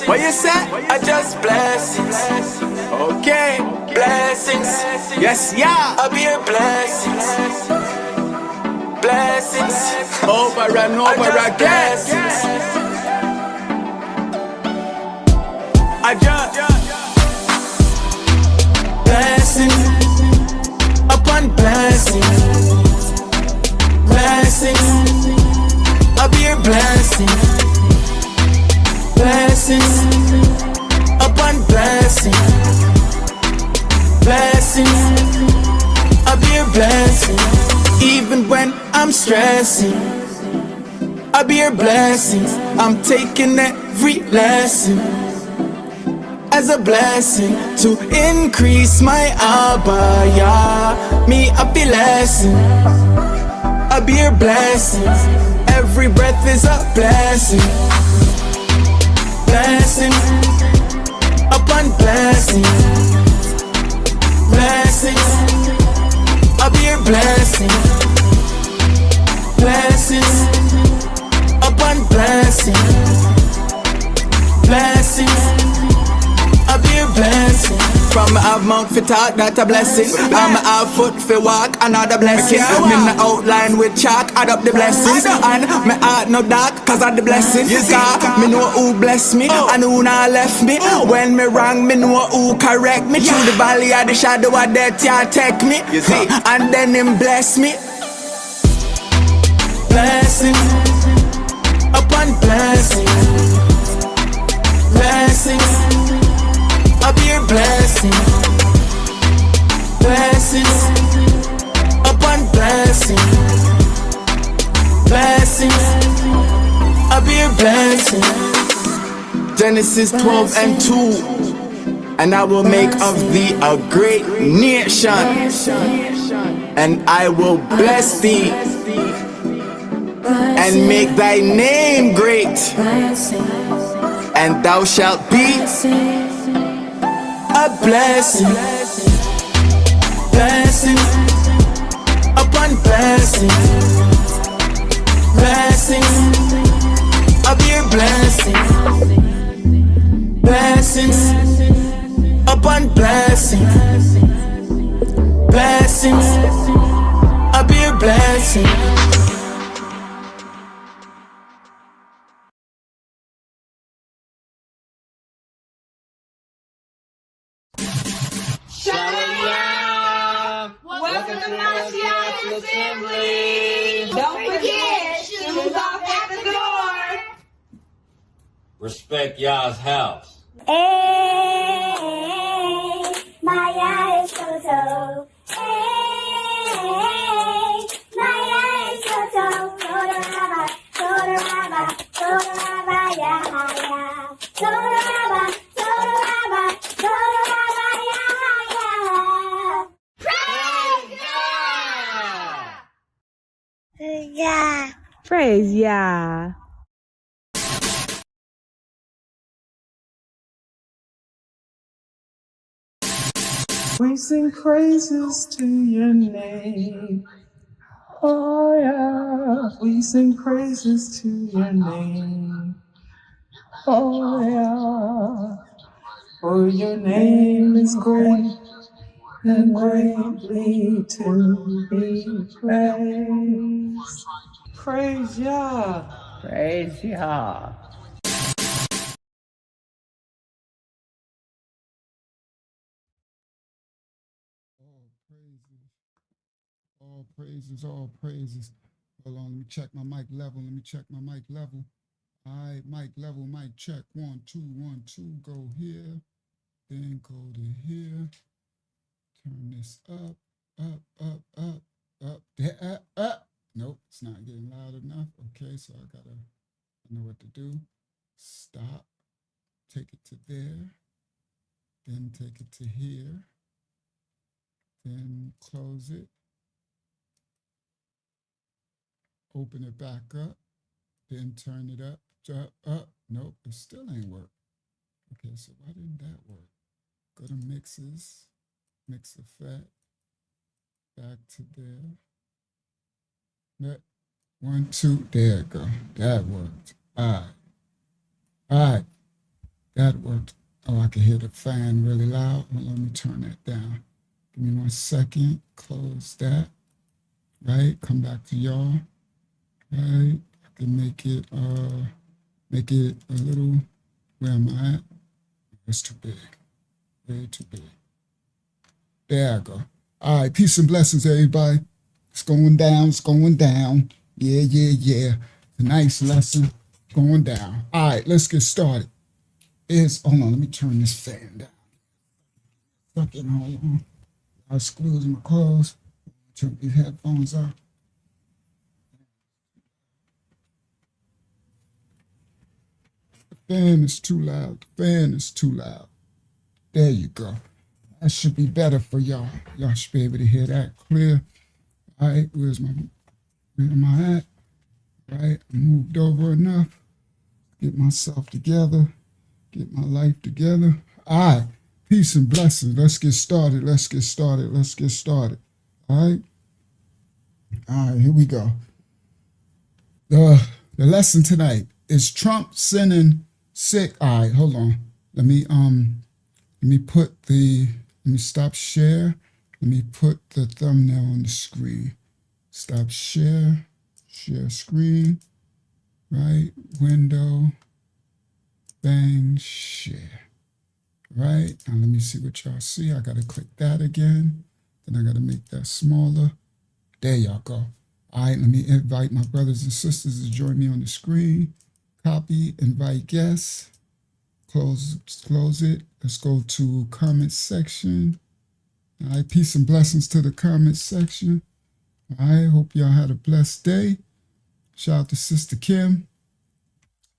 What you say? I just blessings. Okay, blessings. Yes, yeah. I'll be your blessings. Blessings. Over and over again. I just blessings upon blessings. Blessings. I'll be your blessings. Blessings upon blessings. Blessings, I'll be your blessing. Even when I'm stressing, I'll be your blessings. I'm taking every lesson as a blessing to increase my abaya. Me a blessing, I'll be your blessings. Every breath is a blessing. Blessing upon blessing. Blessings, I'll be your blessing. Blessings upon blessings. Blessings, I'll be your blessing. From I have mouth for talk, that's a blessing. I'm a foot for walk, another blessing. Me in the outline with chalk, add up the blessings. And my heart no dark, cause of the blessings. Cause me know who bless me, and who not left me. When me wrong, me know who correct me. Through the valley of the shadow of death, yeah, take me. And then him bless me. Blessings upon blessings. Blessings, I'll be your blessing. Blessings upon blessings. Blessings, I'll be your blessing. Genesis 12 and 2. And I will make of thee a great nation, and I will bless thee and make thy name great, and thou shalt be a blessing. Blessing upon blessing. Blessings, I'll be your blessing. Blessings upon blessings. Blessings, I'll be your blessing. Welcome to my Assembly. Don't forget, shoes off at the door. Respect y'all's house. Hey, my eyes so. Hey, my eyes so. Soda, ya. Soda, yeah. Praise Yah. We sing praises to your name. Oh yeah. We sing praises to your name. Oh yeah. For your name is great and greatly to be praised. Praise Yah. Praise Yah. All praises, all praises. Hold on, let me check my mic level. All right, mic level, mic check. 1, 2, 1, 2. Go here, then go to here. Turn this up, up, there, up. Nope, it's not getting loud enough. Okay, so I know what to do. Stop, take it to there, then take it to here, then close it. Open it back up, then turn it up. Nope, it still ain't work. Okay, so why didn't that work? Go to mixes, mix effect, back to there. 1, 2, there it go. That worked. All right. That worked. Oh, I can hear the fan really loud. Well, let me turn that down. Give me 1 second. Close that. Right. Come back to y'all. Right. I can make it a little. Where am I at? It's too big. Way too big. There I go. All right. Peace and blessings, everybody. It's going down. It's going down. Yeah, yeah, yeah. Tonight's lesson going down. All right. Let's get started. Hold on. Let me turn this fan down. Fucking hold on. I squeeze my clothes. Turn these headphones off. The fan is too loud. The fan is too loud. There you go. That should be better for y'all. Y'all should be able to hear that clear. All right, where am I at? All right, I moved over enough. Get myself together. Get my life together. All right, peace and blessings. Let's get started. Let's get started. Let's get started. All right. All right, here we go. The lesson tonight is Trump sending sick. All right, hold on. Let me stop share. Let me put the thumbnail on the screen. Stop share screen, right? Window, bang, share. Right, now let me see what y'all see. I gotta click that again. Then I gotta make that smaller. There y'all go. All right, let me invite my brothers and sisters to join me on the screen. Copy, invite guests. Close it. Let's go to comment section. All right, peace and blessings to the comment section. All right, hope y'all had a blessed day. Shout out to Sister Kim.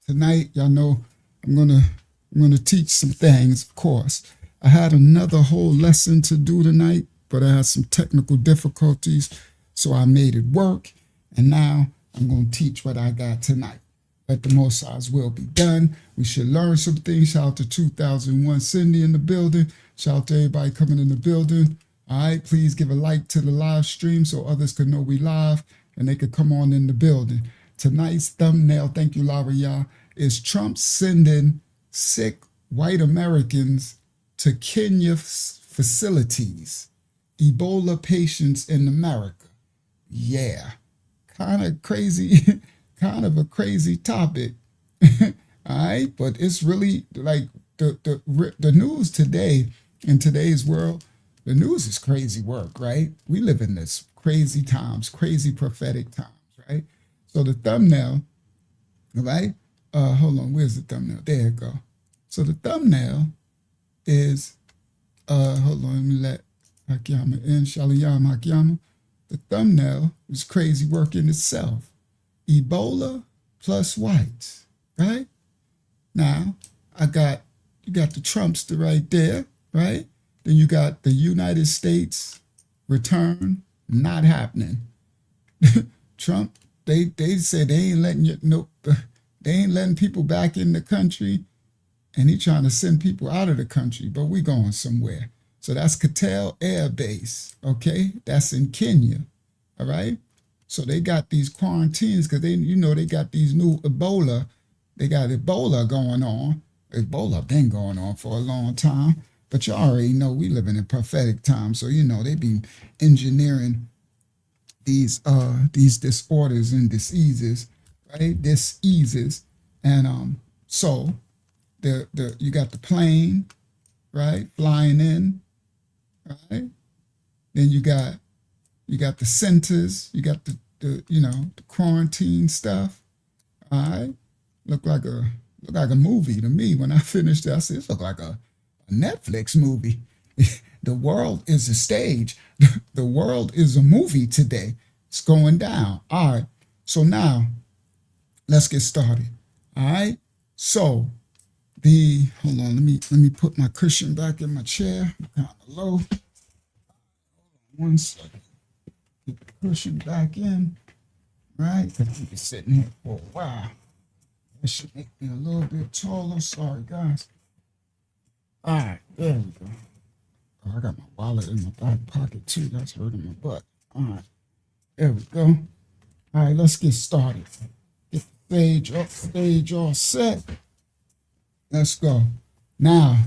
Tonight, y'all know I'm gonna teach some things, of course. I had another whole lesson to do tonight, but I had some technical difficulties, so I made it work. And now I'm gonna teach what I got tonight. Let the Most High's will be done. We should learn some things. Shout out to 2001 Cindy in the building. Shout out to everybody coming in the building. All right, please give a like to the live stream so others can know we live and they could come on in the building. Tonight's thumbnail, thank you, Lara Yah, is Trump sending sick white Americans to Kenya facilities. Ebola patients in America. Yeah, kind of crazy. Kind of a crazy topic, all right? But it's really like the news today, in today's world, the news is crazy work, right? We live in this crazy times, crazy prophetic times, right? So the thumbnail, right? Hold on, where's the thumbnail? There it go. So the thumbnail is, hold on, let me let Hakiyama in, Shalayam Hakiyama. The thumbnail is crazy work in itself. Ebola plus whites, right? Now, you got the Trumpster right there, right? Then you got the United States return, not happening. Trump, they said they ain't letting people back in the country, and he trying to send people out of the country, but we going somewhere. So that's Laikipia Air Base, okay? That's in Kenya, all right? So they got these quarantines because they got these new Ebola. They got Ebola going on. Ebola been going on for a long time. But you already know we living in prophetic times. So, they be engineering these disorders and diseases, right? Diseases. And so you got the plane, right? Flying in, right? Then you got the centers, you got the quarantine stuff. All right. Look like a movie to me. When I finished it, I said, this look like a Netflix movie. The world is a stage. The world is a movie today. It's going down. All right. So now let's get started. All right. So hold on, let me put my cushion back in my chair. I'm kind of low. 1 second. Get the cushion back in, right? Because I've been sitting here for a while. That should make me a little bit taller. Sorry, guys. All right, there we go. Oh, I got my wallet in my back pocket, too. That's hurting my butt. All right, there we go. All right, let's get started. Get the stage all set. Let's go. Now,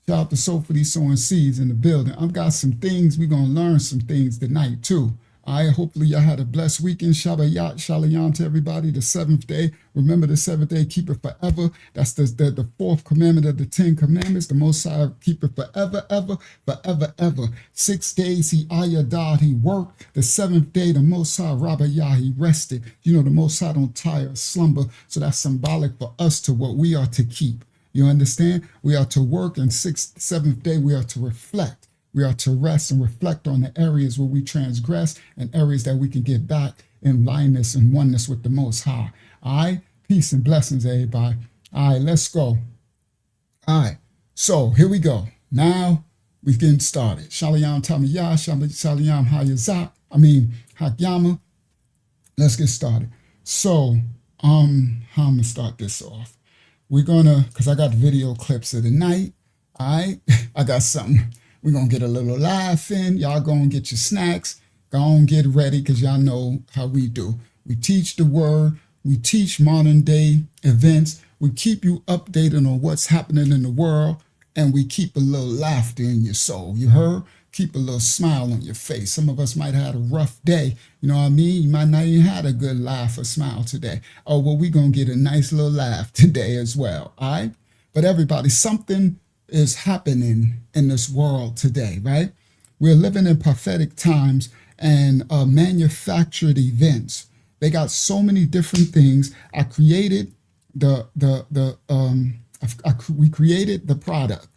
shout out to Sophie sowing seeds in the building. I've got some things. We're going to learn some things tonight, too. All right, hopefully y'all had a blessed weekend. Shabbat Shalom to everybody. The seventh day. Remember the seventh day, keep it forever. That's the fourth commandment of the 10 commandments. The Most High keep it forever, ever, forever, ever. 6 days he ayadad, he worked. The seventh day, the Most High Rabba Yah, he rested. You know, the Most High don't tire or slumber. So that's symbolic for us to what we are to keep. You understand? We are to work, and seventh day, we are to reflect. We are to rest and reflect on the areas where we transgress and areas that we can get back in lineness and oneness with the Most High. All right? Peace and blessings, everybody. All right, let's go. All right, so here we go. Now we're getting started. Shalom Tamiyah, Shalom Hayazak. Hakyama. Let's get started. So, how I'm going to start this off? We're going to, because I got video clips of the night. All right? I got something. We're going to get a little laugh in. Y'all go and get your snacks. Go and get ready because y'all know how we do. We teach the word. We teach modern day events. We keep you updated on what's happening in the world. And we keep a little laughter in your soul. You heard? Keep a little smile on your face. Some of us might have had a rough day. You know what I mean? You might not even had a good laugh or smile today. Oh, well, we're going to get a nice little laugh today as well. All right? But everybody, something is happening in this world today, right? We're living in prophetic times and manufactured events. They got so many different things. I created we created the product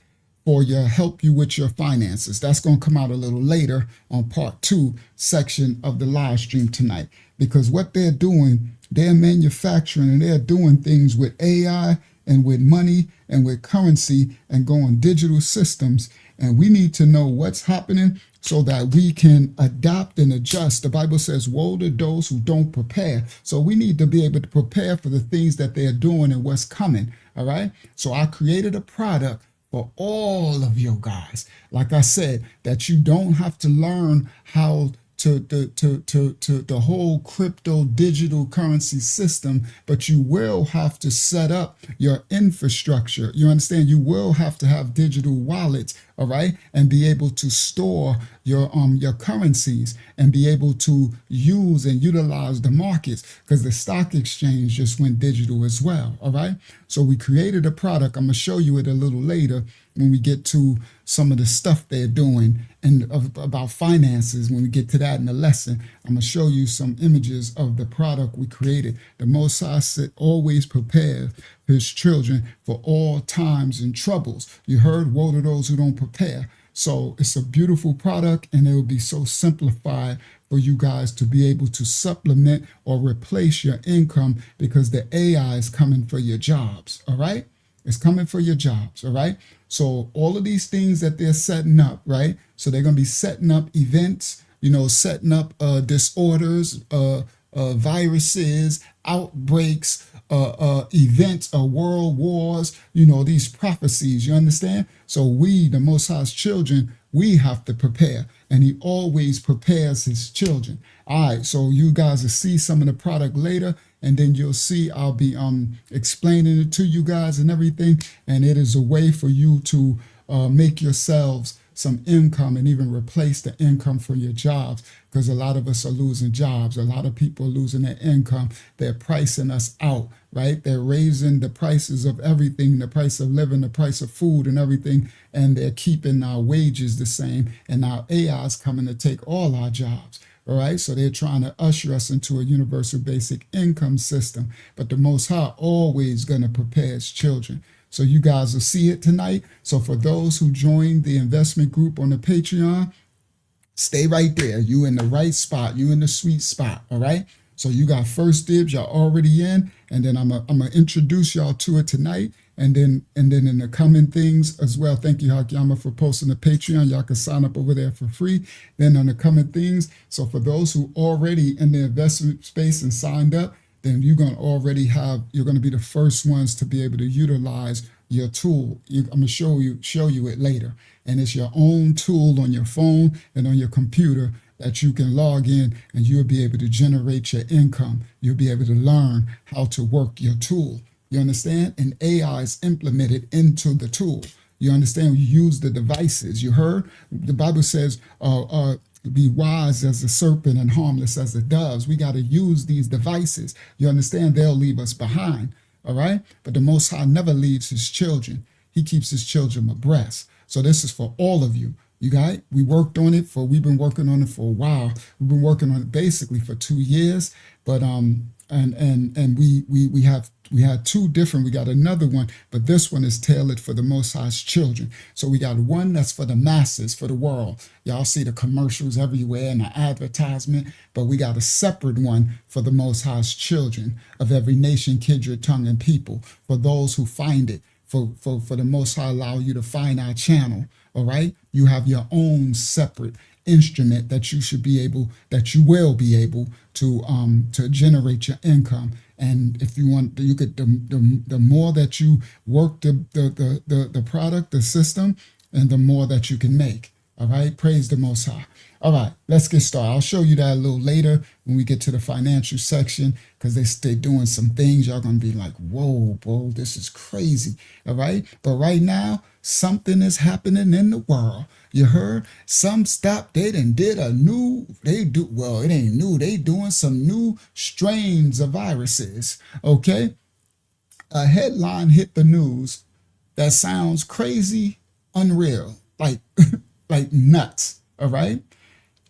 for your help you with your finances. That's going to come out a little later on part 2 section of the live stream tonight, because what they're doing, they're manufacturing and they're doing things with AI and with money and with currency and going digital systems. And we need to know what's happening so that we can adapt and adjust. The Bible says, woe to those who don't prepare. So we need to be able to prepare for the things that they're doing and what's coming. All right. So I created a product for all of you guys. Like I said, that you don't have to learn how to the whole crypto digital currency system, but you will have to set up your infrastructure. You understand? You will have to have digital wallets, all right, and be able to store your currencies and be able to use and utilize the markets, because the stock exchange just went digital as well, all right? So we created a product. I'm going to show you it a little later when we get to some of the stuff they're doing and about finances. When we get to that in the lesson, I'm going to show you some images of the product we created. The Most High said, always prepare his children for all times and troubles. You heard, woe to those who don't prepare. So it's a beautiful product, and it will be so simplified for you guys to be able to supplement or replace your income, because the AI is coming for your jobs, all right? It's coming for your jobs, all right? So all of these things that they're setting up, right? So they're going to be setting up events, you know, setting up disorders, viruses, outbreaks, events, world wars, you know, these prophecies, you understand? So we, the Most High's children, we have to prepare, and he always prepares his children. All right, so you guys will see some of the product later, and then you'll see I'll be explaining it to you guys and everything, and it is a way for you to make yourselves some income and even replace the income for your jobs, because a lot of us are losing jobs. A lot of people are losing their income. They're pricing us out, right? They're raising the prices of everything, the price of living, the price of food and everything, and they're keeping our wages the same, and now AI is coming to take all our jobs. All right, so they're trying to usher us into a universal basic income system, but the Most High always going to prepare his children. So you guys will see it tonight. So for those who joined the investment group on the Patreon, stay right there. You in the right spot. You in the sweet spot. All right. So you got first dibs. Y'all already in, and then I'm gonna introduce y'all to it tonight, and then in the coming things as well. Thank you, Hakyama, for posting the Patreon. Y'all can sign up over there for free. Then on the coming things. So for those who already in the investment space and signed up, then you're going to be the first ones to be able to utilize your tool. I'm going to show you it later. And it's your own tool on your phone and on your computer that you can log in, and you'll be able to generate your income. You'll be able to learn how to work your tool. You understand? And AI is implemented into the tool. You understand? You use the devices. You heard? The Bible says, be wise as a serpent and harmless as the doves. We got to use these devices. You understand? They'll leave us behind. All right? But the Most High never leaves his children. He keeps his children abreast. So this is for all of you. You got it? We've been working on it for a while. We've been working on it basically for 2 years. But we had two different, we got another one, but this one is tailored for the Most High's children. So we got one that's for the masses, for the world. Y'all see the commercials everywhere and the advertisement, but we got a separate one for the Most High's children of every nation, kindred, tongue, and people, for those who find it, for the Most High allow you to find our channel, all right? You have your own separate instrument that you will be able to generate your income. And if you want, you could, the more that you work the product, the system, and the more that you can make. All right, praise the Most High. All right, let's get started. I'll show you that a little later when we get to the financial section, because they're doing some things. Y'all gonna be like, whoa, bro, this is crazy. All right, but right now, something is happening in the world. You heard? Some stopped. It ain't new. They doing some new strains of viruses. Okay. A headline hit the news that sounds crazy, unreal, like, like nuts. All right.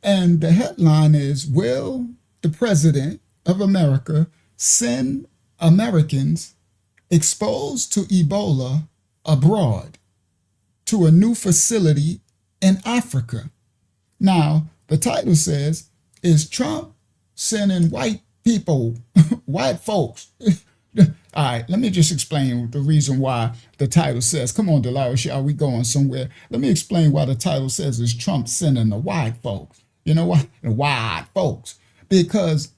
And the headline is, will the president of America send Americans exposed to Ebola abroad to a new facility in Africa? Now, the title says, is Trump sending white people, white folks? All right, let me just explain the reason why the title says, come on, Delira, are we going somewhere? Let me explain why the title says, is Trump sending the white folks? You know what? The white folks. Because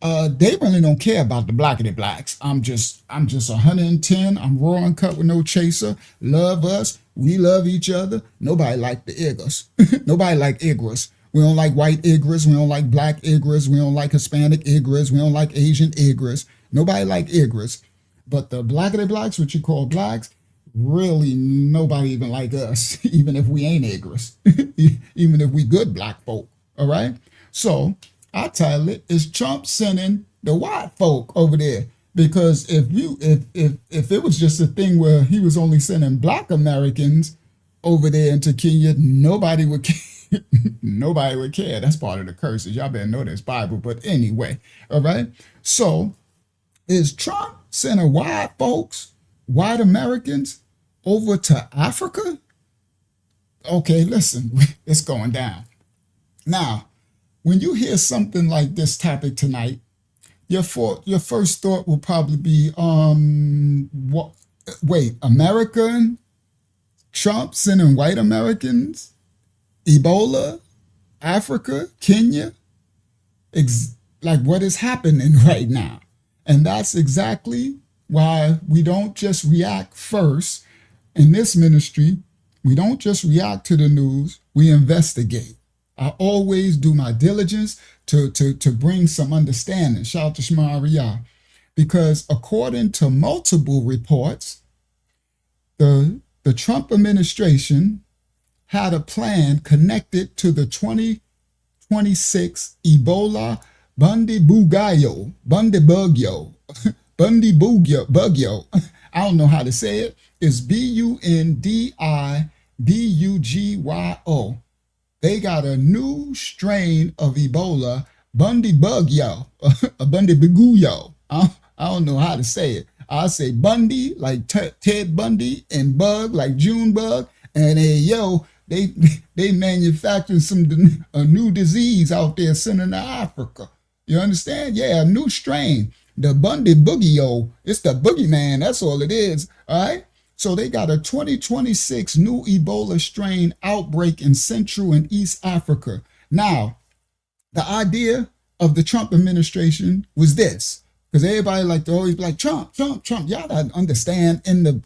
they really don't care about the blackity blacks. I'm just 110. I'm raw and cut with no chaser. Love us. We love each other. Nobody like the Igors. Nobody like Igors. We don't like white Igors. We don't like black Igors. We don't like Hispanic Igors. We don't like Asian Igors. Nobody like Igors. But the blackity blacks, what you call blacks, really nobody even like us, even if we ain't Igors, even if we good black folk. All right. So I title it, is Trump sending the white folk over there? Because if it was just a thing where he was only sending black Americans over there into Kenya, nobody would care. Nobody would care. That's part of the curses. Y'all better know this Bible. But anyway, all right. So is Trump sending white folks, white Americans over to Africa? Okay, listen, it's going down. Now, when you hear something like this topic tonight, your first thought will probably be, American, Trump sending white Americans, Ebola, Africa, Kenya, like what is happening right now. And that's exactly why we don't just react first in this ministry. We don't just react to the news, we investigate. I always do my diligence to bring some understanding. Shout out to Shema Ariyah. Because according to multiple reports, the Trump administration had a plan connected to the 2026 Ebola Bundibugyo. I don't know how to say it. It's Bundibugyo. They got a new strain of Ebola, Bundibugyo, Bundibugyo. I don't know how to say it. I say Bundy, like Ted Bundy, and Bug, like June Bug. And they manufacturing a new disease out there sending to Africa. You understand? Yeah, a new strain. The Bundibugyo. It's the boogeyman. That's all it is. All right? So they got a 2026 new Ebola strain outbreak in Central and East Africa. Now, the idea of the Trump administration was this, because everybody like to always be like Trump. Y'all gotta understand in the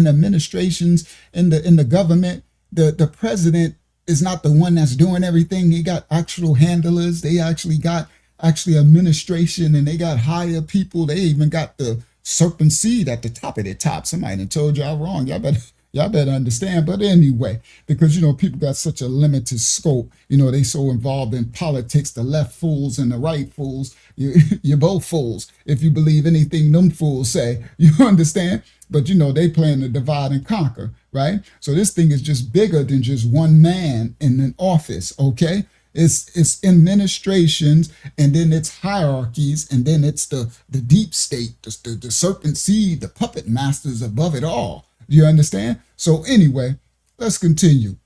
administrations, in the government, the president is not the one that's doing everything. He got actual handlers. They actually got administration, and they got higher people. They even got the serpent seed at the top of their top. Somebody done told y'all wrong. Y'all better understand. But anyway, because, people got such a limited scope, they so involved in politics, the left fools and the right fools. You're both fools if you believe anything them fools say. You understand? But, they plan to divide and conquer, right? So this thing is just bigger than just one man in an office, okay? It's administrations, and then it's hierarchies, and then it's the deep state, the serpent seed, the puppet masters above it all. You understand? So anyway, let's continue.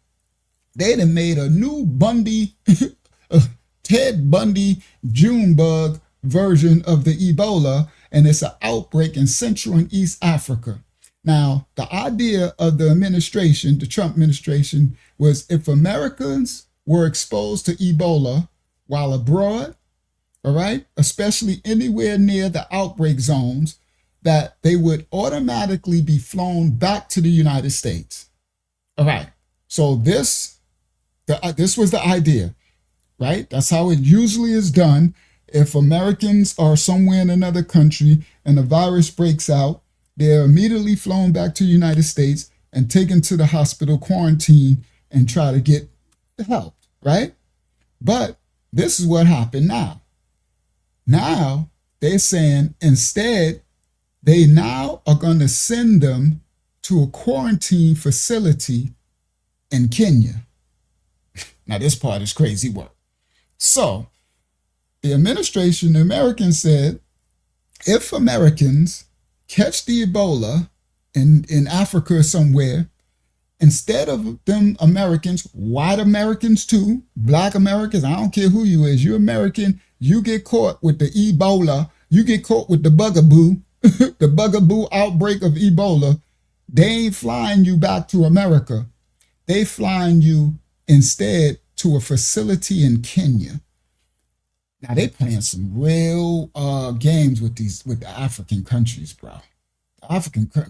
They done made a new Ted Bundy Junebug version of the Ebola, and it's an outbreak in Central and East Africa. Now, the idea of the administration, the Trump administration, was if Americans were exposed to Ebola while abroad, all right, especially anywhere near the outbreak zones, that they would automatically be flown back to the United States. All right, so this was the idea, right? That's how it usually is done. If Americans are somewhere in another country and the virus breaks out, they're immediately flown back to the United States and taken to the hospital, quarantine, and try to get help, right? But this is what happened now. Now they're saying instead, they now are going to send them to a quarantine facility in Kenya. Now this part is crazy work. So the administration, the Americans said, if Americans catch the Ebola in Africa somewhere, instead of them Americans, white Americans too, black Americans, I don't care who you is, you're American, you get caught with the Ebola, you get caught with the bugaboo, the bugaboo outbreak of Ebola, they ain't flying you back to America. They flying you instead to a facility in Kenya. Now they playing some real games with the African countries, bro.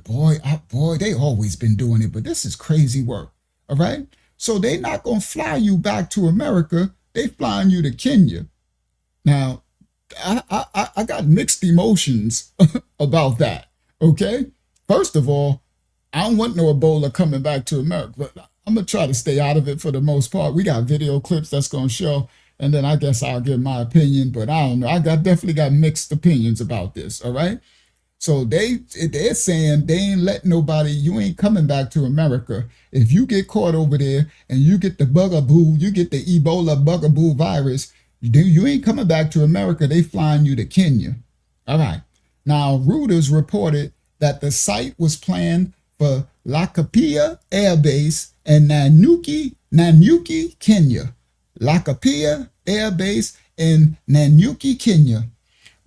Boy, they always been doing it, but this is crazy work. All right. So they not gonna fly you back to America. They flying you to Kenya. Now, I got mixed emotions about that. Okay. First of all, I don't want no Ebola coming back to America, but I'm gonna try to stay out of it for the most part. We got video clips that's gonna show. And then I guess I'll give my opinion, but I don't know. Definitely got mixed opinions about this, all right? So they're saying they ain't letting nobody, you ain't coming back to America. If you get caught over there and you get the bugaboo, you get the Ebola bugaboo virus, you ain't coming back to America. They flying you to Kenya. All right. Now, Reuters reported that the site was planned for Laikipia Air Base in Nanyuki, Kenya. Laikipia Air Base in Nanyuki, Kenya,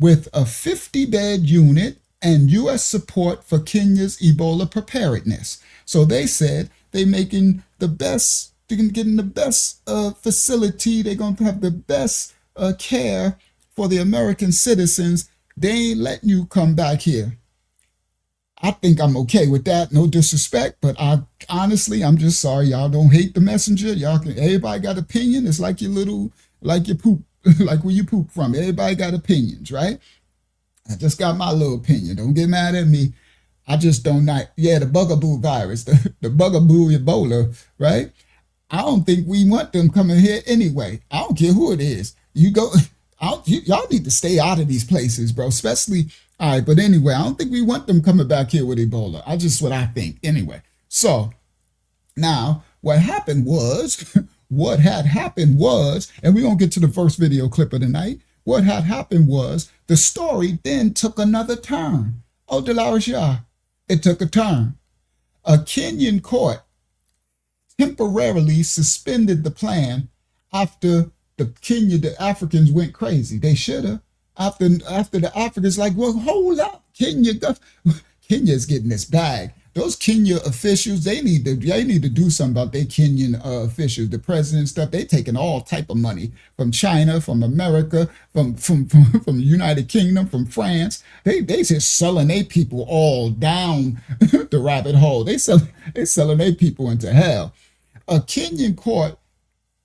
with a 50-bed unit and U.S. support for Kenya's Ebola preparedness. So they said they're making the best, they're getting the best facility, they're going to have the best care for the American citizens. They ain't letting you come back here. I think I'm okay with that. No disrespect, but honestly, I'm just sorry. Y'all don't hate the messenger. Everybody got opinion. It's like your poop, like where you poop from. Everybody got opinions, right? I just got my little opinion. Don't get mad at me. I just don't like, the bugaboo virus, the bugaboo Ebola, right? I don't think we want them coming here anyway. I don't care who it is. Y'all need to stay out of these places, bro, especially. All right, but anyway, I don't think we want them coming back here with Ebola. What I think. Anyway, so now what had happened was, and we're going to get to the first video clip of the night. What had happened was the story then took another turn. Oh, Delarisha, it took a turn. A Kenyan court temporarily suspended the plan after the Africans went crazy. They should have. After the Africans like, well, hold up, Kenya's getting this bag. Those Kenya officials, they need to do something about their Kenyan officials, the president and stuff. They taking all type of money from China, from America, from the United Kingdom, from France. They just selling their people all down the rabbit hole. They selling their people into hell. A Kenyan court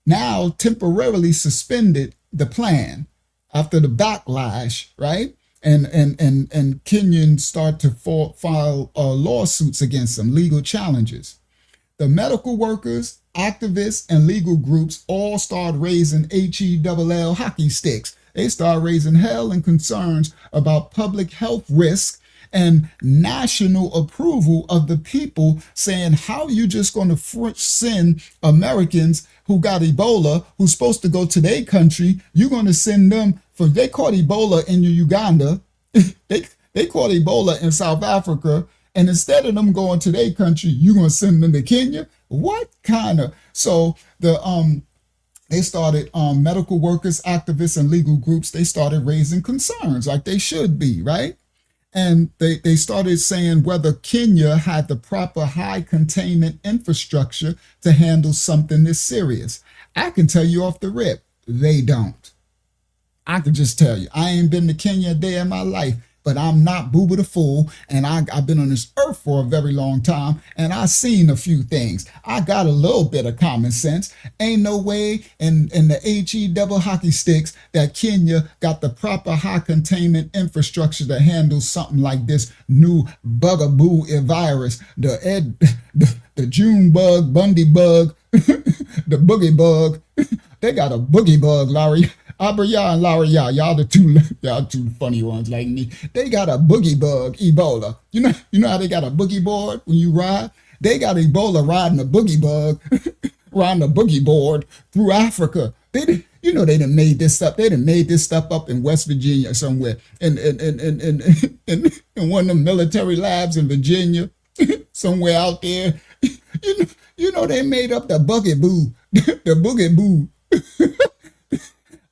now temporarily suspended the plan after the backlash, right? and Kenyans start to file lawsuits against them, legal challenges. The medical workers, activists, and legal groups all start raising HELL hockey sticks. They start raising hell and concerns about public health risks and national approval of the people, saying, how you just going to send Americans who got Ebola, who's supposed to go to their country, you're going to send them for, they caught Ebola in Uganda, they caught Ebola in South Africa, and instead of them going to their country, you're going to send them to Kenya? What kind of, so they started, medical workers, activists, and legal groups, they started raising concerns like they should be, right? And they started saying whether Kenya had the proper high containment infrastructure to handle something this serious. I can tell you off the rip, they don't. I can just tell you, I ain't been to Kenya a day in my life, but I'm not Booba the Fool, and I've been on this earth for a very long time, and I've seen a few things. I got a little bit of common sense. Ain't no way in the HE hockey sticks that Kenya got the proper high containment infrastructure to handle something like this new bugaboo virus, the June bug, Bundy bug, the boogie bug. They got a boogie bug, Larry. Abria and Laria, y'all two funny ones like me. They got a boogie bug, Ebola. You know how they got a boogie board when you ride? They got Ebola riding a boogie bug, riding a boogie board through Africa. They done made this up. They done made this stuff up in West Virginia somewhere, in one of the military labs in Virginia, somewhere out there. They made up the boogie boo, the boogie boo.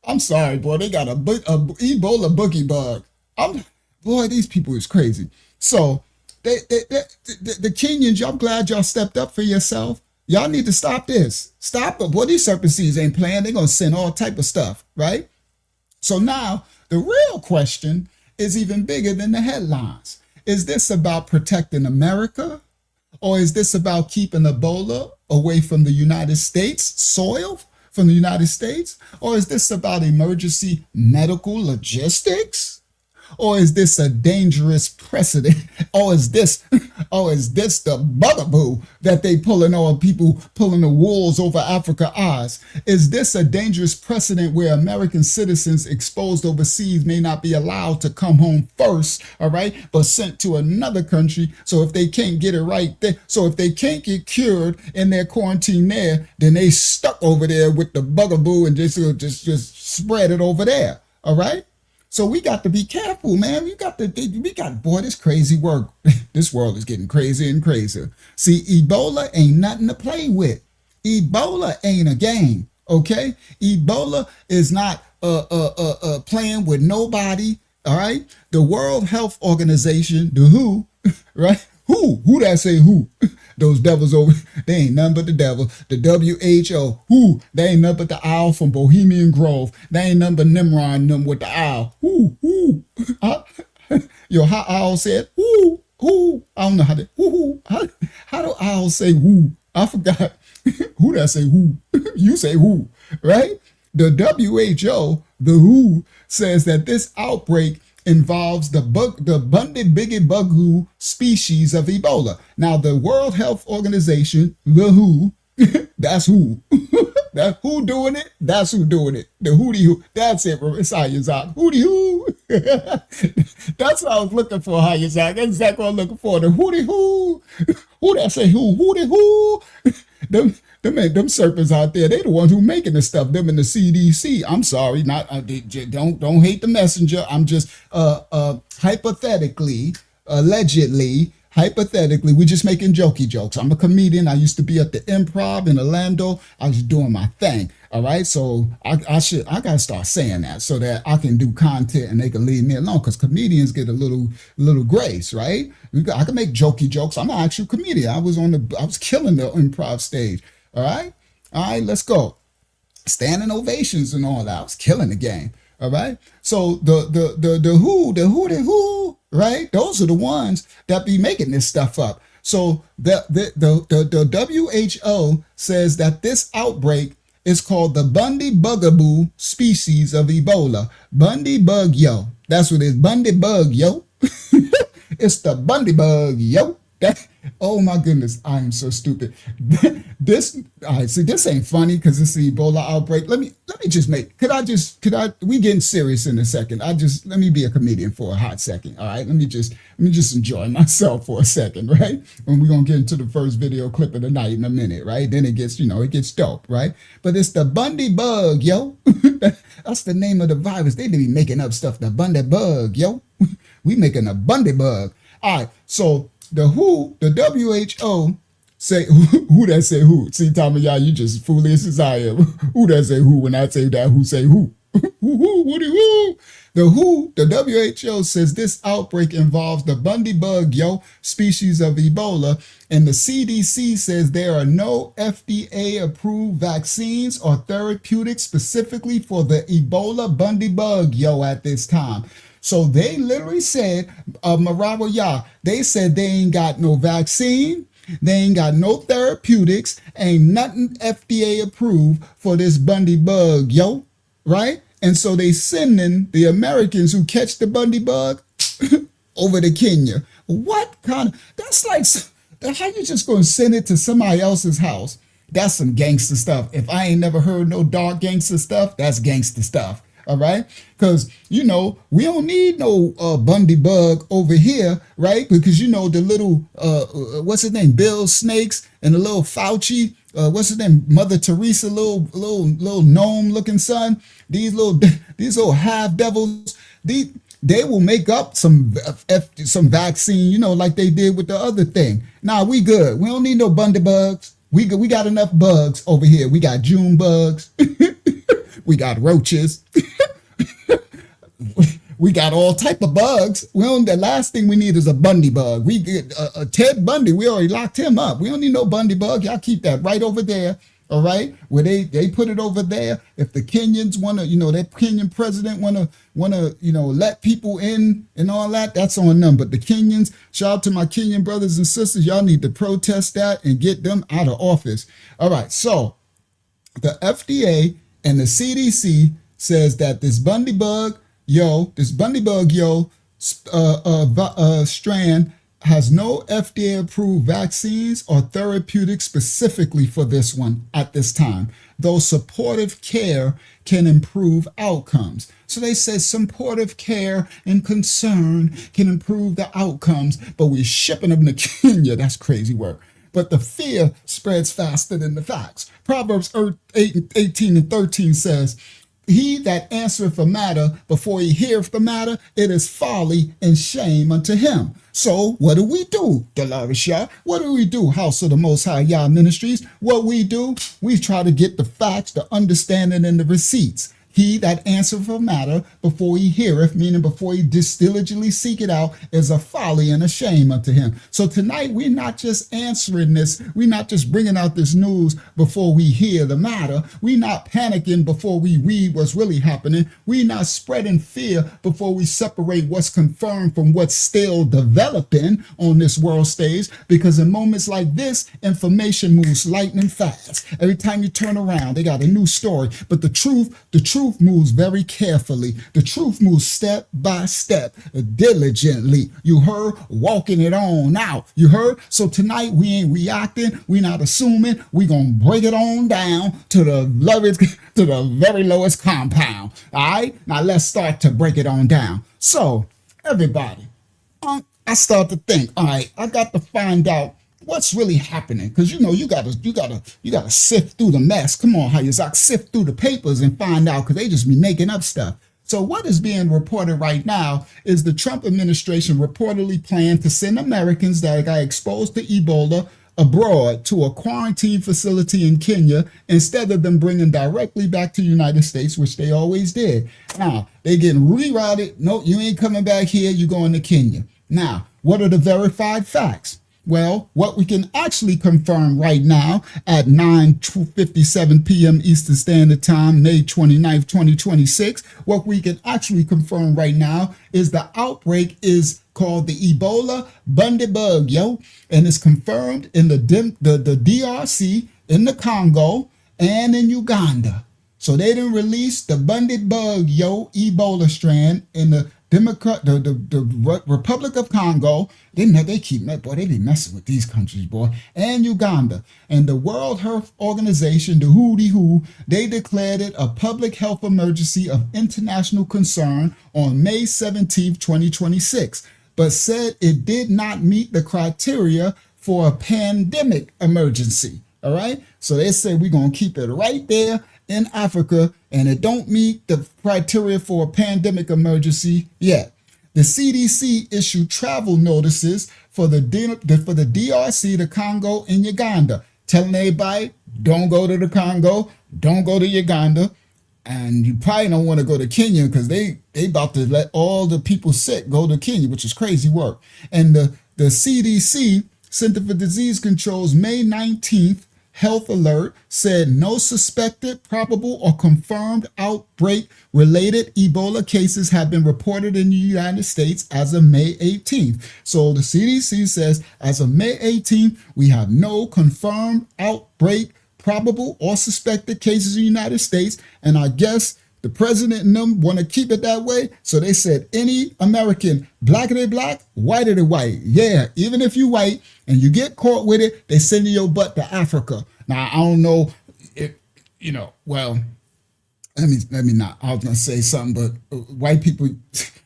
I'm sorry, boy. They got a Ebola boogie bug. Boy, these people is crazy. So the Kenyans, I'm glad y'all stepped up for yourself. Y'all need to stop this. Stop it. Boy, these serpent seeds ain't playing. They're going to send all type of stuff, right? So now the real question is even bigger than the headlines. Is this about protecting America? Or is this about keeping Ebola away from the United States soil? From the United States? Or is this about emergency medical logistics? Or is this a dangerous precedent? Or is this the bugaboo that they pulling on people, pulling the wolves over Africa's eyes? Is this a dangerous precedent where American citizens exposed overseas may not be allowed to come home first, all right, but sent to another country? So if they can't get it right there, so if they can't get cured in their quarantine there, then they stuck over there with the bugaboo and just spread it over there, all right? So we got to be careful, man. Boy, this crazy work. This world is getting crazier and crazier. See, Ebola ain't nothing to play with. Ebola ain't a game, okay? Ebola is not playing with nobody, all right? The World Health Organization, the WHO, right? Who that say who? Those devils over, they ain't nothing but the devil. The WHO, who? They ain't nothing but the owl from Bohemian Grove. They ain't nothing but Nimrod and them with the owl. Who? How owl said who? I don't know how to, who? How do owls say who? I forgot. Who that say who? You say who, right? The WHO, the WHO, says that this outbreak involves the Bundibugyo species of Ebola. Now, the World Health Organization, the WHO, that's who. That's who doing it. That's who doing it. The hootie who. That's it. Hayazak. Hootie who. That's what I was looking for, Hayazak. That's exactly what I'm looking for. The hootie who. Who that say who? Hootie who. Them serpents out there, they the ones who making this stuff. Them in the CDC. I'm sorry, not don't hate the messenger. I'm just hypothetically, allegedly, we're just making jokey jokes. I'm a comedian. I used to be at the Improv in Orlando. I was doing my thing. All right, so I gotta start saying that so that I can do content and they can leave me alone, because comedians get a little grace, right? I can make jokey jokes. I'm an actual comedian. I was killing the improv stage. All right, let's go. Standing ovations and all that. I was killing the game. All right. So the who, right? Those are the ones that be making this stuff up. So the WHO says that this outbreak is called the Bundibugyo species of Ebola. Bundibugyo. That's what it is. Bundibugyo. It's the Bundibugyo. Oh my goodness, I am so stupid. This, all right, see, this ain't funny because it's the Ebola outbreak. Let me just we getting serious in a second. Let me be a comedian for a hot second. All right, let me just enjoy myself for a second, right? And we're gonna get into the first video clip of the night in a minute, right? Then it gets dope, right? But it's the Bundibugyo. That's the name of the virus. They be making up stuff, the Bundibugyo. We making a Bundibug. All right, so the WHO say who that say who. See, Tommy, y'all, you just foolish as I am. Who that say who when I say that? Who say who? Who? The WHO says this outbreak involves the Bundibugyo species of Ebola, and the CDC says there are no FDA-approved vaccines or therapeutics specifically for the Ebola Bundibugyo at this time. So they literally said, they said they ain't got no vaccine, they ain't got no therapeutics, ain't nothing FDA approved for this Bundibugyo, right? And so they sending the Americans who catch the Bundibug over to Kenya. What kind of, that's like, how you just gonna send it to somebody else's house? That's some gangster stuff. If I ain't never heard no dark gangster stuff, that's gangster stuff. All right, because we don't need no Bundibug over here, right? Because the little what's his name, Bill Snakes, and the little Fauci, what's his name, Mother Teresa, little gnome looking son. These little half devils. They will make up some vaccine, like they did with the other thing. Nah, we good. We don't need no Bundibugs. We got enough bugs over here. We got June bugs. We got roaches. We got all type of bugs. The last thing we need is a Bundibug. We get Ted Bundy. We already locked him up. We don't need no Bundibug. Y'all keep that right over there. All right, where they put it over there. If the Kenyans want to, that Kenyan president want to, let people in and all that, that's on them. But the Kenyans, shout out to my Kenyan brothers and sisters, y'all need to protest that and get them out of office. All right, so the FDA and the CDC says that this Bundibugyo strand has no FDA-approved vaccines or therapeutics specifically for this one at this time, though supportive care can improve outcomes. So they say supportive care and concern can improve the outcomes, but we're shipping them to Kenya. That's crazy work. But the fear spreads faster than the facts. Proverbs 18:13 says, he that answereth a matter before he heareth the matter, it is folly and shame unto him. So what do? Dolores Yah? What do? House of the Most High Yah Ministries? What we do? We try to get the facts, the understanding, and the receipts. He that answereth a matter before he heareth, meaning before he diligently seek it out, is a folly and a shame unto him. So tonight, we're not just answering this. We're not just bringing out this news before we hear the matter. We're not panicking before we read what's really happening. We're not spreading fear before we separate what's confirmed from what's still developing on this world stage. Because in moments like this, information moves lightning fast. Every time you turn around, they got a new story. But the truth moves very carefully. The truth moves step by step, diligently. You heard? Walking it on out. You heard? So tonight we ain't reacting. We not assuming. We gonna break it on down to the very lowest compound. All right? Now let's start to break it on down. So everybody, I start to think, all right, I got to find out what's really happening, because you gotta sift through the mess. Come on, Hayazak, sift through the papers and find out, because they just be making up stuff. So what is being reported right now is the Trump administration reportedly planned to send Americans that got exposed to Ebola abroad to a quarantine facility in Kenya instead of them bringing directly back to the United States, which they always did. Now they getting rerouted. No, you ain't coming back here. You going to Kenya. Now, what are the verified facts? Well, what we can actually confirm right now at 9:57 p.m. Eastern Standard Time, May 29th, 2026, what we can actually confirm right now is the outbreak is called the Ebola Bundibugyo, and it's confirmed in the DRC, in the Congo, and in Uganda. So they didn't release the Bundibugyo Ebola strand in the Republic of Congo. They keep that, boy. They be messing with these countries, boy. And Uganda. And the World Health Organization, the WHO, they declared it a public health emergency of international concern on May 17th, 2026, but said it did not meet the criteria for a pandemic emergency. All right. So they say we're going to keep it right there in Africa, and it don't meet the criteria for a pandemic emergency yet. The CDC issued travel notices for the DRC, the Congo, and Uganda, telling everybody, don't go to the Congo, don't go to Uganda, and you probably don't want to go to Kenya because they about to let all the people sick go to Kenya, which is crazy work. And the CDC, Center for Disease Control's May 19th health alert said no suspected, probable, or confirmed outbreak-related Ebola cases have been reported in the United States as of May 18th. So the CDC says as of May 18th, we have no confirmed outbreak, probable, or suspected cases in the United States. And I guess the president and them want to keep it that way. So they said any American, blacker than black, whiter than white. Yeah, even if you white and you get caught with it, they send your butt to Africa. Now, I don't know if, well, let me not. I was going to say something, but white people,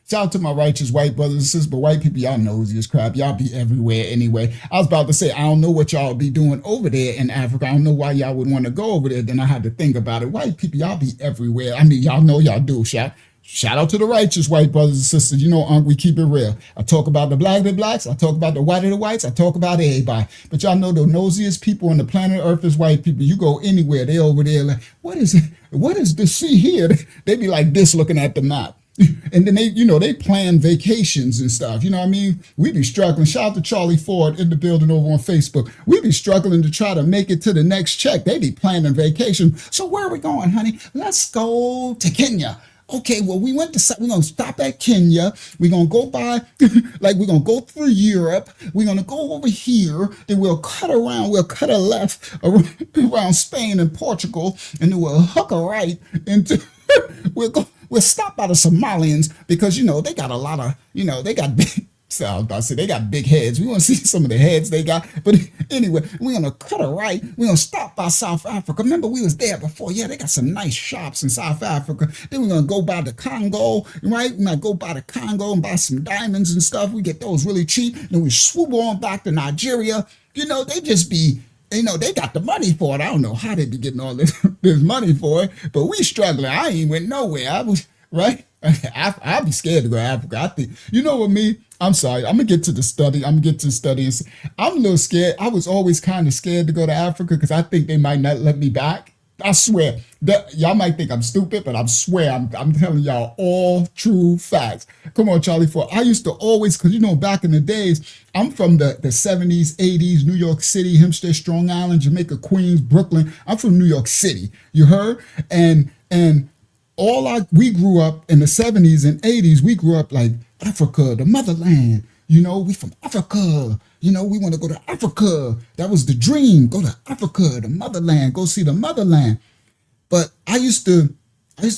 shout out to my righteous white brothers and sisters, but white people, y'all nosy as crap. Y'all be everywhere anyway. I was about to say, I don't know what y'all be doing over there in Africa. I don't know why y'all would want to go over there. Then I had to think about it. White people, y'all be everywhere. I mean, y'all know y'all do. Shout out to the righteous white brothers and sisters. You know, we keep it real. I talk about the black of the blacks. I talk about the white of the whites. I talk about everybody. But y'all know the nosiest people on the planet Earth is white people. You go anywhere, they over there like, what is it? What is the sea here? They be like this looking at the map. And then they plan vacations and stuff. You know what I mean? We be struggling. Shout out to Charlie Ford in the building over on Facebook. We be struggling to try to make it to the next check. They be planning vacation. So where are we going, honey? Let's go to Kenya. Okay, well, we're going to stop at Kenya. We're going to go by, we're going to go through Europe. We're going to go over here. Then we'll cut around. We'll cut a left around Spain and Portugal. And then we'll hook a right into, we'll stop by the Somalians because, they got a lot of, they got big, so I was about to say, they got big heads. We want to see some of the heads they got. But anyway, we're going to cut a right. We're going to stop by South Africa. Remember, we was there before. Yeah, they got some nice shops in South Africa. Then we're going to go by the Congo, right? We're going to go by the Congo and buy some diamonds and stuff. We get those really cheap. Then we swoop on back to Nigeria. They just be, they got the money for it. I don't know how they be getting all this money for it, but we struggling. I ain't went nowhere. I was, right? I'd be scared to go to Africa. I think, with me, I'm sorry. I'm going to get to the study. I'm a little scared. I was always kind of scared to go to Africa because I think they might not let me back. I swear. Y'all might think I'm stupid, but I swear I'm telling y'all all true facts. Come on, Charlie Ford. I used to always, because, back in the days, I'm from the 70s, 80s, New York City, Hempstead, Strong Island, Jamaica, Queens, Brooklyn. I'm from New York City. You heard? And we grew up in the 70s and 80s. We grew up like Africa, the motherland. We from Africa. We want to go to Africa. That was the dream. Go to Africa, the motherland. Go see the motherland. But I used to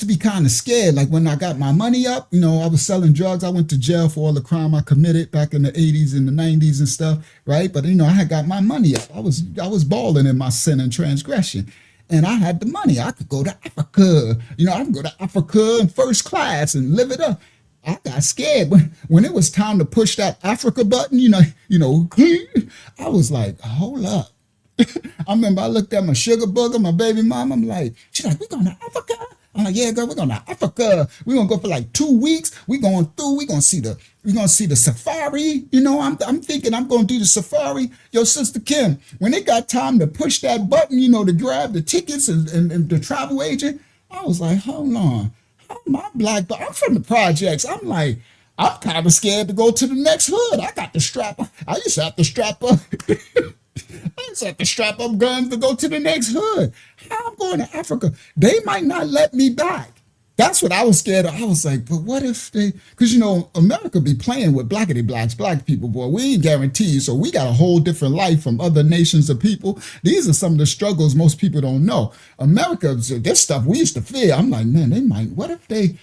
be kind of scared. Like when I got my money up, I was selling drugs. I went to jail for all the crime I committed back in the 80s and the 90s and stuff, right? But I had got my money up. I was balling in my sin and transgression. And I had the money. I could go to Africa. I could go to Africa in first class and live it up. I got scared when it was time to push that Africa button, I was like, hold up. I remember I looked at my sugar booger, my baby mom. I'm like, she's like, we going to Africa? I'm like, yeah, girl, we're going to Africa. We're going to go for like 2 weeks. We're going to see the safari. I'm thinking I'm going to do the safari. Yo, Sister Kim, when it got time to push that button, to grab the tickets and the travel agent, I was like, hold on. My black, but I'm from the projects. I'm like, I'm kind of scared to go to the next hood. I got the strap. I used to have to strap up. I used to have to strap up guns to go to the next hood. How I'm going to Africa? They might not let me back. That's what I was scared of. I was like, but what if they, because, you know, America be playing with blackity blacks, black people, boy. We ain't guaranteed. So we got a whole different life from other nations of people. These are some of the struggles most people don't know. America, this stuff we used to fear. I'm like, man, they might, what if they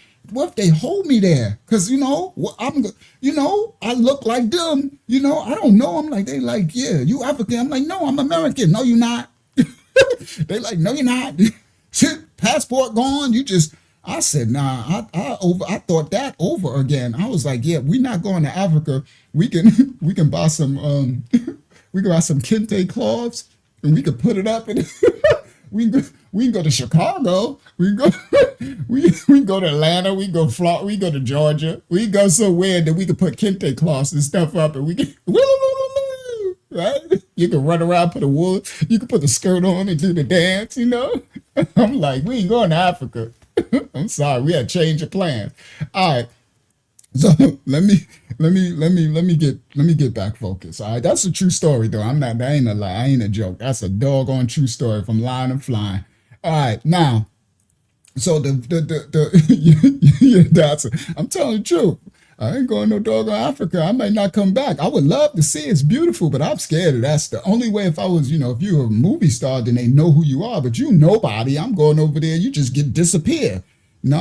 hold me there? Because, you know, I look like them. You know, I don't know. I'm like, they like, yeah, you African. I'm like, no, I'm American. No, you're not. They like, no, you're not. Shit, passport gone. You just, I said, nah, I thought that over again. I was like, yeah, we're not going to Africa. We can buy some, we can buy some kente cloths and we can put it up and we can go to Chicago. We can go, we can go to Atlanta. We can go Florida. We can go to Georgia. We can go somewhere that we can put kente cloths and stuff up and we can, right? You can run around, put a wool, you can put the skirt on and do the dance, you know? I'm like, we ain't going to Africa. I'm sorry, we had to change of plans. All right. So let me get back focused. All right. That's a true story though. That ain't a lie. I ain't a joke. That's a doggone true story from lying and flying. All right. Now, so I'm telling the truth. I ain't going no doggone Africa. I might not come back. I would love to see it. It's beautiful, but I'm scared of that. The only way if I was, you know, if you're a movie star, then they know who you are, but you nobody. I'm going over there. You just disappear. No.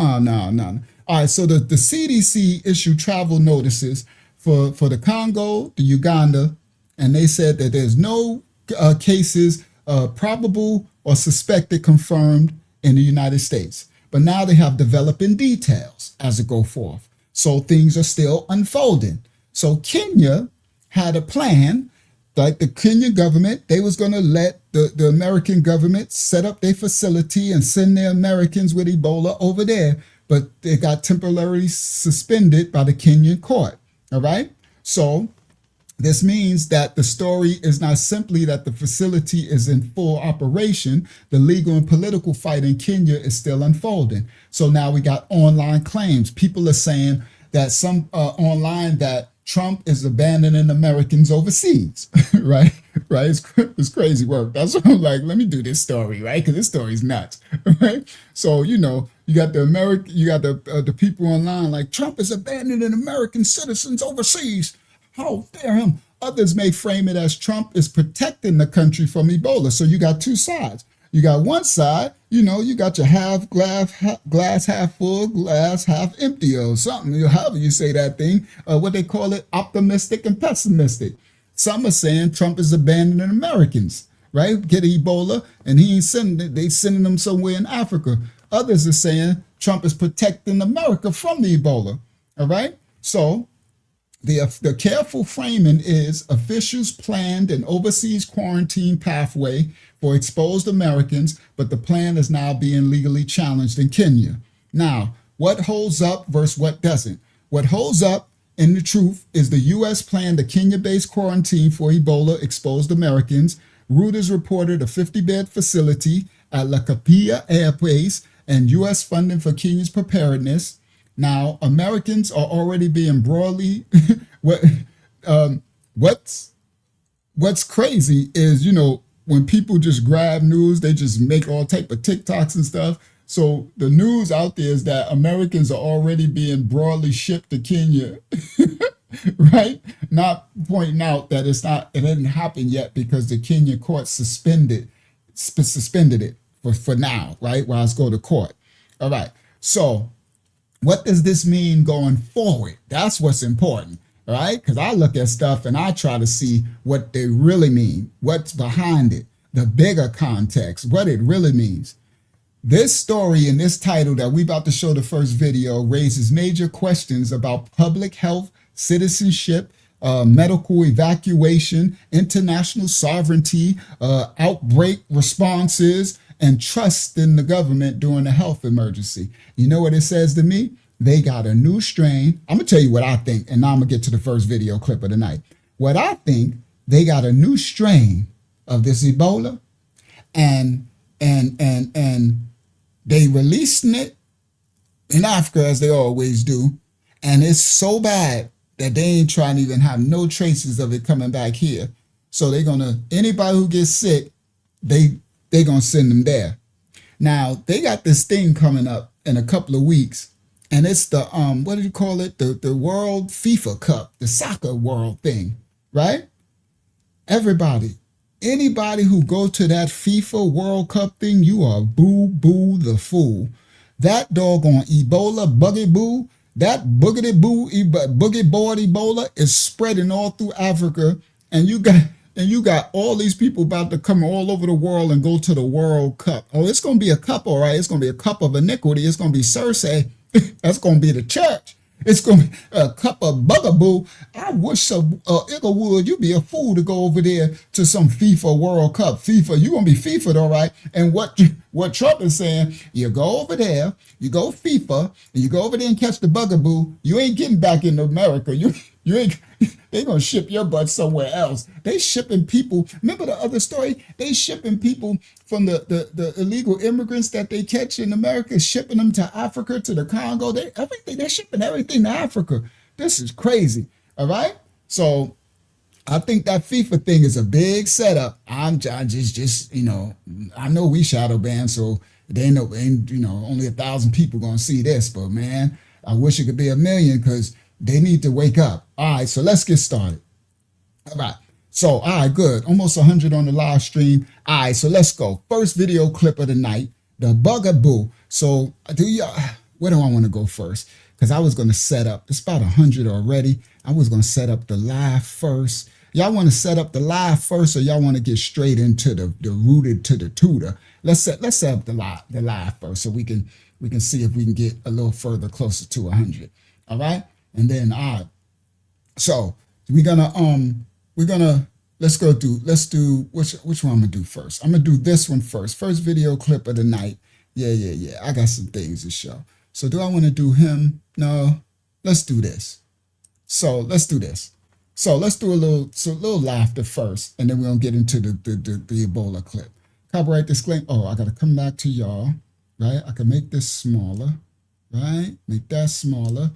All right. So the CDC issued travel notices for the Congo, the Uganda, and they said that there's no cases probable or suspected confirmed in the United States. But now they have developing details as it go forth. So things are still unfolding. So Kenya had a plan, like the Kenyan government, they was going to let the American government set up their facility and send their Americans with Ebola over there. But it got temporarily suspended by the Kenyan court. All right. So this means that the story is not simply that the facility is in full operation. The legal and political fight in Kenya is still unfolding. So now we got online claims. People are saying that some online that Trump is abandoning Americans overseas, right? Right? It's crazy work. That's why I'm like, let me do this story, right? Because this story's nuts, right? So, you know, you got the people online like Trump is abandoning American citizens overseas. How dare him? Others may frame it as Trump is protecting the country from Ebola. So you got two sides. You got one side, you know, you got your glass half full, glass half empty or something, however you say that thing, what they call it, optimistic and pessimistic. Some are saying Trump is abandoning Americans, right? Get Ebola and he ain't sending it. They sending them somewhere in Africa. Others are saying Trump is protecting America from the Ebola, all right? So the careful framing is officials planned an overseas quarantine pathway for exposed Americans, but the plan is now being legally challenged in Kenya. Now, what holds up versus what doesn't? What holds up in the truth is the U.S. planned a Kenya-based quarantine for Ebola exposed Americans. Reuters reported a 50-bed facility at Laikipia Air Base and U.S. funding for Kenya's preparedness. Now, Americans are already being broadly, what's crazy is, you know, when people just grab news, they just make all type of TikToks and stuff. So the news out there is that Americans are already being broadly shipped to Kenya, right? Not pointing out that it didn't happen yet because the Kenya court suspended it for now, right? While it's go to court. All right. So what does this mean going forward? That's what's important, right? Because I look at stuff and I try to see what they really mean, what's behind it, the bigger context, what it really means. This story and this title that we about to show the first video raises major questions about public health, citizenship, medical evacuation, international sovereignty, outbreak responses, and trust in the government during the health emergency. You know what it says to me? They got a new strain. I'm going to tell you what I think, and now I'm going to get to the first video clip of the night. What I think, they got a new strain of this Ebola, and they releasing it in Africa as they always do, and it's so bad that they ain't trying to even have no traces of it coming back here. So they're going to, anybody who gets sick, they're going to send them there. Now, they got this thing coming up in a couple of weeks. And it's the, what do you call it? The World FIFA Cup, the soccer world thing, right? Everybody, anybody who go to that FIFA World Cup thing, you are boo-boo the fool. That doggone Ebola buggy-boo, that boogity-boo, boogie board Ebola is spreading all through Africa. And you got all these people about to come all over the world and go to the World Cup. Oh, it's going to be a cup, all right? It's going to be a cup of iniquity. It's going to be Cersei. That's going to be the church. It's going to be a cup of bugaboo. I wish Icklewood, you'd be a fool to go over there to some FIFA World Cup. FIFA, you're going to be FIFA'd, all right? And what Trump is saying, you go over there, you go FIFA, and you go over there and catch the bugaboo, you ain't getting back into America. You ain't, they going to ship your butt somewhere else. They shipping people. Remember the other story? They shipping people from the illegal immigrants that they catch in America, shipping them to Africa, to the Congo. They're shipping everything to Africa. This is crazy. All right. So I think that FIFA thing is a big setup. I just I know we shadow banned, so ain't only 1,000 people gonna see this. But man, I wish it could be 1 million because they need to wake up. All right, so let's get started. All right. So, all right, good. Almost 100 on the live stream. All right, so let's go. First video clip of the night, the bugaboo. So, where do I want to go first? Because I was going to set up, it's about 100 already. I was going to set up the live first. Y'all want to set up the live first, or y'all want to get straight into the rooted to the tutor? Let's set up the live first, so we can see if we can get a little further closer to 100. All right. And then, so let's do, which one I'm gonna do first? I'm gonna do this one first. First video clip of the night. Yeah. I got some things to show. So do I want to do him? No, let's do this. So let's do this. So let's do a little laughter first, and then we're gonna get into the Ebola clip. Copyright disclaimer. Oh, I gotta come back to y'all, right? I can make this smaller, right? Make that smaller,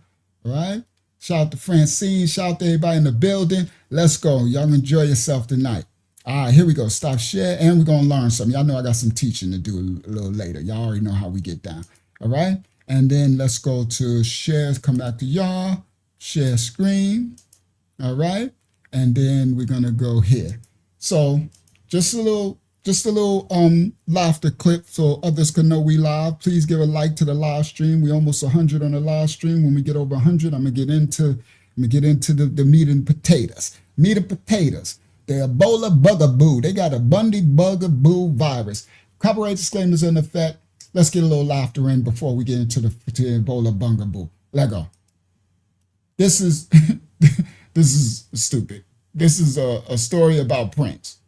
all right? Shout out to Francine. Shout out to everybody in the building. Let's go. Y'all enjoy yourself tonight. All right, here we go. Stop share, and we're going to learn something. Y'all know I got some teaching to do a little later. Y'all already know how we get down. All right? And then let's go to shares. Come back to y'all. Share screen. All right? And then we're going to go here. So just a little laughter clip so others can know we live. Please give a like to the live stream. We almost 100 on the live stream. When we get over 100, I'm gonna get into the meat and potatoes. Meat and potatoes. The Ebola bugaboo. They got a Bundibugyo virus. Copyright disclaimers in effect. Let's get a little laughter in before we get into the Ebola bugaboo. Let go. This is stupid. This is a story about Prince.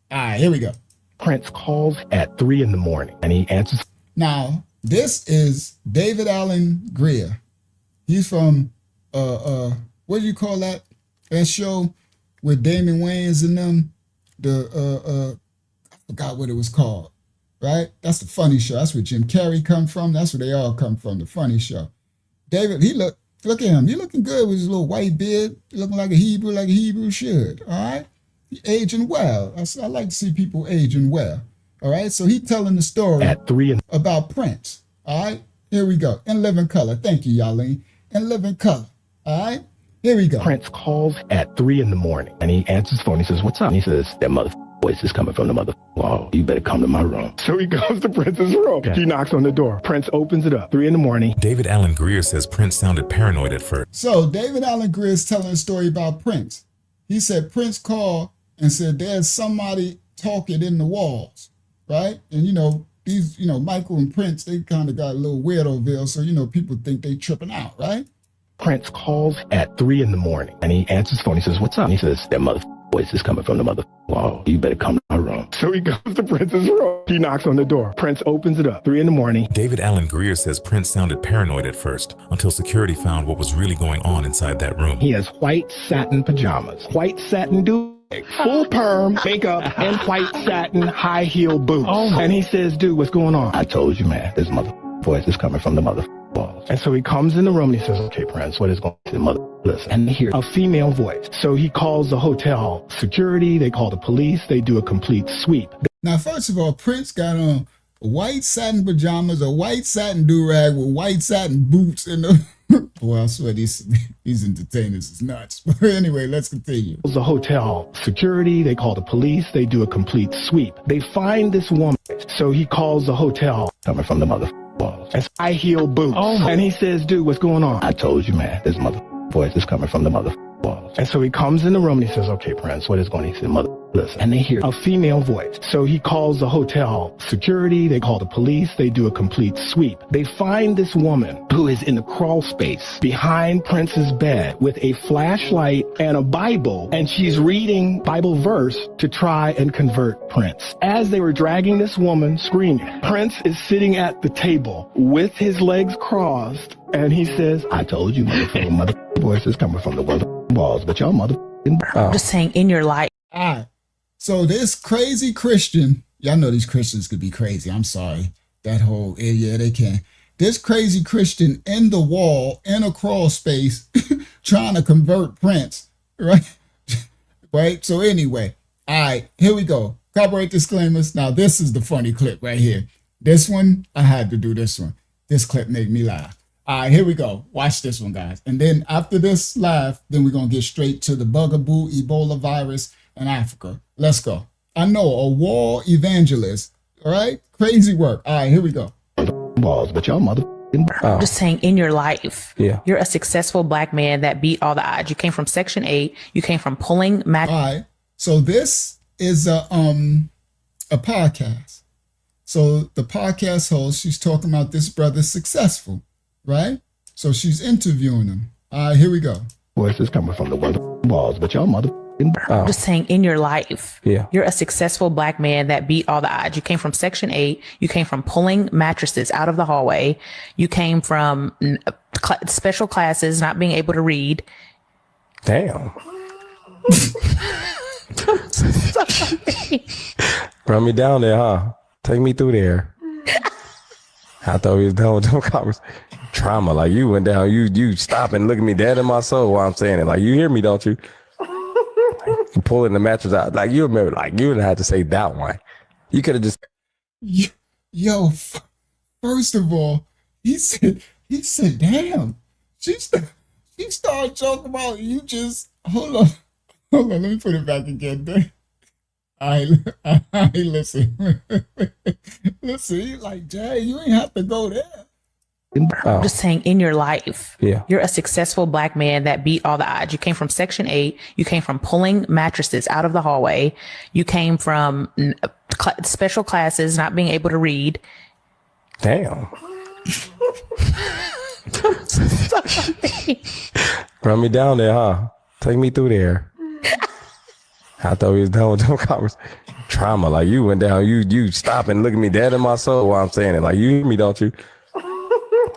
All right, here we go. Prince calls at 3 in the morning and he answers. Now, this is David Alan Grier. He's from, what do you call that show with Damon Wayans and them? I forgot what it was called, right? That's the Funny Show. That's where Jim Carrey come from. That's where they all come from, the Funny Show. David, look at him. He looking good with his little white beard. He looking like a Hebrew should, all right? Aging well. I like to see people aging well. All right. So he's telling the story at 3 about Prince. All right. Here we go. In living color. Thank you, Yalene. In living color. All right. Here we go. Prince calls at 3 in the morning and he answers the phone. He says, "What's up?" And he says, "That mother voice is coming from the mother wall. You better come to my room." So he goes to Prince's room. Okay. He knocks on the door. Prince opens it up. 3 in the morning. David Alan Grier says Prince sounded paranoid at first. So David Alan Grier is telling a story about Prince. He said Prince called and said there's somebody talking in the walls, right? And these, Michael and Prince, they kind of got a little weirdo-ville, so people think they tripping out, right? Prince calls at 3 in the morning and he answers the phone. He says, "What's up?" And he says, "That mother voice is coming from the mother wall. You better come to my room." So he goes to Prince's room. He knocks on the door. Prince opens it up. 3 in the morning. David Alan Grier says Prince sounded paranoid at first until security found what was really going on inside that room. He has white satin pajamas, white satin full perm, makeup, and white satin high heel boots. And he says, "Dude, what's going on?" "I told you, man, this mother voice is coming from the mother walls." And so he comes in the room and he says, "Okay, Prince, what is going on?" The mother listen, and they hear a female voice. So he calls the hotel security. They call the police. They do a complete sweep. Now, first of all, Prince got on white satin pajamas, a white satin do-rag with white satin boots and the boy, I swear these entertainers is nuts. But anyway, let's continue. The hotel security, they call the police, they do a complete sweep. They find this woman, so he calls the hotel, coming from the mother balls, and high heel boots. And he says, dude, what's going on? I told you, man, this mother voice is coming from the mother balls. And so he comes in the room and he says, okay, Prince, what is going on? He said, mother, listen. And they hear a female voice. So he calls the hotel security, they call the police, they do a complete sweep. They find this woman who is in the crawl space behind Prince's bed with a flashlight and a Bible, and she's reading Bible verse to try and convert Prince. As they were dragging this woman screaming, Prince is sitting at the table with his legs crossed, and he says, I told you, motherfucking mother voice is coming from the mother balls, but y'all motherfucking Just saying, in your life. All right. So this crazy Christian, y'all know these Christians could be crazy. I'm sorry. That whole, yeah, they can. This crazy Christian in the wall, in a crawl space, trying to convert Prince, right? Right? So anyway, all right, here we go. Copyright disclaimers. Now, this is the funny clip right here. This one, I had to do this one. This clip made me laugh. All right, here we go. Watch this one, guys. And then after this laugh, then we're going to get straight to the bugaboo Ebola virus in Africa. Let's go. I know, a wall evangelist. All right? Crazy work. All right, here we go. balls, but y'all motherfucking Just saying, in your life, Yeah. you're a successful black man that beat all the odds. You came from Section 8. You came from pulling All right. So this is a podcast. So the podcast host, she's talking about this brother's successful, right? So she's interviewing him. All right, here we go. voice is coming from the balls, but y'all motherfucking Just saying, in your life, Yeah. you're a successful black man that beat all the odds. You came from Section 8. You came from pulling mattresses out of the hallway. You came from special classes, not being able to read. Damn. Run me down there, huh? Take me through there. I thought we was done with them conversations. Trauma, like you went down, you stop and look at me dead in my soul while I'm saying it. Like, you hear me, don't you? You pulling the mattress out. Like, you remember, like, you didn't have to say that one. You could have just. Yo, first of all, he said, damn. She started talking about you just, hold on, let me put it back again. I listen. Listen, you like, Jay, you ain't have to go there. Just saying, in your life, Yeah. you're a successful black man that beat all the odds. You came from Section 8. You came from pulling mattresses out of the hallway. You came from special classes, not being able to read. Damn. Run me down there, huh? Take me through there. I thought we was done with them conversations. Trauma, like you went down, you stop and look at me dead in my soul while I'm saying it. Like, you hear me, don't you?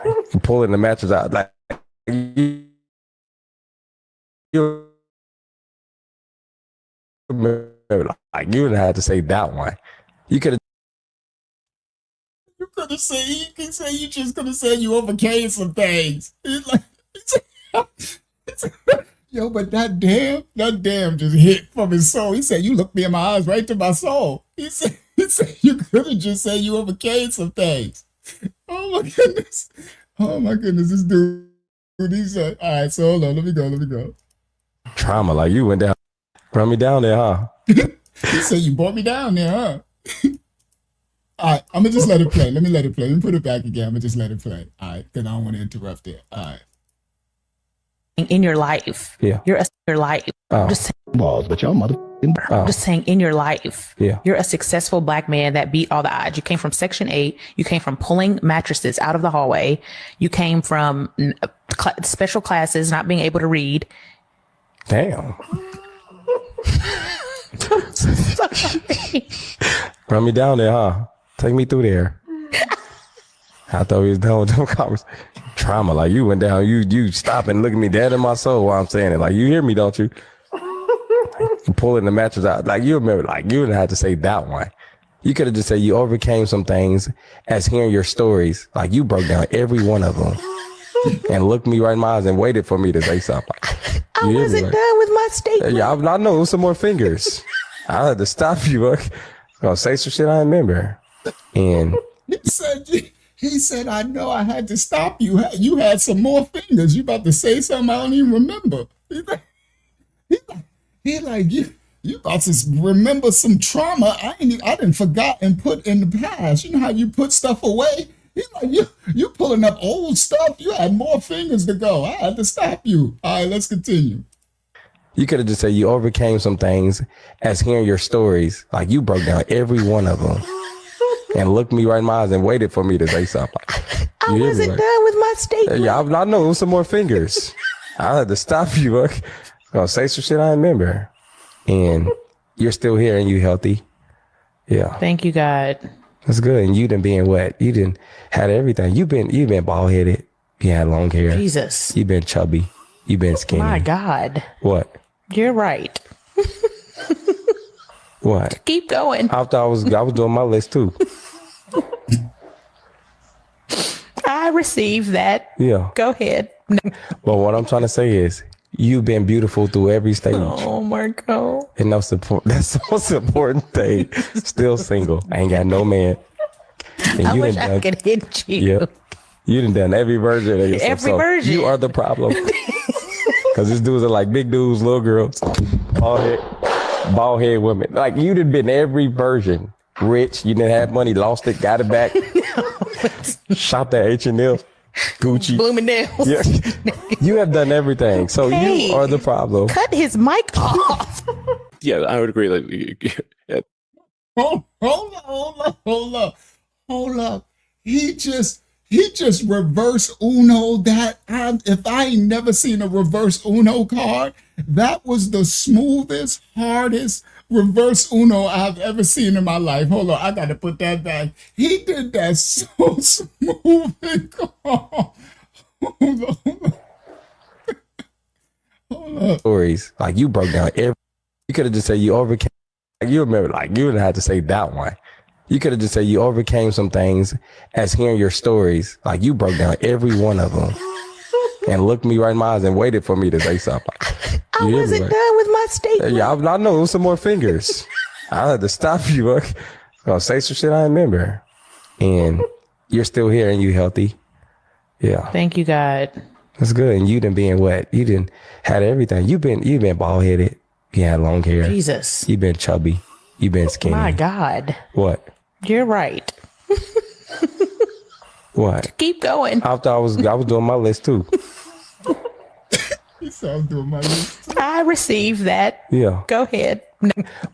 You pulling the mattress out. Like, you remember, like, you didn't have to say that one. You could have. You could have said, you just could have said you overcame some things. Yo, but that damn just hit from his soul. He said, you looked me in my eyes right to my soul. He said you could have just said you overcame some things. Oh my goodness, this dude, he said, all right, so hold on, let me go. Trauma, like you went down. Run me down there, huh? He said, you brought me down there, huh? All right, I'm going to just let it play. Let me let it play. Let me put it back again. I'm going to just let it play. All right, because I don't want to interrupt it. All right. In your life, Yeah. you're a your life. Just balls, but y'all motherfucking Just saying, in your life, Yeah. you're a successful black man that beat all the odds. You came from Section 8. You came from pulling mattresses out of the hallway. You came from special classes, not being able to read. Damn. Run me down there, huh? Take me through there. I thought we was done with them conversations. Trauma, like you went down, you stop and look at me dead in my soul while I'm saying it. Like, you hear me, don't you? You pulling the mattress out. Like, you remember, like, you didn't have to say that one. You could have just said you overcame some things as hearing your stories. Like, you broke down every one of them and looked me right in my eyes and waited for me to say something. I wasn't done with my statement. Yeah, I know, it was some more fingers. I had to stop you. I'm gonna say some shit I remember. And He said, I know I had to stop you. You had some more fingers. You about to say something I don't even remember. He like you about to remember some trauma I didn't forgot and put in the past. You know how you put stuff away? He like you pulling up old stuff. You had more fingers to go. I had to stop you. All right, let's continue. You could have just said you overcame some things as hearing your stories. Like you broke down every one of them and looked me right in my eyes and waited for me to say something. I wasn't done with my statement. Yeah, I know it was some more fingers. I had to stop you. I'm gonna say some shit I remember. And you're still here and you healthy. Yeah. Thank you, God. That's good. And you done being wet. You done had everything. You've been bald headed. You had long hair. Jesus. You've been chubby. You've been skinny. My God. What? You're right. What? Keep going. I was doing my list too. I received that. Yeah. Go ahead. Well, what I'm trying to say is you've been beautiful through every stage. Oh, Marco. And that's the most important thing. Still single. I ain't got no man. And I wish I could hit you. Yeah. You done every version of yourself. Every version. You are the problem. Because these dudes are like big dudes, little girls, bald head women. Like you done been every version. Rich, you didn't have money, lost it, got it back. Shopped at H&M, Gucci, Bloomingdale's. Yeah. You have done everything. So Hey, you are the problem. Cut his mic off. Yeah, I would agree. Like, Hold up. He just reverse Uno that. If I ain't never seen a reverse Uno card, that was the smoothest, hardest reverse Uno I've ever seen in my life. Hold on, I gotta put that back. He did that so smooth and calm. Hold on. Stories like you broke down every. You could have just said you overcame. Like you remember, like you would have had to say that one. You could have just said you overcame some things as hearing your stories. Like you broke down every one of them and looked me right in my eyes and waited for me to say something. I wasn't done with my statement. Yeah, I know it was some more fingers. I had to stop you. I'm gonna say some shit I remember. And you're still here and you healthy. Yeah. Thank you, God. That's good. And you done being wet. You done had everything. You've been bald headed. You had long hair. Jesus. You've been chubby. You've been skinny. My God. What? You're right. What? Keep going. I was doing my list too. He said I'm doing my list. I received that. Yeah. Go ahead.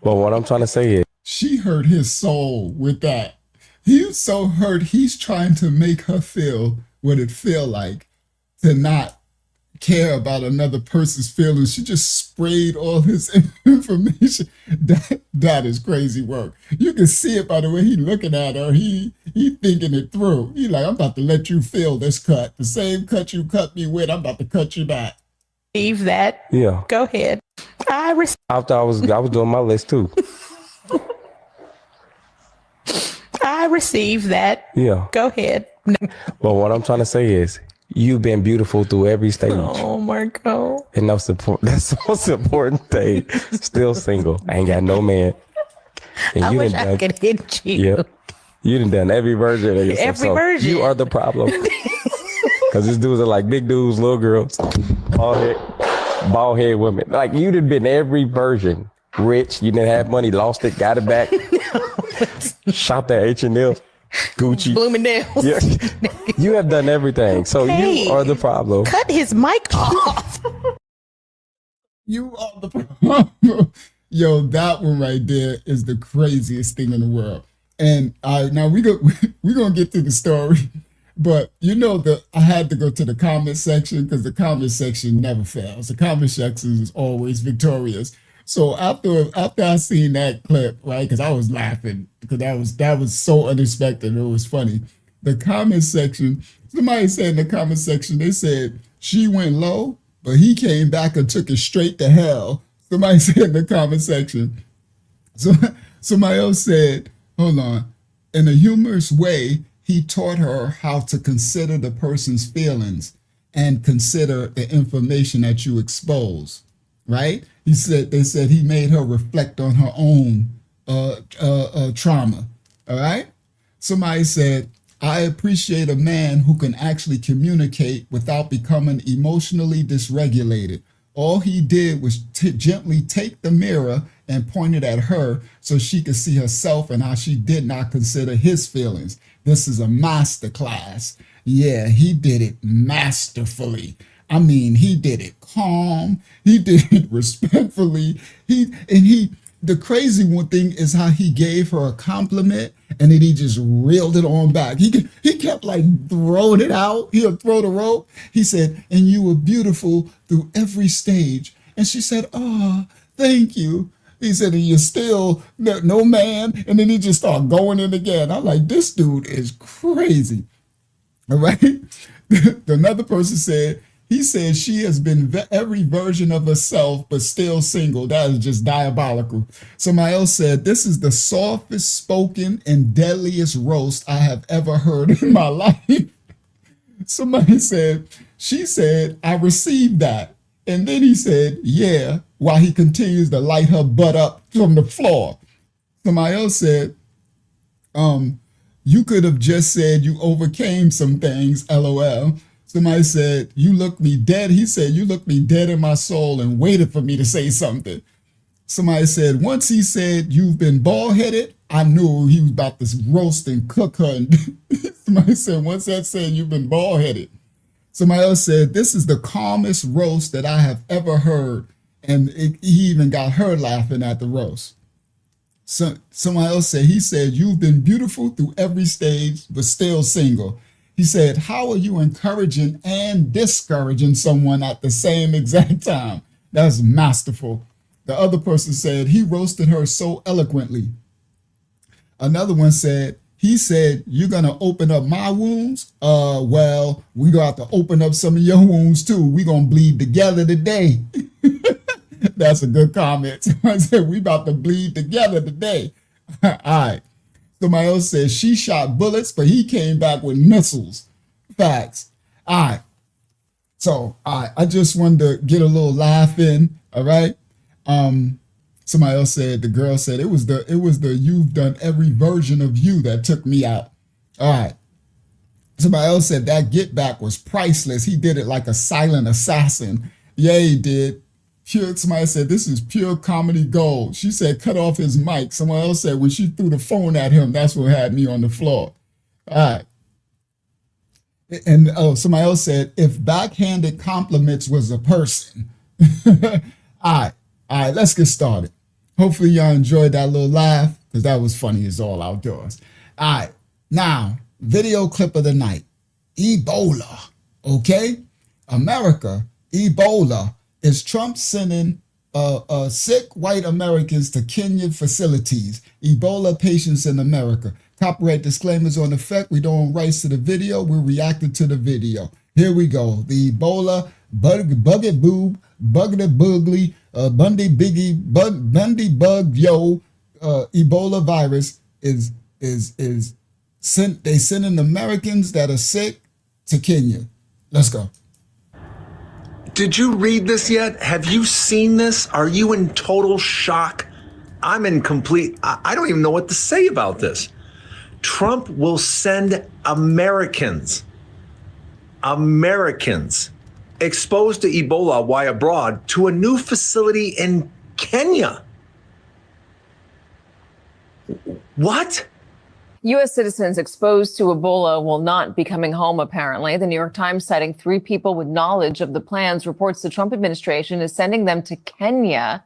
Well, what I'm trying to say is She hurt his soul with that. He was so hurt. He's trying to make her feel what it feel like to not care about another person's feelings. She just sprayed all his information. That is crazy work. You can see it by the way he looking at her. He thinking it through. He like, I'm about to let you feel this cut. The same cut you cut me with, I'm about to cut you back. Received that. yeah. Go ahead. I I was doing my list too. received that. Yeah. Go ahead. Well, what I'm trying to say is you've been beautiful through every stage. Oh, Marco. And that's the most important thing. Still single. I ain't got no man. And I wish I could hit you. Yeah. You done every version of yourself. Every version. You are the problem. Because these dudes are like big dudes, little girls, bald head women. Like you done been every version. Rich, you didn't have money, lost it, got it back. Shopped at H&M, Gucci, Bloomingdale's. Yeah. You have done everything. So you are the problem. Cut his mic off. You are the problem. Yo, that one right there is the craziest thing in the world. And now we're gonna get to the story, but you know that I had to go to the comment section because the comment section never fails. The comment section is always victorious. So after I seen that clip, right, because I was laughing because that was so unexpected. It was funny. The comment section, somebody said in the comment section, they said she went low, but he came back and took it straight to hell. Somebody said in the comment section. So somebody else said, hold on. In a humorous way, he taught her how to consider the person's feelings and consider the information that you expose, right? They said he made her reflect on her own trauma, all right? Somebody said, I appreciate a man who can actually communicate without becoming emotionally dysregulated. All he did was gently take the mirror and point it at her so she could see herself and how she did not consider his feelings. This is a master class. Yeah, he did it masterfully. I mean, he did it calm. He did it respectfully. The crazy one thing is how he gave her a compliment and then he just reeled it on back. He kept like throwing it out. He'll throw the rope. He said, and you were beautiful through every stage. And she said, oh, thank you. He said, and you're still no man. And then he just started going in again. I'm like, this dude is crazy. All right. Another person said, he said she has been every version of herself, but still single. That is just diabolical. Somebody else said, this is the softest spoken and deadliest roast I have ever heard in my life. Somebody said, she said, I received that. And then he said, yeah, while he continues to light her butt up from the floor. Somebody else said, you could have just said you overcame some things, LOL. Somebody said, you looked me dead. He said, you looked me dead in my soul and waited for me to say something. Somebody said, once he said, you've been bald-headed, I knew he was about to roast and cook her. And somebody said, once that said, you've been bald-headed. Somebody else said, this is the calmest roast that I have ever heard. And he even got her laughing at the roast. So somebody else said, he said, you've been beautiful through every stage, but still single. He said, how are you encouraging and discouraging someone at the same exact time? That's masterful. The other person said, he roasted her so eloquently. Another one said, he said, you're going to open up my wounds? Well, we're going to have to open up some of your wounds too. We're going to bleed together today. That's a good comment. I said, we about to bleed together today. All right. Somebody else said she shot bullets, but he came back with missiles. Facts. All right. So I just wanted to get a little laugh in. All right. Somebody else said, the girl said, it was the you've done every version of you that took me out. All right. Somebody else said that get back was priceless. He did it like a silent assassin. Yeah, he did. Somebody said, this is pure comedy gold. She said, cut off his mic. Someone else said, when she threw the phone at him, that's what had me on the floor. All right. And somebody else said, if backhanded compliments was a person. All right, let's get started. Hopefully y'all enjoyed that little laugh because that was funny as all outdoors. All right, now, video clip of the night. Ebola, okay? America, Ebola. Is Trump sending sick white Americans to Kenyan facilities? Ebola patients in America. Copyright disclaimers on effect. We don't own rights to the video. We're reacting to the video. Here we go. The Ebola Bundibugyo Ebola virus is sent. They sending Americans that are sick to Kenya. Let's go. Did you read this yet? Have you seen this? Are you in total shock? I'm in complete, I don't even know what to say about this. Trump will send Americans exposed to Ebola while abroad to a new facility in Kenya. What? U.S. citizens exposed to Ebola will not be coming home, apparently. The New York Times, citing 3 people with knowledge of the plans, reports the Trump administration is sending them to Kenya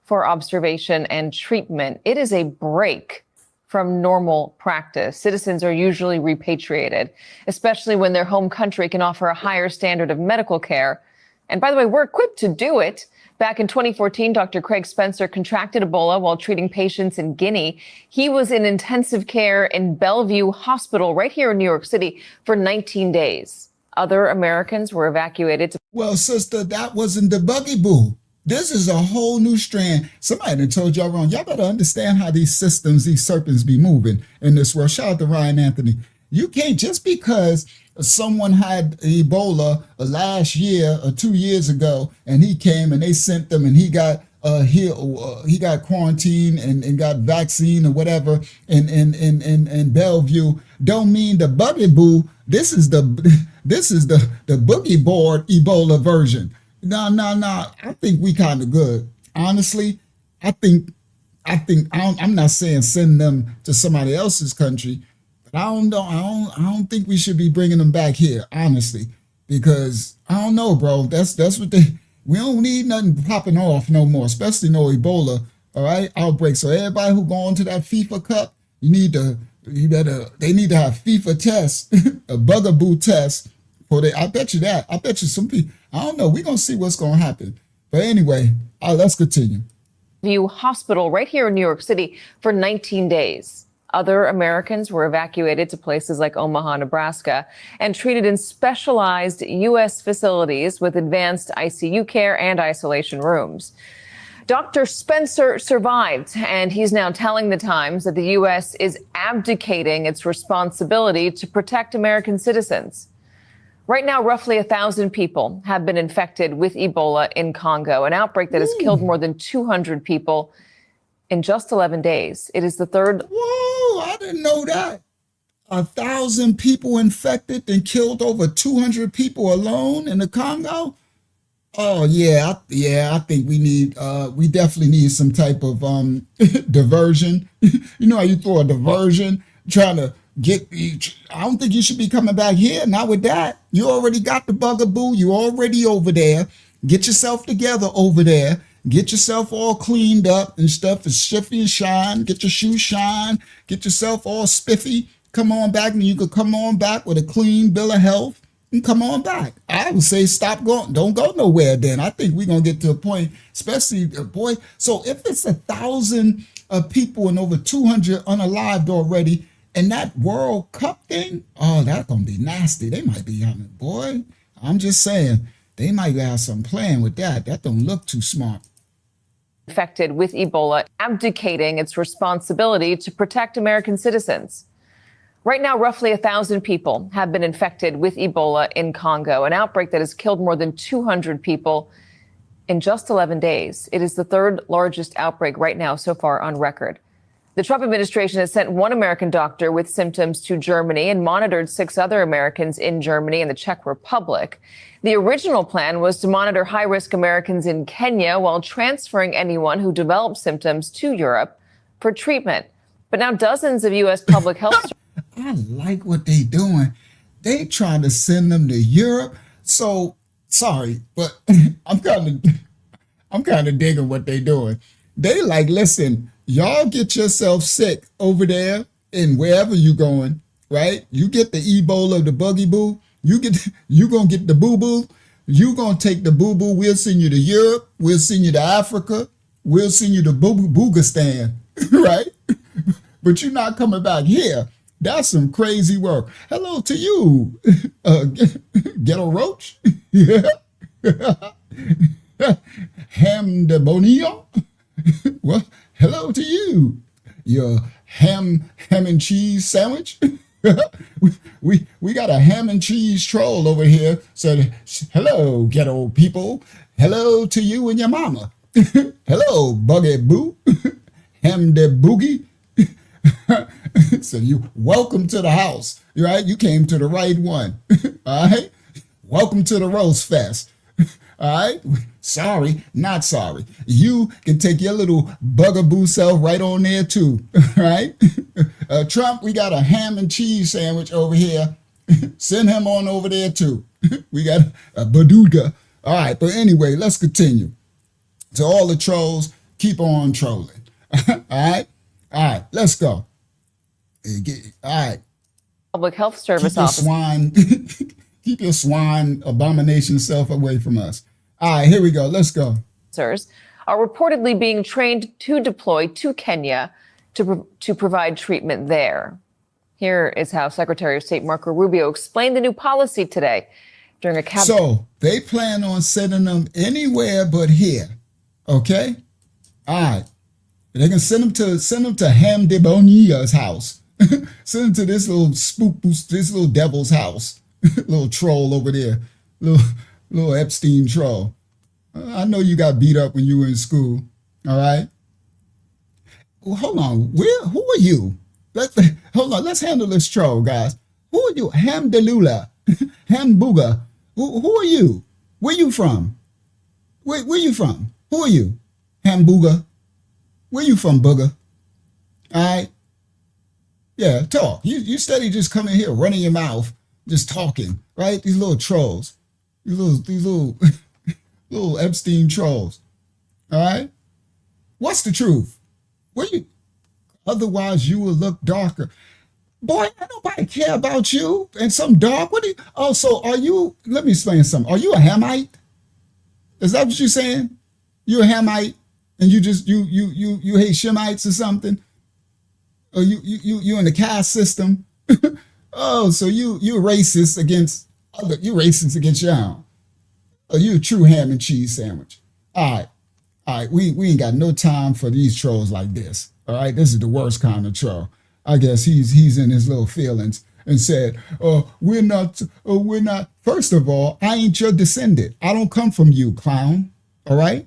for observation and treatment. It is a break from normal practice. Citizens are usually repatriated, especially when their home country can offer a higher standard of medical care. And by the way, we're equipped to do it. Back in 2014, Dr. Craig Spencer contracted Ebola while treating patients in Guinea. He was in intensive care in Bellevue Hospital right here in New York City for 19 days. Other Americans were evacuated. Well, sister, that wasn't the buggy-boo. This is a whole new strand. Somebody done told y'all wrong. Y'all better understand how these systems, these serpents be moving in this world. Shout out to Ryan Anthony. You can't, just because someone had Ebola last year or 2 years ago and he came and they sent them and he got he got quarantined and got vaccine or whatever in Bellevue, don't mean the bugaboo. This is the boogie board Ebola version. No. I think we kind of good. Honestly, I'm not saying send them to somebody else's country, but I don't think we should be bringing them back here, honestly, because I don't know, bro. That's what we don't need nothing popping off no more, especially no Ebola, all right, outbreak. So everybody who going to that FIFA Cup, they need to have FIFA tests, a bugaboo test I bet you some people, I don't know, we're going to see what's going to happen. But anyway, let's continue. View Hospital right here in New York City for 19 days. Other Americans were evacuated to places like Omaha, Nebraska, and treated in specialized U.S. facilities with advanced ICU care and isolation rooms. Dr. Spencer survived, and he's now telling the Times that the U.S. is abdicating its responsibility to protect American citizens. Right now, roughly 1,000 people have been infected with Ebola in Congo, an outbreak that has killed more than 200 people in just 11 days. It is the third. Whoa, I didn't know that. 1,000 people infected and killed over 200 people alone in the Congo. Oh yeah, I think we definitely need some type of diversion. You know how you throw a diversion trying to I don't think you should be coming back here. Not with that. You already got the bugaboo. You already over there. Get yourself together over there. Get yourself all cleaned up and stuff. It's shiffy and shine. Get your shoes shine. Get yourself all spiffy. Come on back, and you could come on back with a clean bill of health and come on back. I would say stop going. Don't go nowhere then. I think we're going to get to a point, especially, boy. So if it's 1,000 people and over 200 unalived already, and that World Cup thing, oh, that's going to be nasty. They might be having, boy, I'm just saying, they might have some plan with that. That don't look too smart. Infected with Ebola, abdicating its responsibility to protect American citizens. Right now, roughly 1,000 people have been infected with Ebola in Congo, an outbreak that has killed more than 200 people in just 11 days. It is the third largest outbreak right now so far on record. The Trump administration has sent one American doctor with symptoms to Germany and monitored 6 other Americans in Germany and the Czech Republic. The original plan was to monitor high-risk Americans in Kenya while transferring anyone who developed symptoms to Europe for treatment. But now dozens of U.S. public health... I like what they doing. They trying to send them to Europe. So, sorry, but I'm kind of digging what they doing. They like, listen, y'all get yourself sick over there and wherever you going, right? You get the Ebola, the buggy boo. You gonna get the boo boo. You gonna take the boo boo. We'll send you to Europe. We'll send you to Africa. We'll send you to Boogistan, right? But you're not coming back here. That's some crazy work. Hello to you, Ghetto Roach. Yeah. Ham de Bonilla. Well, hello to you, your ham and cheese sandwich. we got a ham and cheese troll over here. So hello, ghetto people. Hello to you and your mama. Hello, Buggy Boo. Ham de Boogie. So you welcome to the house, right? You came to the right one. All right. Welcome to the Roast Fest. All right. Sorry, not sorry. You can take your little bugaboo self right on there too. Right. Trump, we got a ham and cheese sandwich over here. Send him on over there too. We got a baduga. All right. But anyway, let's continue. To all the trolls, keep on trolling. All right. All right, let's go. All right. Public Health Service office. Keep your swine abomination self away from us. All right, here we go. Let's go. Are reportedly being trained to deploy to Kenya to provide treatment there. Here is how Secretary of State Marco Rubio explained the new policy today during a cabinet. So they plan on sending them anywhere but here. Okay. All right. They can send them to Ham de Bonilla's house. Send them to this little this little devil's house. Little troll over there. Little Epstein troll. I know you got beat up when you were in school. All right. Well, hold on. Who are you? Hold on. Let's handle this troll, guys. Who are you? Hamdalula, Hambuga. Who are you? Where you from? Where you from? Who are you? Hambuga. Where you from, Booger? All right. Yeah, talk. You steady just coming here, running your mouth, just talking, right? These little trolls, these little little Epstein trolls. All right. What's the truth? Where you? Otherwise, you will look darker. Boy, ain't nobody care about you and some dark. What? Oh, so are you? Let me explain something. Are you a Hamite? Is that what you're saying? You're a Hamite, and you hate Shemites or something? Or you in the caste system? Oh, so you're racist against other? You racist against your own? Oh, you a true ham and cheese sandwich? All right. We ain't got no time for these trolls like this. All right, this is the worst kind of troll. I guess he's in his little feelings and said, we're not. First of all, I ain't your descendant. I don't come from you, clown. All right,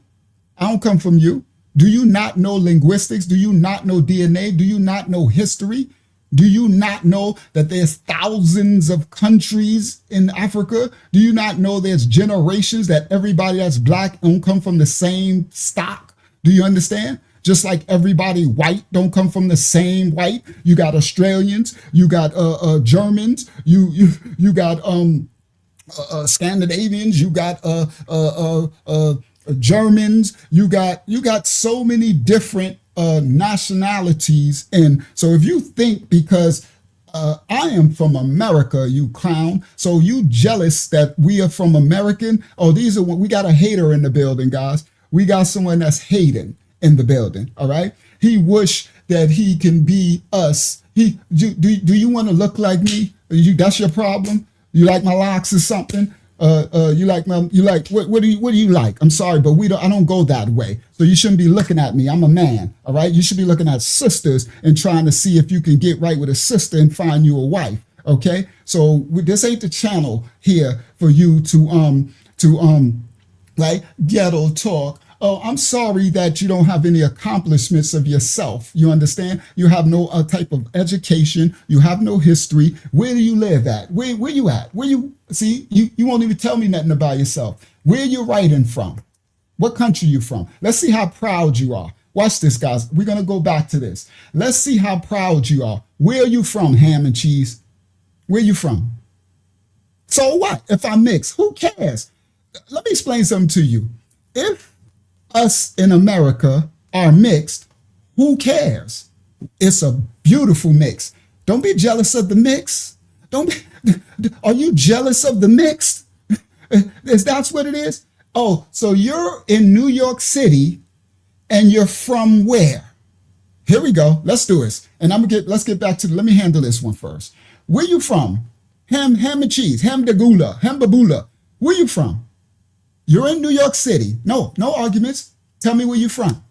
I don't come from you. Do you not know linguistics? Do you not know DNA? Do you not know history? Do you not know that there's thousands of countries in Africa? Do you not know there's generations that everybody that's black don't come from the same stock? Do you understand? Just like everybody white don't come from the same white. You got Australians, you got Germans, you got Scandinavians, you got Germans, you got so many different nationalities. And so if you think because I am from America, you clown, so you jealous that we are from American? Oh, we got a hater in the building, guys. We got someone that's hating in the building. All right. He wish that he can be us. Do you want to look like me? That's your problem. You like my locks or something? What do you like? I'm sorry, but I don't go that way. So you shouldn't be looking at me. I'm a man. All right. You should be looking at sisters and trying to see if you can get right with a sister and find you a wife. Okay. So this ain't the channel here for you to ghetto talk. Oh, I'm sorry that you don't have any accomplishments of yourself. You understand? You have no type of education. You have no history. Where do you live at? Where you at? You won't even tell me nothing about yourself. Where you writing from? What country you from? Let's see how proud you are. Watch this, guys. We're going to go back to this. Let's see how proud you are. Where are you from, ham and cheese? Where you from? So what if I mix? Who cares? Let me explain something to you. If us in America are mixed, who cares? It's a beautiful mix. Don't be jealous of the mix. Are you jealous of the mix? That's what it is? Oh, so you're in New York City and you're from where? Here we go. Let's do this. And let's get back to let me handle this one first. Where you from? Ham and cheese, hamdagula, hambabula. Where you from? You're in New York City. No arguments. Tell me where you're from.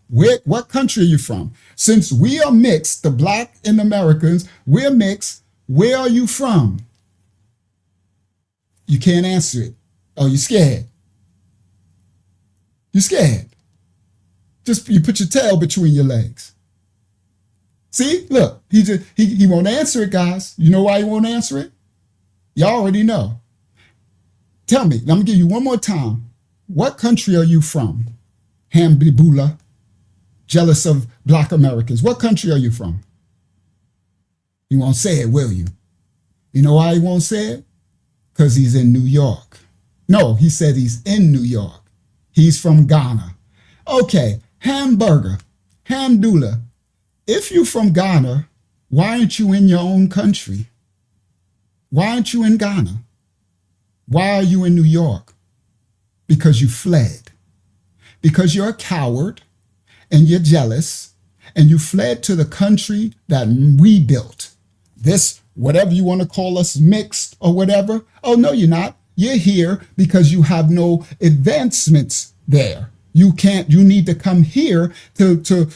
What country are you from? Since we are mixed, the black and Americans, we're mixed. Where are you from? You can't answer it. Oh, you're scared. You're scared. Just you put your tail between your legs. See, look, he won't answer it, guys. You know why he won't answer it? You already know. Tell me, I'm gonna give you one more time. What country are you from? Hambibula, jealous of black Americans. What country are you from? You won't say it, will you? You know why he won't say it? Because he's in New York. No, he said he's in New York. He's from Ghana. Okay, hamburger, hamdula. If you're from Ghana, why aren't you in your own country? Why aren't you in Ghana? Why are you in New York? Because you fled. Because you're a coward and you're jealous and you fled to the country that we built. This, whatever you want to call us, mixed or whatever. Oh, no, you're not. You're here because you have no advancements there. You need to come here to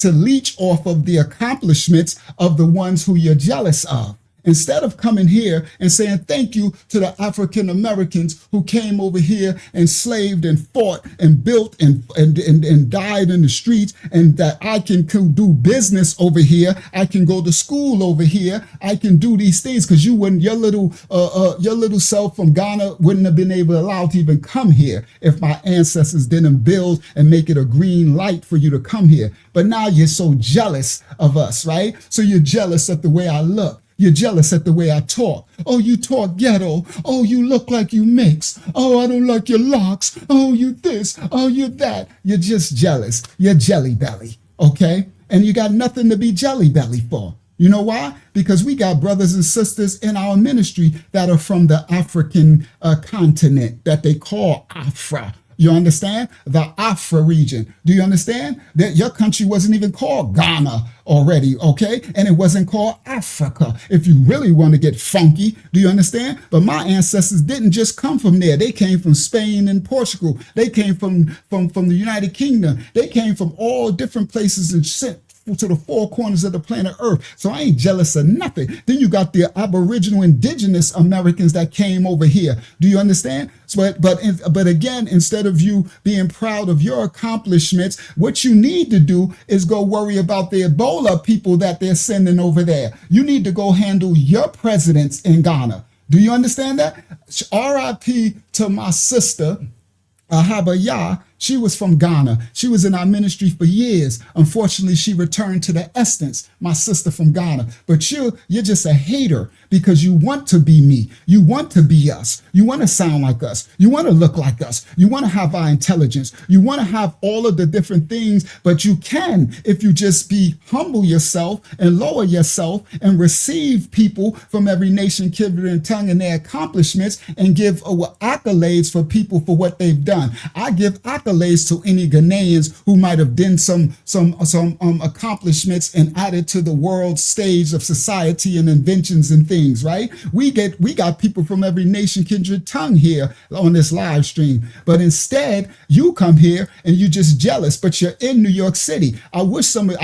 leech off of the accomplishments of the ones who you're jealous of. Instead of coming here and saying thank you to the African Americans who came over here and slaved and fought and built and died in the streets, and that I can do business over here, I can go to school over here, I can do these things, because you wouldn't, your little self from Ghana wouldn't have been able to allow to even come here if my ancestors didn't build and make it a green light for you to come here. But now you're so jealous of us, right? So you're jealous of the way I look. You're jealous at the way I talk. Oh, you talk ghetto. Oh, you look like you mix. Oh, I don't like your locks. Oh, you this. Oh, you that. You're just jealous. You're jelly belly, okay? And you got nothing to be jelly belly for. You know why? Because we got brothers and sisters in our ministry that are from the African continent that they call Afra. You understand? The Afra region. Do you understand? That your country wasn't even called Ghana already, okay? And it wasn't called Africa, if you really want to get funky. Do you understand? But my ancestors didn't just come from there. They came from Spain and Portugal. They came from the United Kingdom. They came from all different places and sent to the four corners of the planet Earth. So I ain't jealous of nothing. Then you got the Aboriginal indigenous Americans that came over here. Do you understand? So, but again, instead of you being proud of your accomplishments, what you need to do is go worry about the Ebola people that they're sending over there. You need to go handle your presidents in Ghana. Do you understand that? RIP to my sister, Ahabaya. She was from Ghana. She was in our ministry for years. Unfortunately, she returned to the Estons, my sister from Ghana. But you're just a hater because you want to be me. You want to be us. You want to sound like us. You want to look like us. You want to have our intelligence. You want to have all of the different things, but you can if you just be humble yourself and lower yourself and receive people from every nation, kindred, and tongue and their accomplishments and give accolades for people for what they've done. I give accolades to any Ghanaians who might have done some accomplishments and added to the world stage of society and inventions and things, right? We got people from every nation, kindred, tongue here on this live stream. But instead, you come here and you're just jealous, but you're in New York City. I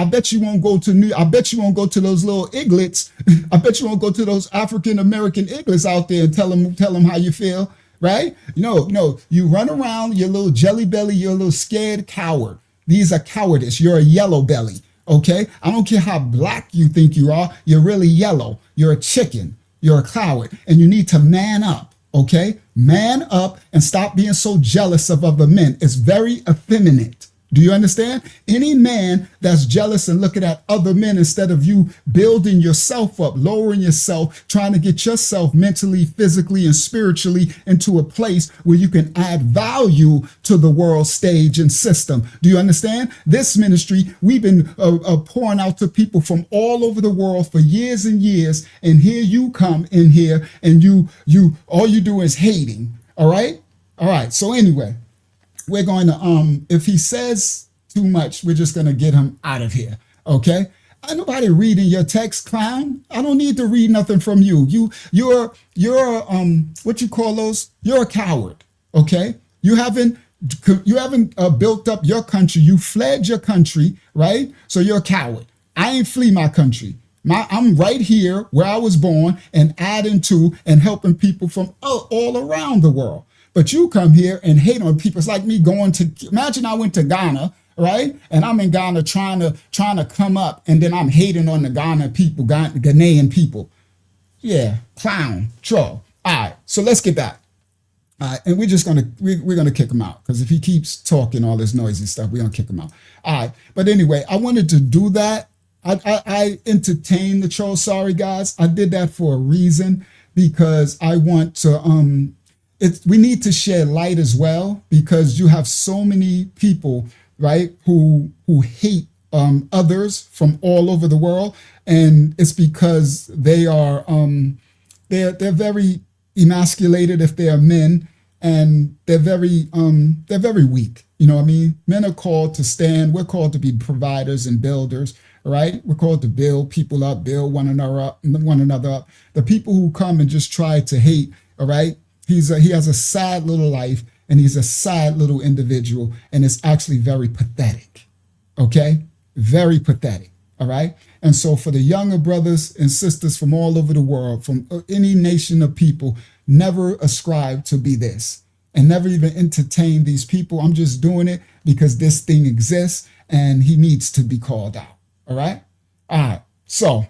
bet you won't go to those little iglets. I bet you won't go to those African American iglets out there and tell them how you feel. Right? No, you run around, your little jelly belly, you're a little scared coward. These are cowardice. You're a yellow belly. Okay? I don't care how black you think you are. You're really yellow. You're a chicken. You're a coward. And you need to man up. Okay? Man up and stop being so jealous of other men. It's very effeminate. Do you understand? Any man that's jealous and looking at other men instead of you building yourself up, lowering yourself, trying to get yourself mentally, physically, and spiritually into a place where you can add value to the world stage and system. Do you understand? This ministry, we've been pouring out to people from all over the world for years and years. And here you come in here and you all you do is hating. All right? All right. So anyway, we're going to, if he says too much, we're just going to get him out of here. Okay? Ain't nobody reading your text, clown. I don't need to read nothing from you. You're what you call those? You're a coward. Okay? You haven't built up your country. You fled your country, right? So you're a coward. I ain't flee my country. I'm right here where I was born and adding to and helping people from all around the world. But you come here and hate on people. It's like me imagine I went to Ghana, right? And I'm in Ghana trying to come up, and then I'm hating on the Ghana people, Ghanaian people. Yeah, clown, troll. All right, so let's get back. All right, and we're gonna kick him out, because if he keeps talking all this noisy stuff, we're gonna kick him out. All right, but anyway, I wanted to do that. I entertained the troll. Sorry, guys. I did that for a reason, because I want to we need to share light as well, because you have so many people, right, who hate others from all over the world, and it's because they are they're very emasculated if they are men, and they're very weak. You know what I mean? Men are called to stand. We're called to be providers and builders. Right? We're called to build people up, build one another up. The people who come and just try to hate, all right? He has a sad little life, and he's a sad little individual, and it's actually very pathetic. Okay? Very pathetic. All right. And so for the younger brothers and sisters from all over the world, from any nation of people, never ascribe to be this and never even entertain these people. I'm just doing it because this thing exists and he needs to be called out. All right. All right. So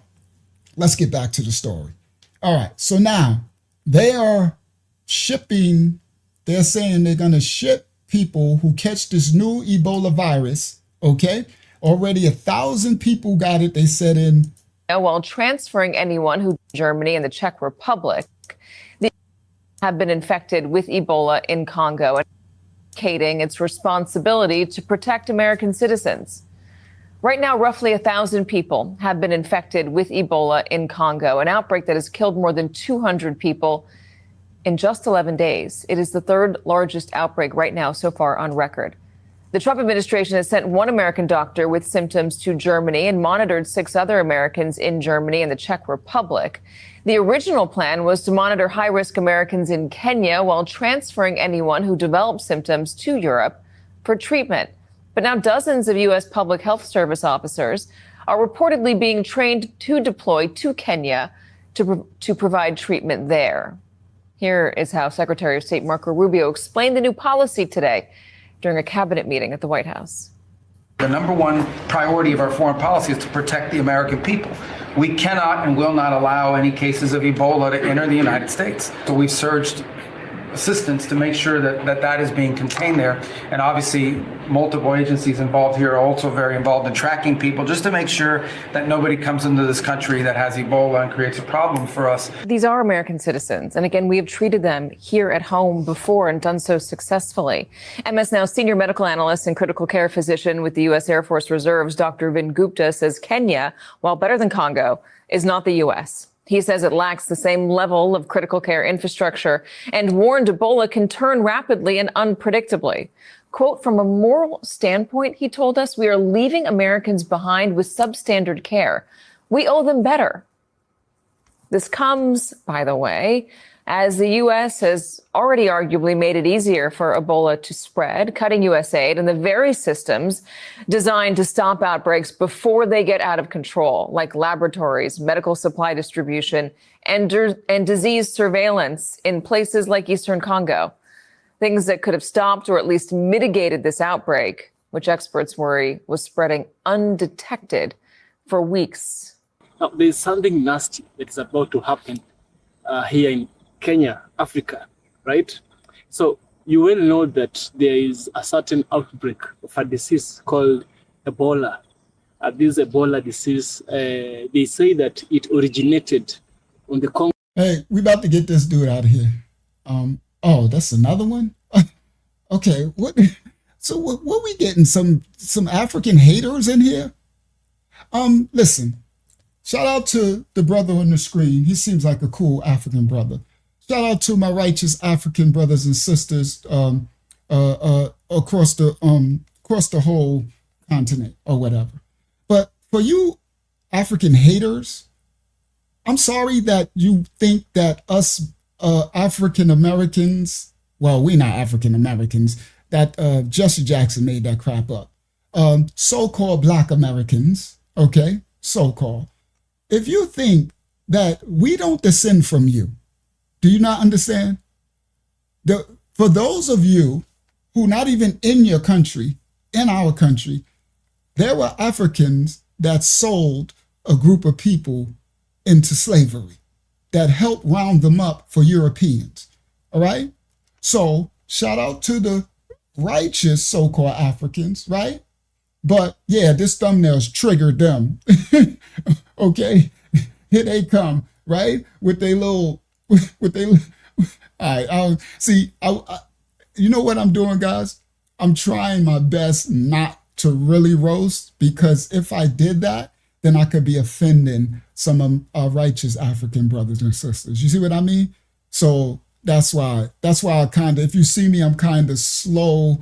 let's get back to the story. All right. So now they are shipping, they're saying they're going to ship people who catch this new Ebola virus. Okay. Already 1,000 people got it, they said in. While transferring anyone who Germany and the Czech Republic have been infected with Ebola in Congo, and indicating its responsibility to protect American citizens. Right now, roughly 1,000 people have been infected with Ebola in Congo, an outbreak that has killed more than 200 people in just 11 days. It is the third largest outbreak right now so far on record. The Trump administration has sent one American doctor with symptoms to Germany and monitored 6 other Americans in Germany and the Czech Republic. The original plan was to monitor high-risk Americans in Kenya while transferring anyone who developed symptoms to Europe for treatment. But now dozens of U.S. Public Health Service officers are reportedly being trained to deploy to Kenya to provide treatment there. Here is how Secretary of State Marco Rubio explained the new policy today during a cabinet meeting at the White House. The number one priority of our foreign policy is to protect the American people. We cannot and will not allow any cases of Ebola to enter the United States. So we've surged assistance to make sure that is being contained there. And obviously, multiple agencies involved here are also very involved in tracking people just to make sure that nobody comes into this country that has Ebola and creates a problem for us. These are American citizens. And again, we have treated them here at home before and done so successfully. MS Now senior medical analyst and critical care physician with the U.S. Air Force Reserves, Dr. Vin Gupta, says Kenya, while better than Congo, is not the U.S. He says it lacks the same level of critical care infrastructure and warned Ebola can turn rapidly and unpredictably. Quote, from a moral standpoint, he told us, we are leaving Americans behind with substandard care. We owe them better. This comes, by the way, as the U.S. has already arguably made it easier for Ebola to spread, cutting U.S. aid and the very systems designed to stop outbreaks before they get out of control, like laboratories, medical supply distribution, and disease surveillance in places like Eastern Congo. Things that could have stopped or at least mitigated this outbreak, which experts worry was spreading undetected for weeks. Now, there's something nasty that is about to happen here in Kenya, Africa, right? So you will know that there is a certain outbreak of a disease called Ebola. This Ebola disease, they say that it originated on the Congo. Hey, we about to get this dude out of here. Oh, that's another one? Okay, what? So what we getting? Some African haters in here? Listen, shout out to the brother on the screen. He seems like a cool African brother. Shout out to my righteous African brothers and sisters across the whole continent or whatever. But for you African haters, I'm sorry that you think that us African Americans, well, we're not African Americans, that Jesse Jackson made that crap up. So-called Black Americans, okay, so-called. If you think that we don't descend from you, do you not understand? For those of you who not even in your country, in our country, there were Africans that sold a group of people into slavery, that helped round them up for Europeans, all right? So shout out to the righteous so-called Africans, right? But yeah, this thumbnail's triggered them, okay? Here they come, right? With they little, all right, see, you know what I'm doing, guys? I'm trying my best not to really roast, because if I did that, then I could be offending some of our righteous African brothers and sisters. You see what I mean? So that's why I kind of, if you see me, I'm kind of slow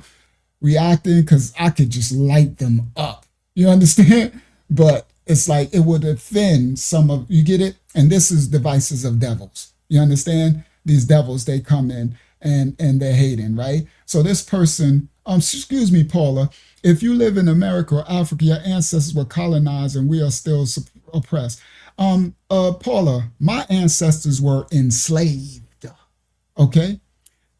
reacting, because I could just light them up. You understand? But it's like it would offend some of, you get it? And this is devices of devils. You understand? These devils, they come in and they're hating, right? So this person excuse me, Paula, if you live in America or Africa, your ancestors were colonized and we are still oppressed. Paula, my ancestors were enslaved. Okay,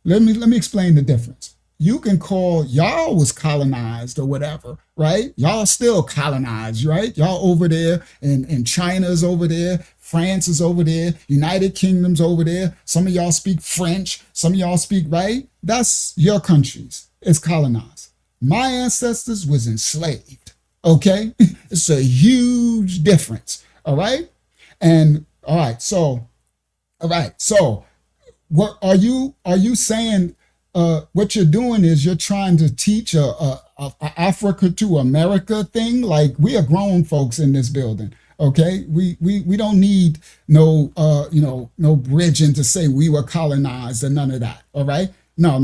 let me explain the difference. You can call y'all was colonized or whatever, right? Y'all still colonized, right? Y'all over there, and China's over there, France is over there, United Kingdom's over there. Some of y'all speak French, some of y'all speak, right? That's your countries. It's colonized. My ancestors was enslaved. Okay, it's a huge difference. All right, and all right, so what are you saying? What you're doing is you're trying to teach a Africa to America thing. Like, we are grown folks in this building. Okay, we don't need no bridging to say we were colonized and none of that. All right. No.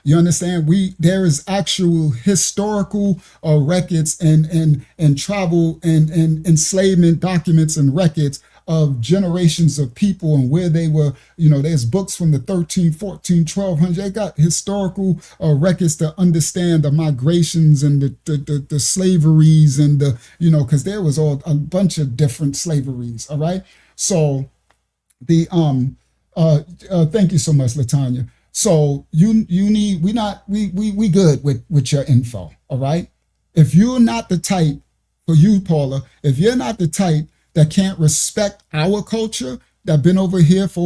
You understand? There is actual historical records and travel and enslavement documents and records of generations of people and where they were. There's books from the 13, 14, 1200. They got historical records to understand the migrations and the slaveries and because there was a bunch of different slaveries. All right. So thank you so much, Latanya. So we good with your info. All right. If you're not the type, for you, Paula, if you're not the type that can't respect our culture, that been over here for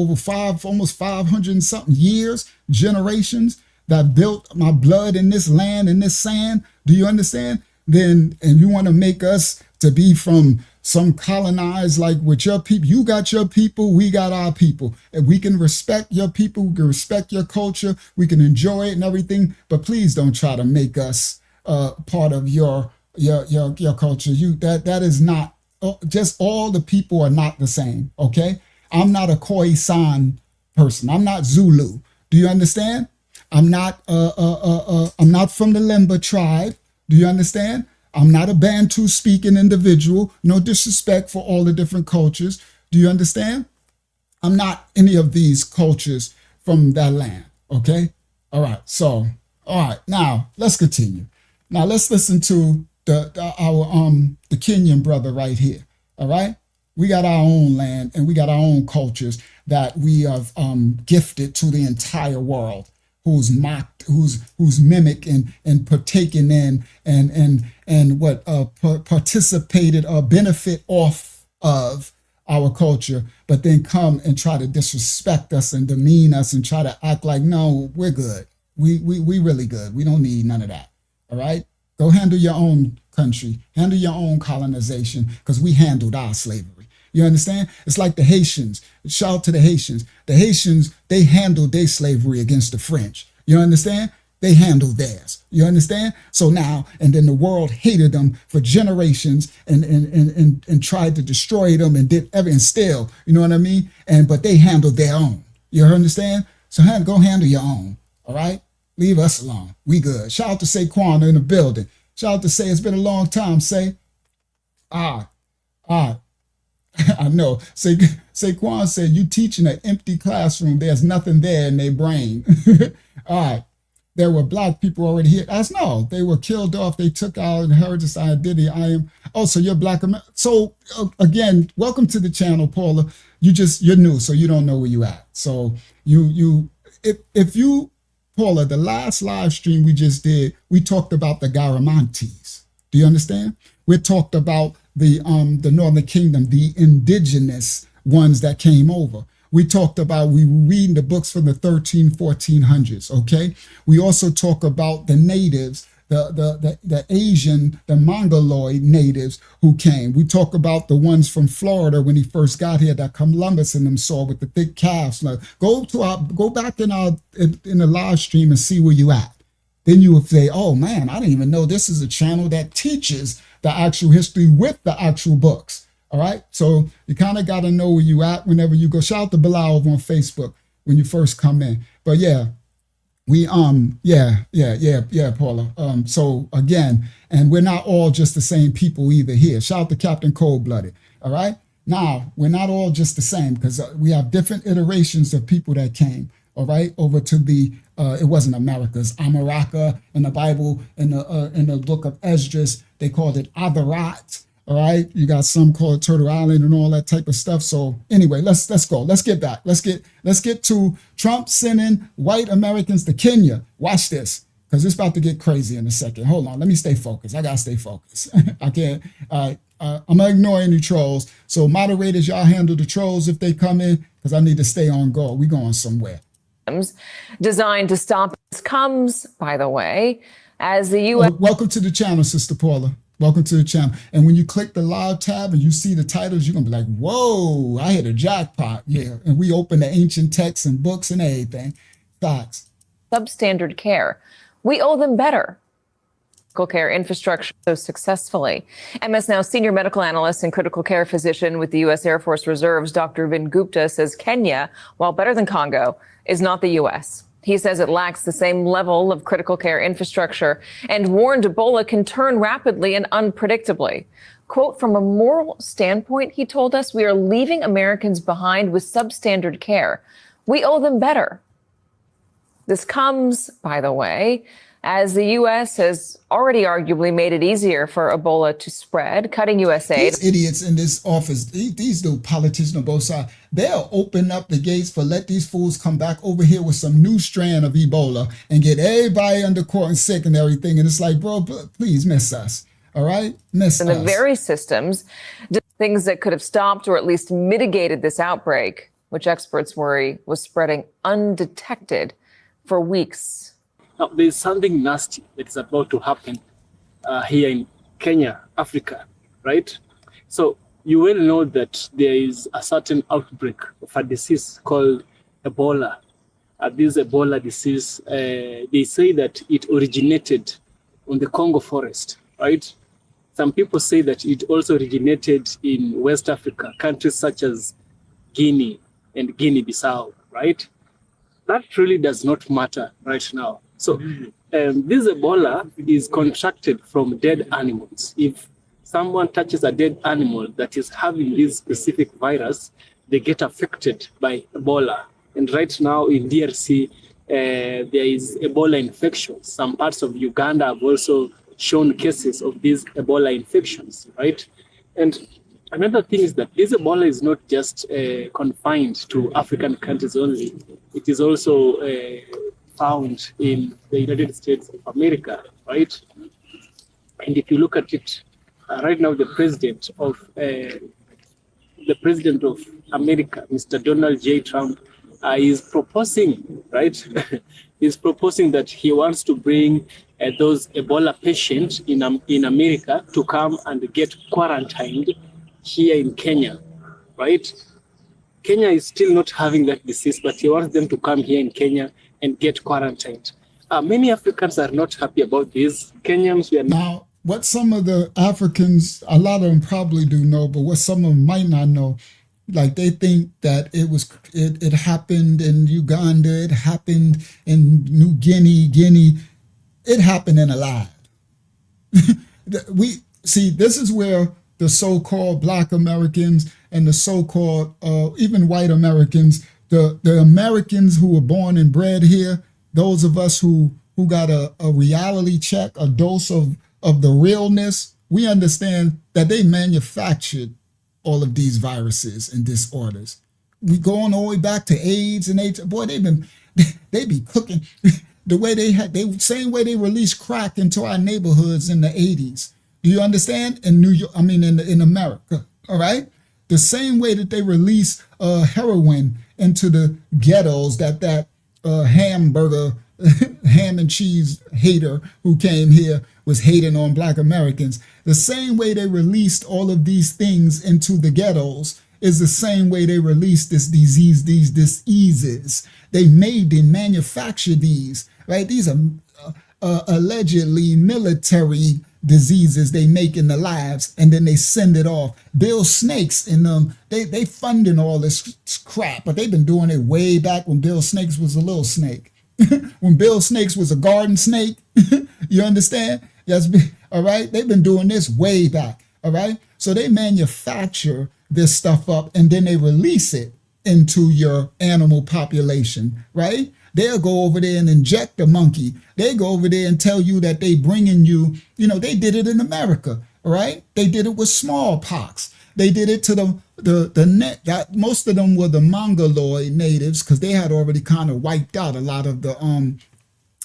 almost 500 and something years, generations, that built my blood in this land, in this sand, do you understand? And you want to make us to be from some colonized, like with your people, you got your people, we got our people. And we can respect your people, we can respect your culture, we can enjoy it and everything, but please don't try to make us part of your culture. That is not, just all the people are not the same, okay? I'm not a Khoisan person. I'm not Zulu. Do you understand? I'm not from the Lemba tribe. Do you understand? I'm not a Bantu speaking individual. No disrespect for all the different cultures. Do you understand? I'm not any of these cultures from that land, okay? All right, now let's continue. Now let's listen to the Kenyan brother right here. All right, we got our own land and we got our own cultures that we have gifted to the entire world, who's mocked, who's mimicked and partaken in and participated or benefit off of our culture, but then come and try to disrespect us and demean us and try to act like, no, we're good. We really good. We don't need none of that. All right. Go handle your own country, handle your own colonization, because we handled our slavery. You understand? It's like the Haitians. Shout out to the Haitians. The Haitians, they handled their slavery against the French. You understand? They handled theirs. You understand? So now, and then the world hated them for generations and tried to destroy them and did everything still. You know what I mean? But they handled their own. You understand? So go handle your own. All right? Leave us alone. We good. Shout out to Saquon in the building. Shout out to Say, it's been a long time. Say, I know. Saquon said, you teaching an empty classroom. There's nothing there in their brain. All right. There were black people already here. No, they were killed off. They took our inheritance identity. So you're black American. So again, welcome to the channel, Paula. You're new, so you don't know where you at. So if you, Paula, the last live stream we just did, we talked about the Garamantes. Do you understand? We talked about the Northern Kingdom, the indigenous ones that came over. We talked about, we were reading the books from the 1400s, okay? We also talk about the natives, the Asian, the Mongoloid natives who came. We talk about the ones from Florida when he first got here that Columbus and them saw with the thick calves. Now, go back in the live stream and see where you at. Then you will say, oh man, I didn't even know this is a channel that teaches the actual history with the actual books. All right. So you kind of got to know where you at whenever you go. Shout out to Bilal over on Facebook when you first come in. But yeah, Paula. So again, and we're not all just the same people either here. Shout out to Captain Cold Blooded. All right. Now, we're not all just the same because we have different iterations of people that came. all right, over to the, it wasn't Americas, Amaraka in the Bible, in the book of Esdras, they called it Avarat, all right? You got some called Turtle Island and all that type of stuff. So anyway, let's go. Let's get back. Let's get to Trump sending white Americans to Kenya. Watch this, because it's about to get crazy in a second. Hold on, let me stay focused. I gotta stay focused. I can't, I'm gonna ignore any trolls. So moderators, y'all handle the trolls if they come in, because I need to stay on go. We going somewhere. Designed to stop this comes, by the way, as the U.S. Welcome to the channel, Sister Paula. Welcome to the channel. And when you click the live tab and you see the titles, you're gonna be like, whoa, I hit a jackpot. Yeah, and we open the ancient texts and books and everything. Facts. Substandard care. We owe them better. Critical care infrastructure so successfully. MS Now senior medical analyst and critical care physician with the U.S. Air Force Reserves, Dr. Vin Gupta, says Kenya, while better than Congo, is not the U.S. He says it lacks the same level of critical care infrastructure and warned Ebola can turn rapidly and unpredictably. Quote, from a moral standpoint, he told us, we are leaving Americans behind with substandard care. We owe them better. This comes, by the way, as the U.S. has already arguably made it easier for Ebola to spread, cutting U.S. aid. These idiots in this office, these little politicians on both sides, they'll open up the gates for let these fools come back over here with some new strand of Ebola and get everybody under court and sick and everything. And it's like, bro, please miss us. All right? Miss us. And the very systems, things that could have stopped or at least mitigated this outbreak, which experts worry was spreading undetected for weeks. Now, there's something nasty that is about to happen here in Kenya, Africa, right? So you will know that there is a certain outbreak of a disease called Ebola. This Ebola disease, they say that it originated on the Congo forest, right? Some people say that it also originated in West Africa, countries such as Guinea and Guinea-Bissau, right? That really does not matter right now. So this Ebola is contracted from dead animals. If someone touches a dead animal that is having this specific virus, they get affected by Ebola. And right now in DRC, there is Ebola infections. Some parts of Uganda have also shown cases of these Ebola infections, right? And another thing is that this Ebola is not just confined to African countries only. It is also found in the United States of America, right? And if you look at it, right now the president of America, Mr. Donald J. Trump, is proposing, right? He's proposing that he wants to bring those Ebola patients in America to come and get quarantined here in Kenya, right? Kenya is still not having that disease, but he wants them to come here in Kenya and get quarantined. Many Africans are not happy about this. Kenyans were now. What some of the Africans, a lot of them probably do know, but what some of them might not know, like they think that it happened in Uganda, it happened in New Guinea, it happened in a lab. We see, this is where the so-called Black Americans and the so-called even white Americans, the Americans who were born and bred here, those of us who got a reality check, a dose of the realness, we understand that they manufactured all of these viruses and disorders. We going all the way back to AIDS and AIDS. Boy, they be cooking the way same way they released crack into our neighborhoods in the 80s. Do you understand? In New York, I mean in America, all right? The same way that they release heroin into the ghettos, that hamburger, ham and cheese hater who came here was hating on Black Americans. The same way they released all of these things into the ghettos is the same way they released these diseases. They made and manufactured these, right? These are allegedly military diseases they make in the labs, and then they send it off. Bill Snakes and they funding all this crap, but they've been doing it way back when Bill Snakes was a little snake. When Bill Snakes was a garden snake, you understand? Yes, all right? They've been doing this way back, all right? So they manufacture this stuff up and then they release it into your animal population, right? They'll go over there and inject a monkey. They go over there and tell you that they bringing you, they did it in America, right? They did it with smallpox. They did it to the net. That most of them were the Mongoloid natives because they had already kind of wiped out a lot of the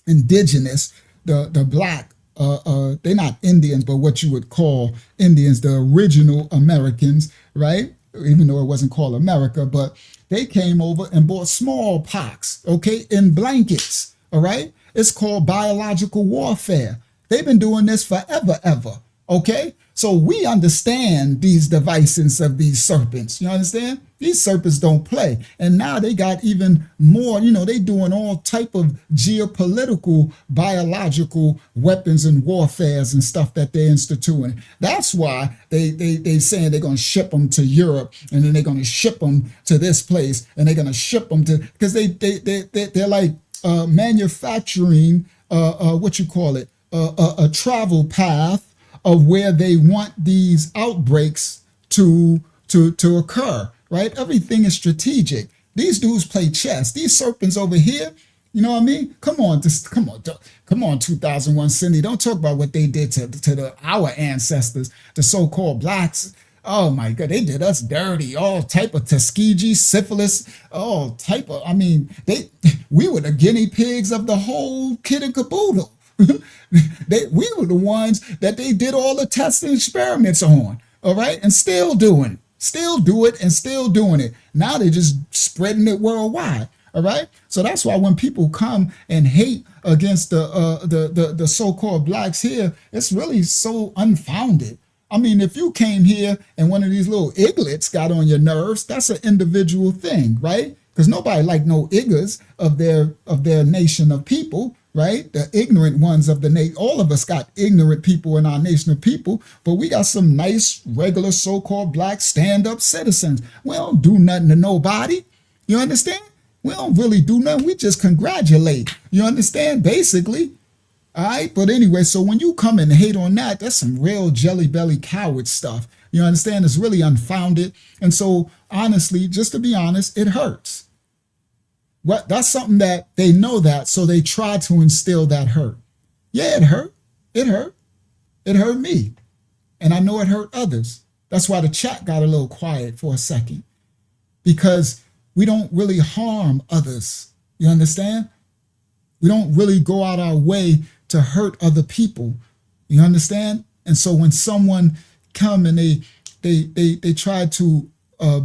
indigenous, the black. They're not Indians, but what you would call Indians, the original Americans, right? Even though it wasn't called America, but they came over and bought smallpox, okay, in blankets, all right? It's called biological warfare. They've been doing this forever, ever, okay? So we understand these devices of these serpents, you understand? These serpents don't play. And now they got even more, they doing all type of geopolitical, biological weapons and warfares and stuff that they're instituting. That's why they saying they're going to ship them to Europe and then they're going to ship them to this place and they're going to ship them to, because they're like manufacturing, a travel path of where they want these outbreaks to occur, right? Everything is strategic. These dudes play chess. These serpents over here, you know what I mean? Come on, 2001 Cindy. Don't talk about what they did to our ancestors, the so-called blacks. Oh my God, they did us dirty. All type of Tuskegee, syphilis, all type of, we were the guinea pigs of the whole kit and caboodle. We were the ones that they did all the tests and experiments on, all right, and still do it and still doing it. Now they're just spreading it worldwide, all right. So that's why when people come and hate against the so-called blacks here, it's really so unfounded. If you came here and one of these little iglets got on your nerves, that's an individual thing, right? Because nobody like no iggas of their nation of people. Right? The ignorant ones of the nation. All of us got ignorant people in our nation of people, but we got some nice, regular, so-called black stand-up citizens. We don't do nothing to nobody. You understand? We don't really do nothing. We just congratulate. You understand? Basically. All right? But anyway, so when you come and hate on that, that's some real jelly belly coward stuff. You understand? It's really unfounded. And so, honestly, just to be honest, it hurts. That's something that they know that, so they try to instill that hurt. Yeah, it hurt. It hurt. It hurt me. And I know it hurt others. That's why the chat got a little quiet for a second. Because we don't really harm others. You understand? We don't really go out our way to hurt other people. You understand? And so when someone come and they try to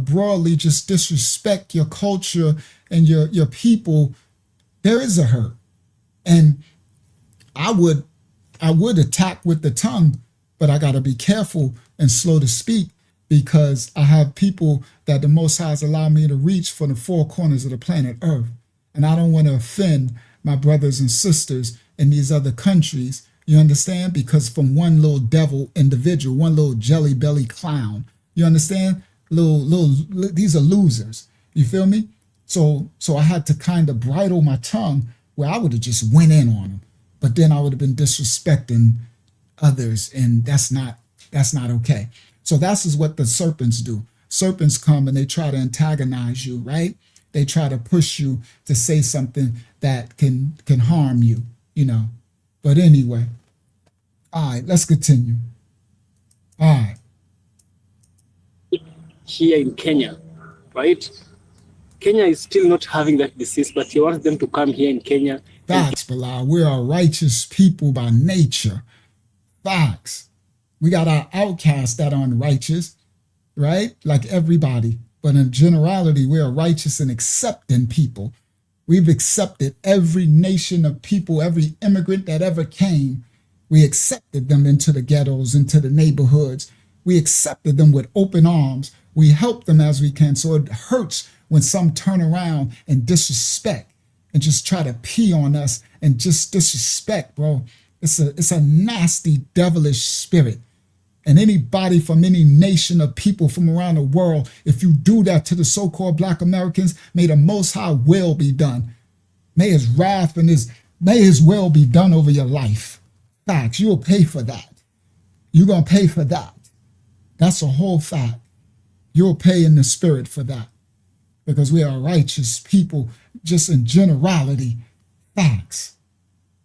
broadly just disrespect your culture and your people, there is a hurt. And I would attack with the tongue, but I got to be careful and slow to speak because I have people that the Most High has allowed me to reach for the four corners of the planet Earth. And I don't want to offend my brothers and sisters in these other countries, you understand? Because from one little devil individual, one little jelly belly clown, you understand? These are losers. You feel me? So I had to kind of bridle my tongue where I would have just went in on them, but then I would have been disrespecting others, and that's not okay. So that's what the serpents do. Serpents come and they try to antagonize you, right? They try to push you to say something that can harm you, But anyway, all right, let's continue. All right. Here in Kenya, right? Kenya is still not having that disease, but he wants them to come here in Kenya. Facts, Bilal. We're a righteous people by nature. Facts. We got our outcasts that are unrighteous, right? Like everybody. But in generality, we're a righteous and accepting people. We've accepted every nation of people, every immigrant that ever came. We accepted them into the ghettos, into the neighborhoods. We accepted them with open arms. We help them as we can. So it hurts when some turn around and disrespect and just try to pee on us and just disrespect, bro. It's a nasty, devilish spirit. And anybody from any nation of people from around the world, if you do that to the so-called Black Americans, may the Most High will be done. May his wrath and may his will be done over your life. Facts, you'll pay for that. You're going to pay for that. That's a whole fact. You'll pay in the spirit for that. because we are righteous people, just in generality, facts.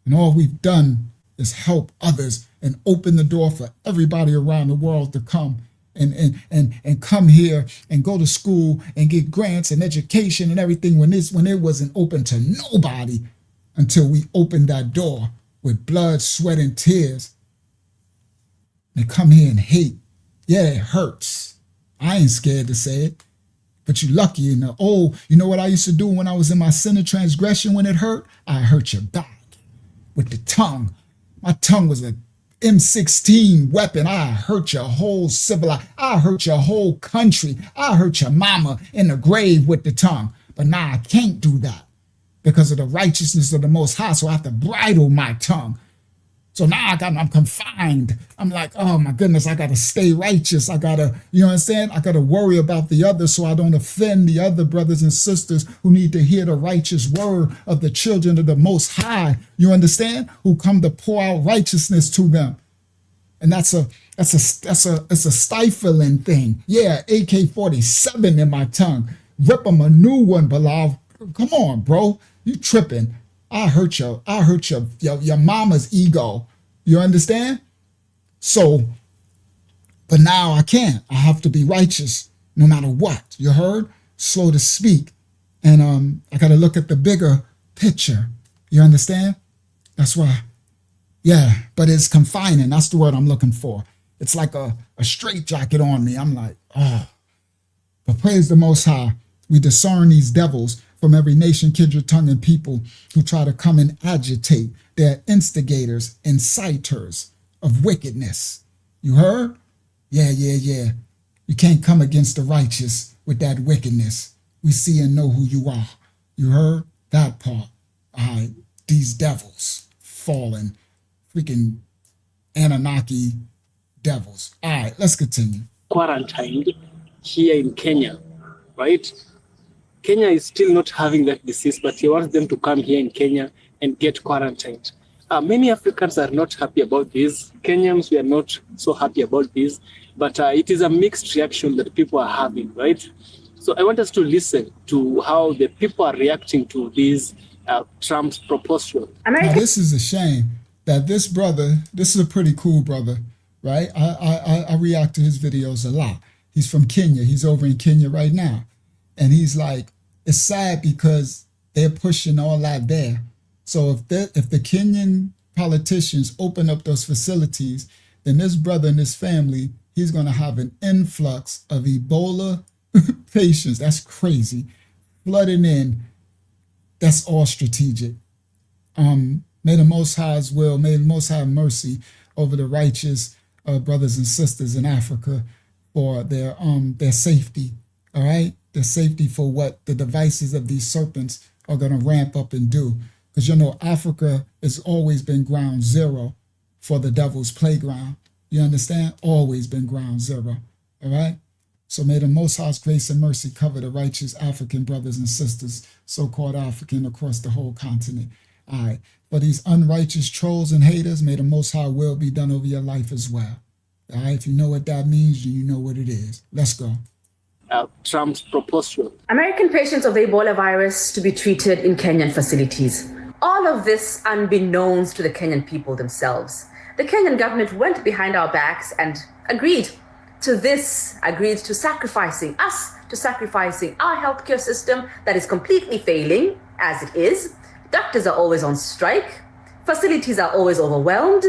And all we've done is help others and open the door for everybody around the world to come and come here and go to school and get grants and education and everything when it wasn't open to nobody until we opened that door with blood, sweat, and tears. They come here and hate. Yeah, it hurts. I ain't scared to say it. But you lucky, you know. Oh, you know what I used to do when I was in my sin of transgression when it hurt? I hurt your back with the tongue. My tongue was a M16 weapon. I hurt your whole I hurt your whole country. I hurt your mama in the grave with the tongue. But now I can't do that because of the righteousness of the Most High. So I have to bridle my tongue. So now I'm confined. I'm like, oh my goodness, I got to stay righteous. I got to, you know what I'm saying? I got to worry about the others so I don't offend the other brothers and sisters who need to hear the righteous word of the children of the Most High. You understand? Who come to pour out righteousness to them. And it's a stifling thing. Yeah, AK-47 in my tongue. Rip them a new one, Bilal. Come on, bro. You tripping. I hurt your mama's ego. You understand? So, but now I can't. I have to be righteous no matter what. You heard? Slow to speak. And I got to look at the bigger picture. You understand? That's why. Yeah, but it's confining. That's the word I'm looking for. It's like a straitjacket on me. I'm like, oh. But praise the Most High. We discern these devils from every nation, kindred, tongue, and people who try to come and agitate. They're instigators, inciters of wickedness. You heard? Yeah. You can't come against the righteous with that wickedness. We see and know who you are. You heard? That part. All right. These devils, fallen, freaking Anunnaki devils. All right, let's continue. Quarantined here in Kenya, right? Kenya is still not having that disease, but he wants them to come here in Kenya and get quarantined. Many Africans are not happy about this. Kenyans, we are not so happy about this, but it is a mixed reaction that people are having, right? So I want us to listen to how the people are reacting to this Trump's proposal. Now, this is a shame that this brother, this is a pretty cool brother, right? I react to his videos a lot. He's from Kenya. He's over in Kenya right now. And he's like, it's sad because they're pushing all that there. So if the Kenyan politicians open up those facilities, then this brother and his family, he's going to have an influx of Ebola patients. That's crazy. Flooding in. That's all strategic. May the Most High's will, may the Most High have mercy over the righteous brothers and sisters in Africa for their safety. All right? Their safety for what the devices of these serpents are going to ramp up and do. Because, you know, Africa has always been ground zero for the devil's playground. You understand? Always been ground zero. All right? So may the Most High's grace and mercy cover the righteous African brothers and sisters, so-called African, across the whole continent. All right. For these unrighteous trolls and haters, may the Most High will be done over your life as well. All right. If you know what that means, you know what it is. Let's go. Trump's proposal. American patients of the Ebola virus to be treated in Kenyan facilities. All of this unbeknownst to the Kenyan people themselves. The Kenyan government went behind our backs and agreed to sacrificing our healthcare system that is completely failing as it is. Doctors are always on strike. Facilities are always overwhelmed.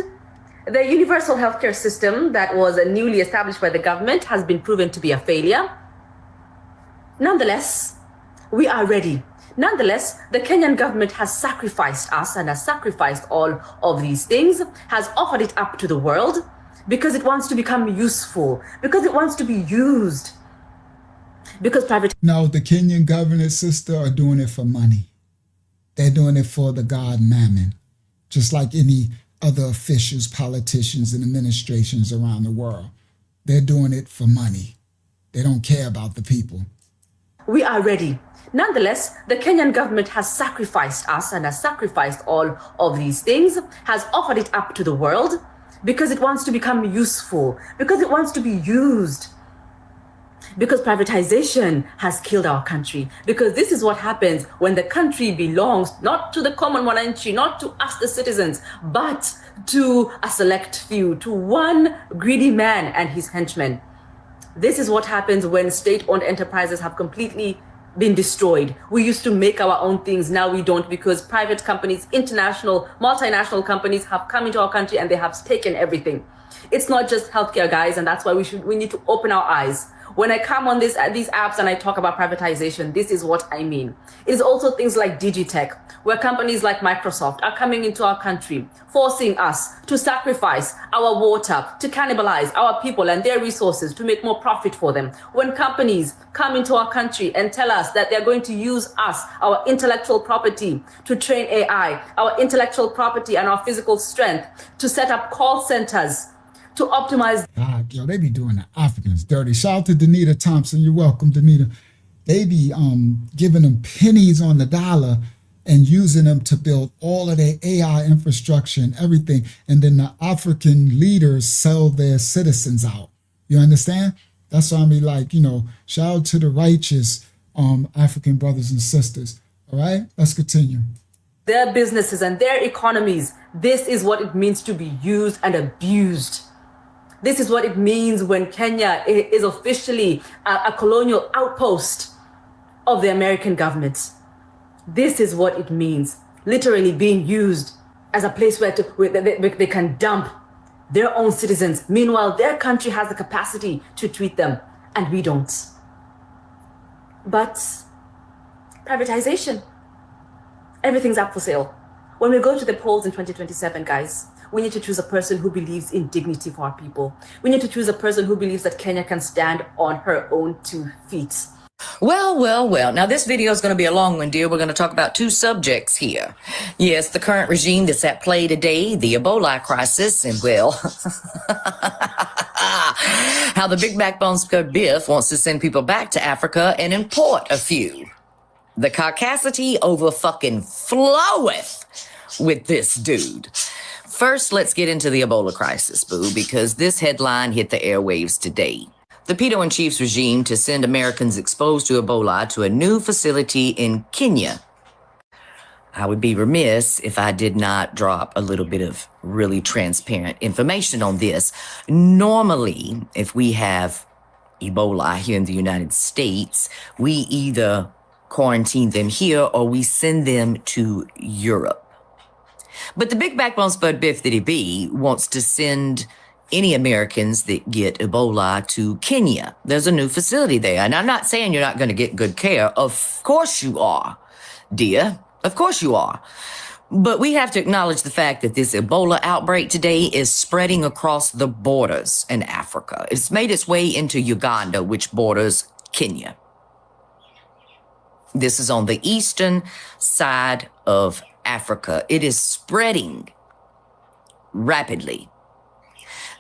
The universal healthcare system that was newly established by the government has been proven to be a failure. Nonetheless, we are ready. Nonetheless, the Kenyan government has sacrificed us and has sacrificed all of these things, has offered it up to the world because it wants to become useful, because it wants to be used. Because private... No, the Kenyan government, sister, are doing it for money. They're doing it for the god Mammon, just like any other officials, politicians, and administrations around the world. They're doing it for money. They don't care about the people. We are ready. Nonetheless, the Kenyan government has sacrificed us and has sacrificed all of these things, has offered it up to the world because it wants to become useful, because it wants to be used. because privatization has killed our country. Because this is what happens when the country belongs not to the common Wananchi, not to us the citizens, but to a select few, to one greedy man and his henchmen. This is what happens when state-owned enterprises have completely been destroyed. We used to make our own things, now we don't, because private companies, international, multinational companies have come into our country and they have taken everything. It's not just healthcare, guys, and that's why we need to open our eyes. When I come on these apps and I talk about privatization, this is what I mean. It is also things like Digitech, where companies like Microsoft are coming into our country, forcing us to sacrifice our water, to cannibalize our people and their resources to make more profit for them. When companies come into our country and tell us that they're going to use us, our intellectual property, to train AI, our intellectual property and our physical strength, to set up call centers, to optimize. God, yo, they be doing the Africans dirty. Shout out to Danita Thompson. You're welcome, Danita. They be giving them pennies on the dollar and using them to build all of their AI infrastructure and everything. And then the African leaders sell their citizens out. You understand? That's why I mean, like, you know, shout out to the righteous African brothers and sisters. All right, let's continue. Their businesses and their economies. This is what it means to be used and abused. This is what it means when Kenya is officially a colonial outpost of the American government. This is what it means, literally being used as a place where they can dump their own citizens. Meanwhile, their country has the capacity to treat them, and we don't. But privatization, everything's up for sale. When we go to the polls in 2027, guys, we need to choose a person who believes in dignity for our people. We need to choose a person who believes that Kenya can stand on her own 2 feet. Well, well, well. Now, this video is going to be a long one, dear. We're going to talk about 2 subjects here. Yes, the current regime that's at play today, the Ebola crisis, and, well, how the big backbone skirt Biff wants to send people back to Africa and import a few. The caucasity over fucking floweth with this dude. First, let's get into the Ebola crisis, boo, because this headline hit the airwaves today. The Pedo-in-Chief's regime to send Americans exposed to Ebola to a new facility in Kenya. I would be remiss if I did not drop a little bit of really transparent information on this. Normally, if we have Ebola here in the United States, we either quarantine them here or we send them to Europe. But the big backbone spud Biff that he be wants to send any Americans that get Ebola to Kenya. There's a new facility there. And I'm not saying you're not going to get good care. Of course you are, dear. Of course you are. But we have to acknowledge the fact that this Ebola outbreak today is spreading across the borders in Africa. It's made its way into Uganda, which borders Kenya. This is on the eastern side of Africa. It is spreading rapidly.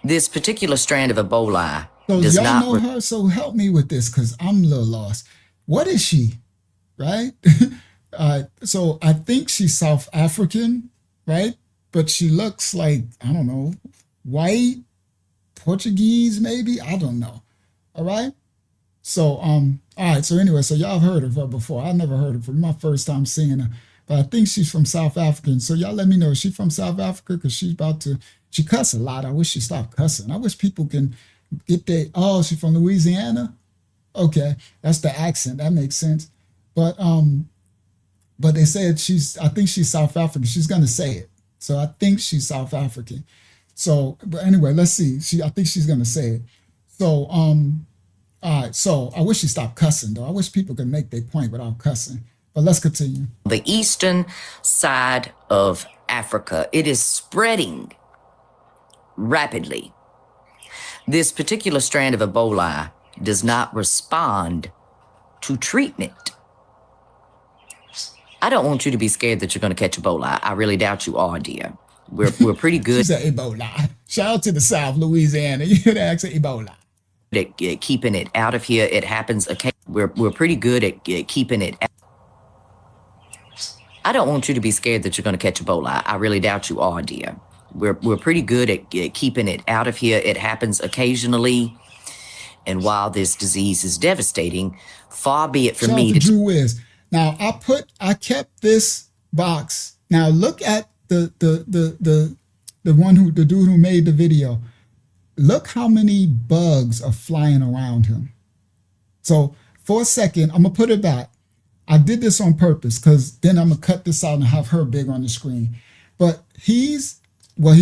This particular strand of Ebola does y'all not know her, so help me with this because I'm a little lost. What is she, right? So I think she's South African, right? But she looks like, I don't know, white, Portuguese maybe? I don't know. All right? So, all right. So anyway, so y'all have heard of her before. I never heard of her. My first time seeing her. But I think she's from South Africa. So y'all let me know, is she from South Africa? Because she's about to, she cuss a lot. I wish she stopped cussing. I wish people can get their, oh, she's from Louisiana? Okay, that's the accent. That makes sense. But they said I think she's South African. She's going to say it. So I think she's South African. So, but anyway, let's see. I think she's going to say it. So, all right. So I wish she stopped cussing, though. I wish people could make their point without cussing. But let's continue. the eastern side of Africa. It is spreading rapidly. This particular strand of Ebola does not respond to treatment. I don't want you to be scared that you're going to catch Ebola. I really doubt you are, dear. We're pretty good. She said Ebola. Shout out to the South, Louisiana. You hear the accent, Ebola. At keeping it out of here. It happens occasionally. We're pretty good at keeping it out. I don't want you to be scared that you're going to catch Ebola. I really doubt you are, dear. We're pretty good at keeping it out of here. It happens occasionally. And while this disease is devastating, far be it from Shout out me to to Drew Wiz. Now I kept this box. Now look at the dude who made the video. Look how many bugs are flying around him. So for a second, I'm gonna put it back. I did this on purpose because then I'm gonna cut this out and have her big on the screen. But he's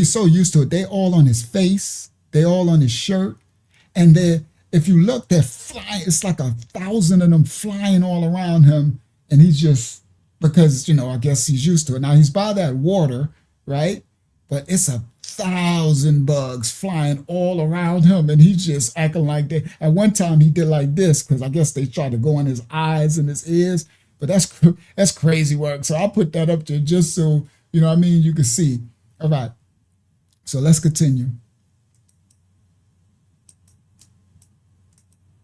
so used to it. They all on his face, they all on his shirt, and if you look, they're flying. It's like 1,000 of them flying all around him, and he's just, because I guess he's used to it. Now he's by that water, right? But it's 1,000 bugs flying all around him, and he's just acting like that. At one time, he did like this because I guess they tried to go in his eyes and his ears. But that's crazy work. So I'll put that up there just so you can see. All right. So let's continue.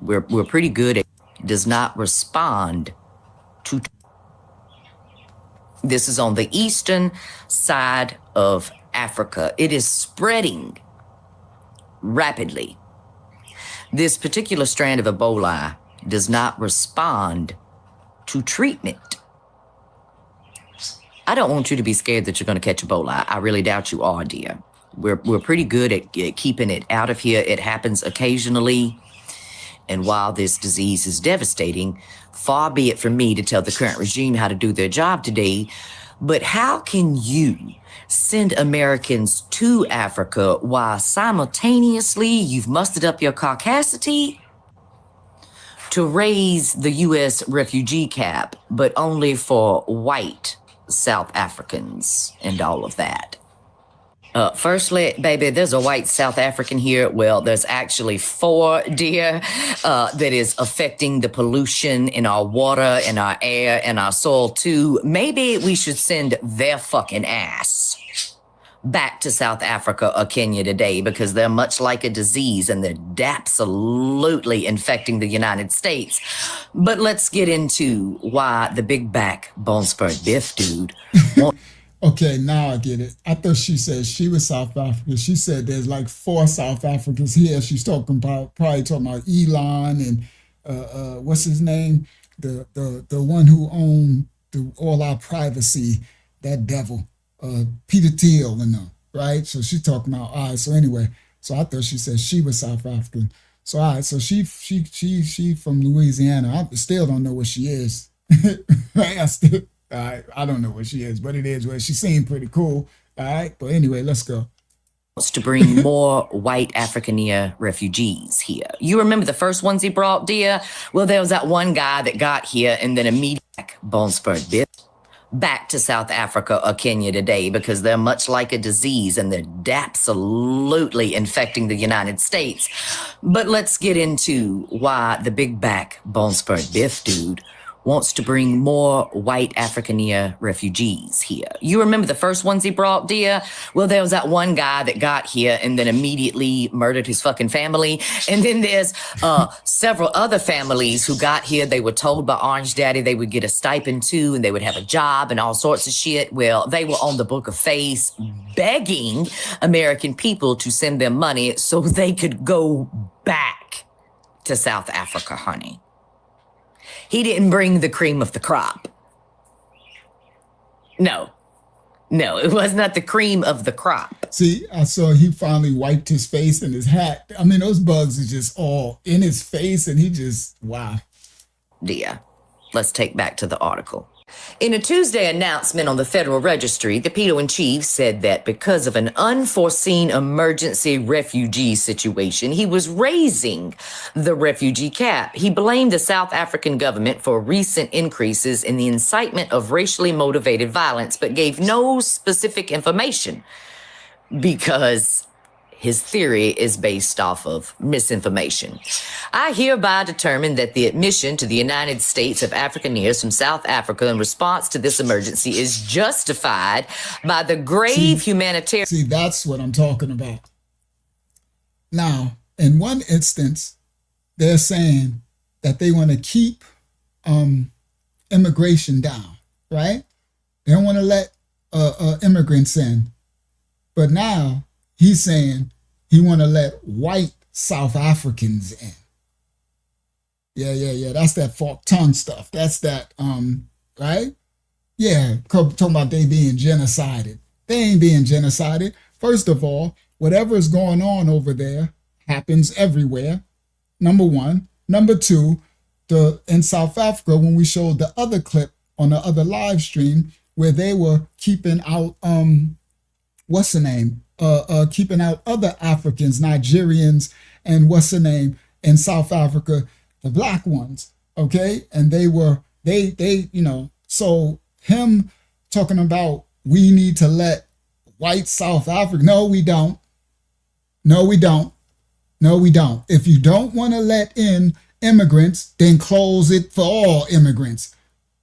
we're pretty good at does not respond to. This is on the eastern side of Africa. It is spreading rapidly. This particular strand of Ebola does not respond to treatment. I don't want you to be scared that you're going to catch Ebola. I really doubt you are, dear. We're pretty good at keeping it out of here. It happens occasionally. And while this disease is devastating, far be it from me to tell the current regime how to do their job today, but how can you send Americans to Africa while simultaneously you've mustered up your caucasity to raise the U.S. refugee cap, but only for white South Africans and all of that? Firstly, baby, there's a white South African here. Well, there's actually 4, dear, that is affecting the pollution in our water, in our air, and our soil, too. Maybe we should send their fucking ass back to South Africa or Kenya today, because they're much like a disease and they're absolutely infecting the United States. But let's get into why the big back bone spur biff dude Okay, now I get it. I thought she said she was South African. She said there's like 4 South Africans here. She's probably talking about Elon and what's his name? The one who owned all our privacy, that devil, Peter Thiel and them, right? So she's talking about, all right, so anyway, so I thought she said she was South African. So all right, so she from Louisiana. I still don't know what she is. Right? I don't know what she is, but it is where she seemed pretty cool. All right. But anyway, let's go. wants to bring more white Afrikaner refugees here. You remember the first ones he brought, dear? Well, there was that one guy that got here and then immediately bone spurred bit back to South Africa or Kenya today, because they're much like a disease and they're absolutely infecting the United States. But let's get into why the big back bone spurred biff dude wants to bring more white Afrikaner refugees here. You remember the first ones he brought, dear? Well, there was that one guy that got here and then immediately murdered his fucking family. And then there's several other families who got here. They were told by Orange Daddy they would get a stipend too, and they would have a job and all sorts of shit. Well, they were on the Book of Face begging American people to send them money so they could go back to South Africa, honey. He didn't bring the cream of the crop. No, it was not the cream of the crop. See, I saw he finally wiped his face and his hat. I mean, those bugs are just all in his face and he just, wow. Dear, let's take back to the article. In a Tuesday announcement on the Federal Registry, the Pedo-in-Chief said that because of an unforeseen emergency refugee situation, he was raising the refugee cap. He blamed the South African government for recent increases in the incitement of racially motivated violence, but gave no specific information because his theory is based off of misinformation. I hereby determine that the admission to the United States of Afrikaners from South Africa in response to this emergency is justified by the grave humanitarian... See, that's what I'm talking about. Now, in one instance, they're saying that they want to keep immigration down, right? They don't want to let immigrants in. But now, he's saying he want to let white South Africans in. Yeah. That's that forked tongue stuff. That's that, right? Yeah, talking about they being genocided. They ain't being genocided. First of all, whatever is going on over there happens everywhere. Number one. Number two, in South Africa, when we showed the other clip on the other live stream where they were keeping out, what's the name? Keeping out other Africans, Nigerians, and what's the name in South Africa, the black ones. Okay, and they so him talking about we need to let white South Africa. No, we don't. If you don't want to let in immigrants, then close it for all immigrants.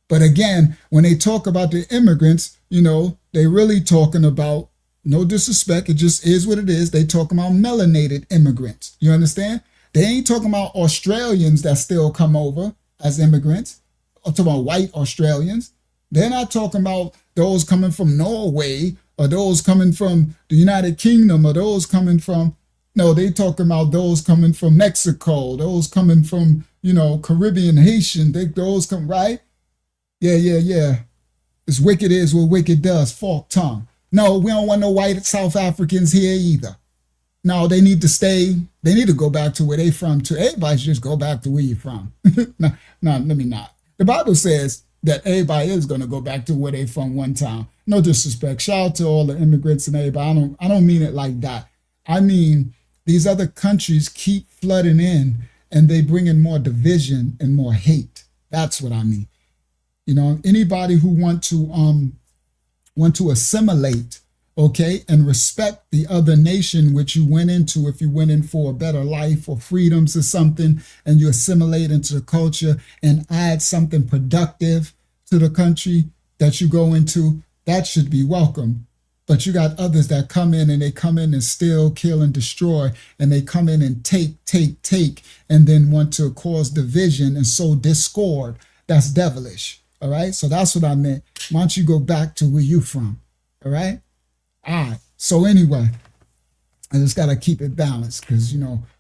But again, when they talk about the immigrants, they really talking about, no disrespect, it just is what it is. They talking about melanated immigrants. You understand? They ain't talking about Australians that still come over as immigrants. I'm talking about white Australians. They're not talking about those coming from Norway or those coming from the United Kingdom or those coming from, no, they talking about those coming from Mexico, those coming from, Caribbean, Haitian, those come, right? Yeah. As wicked is what wicked does, forked tongue. No, we don't want no white South Africans here either. No, they need to stay. They need to go back to where they from too. Everybody should just go back to where you're from. No, let me not. The Bible says that everybody is going to go back to where they from one time. No disrespect. Shout out to all the immigrants and everybody. I don't mean it like that. I mean, these other countries keep flooding in and they bring in more division and more hate. That's what I mean. Anybody who want to assimilate, okay, and respect the other nation which you went into, if you went in for a better life or freedoms or something, and you assimilate into the culture and add something productive to the country that you go into, that should be welcome. But you got others that come in and they come in and steal, kill, and destroy, and they come in and take, and then want to cause division and sow discord. That's devilish. All right. So that's what I meant. Why don't you go back to where you from? All right. All right. So anyway, I just got to keep it balanced because,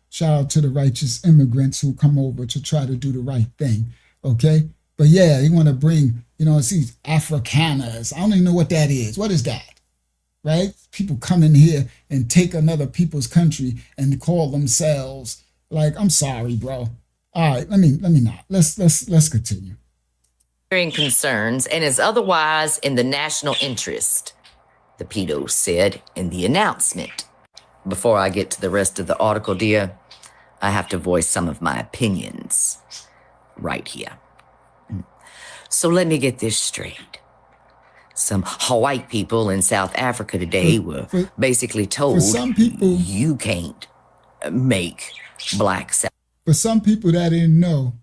shout out to the righteous immigrants who come over to try to do the right thing. Okay. But yeah, you want to bring, it's these Afrikaners. I don't even know what that is. What is that? Right? People come in here and take another people's country and call themselves like, I'm sorry, bro. All right. Let me not. Let's continue. Concerns and is otherwise in the national interest, the pedo said in the announcement. Before I get to the rest of the article, dear, I have to voice some of my opinions right here. So let me get this straight. Some white people in South Africa today were basically told, some people, you can't make black South. For some people that didn't know,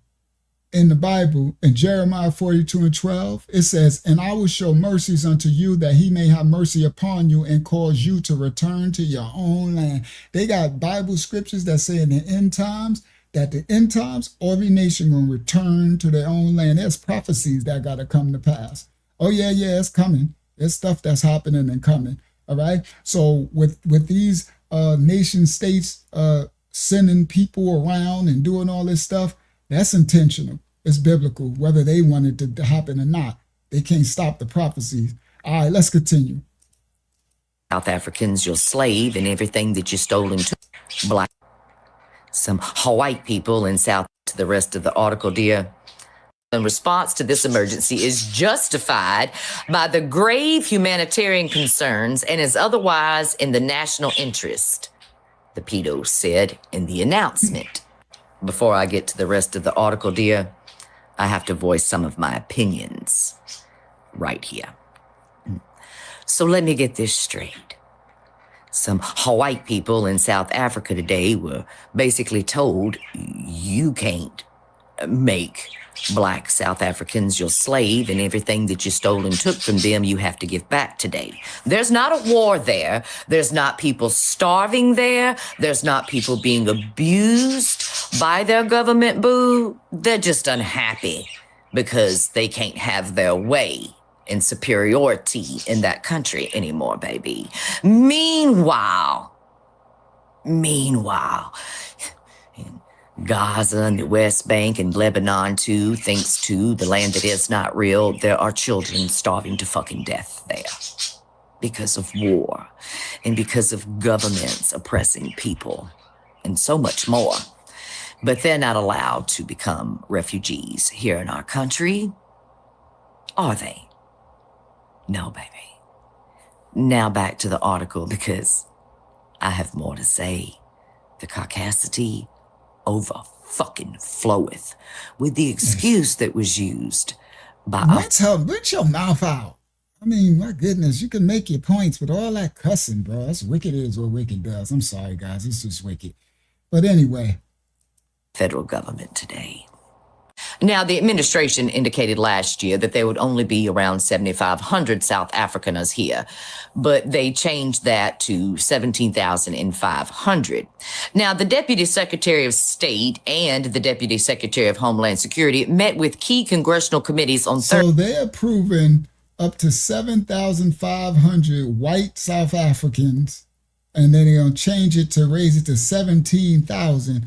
in the Bible, in Jeremiah 42:12, it says, and I will show mercies unto you that he may have mercy upon you and cause you to return to your own land. They got Bible scriptures that say in the end times, every nation going to return to their own land. There's prophecies that got to come to pass. Oh, yeah, it's coming. There's stuff that's happening and coming. All right. So with these nation states sending people around and doing all this stuff, that's intentional. It's biblical, whether they want it to happen or not. They can't stop the prophecies. All right, let's continue. South Africans, your slave, and everything that you stole into black. Some white people in South, to the rest of the article, dear. In response to this emergency is justified by the grave humanitarian concerns and is otherwise in the national interest, the pedo said in the announcement. Before I get to the rest of the article, dear, I have to voice some of my opinions right here. So let me get this straight. Some white people in South Africa today were basically told, you can't make black South Africans your slave, and everything that you stole and took from them, you have to give back today. There's not a war there. There's not people starving there. There's not people being abused by their government, boo. They're just unhappy because they can't have their way in superiority in that country anymore, baby. Meanwhile, Gaza and the West Bank and Lebanon too, thanks to the land that is not real, there are children starving to fucking death there because of war and because of governments oppressing people and so much more. But they're not allowed to become refugees here in our country, are they? No, baby. Now back to the article because I have more to say. The caucasity over fucking floweth with the excuse that was used by Get your mouth out. I mean, my goodness, you can make your points with all that cussing, bro. That's wicked is what wicked does. I'm sorry, guys. It's just wicked. But anyway. Federal government today. Now, the administration indicated last year that there would only be around 7,500 South Africaners here, but they changed that to 17,500. Now, the Deputy Secretary of State and the Deputy Secretary of Homeland Security met with key congressional committees on Thursday. So they're approving up to 7,500 white South Africans, and then they're going to change it to raise it to 17,000.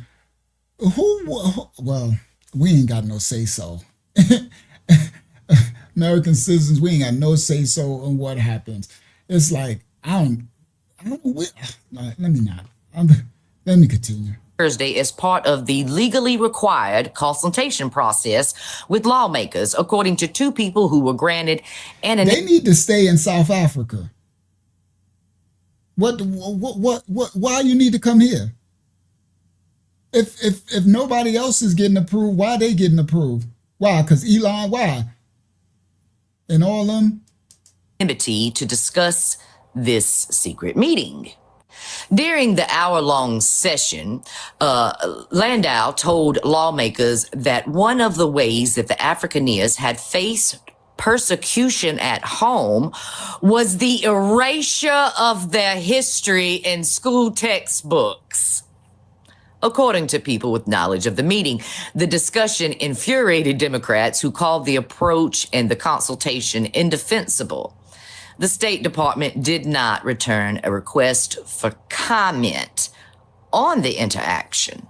Well, we ain't got no say-so. American citizens, we ain't got no say-so on what happens. It's like, let me continue. Thursday as part of the legally required consultation process with lawmakers, according to two people who were granted They need to stay in South Africa. Why you need to come here? If nobody else is getting approved, why are they getting approved? Why? Because Elon, why? And all them? To discuss this secret meeting. During the hour-long session, Landau told lawmakers that one of the ways that the Afrikaners had faced persecution at home was the erasure of their history in school textbooks. According to people with knowledge of the meeting, the discussion infuriated Democrats who called the approach and the consultation indefensible. The State Department did not return a request for comment on the interaction.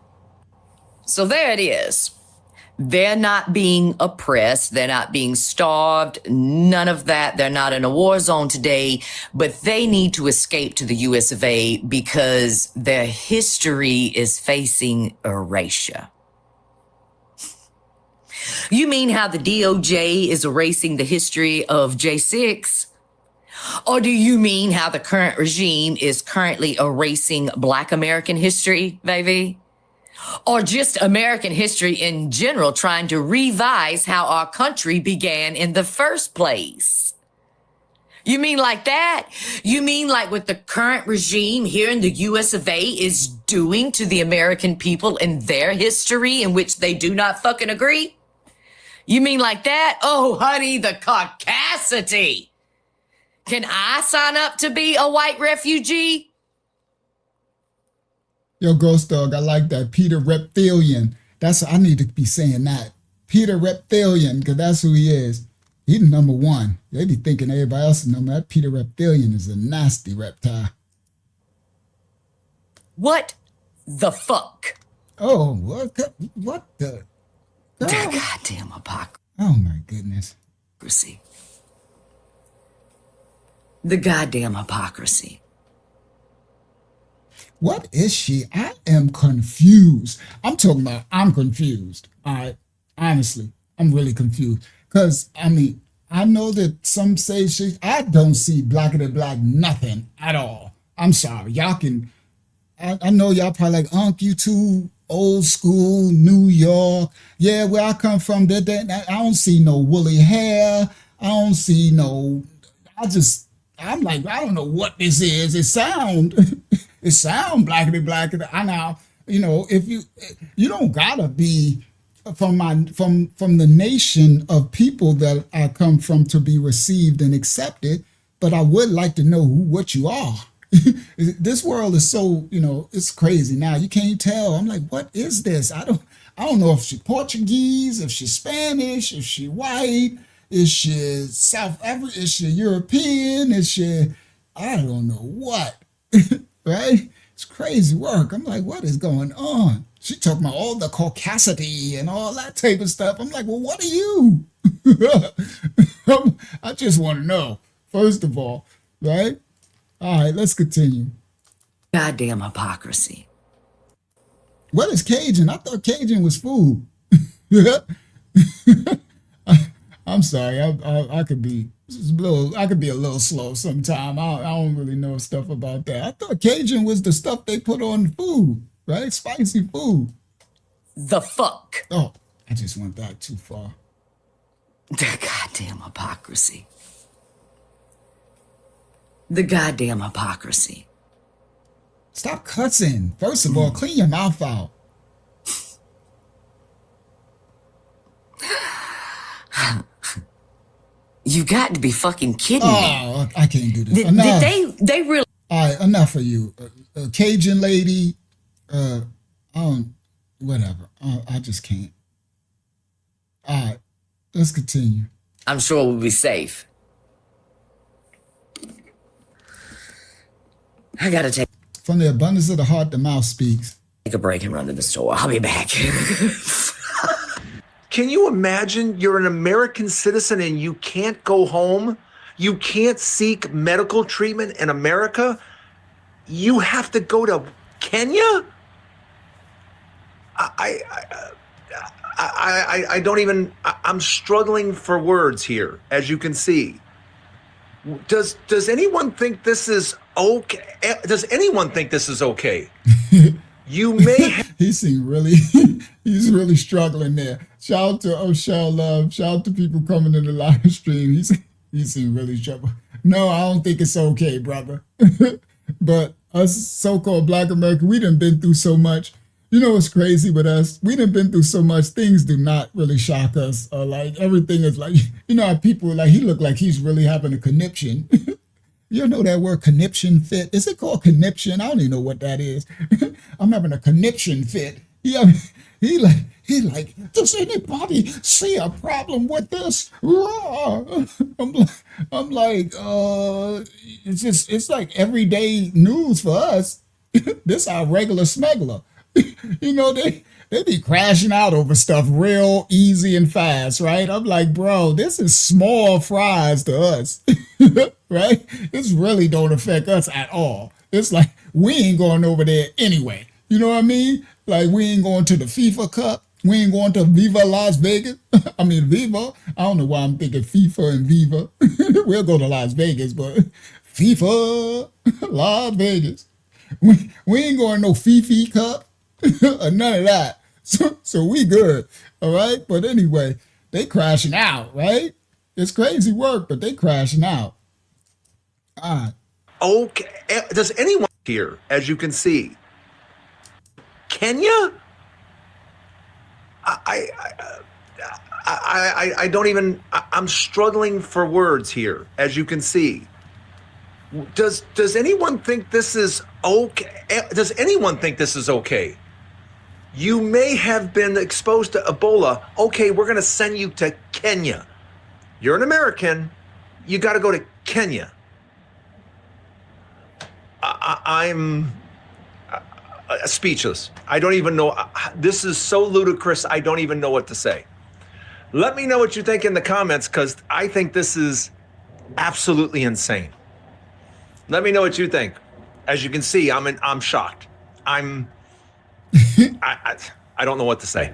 So there it is. They're not being oppressed. They're not being starved. None of that. They're not in a war zone today, but they need to escape to the US of A because their history is facing erasure. You mean how the DOJ is erasing the history of J6? Or do you mean how the current regime is currently erasing Black American history, baby? Or just American history in general, trying to revise how our country began in the first place? You mean like that? You mean like what the current regime here in the US of A is doing to the American people in their history in which they do not fucking agree? You mean like that? Oh, honey, the caucasity. Can I sign up to be a white refugee? Yo, Ghost Dog, I like that. Peter Reptilian. I need to be saying that. Peter Reptilian, because that's who he is. He's the number one. They be thinking everybody else is number. That Peter Reptilian is a nasty reptile. What the fuck? Oh, what the? Goddamn hypocrisy. Oh, my goodness. The goddamn hypocrisy. What is she? I am confused. I'm confused. All right. Honestly, I'm really confused. Because, I mean, I know that some say I don't see blacker than black nothing at all. I'm sorry. Y'all can, I know y'all probably like, you too old school, New York. Yeah, where I come from, I don't see no woolly hair. I don't see no, I'm like, I don't know what this is. It sound blacker than black. I know, if you don't gotta be from the nation of people that I come from to be received and accepted, but I would like to know what you are. This world is so, it's crazy now. You can't tell. I'm like, what is this? I don't know if she's Portuguese, if she's Spanish, if she's white. Is she South African? Is she European? Is she, I don't know what, right? It's crazy work. I'm like, what is going on? She talking about all the caucasity and all that type of stuff. I'm like, well, what are you? I just want to know, first of all, right? All right, let's continue. Goddamn hypocrisy. What is Cajun? I thought Cajun was food. I'm sorry. I could be a little slow sometime. I don't really know stuff about that. I thought Cajun was the stuff they put on food, right? Spicy food. The fuck. Oh, I just went back too far. The goddamn hypocrisy. The goddamn hypocrisy. Stop cussing. First of all, clean your mouth out. You got to be fucking kidding me. Oh, I can't do this. Did they really? All right, enough of you. Cajun lady, whatever. I just can't. All right, let's continue. I'm sure we'll be safe. I gotta take. From the abundance of the heart, the mouth speaks. Take a break and run to the store. I'll be back. Can you imagine you're an American citizen and you can't go home? You can't seek medical treatment in America? You have to go to Kenya? I don't even, I'm struggling for words here, as you can see. Does anyone think this is okay? Does anyone think this is okay? You may he's really struggling there. Shout out to O'Shell Love. Shout out to people coming in the live stream. He seemed really troubled. No, I don't think it's okay, brother. But us so-called Black Americans, we done been through so much. You know what's crazy with us? We done been through so much. Things do not really shock us. Like everything is like, you know how people like, he look like he's really having a conniption. You know that word conniption fit? Is it called conniption? I don't even know what that is. I'm having a conniption fit. Yeah, he like, does anybody see a problem with this? I'm like, it's like everyday news for us. This our regular smuggler. You know, they be crashing out over stuff real easy and fast, right? I'm like, bro, this is small fries to us, right? This really don't affect us at all. It's like, we ain't going over there anyway. You know what I mean? Like, we ain't going to the FIFA Cup. We ain't going to Viva Las Vegas. I mean, Viva. I don't know why I'm thinking FIFA and Viva. We'll go to Las Vegas, but FIFA, Las Vegas. We ain't going no Fifi Cup or none of that. So we good, all right? But anyway, they crashing out, right? It's crazy work, but they crashing out. All right. Okay. Does anyone here, as you can see, Kenya? I don't even, I'm struggling for words here, as you can see. Does anyone think this is okay? Does anyone think this is okay? You may have been exposed to Ebola. Okay, we're going to send you to Kenya. You're an American. You got to go to Kenya. I'm speechless. I don't even know. This is so ludicrous. I don't even know what to say. Let me know what you think in the comments, because I think this is absolutely insane. Let me know what you think. As you can see, I'm shocked. I don't know what to say.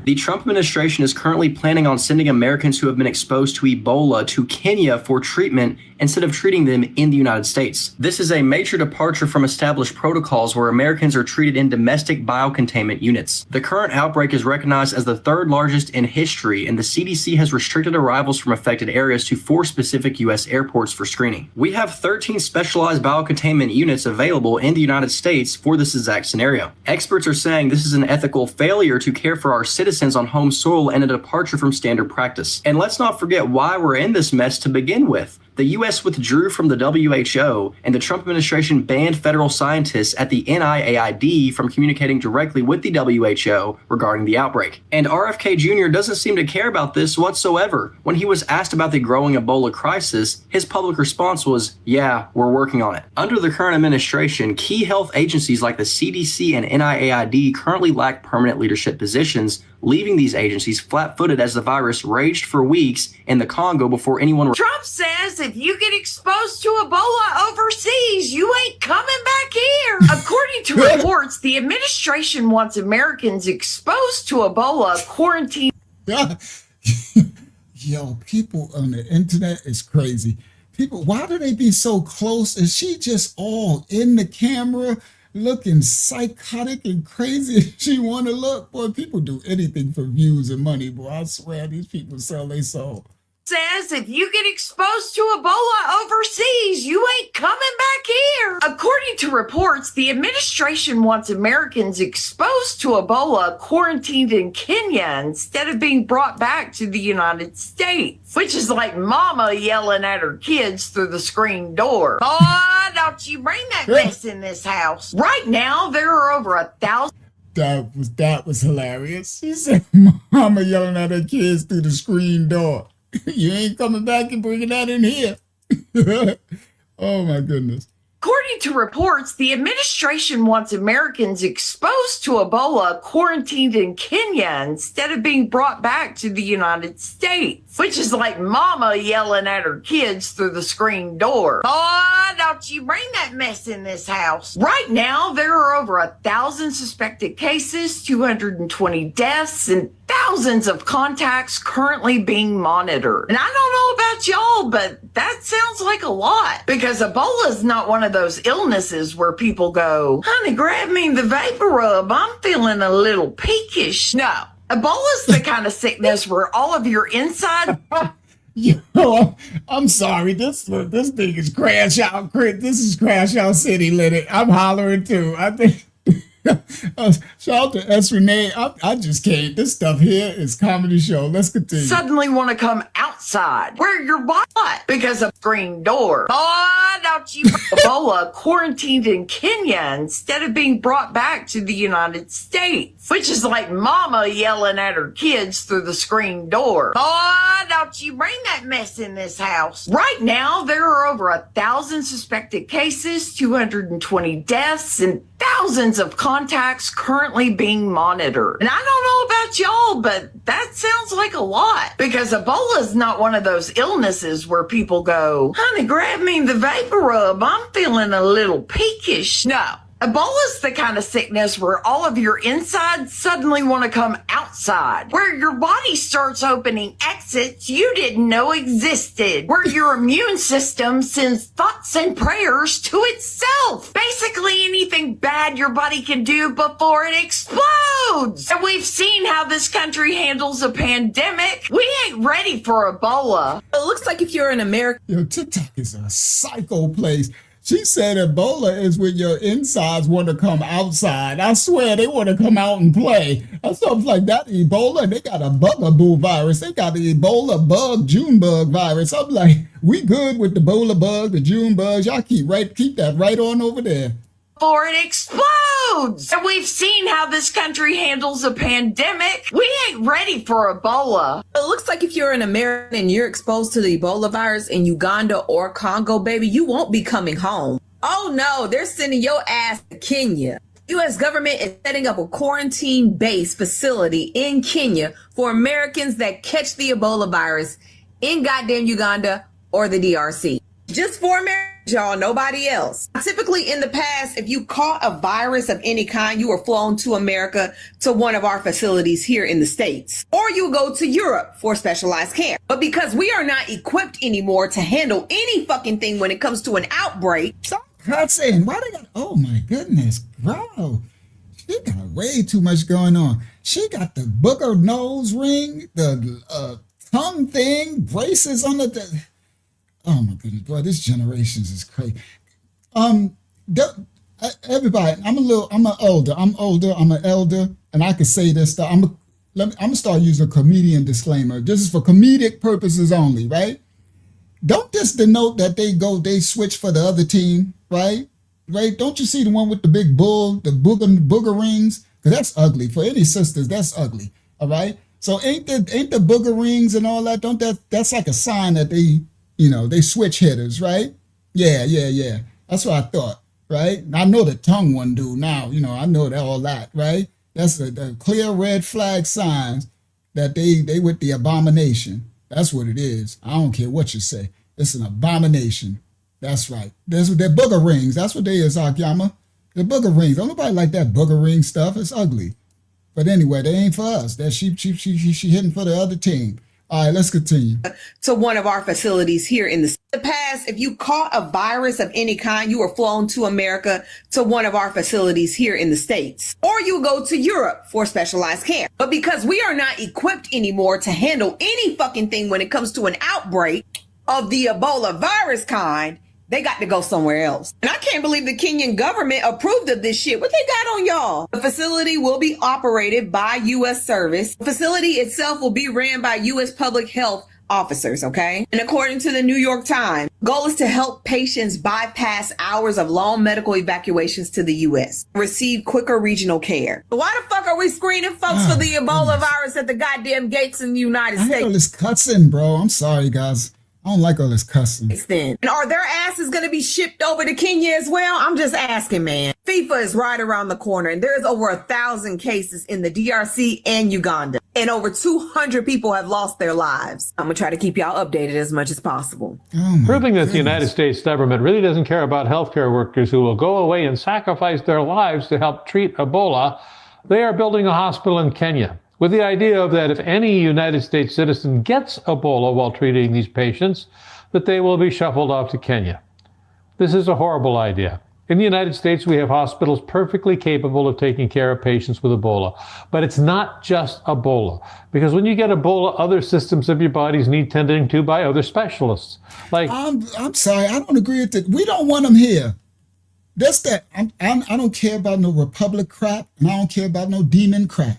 The Trump administration is currently planning on sending Americans who have been exposed to Ebola to Kenya for treatment instead of treating them in the United States. This is a major departure from established protocols where Americans are treated in domestic biocontainment units. The current outbreak is recognized as the third largest in history, and the CDC has restricted arrivals from affected areas to 4 specific U.S. airports for screening. We have 13 specialized biocontainment units available in the United States for this exact scenario. Experts are saying this is an ethical failure to care for our citizens on home soil and a departure from standard practice. And let's not forget why we're in this mess to begin with. The U.S. withdrew from the WHO, and the Trump administration banned federal scientists at the NIAID from communicating directly with the WHO regarding the outbreak. And RFK Jr. doesn't seem to care about this whatsoever. When he was asked about the growing Ebola crisis, his public response was, "Yeah, we're working on it." Under the current administration, key health agencies like the CDC and NIAID currently lack permanent leadership positions, leaving these agencies flat-footed as the virus raged for weeks in the Congo before anyone... Trump says if you get exposed to Ebola overseas, you ain't coming back here. According to reports, the administration wants Americans exposed to Ebola quarantined. Yo, people on the internet is crazy. People, why do they be so close? Is she just all in the camera looking psychotic and crazy as she want to look? Boy, people do anything for views and money, boy. I swear these people sell their soul. Says if you get exposed to Ebola overseas, you ain't coming back here. According to reports, the administration wants Americans exposed to Ebola quarantined in Kenya instead of being brought back to the United States, which is like mama yelling at her kids through the screen door. Oh, don't you bring that mess in this house. Right now, there are over 1,000. That was hilarious. She said, mama yelling at her kids through the screen door. You ain't coming back and bringing that in here. Oh, my goodness. According to reports, the administration wants Americans exposed to Ebola quarantined in Kenya instead of being brought back to the United States, which is like mama yelling at her kids through the screen door. Oh, don't you bring that mess in this house. Right now, there are over 1,000 suspected cases, 220 deaths, and thousands of contacts currently being monitored. And I don't know about y'all, but that sounds like a lot, because Ebola is not one of those illnesses where people go, honey, grab me the vapor rub. I'm feeling a little peakish. No, Ebola's the kind of sickness where all of your inside... Yo, I'm sorry. This thing is crash out. This is crash out city, Liddy. I'm hollering too. I think... shout out to S. Renee. I just can't. This stuff here is comedy show. Let's continue. Suddenly want to come outside where your body because of screen door. Oh, don't you Ebola quarantined in Kenya instead of being brought back to the United States, which is like mama yelling at her kids through the screen door. Oh, don't you bring that mess in this house. Right now, there are over 1,000 suspected cases, 220 deaths, and thousands of contacts currently being monitored. And I don't know about y'all, but that sounds like a lot, because Ebola is not one of those illnesses where people go, honey, grab me the vapor rub. I'm feeling a little peakish. No. Ebola's the kind of sickness where all of your insides suddenly want to come outside, where your body starts opening exits you didn't know existed, where your immune system sends thoughts and prayers to itself. Basically anything bad your body can do before it explodes. And we've seen how this country handles a pandemic. We ain't ready for Ebola. It looks like if you're in America... Yo, TikTok is a psycho place. She said Ebola is when your insides want to come outside. I swear they want to come out and play. That's something like that. Ebola, they got a bugaboo virus. They got the Ebola bug, June bug virus. I'm like, we good with the Ebola bug, the June bugs. Y'all keep that right on over there. Before it explodes. And we've seen how this country handles a pandemic. We ain't ready for Ebola. It looks like if you're an American and you're exposed to the Ebola virus in Uganda or Congo, baby, you won't be coming home. Oh no, they're sending your ass to Kenya. U.S. government is setting up a quarantine-based facility in Kenya for Americans that catch the Ebola virus in goddamn Uganda or the DRC. Just for Americans, y'all, nobody else. Typically in the past, if you caught a virus of any kind, you were flown to America to one of our facilities here in the States, or you go to Europe for specialized care. But because we are not equipped anymore to handle any fucking thing when it comes to an outbreak. Stop cussing. Why they got, oh my goodness, bro. She got way too much going on. She got the booger nose ring, the tongue thing, braces on the... Oh my goodness, boy, this generations is crazy. Everybody, I'm older, I'm an elder, and I can say this stuff. I'm gonna start using a comedian disclaimer. This is for comedic purposes only, right? don't this denote that they switch for the other team, right? Right? Don't you see the one with the big bull, the booger rings? Because that's ugly. For any sisters, that's ugly. All right. So ain't the booger rings and all that? Don't that's like a sign that they switch hitters, right? Yeah. That's what I thought, right? And I know the tongue one do now. I know all that, right? That's the clear red flag signs that they with the abomination. That's what it is. I don't care what you say. It's an abomination. That's right. They're booger rings. That's what they is, Akiyama. They're booger rings. Don't nobody like that booger ring stuff. It's ugly. But anyway, they ain't for us. That she hitting for the other team. All right, let's continue. To one of our facilities here in the past, if you caught a virus of any kind, you were flown to America to one of our facilities here in the States, or you go to Europe for specialized care. But because we are not equipped anymore to handle any fucking thing when it comes to an outbreak of the Ebola virus kind, they got to go somewhere else. And I can't believe the Kenyan government approved of this shit. What they got on y'all? The facility will be operated by U.S. service. The facility itself will be ran by U.S. public health officers, okay? And according to the New York Times, goal is to help patients bypass hours of long medical evacuations to the U.S., receive quicker regional care. Why the fuck are we screening folks for the Ebola virus at the goddamn gates in the United States? I hate all this cussing, bro. I'm sorry, guys. I don't like all this cussing. And are their asses going to be shipped over to Kenya as well? I'm just asking, man. FIFA is right around the corner, and there's over 1,000 cases in the DRC and Uganda, and over 200 people have lost their lives. I'm going to try to keep y'all updated as much as possible. Proving that the United States government really doesn't care about healthcare workers who will go away and sacrifice their lives to help treat Ebola, they are building a hospital in Kenya, with the idea that if any United States citizen gets Ebola while treating these patients, that they will be shuffled off to Kenya. This is a horrible idea. In the United States, we have hospitals perfectly capable of taking care of patients with Ebola. But it's not just Ebola, because when you get Ebola, other systems of your bodies need tending to by other specialists. Like, I'm sorry, I don't agree with that. We don't want them here. That's that. I don't care about no Republic crap, and I don't care about no demon crap.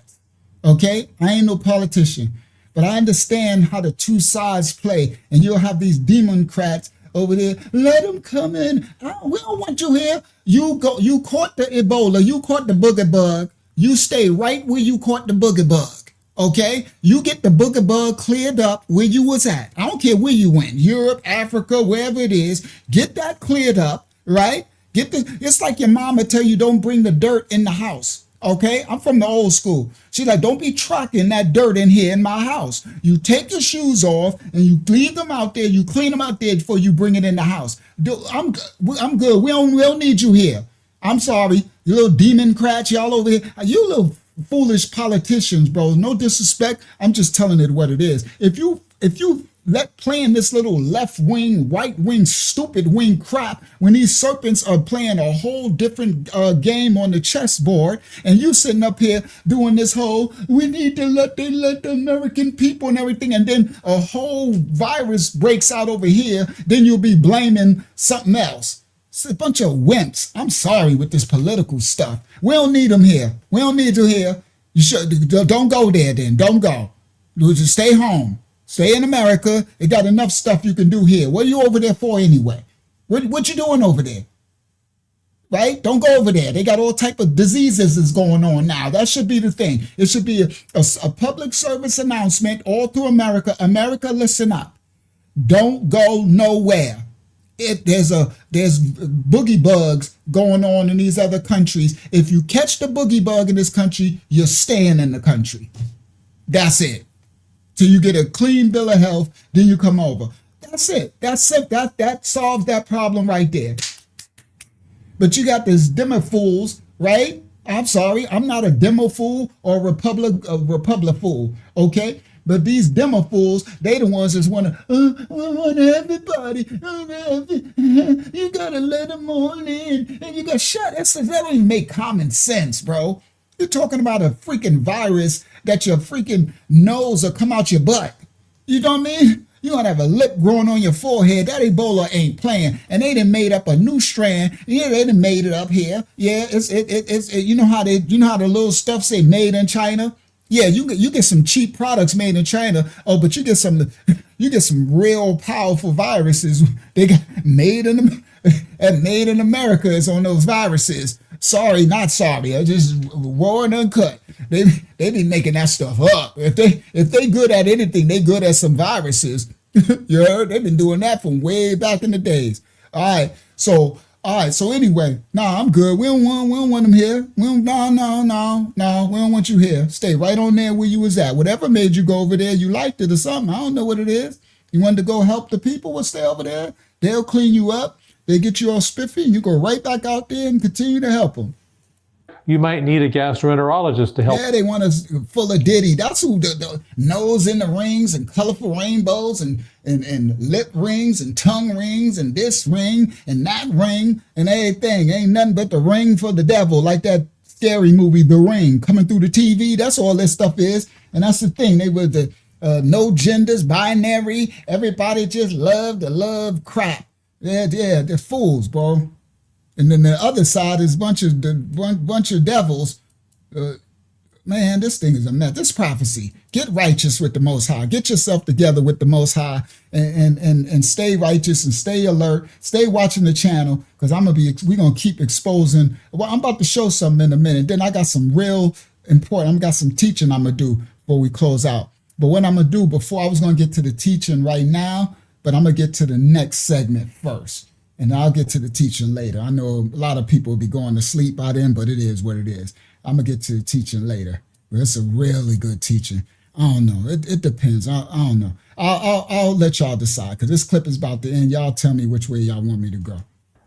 Okay, I ain't no politician, but I understand how the two sides play, and you'll have these Democrats over there. Let them come in. We don't want you here. You caught the Ebola. You caught the booger bug. You stay right where you caught the booger bug. Okay, you get the booger bug cleared up where you was at. I don't care where you went, Europe, Africa, wherever it is. Get that cleared up, right? It's like your mama tell you don't bring the dirt in the house. Okay, I'm from the old school. She's like, don't be trucking that dirt in here in my house. You take your shoes off and you leave them out there. You clean them out there before you bring it in the house. I'm good. We don't need you here. I'm sorry, you little Democrats, y'all over here. You little foolish politicians, bro. No disrespect. I'm just telling it what it is. If you playing this little left wing, right wing, stupid wing crap when these serpents are playing a whole different game on the chessboard, and you sitting up here doing this whole, we need to let the American people and everything, and then a whole virus breaks out over here, then you'll be blaming something else. It's a bunch of wimps. I'm sorry with this political stuff. We don't need them here. We don't need you here. You should don't go there then. Don't go. You just stay home. Stay in America. They got enough stuff you can do here. What are you over there for anyway? What you doing over there? Right? Don't go over there. They got all type of diseases that's going on now. That should be the thing. It should be a public service announcement all through America. America, listen up. Don't go nowhere. There's boogie bugs going on in these other countries. If you catch the boogie bug in this country, you're staying in the country. That's it. Till you get a clean bill of health, then you come over. That's it. That's it. That solves that problem right there. But you got this demo fools, right? I'm sorry, I'm not a demo fool or a Republic fool, okay? But these demo fools, they the ones that want everybody. You gotta let them all in, and you got shut. That don't even make common sense, bro. You're talking about a freaking virus that your freaking nose will come out your butt. You know what I mean? You're gonna have a lip growing on your forehead. That Ebola ain't playing. And they done made up a new strand. Yeah, they done made it up here. Yeah, it's you know how the little stuff say made in China? Yeah, you get some cheap products made in China. Oh, but you get some you get some real powerful viruses. They got made in America is on those viruses. Sorry, not sorry. I just raw and uncut. They be making that stuff up. If they good at anything, they good at some viruses. You heard? They've been doing that from way back in the days. All right. So anyway, I'm good. We don't want them here. No. We don't want you here. Stay right on there where you was at. Whatever made you go over there, you liked it or something. I don't know what it is. You wanted to go help the people? Well, stay over there. They'll clean you up. They get you all spiffy, and you go right back out there and continue to help them. You might need a gastroenterologist to help. Yeah, they want us full of Diddy. That's who the nose in the rings and colorful rainbows and lip rings and tongue rings and this ring and that ring and everything. Ain't nothing but the ring for the devil, like that scary movie, The Ring, coming through the TV. That's all this stuff is. And that's the thing. They were the no genders, binary. Everybody just loved the love crap. Yeah, they're fools, bro. And then the other side is bunch of devils. Man, this thing is a mess. This prophecy. Get righteous with the Most High. Get yourself together with the Most High, and stay righteous and stay alert. Stay watching the channel, because we're gonna keep exposing. Well, I'm about to show something in a minute. Then I got some real important. I got some teaching I'm gonna do before we close out. But what I'm gonna do before, I was gonna get to the teaching right now, but I'm gonna get to the next segment first. And I'll get to the teaching later. I know a lot of people will be going to sleep by then, but it is what it is. I'm going to get to the teaching later. But it's a really good teaching. I don't know. It depends. I don't know. I'll let y'all decide, because this clip is about to end. Y'all tell me which way y'all want me to go.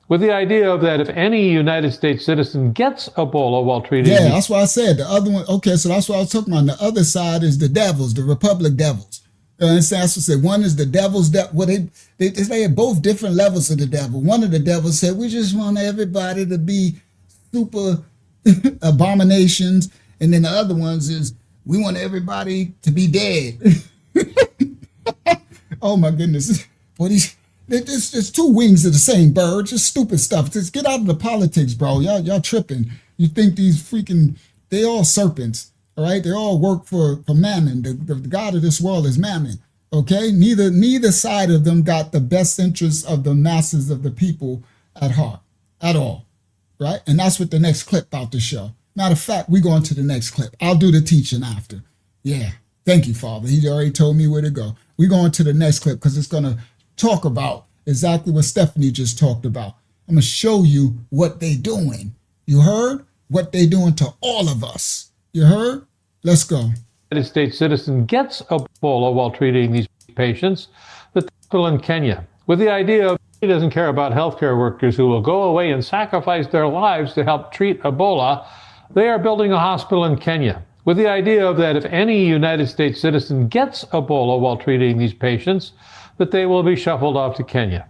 With the idea of that if any United States citizen gets Ebola while treating... Yeah, that's what I said. The other one, okay, so that's what I was talking about. The other side is the devils, the Republic devils. And that's what I said. One is the devil's well, they had both different levels of the devil. One of the devils said, we just want everybody to be super abominations. And then the other ones is, we want everybody to be dead. Oh my goodness. Well, there's two wings of the same bird. Just stupid stuff. Just get out of the politics, bro. Y'all tripping. You think these they all serpents. All right, they all work for Mammon. The God of this world is Mammon. Okay, neither side of them got the best interests of the masses of the people at heart at all. Right, and that's what the next clip about to show. Matter of fact, we going to the next clip. I'll do the teaching after. Yeah, thank you, Father. He already told me where to go. We're going to the next clip because it's gonna talk about exactly what Stephanie just talked about. I'm gonna show you what they doing. You heard what they doing to all of us. You heard? Let's go. United States citizen gets Ebola while treating these patients, the hospital in Kenya, with the idea of he doesn't care about healthcare workers who will go away and sacrifice their lives to help treat Ebola. They are building a hospital in Kenya, with the idea of that if any United States citizen gets Ebola while treating these patients, that they will be shuffled off to Kenya.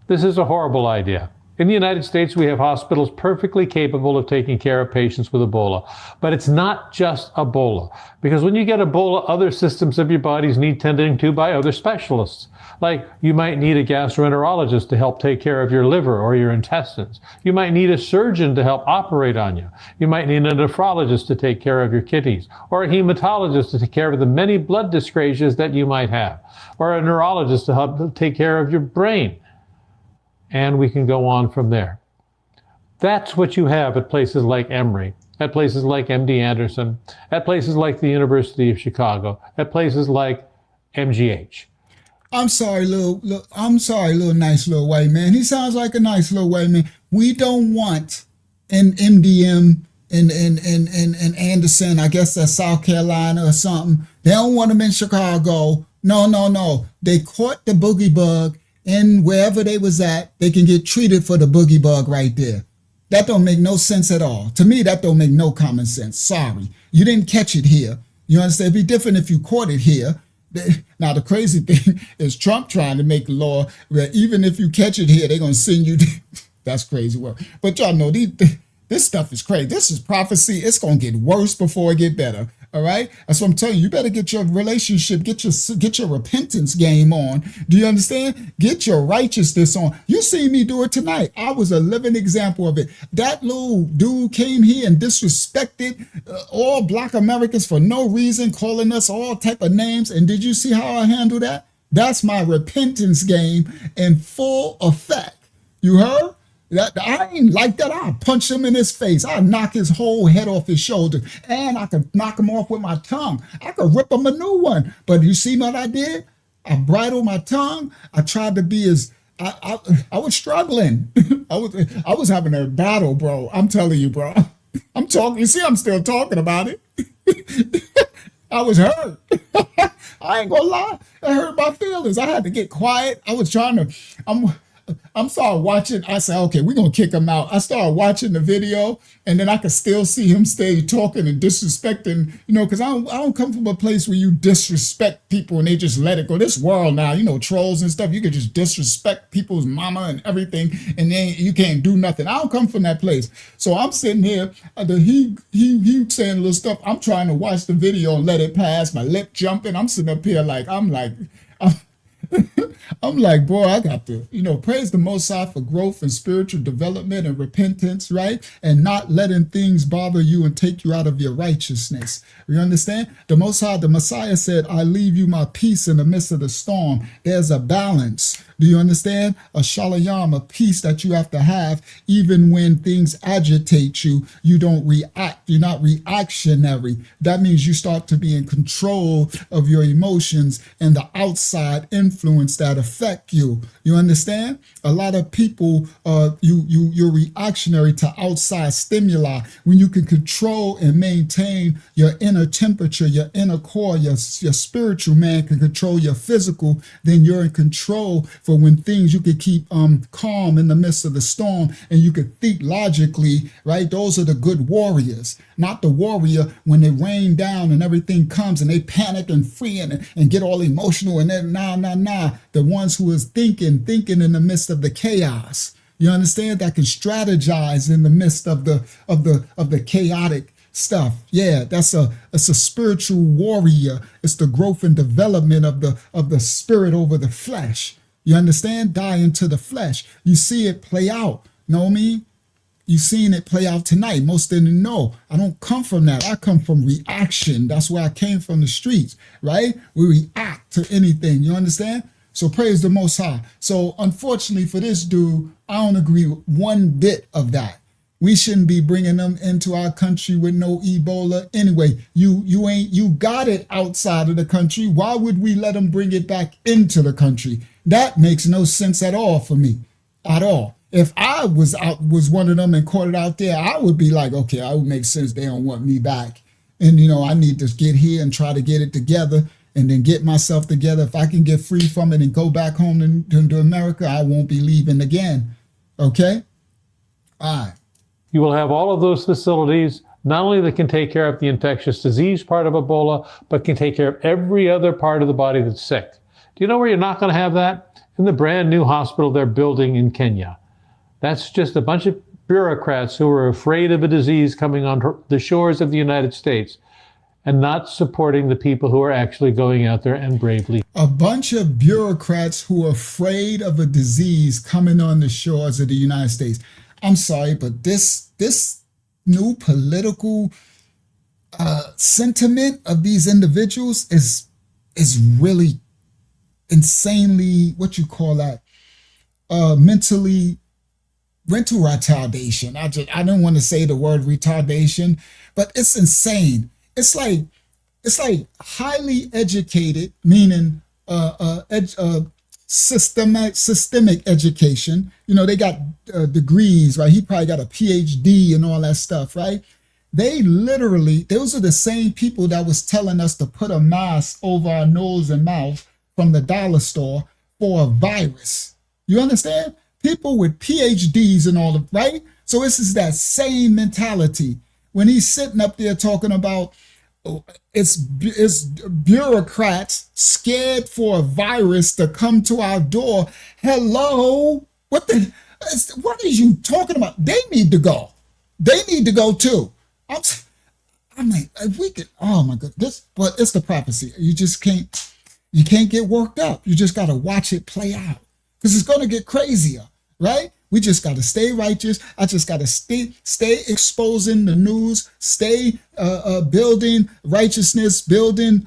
This is a horrible idea. In the United States, we have hospitals perfectly capable of taking care of patients with Ebola. But it's not just Ebola, because when you get Ebola, other systems of your bodies need tending to by other specialists. Like you might need a gastroenterologist to help take care of your liver or your intestines. You might need a surgeon to help operate on you. You might need a nephrologist to take care of your kidneys, or a hematologist to take care of the many blood dyscrasias that you might have, or a neurologist to help take care of your brain. And we can go on from there. That's what you have at places like Emory, at places like MD Anderson, at places like the University of Chicago, at places like MGH. I'm sorry, little nice little white man. He sounds like a nice little white man. We don't want an MDM in Anderson, I guess that's South Carolina or something. They don't want them in Chicago. No. They caught the boogie bug. And wherever they was at, they can get treated for the boogie bug right there. That don't make no sense at all. To me, that don't make no common sense. Sorry. You didn't catch it here. You understand? It'd be different if you caught it here. Now, the crazy thing is Trump trying to make a law where even if you catch it here, they're going to send you. That's crazy work. But y'all know, this stuff is crazy. This is prophecy. It's going to get worse before it get better. All right. That's what I'm telling you. You better get your relationship, get your repentance game on. Do you understand? Get your righteousness on. You see me do it tonight. I was a living example of it. That little dude came here and disrespected all Black Americans for no reason, calling us all type of names. And did you see how I handled that? That's my repentance game in full effect. You heard? That I ain't like that. I'll punch him in his face. I'll knock his whole head off his shoulder. And I could knock him off with my tongue. I could rip him a new one. But you see what I did? I bridled my tongue. I tried to be as I was struggling. I was having a battle, bro. I'm telling you, bro. I'm talking. You see, I'm still talking about it. I was hurt. I ain't gonna lie. It hurt my feelings. I had to get quiet. I was trying to. I'm started watching. I said, okay, we're gonna kick him out. I started watching the video, and then I could still see him stay talking and disrespecting. You know, because I don't come from a place where you disrespect people and they just let it go. This world now, you know, trolls and stuff. You could just disrespect people's mama and everything, and then you can't do nothing. I don't come from that place. So I'm sitting here. He saying little stuff. I'm trying to watch the video and let it pass. My lip jumping. I'm sitting up here like I'm like, boy, I got to, praise the Most High for growth and spiritual development and repentance, right? And not letting things bother you and take you out of your righteousness. You understand? The Most High, the Messiah said, I leave you my peace in the midst of the storm. There's a balance. Do you understand? A shalom, a peace that you have to have even when things agitate you. You don't react. You're not reactionary. That means you start to be in control of your emotions and the outside influence that affect you. You understand? A lot of people, you're reactionary to outside stimuli. When you can control and maintain your inner temperature, your inner core, your spiritual man can control your physical, then you're in control for when things you could keep calm in the midst of the storm and you could think logically, right? Those are the good warriors, not the warrior when they rain down and everything comes and they panic and free and get all emotional and then nah. The ones who is thinking in the midst of the chaos. You understand? That can strategize in the midst of the chaotic stuff. Yeah, it's a spiritual warrior. It's the growth and development of the spirit over the flesh. You understand? Die into the flesh. You see it play out. Know me? You seen it play out tonight. Most didn't know. I don't come from that. I come from reaction. That's where I came from, the streets, right? We react to anything. You understand? So praise the Most High. So unfortunately for this dude, I don't agree with one bit of that. We shouldn't be bringing them into our country with no Ebola. Anyway, you got it outside of the country. Why would we let them bring it back into the country? That makes no sense at all for me, at all. If I was one of them and caught it out there, I would be like, okay, I would make sense. They don't want me back. And, I need to get here and try to get it together and then get myself together. If I can get free from it and go back home to America, I won't be leaving again. Okay? All right. You will have all of those facilities, not only that can take care of the infectious disease part of Ebola, but can take care of every other part of the body that's sick. Do you know where you're not going to have that? In the brand new hospital they're building in Kenya. That's just a bunch of bureaucrats who are afraid of a disease coming on the shores of the United States and not supporting the people who are actually going out there and bravely. A bunch of bureaucrats who are afraid of a disease coming on the shores of the United States. I'm sorry, but this new political sentiment of these individuals is really insanely, what you call that, mental retardation. I don't want to say the word retardation, but it's insane. It's like highly educated, meaning systemic education. They got degrees, right? He probably got a PhD and all that stuff, right? Those are the same people that was telling us to put a mask over our nose and mouth from the dollar store for a virus. You understand? People with PhDs and all of, right? So this is that same mentality. When he's sitting up there talking about it's bureaucrats scared for a virus to come to our door. Hello? What are you talking about? They need to go. They need to go too. I'm like, if we could, oh my God, but it's the prophecy. You can't get worked up. You just got to watch it play out because it's going to get crazier, right? We just got to stay righteous. I just got to stay exposing the news, stay building righteousness, building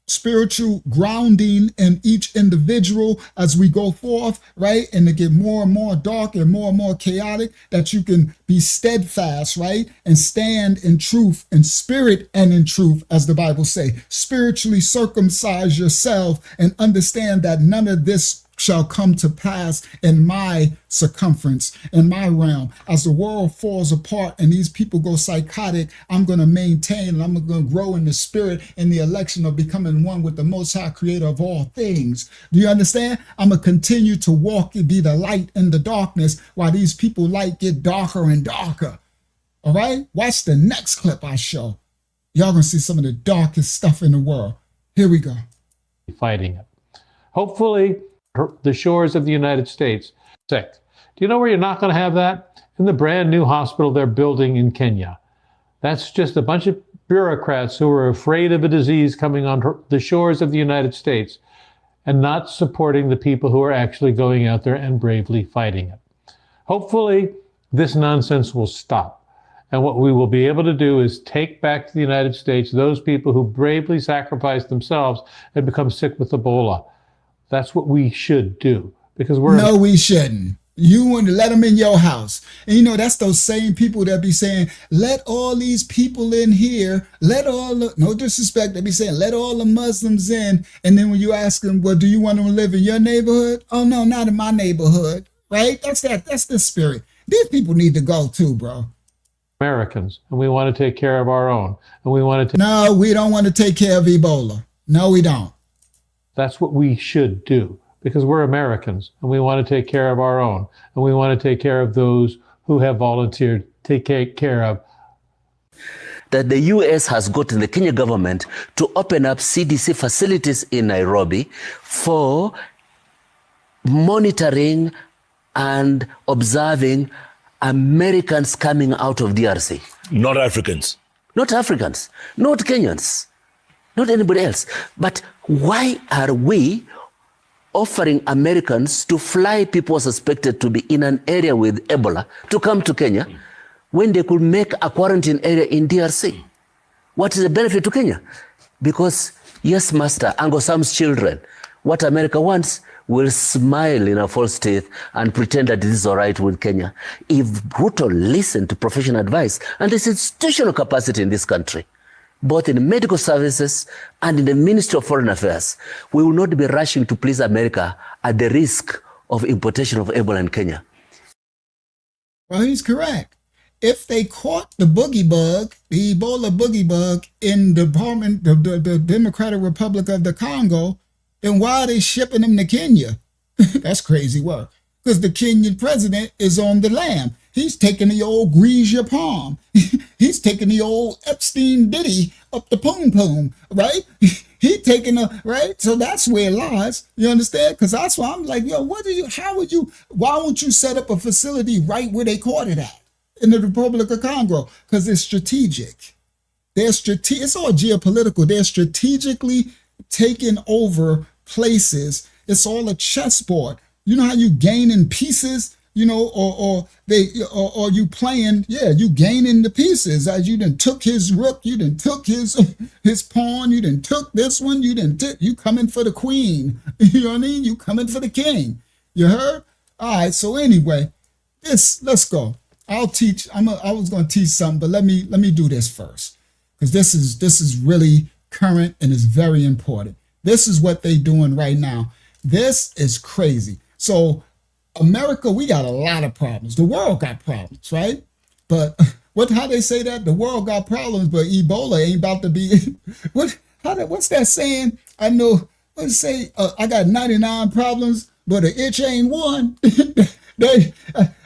spiritual grounding in each individual as we go forth, right? And to get more and more dark and more chaotic, that you can be steadfast, right? And stand in truth, in spirit and in truth, as the Bible say. Spiritually circumcise yourself and understand that none of this shall come to pass in my circumference, in my realm. As the world falls apart and these people go psychotic, I'm going to maintain and I'm going to grow in the spirit in the election of becoming one with the Most High Creator of all things. Do you understand? I'm going to continue to walk and be the light in the darkness while these people light get darker and darker. All right? Watch the next clip I show. Y'all going to see some of the darkest stuff in the world. Here we go. Fighting it. Hopefully, the shores of the United States. Sick. Do you know where you're not going to have that? In the brand new hospital they're building in Kenya. That's just a bunch of bureaucrats who are afraid of a disease coming on the shores of the United States and not supporting the people who are actually going out there and bravely fighting it. Hopefully, this nonsense will stop. And what we will be able to do is take back to the United States those people who bravely sacrificed themselves and become sick with Ebola. That's what we should do, because No, we shouldn't. You want to let them in your house. And you know, that's those same people that be saying, let all these people in here, no disrespect, they be saying, let all the Muslims in. And then when you ask them, well, do you want them to live in your neighborhood? Oh, no, not in my neighborhood, right? That's the spirit. These people need to go too, bro. Americans, and we want to take care of our own. And we want to No, we don't want to take care of Ebola. No, we don't. That's what we should do, because we're Americans and we want to take care of our own. And we want to take care of those who have volunteered to take care of. That the US has gotten the Kenya government to open up CDC facilities in Nairobi for monitoring and observing Americans coming out of DRC. Not Africans. Not Africans, not Kenyans, not anybody else. But why are we offering Americans to fly people suspected to be in an area with Ebola to come to Kenya when they could make a quarantine area in DRC? What is the benefit to Kenya? Because, yes, Master, Uncle Sam's children, what America wants will smile in a false teeth and pretend that this is all right with Kenya. If Ruto listened to professional advice and this institutional capacity in this country, both in medical services and in the Ministry of Foreign Affairs, we will not be rushing to please America at the risk of importation of Ebola in Kenya. Well, he's correct. If they caught the boogie bug, the Ebola boogie bug in the Democratic Republic of the Congo, then why are they shipping them to Kenya? That's crazy work. Because the Kenyan president is on the lam. He's taking the old grease your palm. He's taking the old Epstein Diddy up the poom poom, right? He taking right? So that's where it lies. You understand? Because that's why I'm like, yo, why won't you set up a facility right where they caught it at? In the Republic of Congo? Because it's strategic. It's all geopolitical. They're strategically taking over places. It's all a chessboard. You know how you gain in pieces? You know, or you playing, you gaining the pieces as you done took his rook, you done took his pawn, you done took this one, you coming for the queen. You know what I mean? You coming for the king. You heard? All right. So anyway, let's go. I'll teach. I was going to teach something, but let me do this first, because this is really current and is very important. This is what they doing right now. This is crazy. So America, we got a lot of problems. The world got problems, right? But how they say that? The world got problems, but Ebola ain't about to be. What's that saying? I know. Let's say I got 99 problems, but an itch ain't one.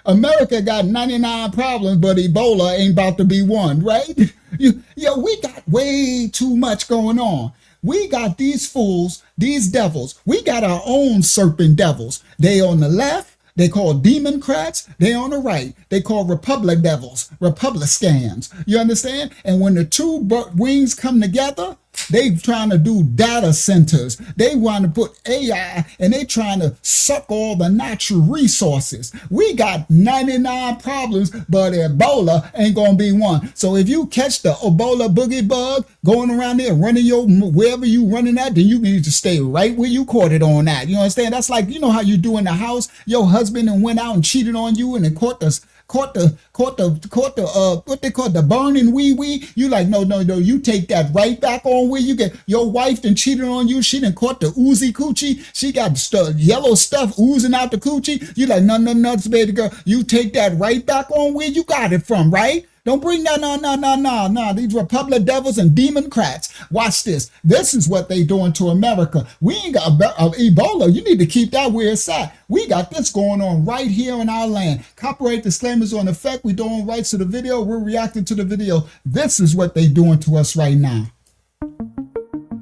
America got 99 problems, but Ebola ain't about to be one, right? We got way too much going on. We got these fools, these devils. We got our own serpent devils. They on the left. They call Democrats. They on the right. They call Republic devils, Republicans. You understand? And when the two wings come together, They trying to do data centers. They want to put AI, and they trying to suck all the natural resources. We got 99 problems, but Ebola ain't gonna be one. So if you catch the Ebola boogie bug going around there running wherever you running at, then you need to stay right where you caught it on at. You understand? That's like, you know how you do in the house. Your husband and went out and cheated on you and then caught the what they call the burning wee. You like, no, you take that right back on where you get your wife and cheated on you. She done caught the oozy coochie. She got yellow stuff oozing out the coochie. You like, no, baby girl, you take that right back on where you got it from, right? Don't bring that, no. These Republic devils and Democrats. Watch this. This is what they doing to America. We ain't got Ebola. You need to keep that where it's at. We got this going on right here in our land. Copyright disclaimers on effect. We don't rights to the video. We're reacting to the video. This is what they doing to us right now.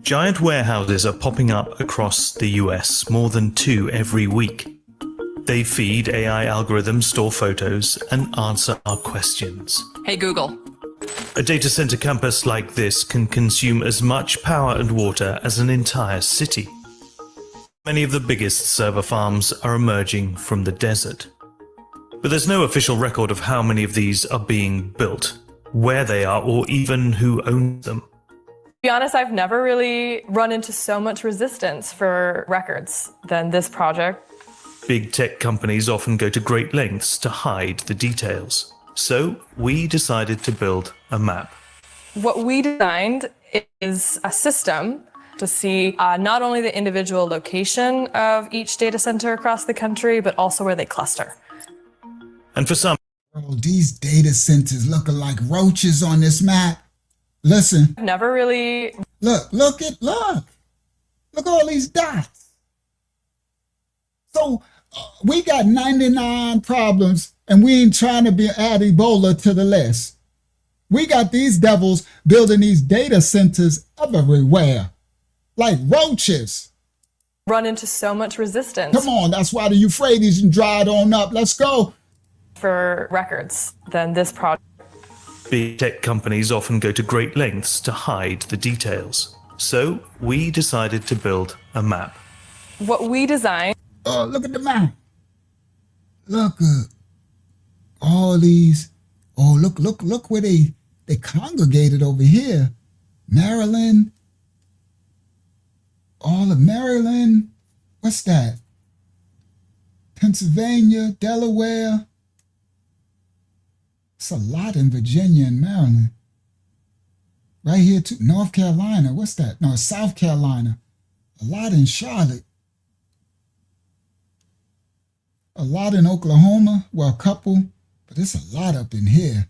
Giant warehouses are popping up across the US, more than 2 every week. They feed AI algorithms, store photos, and answer our questions. Hey Google. A data center campus like this can consume as much power and water as an entire city. Many of the biggest server farms are emerging from the desert. But there's no official record of how many of these are being built, where they are, or even who owns them. To be honest, I've never really run into so much resistance for records than this project. Big tech companies often go to great lengths to hide the details. So we decided to build a map. What we designed is a system to see not only the individual location of each data center across the country, but also where they cluster. And for some, these data centers looking like roaches on this map. Listen. I've never really. Look all these dots. So we got 99 problems and we ain't trying to add Ebola to the list. We got these devils building these data centers everywhere, like roaches. Run into so much resistance. Come on, that's why the Euphrates dried on up. Let's go. For records than this project. Big tech companies often go to great lengths to hide the details. So we decided to build a map. What we designed. Look at the map. Look at all these. Oh, look where they congregated over here. Maryland. All of Maryland. What's that? Pennsylvania, Delaware. It's a lot in Virginia and Maryland. Right here too. North Carolina. What's that? No, South Carolina. A lot in Charlotte. A lot in Oklahoma. Well, a couple. But it's a lot up in here.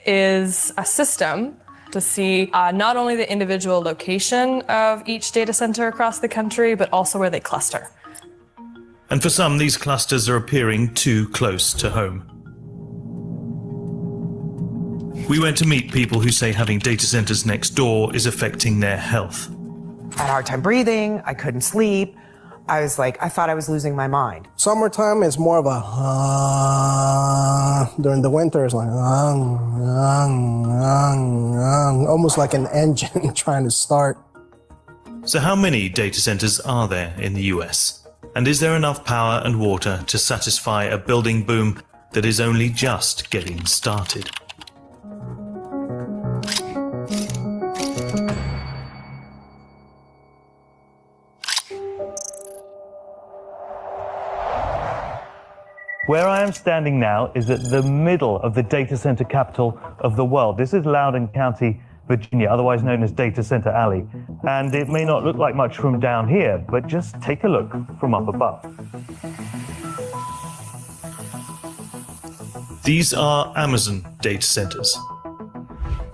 Is a system to see not only the individual location of each data center across the country, but also where they cluster. And for some, these clusters are appearing too close to home. We went to meet people who say having data centers next door is affecting their health. I had a hard time breathing. I couldn't sleep. I thought I was losing my mind. Summertime is more of a during the winter it's like almost like an engine trying to start. So how many data centers are there in the US? And is there enough power and water to satisfy a building boom that is only just getting started? Where I am standing now is at the middle of the data center capital of the world. This is Loudoun County, Virginia, otherwise known as Data Center Alley. And it may not look like much from down here, but just take a look from up above. These are Amazon data centers.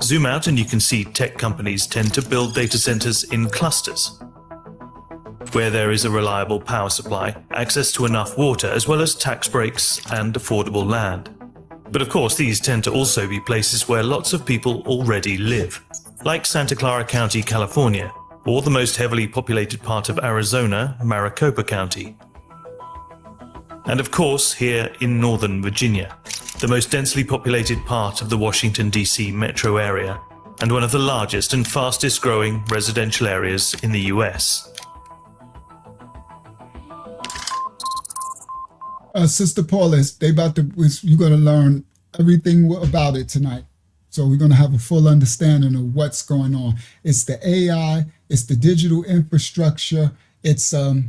Zoom out and you can see tech companies tend to build data centers in clusters, where there is a reliable power supply, access to enough water, as well as tax breaks and affordable land. But of course, these tend to also be places where lots of people already live, like Santa Clara County, California, or the most heavily populated part of Arizona, Maricopa County. And of course, here in Northern Virginia, the most densely populated part of the Washington, D.C. metro area, and one of the largest and fastest growing residential areas in the US. Sister Paulus, you're going to learn everything about it tonight. So we're going to have a full understanding of what's going on. It's the AI, it's the digital infrastructure, it's the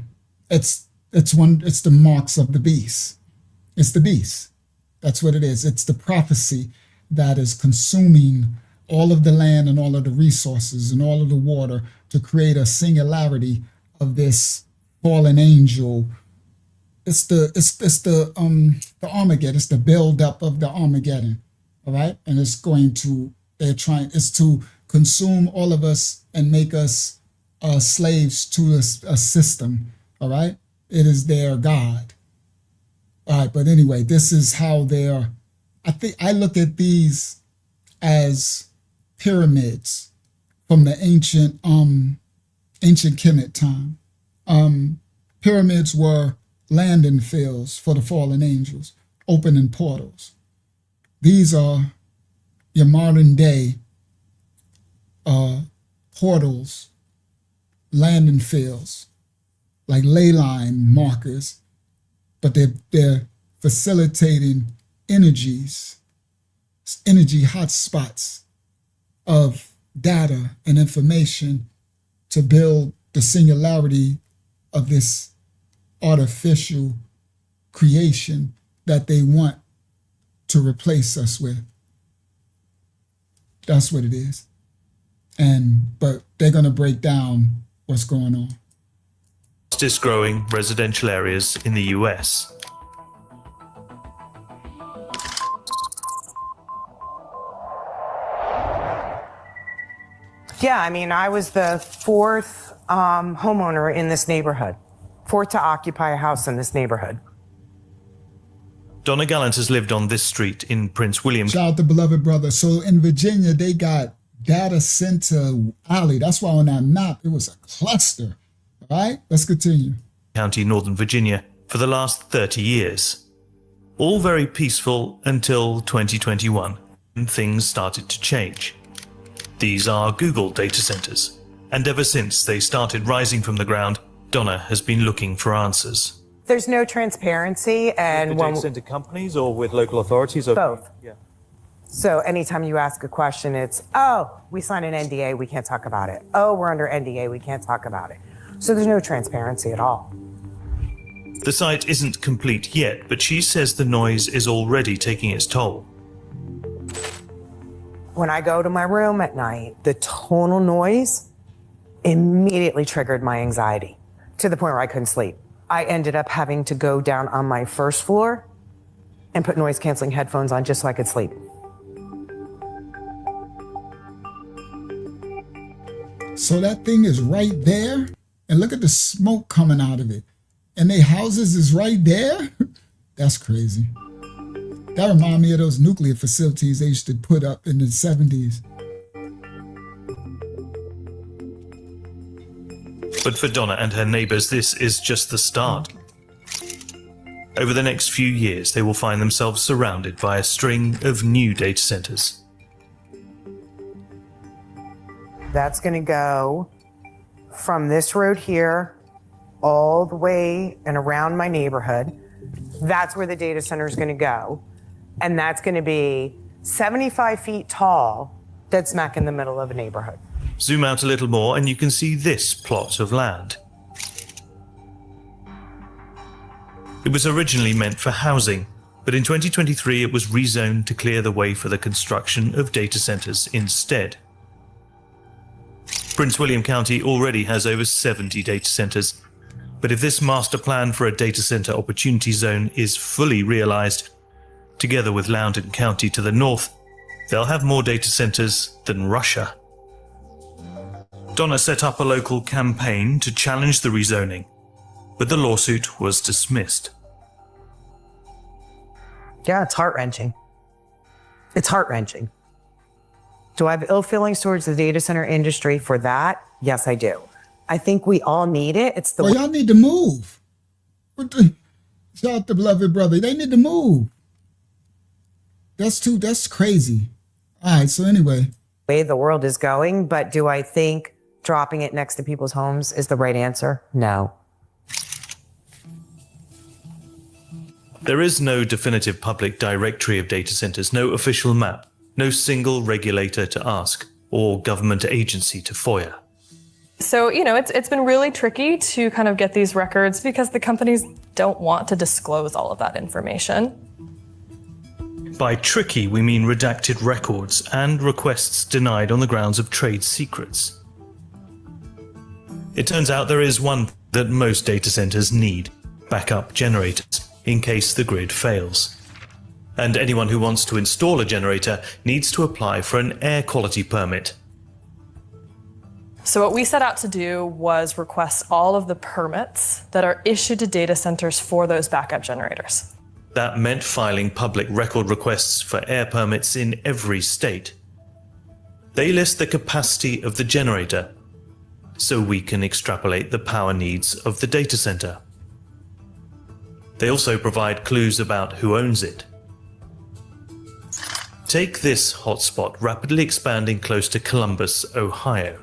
marks of the beast. It's the beast. That's what it is. It's the prophecy that is consuming all of the land and all of the resources and all of the water to create a singularity of this fallen angel. It's the Armageddon. It's the buildup of the Armageddon. All right. And it's to consume all of us and make us slaves to a system. All right. It is their God. All right. But anyway, this is how I look at these as pyramids from the ancient Kemet time. Pyramids were landing fields for the fallen angels, opening portals. These are your modern day portals, landing fields, like ley line markers, but they're facilitating energy hotspots of data and information to build the singularity of this artificial creation that they want to replace us with. That's what it is. But they're going to break down what's going on. Fastest growing residential areas in the US. Yeah, I mean, I was the fourth homeowner in this neighborhood, fourth to occupy a house in this neighborhood. Donna Gallant has lived on this street in Prince William. Shout out to beloved brother. So in Virginia, they got data center alley. That's why on that map, it was a cluster. All right, let's continue. County, Northern Virginia, for the last 30 years. All very peaceful until 2021, when things started to change. These are Google data centers, and ever since they started rising from the ground, Donna has been looking for answers. There's no transparency, and with the data center companies or with local authorities? Or both. Yeah. So anytime you ask a question, it's, oh, we signed an NDA, we can't talk about it. Oh, we're under NDA, we can't talk about it. So there's no transparency at all. The site isn't complete yet, but she says the noise is already taking its toll. When I go to my room at night, the tonal noise immediately triggered my anxiety to the point where I couldn't sleep. I ended up having to go down on my first floor and put noise canceling headphones on just so I could sleep. So that thing is right there, and look at the smoke coming out of it. And their houses is right there? That's crazy. That reminds me of those nuclear facilities they used to put up in the 70s. But for Donna and her neighbors, this is just the start. Over the next few years, they will find themselves surrounded by a string of new data centers. That's going to go from this road here all the way and around my neighborhood. That's where the data center is going to go. And that's going to be 75 feet tall, dead smack in the middle of a neighborhood. Zoom out a little more and you can see this plot of land. It was originally meant for housing, but in 2023 it was rezoned to clear the way for the construction of data centers instead. Prince William County already has over 70 data centers, but if this master plan for a data center opportunity zone is fully realized, together with Loudoun County to the north, they'll have more data centers than Russia. Donna set up a local campaign to challenge the rezoning, but the lawsuit was dismissed. Yeah, it's heart-wrenching. It's heart-wrenching. Do I have ill feelings towards the data center industry for that? Yes, I do. I think we all need it. It's the y'all need to move. Shout out to beloved brother. They need to move. That's crazy. All right, so anyway, way the world is going, but do I think dropping it next to people's homes is the right answer? No. There is no definitive public directory of data centers, no official map, no single regulator to ask, or government agency to FOIA. So, it's been really tricky to kind of get these records because the companies don't want to disclose all of that information. By tricky, we mean redacted records and requests denied on the grounds of trade secrets. It turns out there is one that most data centers need: backup generators, in case the grid fails. And anyone who wants to install a generator needs to apply for an air quality permit. So what we set out to do was request all of the permits that are issued to data centers for those backup generators. That meant filing public record requests for air permits in every state. They list the capacity of the generator, so we can extrapolate the power needs of the data center. They also provide clues about who owns it. Take this hotspot rapidly expanding close to Columbus, Ohio.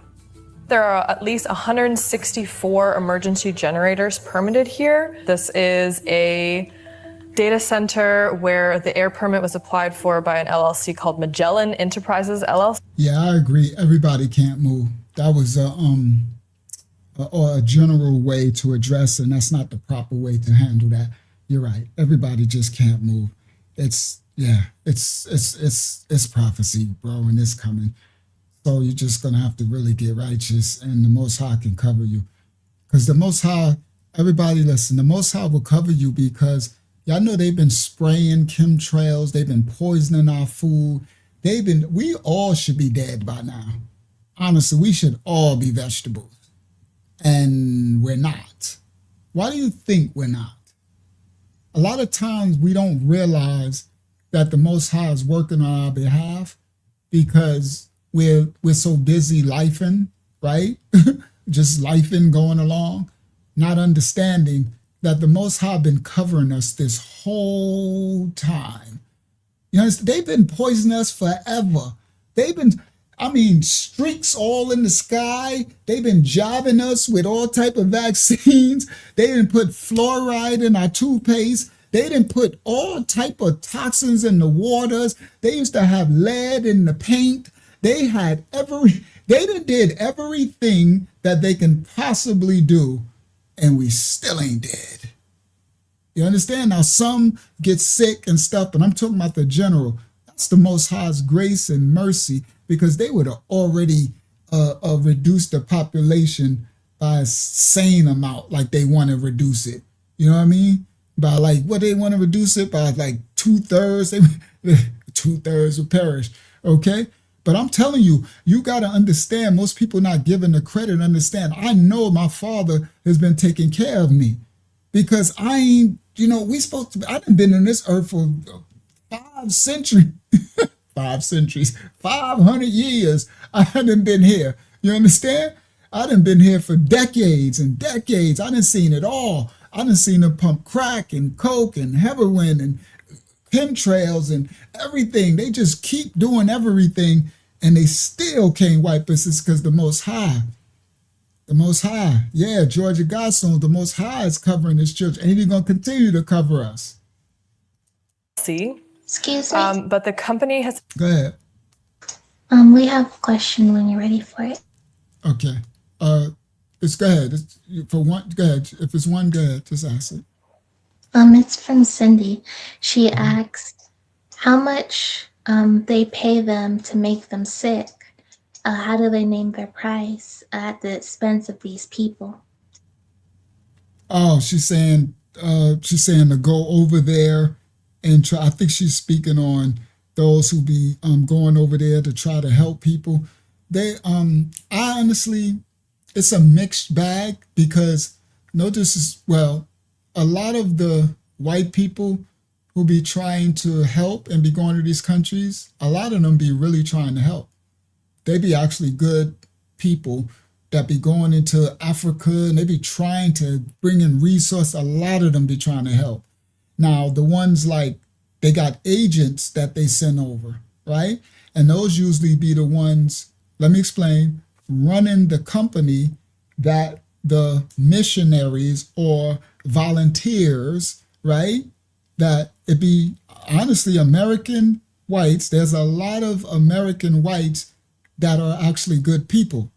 There are at least 164 emergency generators permitted here. This is a data center where the air permit was applied for by an LLC called Magellan Enterprises LLC. Yeah, I agree. Everybody can't move. That was a general way to address it, and that's not the proper way to handle that. You're right. Everybody just can't move. It's prophecy, bro, and it's coming. So you're just gonna have to really get righteous, and the Most High can cover you. Because the Most High, everybody listen, the Most High will cover you because y'all know they've been spraying chemtrails, they've been poisoning our food. We all should be dead by now. Honestly, we should all be vegetables. And we're not. Why do you think we're not? A lot of times we don't realize that the Most High is working on our behalf because we're so busy lifing, right? Just lifing, going along, not understanding that the Most High been covering us this whole time. You understand? They've been poisoning us forever. Streaks all in the sky. They've been jabbing us with all type of vaccines. They didn't put fluoride in our toothpaste. They didn't put all type of toxins in the waters. They used to have lead in the paint. They did everything that they can possibly do, and we still ain't dead. You understand? Now some get sick and stuff, but I'm talking about the general. That's the Most High's grace and mercy, because they would have already reduced the population by a sane amount, like they want to reduce it. You know what I mean? By they want to reduce it by 2/3. 2/3 will perish. Okay? But I'm telling you, you got to understand, most people not giving the credit, understand. I know my father has been taking care of me because I ain't, I done been on this earth for 5 centuries. 500 years. I done been here. You understand? I done been here for decades and decades. I done seen it all. I done seen them pump crack and coke and heroin and chemtrails and everything. They just keep doing everything and they still can't wipe us. It's because the Most High, yeah, Georgia Godstone, the Most High is covering this church, and he's going to continue to cover us. Excuse me. But the company has. Go ahead. We have a question when you're ready for it. Okay. Go ahead. Go ahead. If it's one, go ahead. Just ask it. It's from Cindy. She asked how much they pay them to make them sick. How do they name their price at the expense of these people? Oh, she's saying to go over there and try. I think she's speaking on those who be going over there to try to help people. I honestly, it's a mixed bag because a lot of the white people who be trying to help and be going to these countries, a lot of them be really trying to help. They be actually good people that be going into Africa and they be trying to bring in resources. A lot of them be trying to help. Now, the ones they got agents that they send over, right? And those usually be the ones, let me explain, running the company that the missionaries or volunteers, right? That it be honestly American whites. There's a lot of American whites that are actually good people,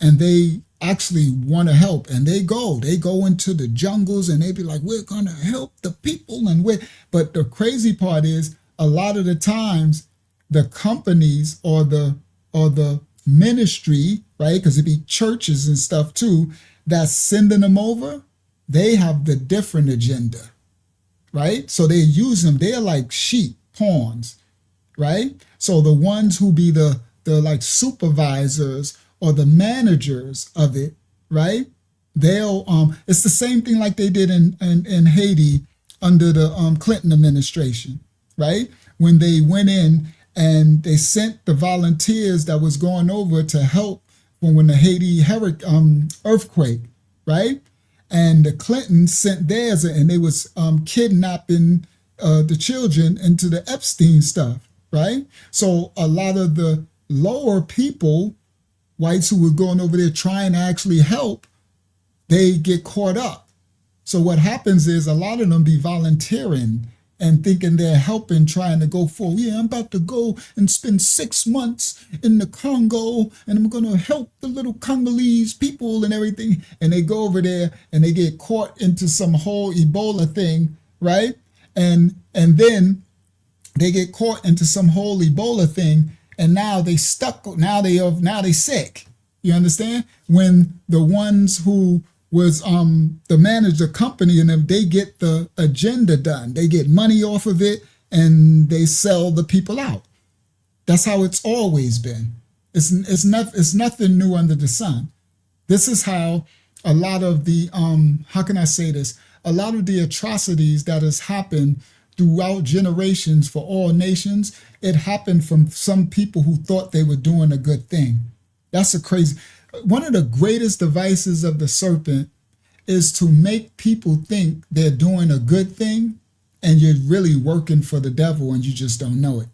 and they actually want to help, and they go into the jungles and they be like, we're gonna help the people, but the crazy part is a lot of the times the companies or the ministry, right, because it be churches and stuff too, that's sending them over, they have the different agenda, right? So they use them, they're like sheep, pawns, right? So the ones who be the like supervisors or the managers of it, right? They'll it's the same thing like they did in Haiti under the Clinton administration, right? When they went in and they sent the volunteers that was going over to help when the Haiti earthquake, right? And the Clintons sent theirs, and they was kidnapping the children into the Epstein stuff, right? So a lot of the lower people, whites who were going over there trying to actually help, they get caught up. So what happens is a lot of them be volunteering and thinking they're helping, trying to go forward. Yeah, I'm about to go and spend 6 months in the Congo, and I'm going to help the little Congolese people and everything. And they go over there and they get caught into some whole Ebola thing, right? And then they get caught into some whole Ebola thing, and now they stuck. Now they sick. You understand? When the ones who was the manager company and them, they get the agenda done. They get money off of it and they sell the people out. That's how it's always been. It's nothing new under the sun. This is how a lot of the how can I say this? A lot of the atrocities that has happened throughout generations for all nations, it happened from some people who thought they were doing a good thing. That's a crazy. One of the greatest devices of the serpent is to make people think they're doing a good thing and you're really working for the devil and you just don't know it.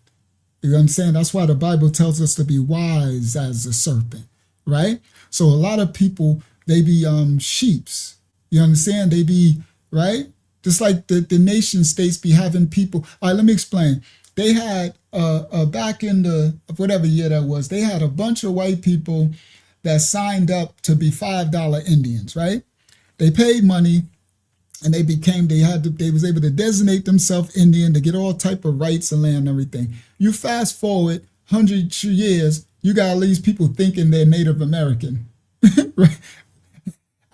You know what I'm saying? That's why the Bible tells us to be wise as the serpent, right? So a lot of people, they be sheeps. You understand? They be, right? Just like the nation states be having people. All right, let me explain. They had, back in the, whatever year that was, they had a bunch of white people that signed up to be $5 Indians, right? They paid money and they was able to designate themselves Indian to get all type of rights and land and everything. You fast forward 100 years, you got all these people thinking they're Native American, right?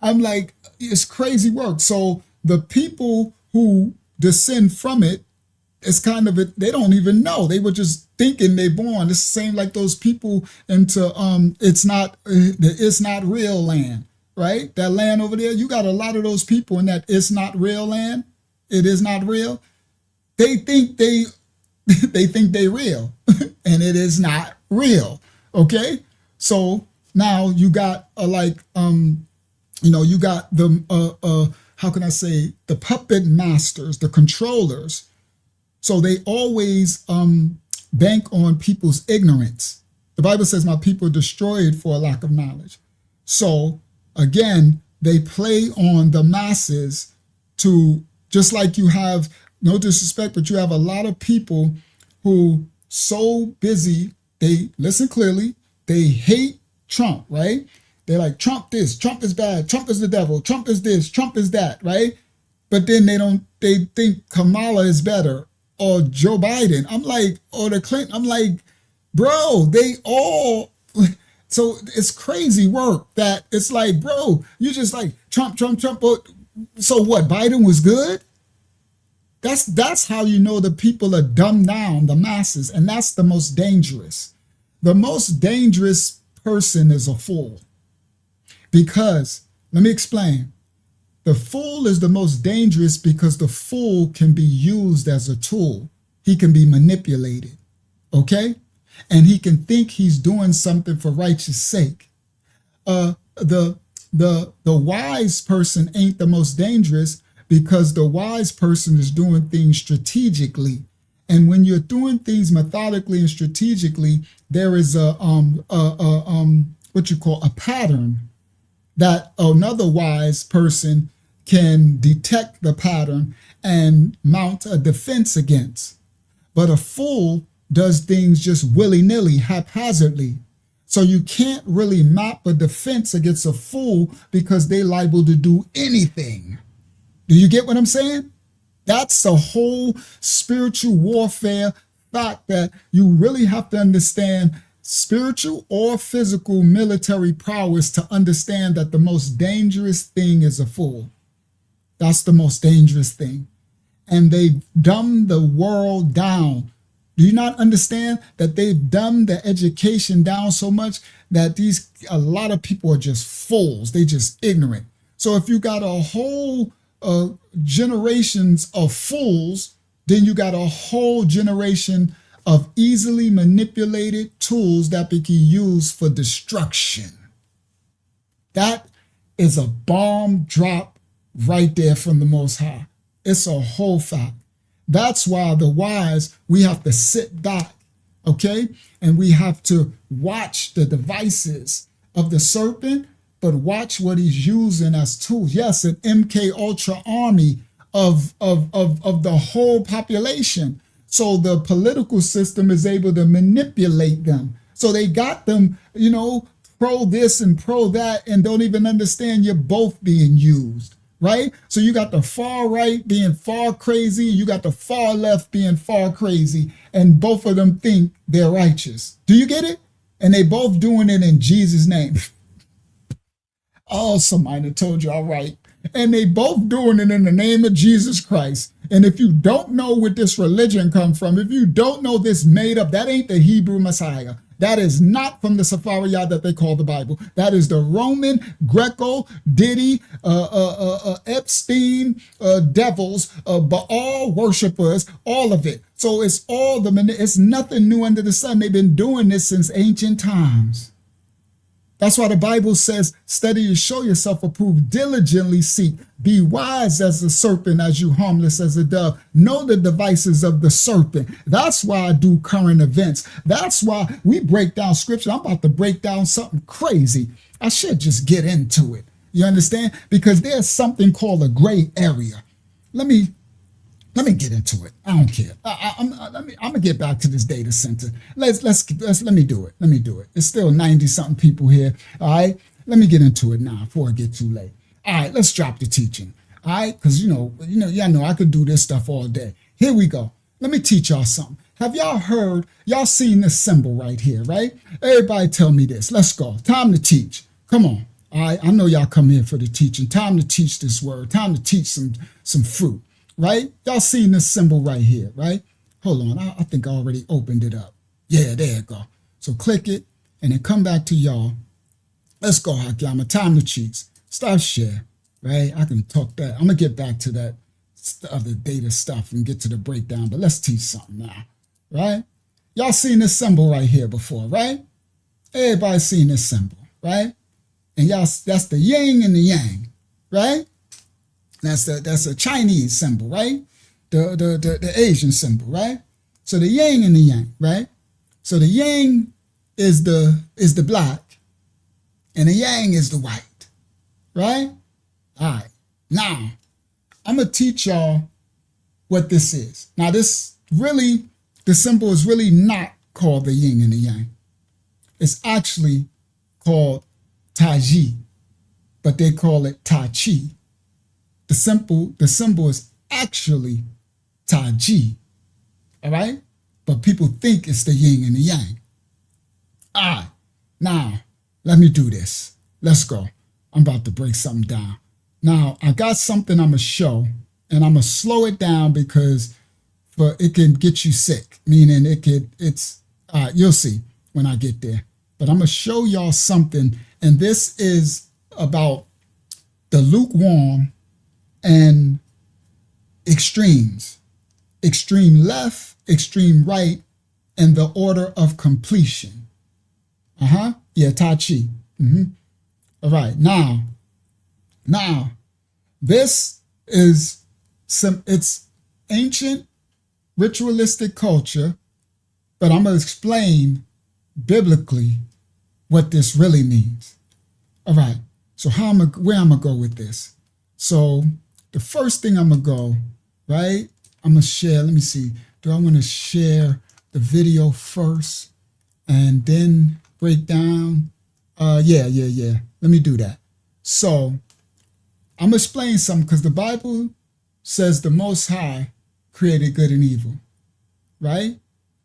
I'm like, it's crazy work. So the people who descend from it, it's kind of they don't even know. They were just thinking they born. It's the same like those people into it's not real land, right? That land over there, you got a lot of those people in that it's not real land. It is not real. They think they think they real, and it is not real. Okay, so now you got you got the how can I say, the puppet masters, the controllers. So they always bank on people's ignorance. The Bible says my people are destroyed for a lack of knowledge. So again, they play on the masses to, just like you have, no disrespect, but you have a lot of people who so busy, they listen clearly, they hate Trump, right? They're like, Trump this, Trump is bad, Trump is the devil, Trump is this, Trump is that, right? But then they think Kamala is better, or Joe Biden. I'm like, or the Clinton. I'm like, bro, they all. So it's crazy work that it's like, bro, you just like Trump. So what? Biden was good. That's how you know the people are dumbed down, the masses, and that's the most dangerous. The most dangerous person is a fool. Because let me explain. The fool is the most dangerous because the fool can be used as a tool. He can be manipulated, okay? And he can think he's doing something for righteous sake. The wise person ain't the most dangerous because the wise person is doing things strategically And when you're doing things methodically and strategically, there is a what you call a pattern that another wise person can detect the pattern and mount a defense against. But a fool does things just willy-nilly, haphazardly. So you can't really map a defense against a fool because they're liable to do anything. Do you get what I'm saying? That's the whole spiritual warfare fact that you really have to understand spiritual or physical military prowess to understand that the most dangerous thing is a fool. That's the most dangerous thing. And they've dumbed the world down. Do you not understand that they've dumbed the education down so much that a lot of people are just fools? They just ignorant. So if you got a whole generations of fools, then you got a whole generation of easily manipulated tools that can be used for destruction. That is a bomb drop right there from the Most High. It's a whole fact. That's why the wise, we have to sit back, okay? And we have to watch the devices of the serpent, but watch what he's using as tools. Yes, an MK Ultra army of the whole population. So the political system is able to manipulate them. So they got them, pro this and pro that, and don't even understand you're both being used. Right? So you got the far right being far crazy, and you got the far left being far crazy, and both of them think they're righteous. Do you get it? And they both doing it in Jesus' name. Oh, somebody told you all right. And they both doing it in the name of Jesus Christ. And if you don't know where this religion come from, if you don't know this made up, that ain't the Hebrew Messiah. That is not from the Safariyah that they call the Bible. That is the Roman, Greco, Diddy, Epstein, devils, Baal worshipers, all of it. So it's it's nothing new under the sun. They've been doing this since ancient times. That's why the Bible says, study to show yourself approved, diligently seek, be wise as a serpent, as you harmless as a dove. Know the devices of the serpent. That's why I do current events. That's why we break down scripture. I'm about to break down something crazy. I should just get into it. You understand? Because there's something called a gray area. Let me get into it. I don't care. I'm gonna get back to this data center. Let me do it. Let me do it. It's still 90 something people here. All right. Let me get into it now before I get too late. All right. Let's drop the teaching. All right. Because y'all know I could do this stuff all day. Here we go. Let me teach y'all something. Have y'all seen this symbol right here? Right. Everybody tell me this. Let's go. Time to teach. Come on. All right. I know y'all come here for the teaching. Time to teach this word. Time to teach some fruit. Right? Y'all seen this symbol right here, right? Hold on, I think I already opened it up. Yeah, there you go. So click it and then come back to y'all. Let's go, Hakiyama. Time to cheats. Stop share, right? I can talk that. I'm going to get back to that other data stuff and get to the breakdown, but let's teach something now, right? Y'all seen this symbol right here before, right? Everybody seen this symbol, right? And that's the yin and the yang, right? That's a Chinese symbol, right? The Asian symbol, right? So the yin and the yang, right? So the yin is the black, and the yang is the white, right? All right. Now I'm gonna teach y'all what this is. Now the symbol is really not called the yin and the yang. It's actually called Taiji, but they call it Tai Chi. The symbol is actually Taiji, all right? But people think it's the yin and the yang. All right, now let me do this. Let's go. I'm about to break something down. Now, I got something I'm gonna show, and I'm gonna slow it down because it can get you sick, meaning you'll see when I get there. But I'm gonna show y'all something, and this is about the lukewarm and extremes, extreme left, extreme right, and the order of completion. Yeah, Tai Chi. All right, now, this is it's ancient ritualistic culture, but I'm going to explain biblically what this really means. All right, so where I'm going to go with this? So the first thing I'm going to go, right, I'm going to share, let me see, do I want to share the video first and then break down? Yeah. Let me do that. So I'm going to explain something because the Bible says the Most High created good and evil, right?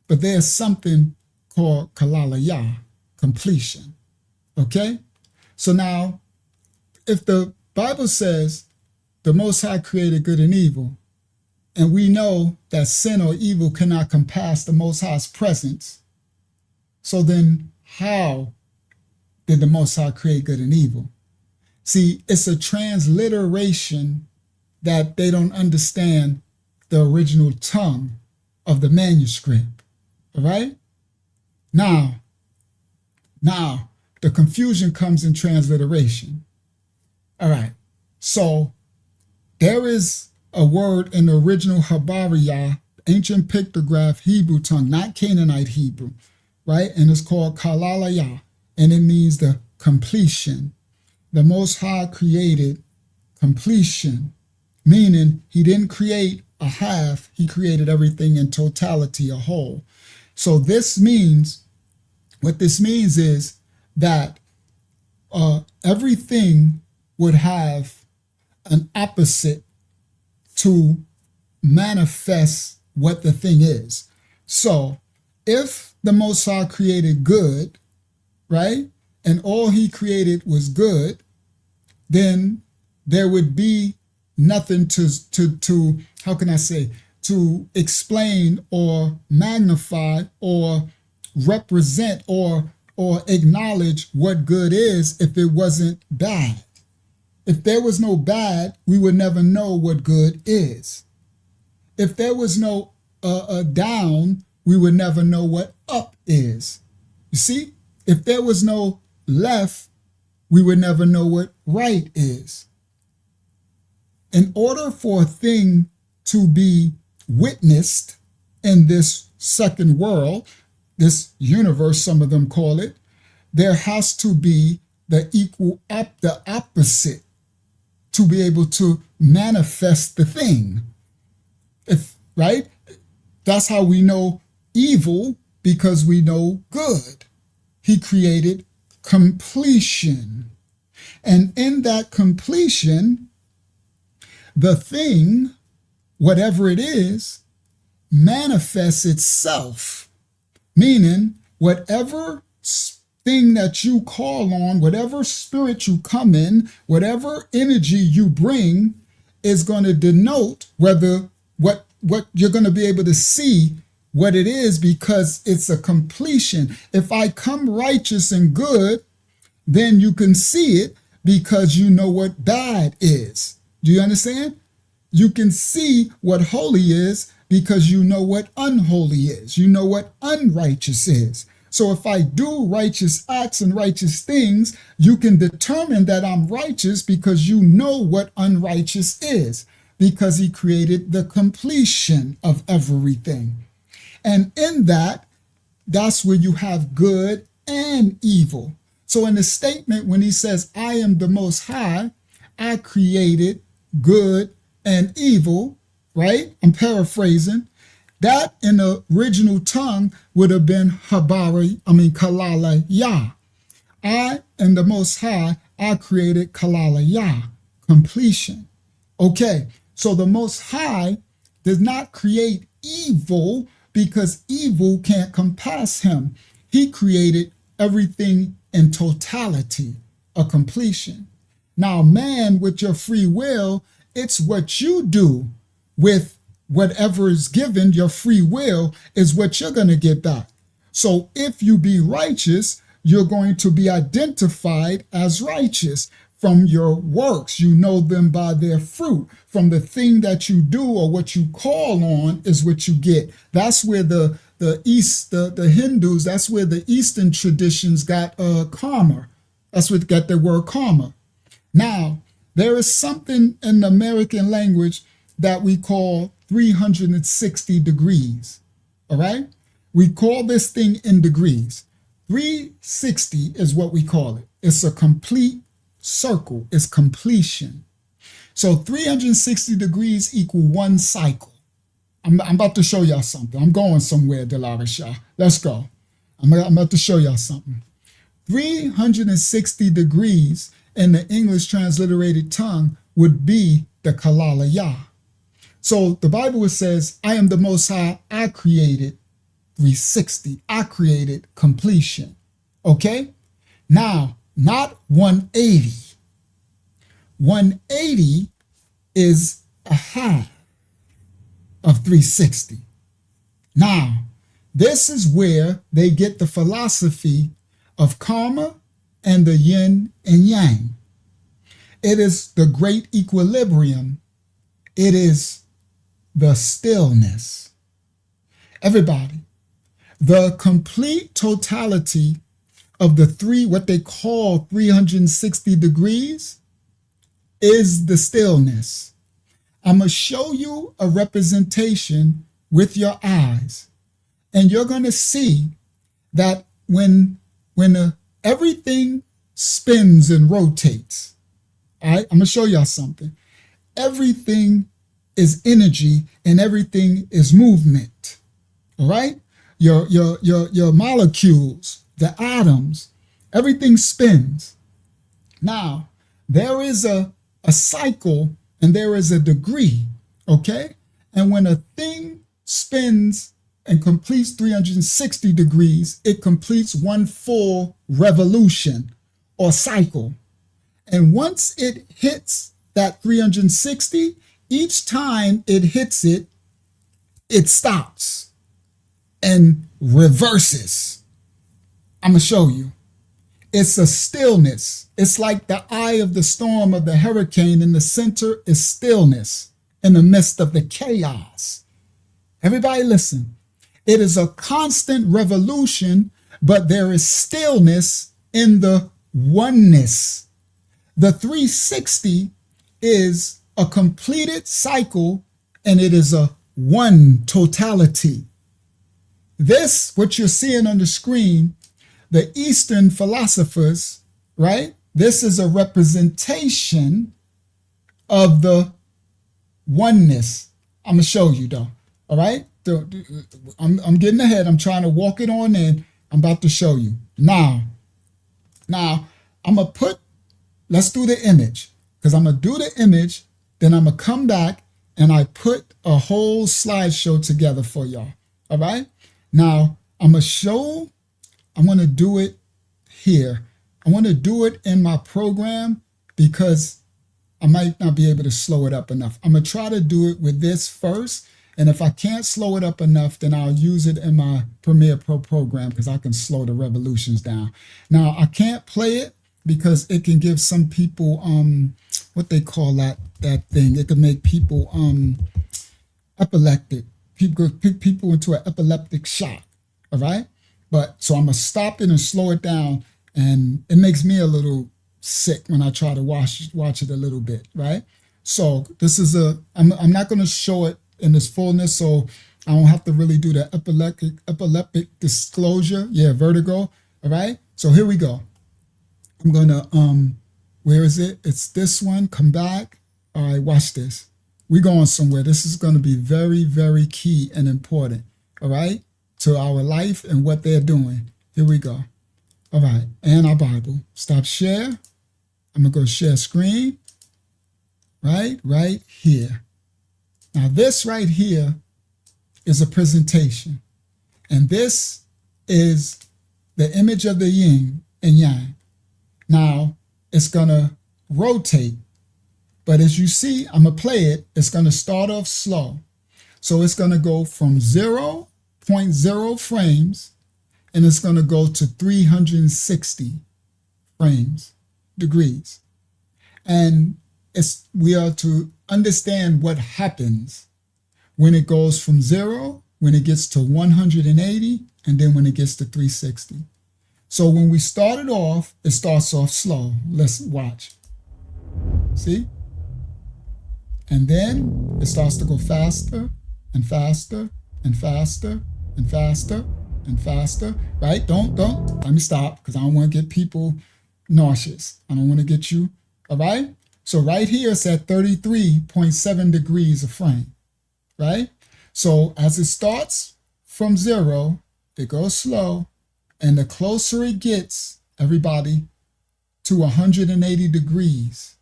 But there's something called kalalaya, completion, okay? So now, if the Bible says the Most High created good and evil, and we know that sin or evil cannot compass the Most High's presence, so then how did the Most High create good and evil? See, it's a transliteration that they don't understand the original tongue of the manuscript, all right? Now, the confusion comes in transliteration. All right, so there is a word in the original Habariya, ancient pictograph Hebrew tongue, not Canaanite Hebrew, right? And it's called kalalaya, and it means the completion. The Most High created completion, meaning he didn't create a half, he created everything in totality, a whole. So this means, what this means is that everything would have an opposite to manifest what the thing is. So if the Most High created good, right, and all he created was good, then there would be nothing to how can I say, to explain or magnify or represent or acknowledge what good is if it wasn't bad. If there was no bad, we would never know what good is. If there was no down, we would never know what up is. You see, if there was no left, we would never know what right is. In order for a thing to be witnessed in this second world, this universe, some of them call it, there has to be the opposite to be able to manifest the thing. Right? That's how we know evil, because we know good. He created completion. And in that completion, the thing, whatever it is, manifests itself. Meaning, whatever thing that you call on, whatever spirit you come in, whatever energy you bring is going to denote whether what you're going to be able to see what it is, because it's a completion. If I come righteous and good, then you can see it because you know what bad is. Do you understand? You can see what holy is because you know what unholy is. You know what unrighteous is. So if I do righteous acts and righteous things, you can determine that I'm righteous because you know what unrighteous is, because he created the completion of everything. And in that, that's where you have good and evil. So in the statement, when he says, I am the Most High, I created good and evil, right? I'm paraphrasing. That in the original tongue would have been kalala ya. I am the Most High, I created kalala ya, completion. Okay, so the Most High does not create evil because evil can't compass him. He created everything in totality, a completion. Now, man, with your free will, it's what you do with whatever is given. Your free will is what you're going to get back. So if you be righteous, you're going to be identified as righteous from your works. You know them by their fruit. From the thing that you do or what you call on is what you get. That's where the Hindus, that's where the Eastern traditions got karma. That's what got the word karma. Now, there is something in the American language that we call 360 degrees. All right? We call this thing in degrees. 360 is what we call it. It's a complete circle. It's completion. So 360 degrees equal one cycle. I'm about to show y'all something. I'm going somewhere, Delarisha. Let's go. I'm about to show y'all something. 360 degrees in the English transliterated tongue would be the Kalala Yah. So the Bible says, I am the Most High, I created 360. I created completion. Okay? Now, not 180. 180 is a half of 360. Now, this is where they get the philosophy of karma and the yin and yang. It is the great equilibrium. It is the stillness. Everybody, the complete totality of the what they call 360 degrees is the stillness. I'm going to show you a representation with your eyes, and you're going to see that when everything spins and rotates, all right, I'm going to show y'all something. Everything is energy and everything is movement. All right? Your molecules, the atoms, everything spins. Now, there is a cycle and there is a degree, okay? And when a thing spins and completes 360 degrees, it completes one full revolution or cycle. And once it hits that 360, each time it hits it, it stops and reverses. I'm going to show you. It's a stillness. It's like the eye of the storm of the hurricane. In the center is stillness in the midst of the chaos. Everybody listen. It is a constant revolution, but there is stillness in the oneness. The 360 is a completed cycle, and it is a one totality. This, what you're seeing on the screen, the Eastern philosophers, right? This is a representation of the oneness. I'm going to show you though, all right? I'm getting ahead. I'm trying to walk it on in. I'm about to show you. Now, I'm going to let's do the image, because I'm going to do the image, then I'm going to come back and I put a whole slideshow together for y'all, all right? Now, I'm going to do it here. I want to do it in my program because I might not be able to slow it up enough. I'm going to try to do it with this first. And if I can't slow it up enough, then I'll use it in my Premiere Pro program because I can slow the revolutions down. Now, I can't play it because it can give some people, what they call that thing. It can make people epileptic. People into an epileptic shock, all right? But so I'm going to stop it and slow it down. And it makes me a little sick when I try to watch it a little bit, right? So this is I'm not going to show it in its fullness, so I don't have to really do the epileptic disclosure. Yeah, vertigo, all right? So here we go. I'm going to, where is it? It's this one, come back. All right, watch this. We're going somewhere. This is going to be very, very key and important, all right? To our life and what they're doing. Here we go. All right, and our Bible. Stop share. I'm gonna go share screen. Right here. Now this right here is a presentation. And this is the image of the yin and yang. Now it's gonna rotate. But as you see, I'm gonna play it. It's gonna start off slow. So it's gonna go from 0.0 frames, and it's going to go to 360 degrees. And we are to understand what happens when it goes from 0, when it gets to 180, and then when it gets to 360. So when we started off, it starts off slow. Let's watch. See? And then it starts to go faster and faster and faster and faster and faster, right? Don't, let me stop because I don't want to get people nauseous. I don't want to get you, all right? So right here it's at 33.7 degrees a frame, right? So as it starts from 0, it goes slow, and the closer it gets, everybody, to 180 degrees,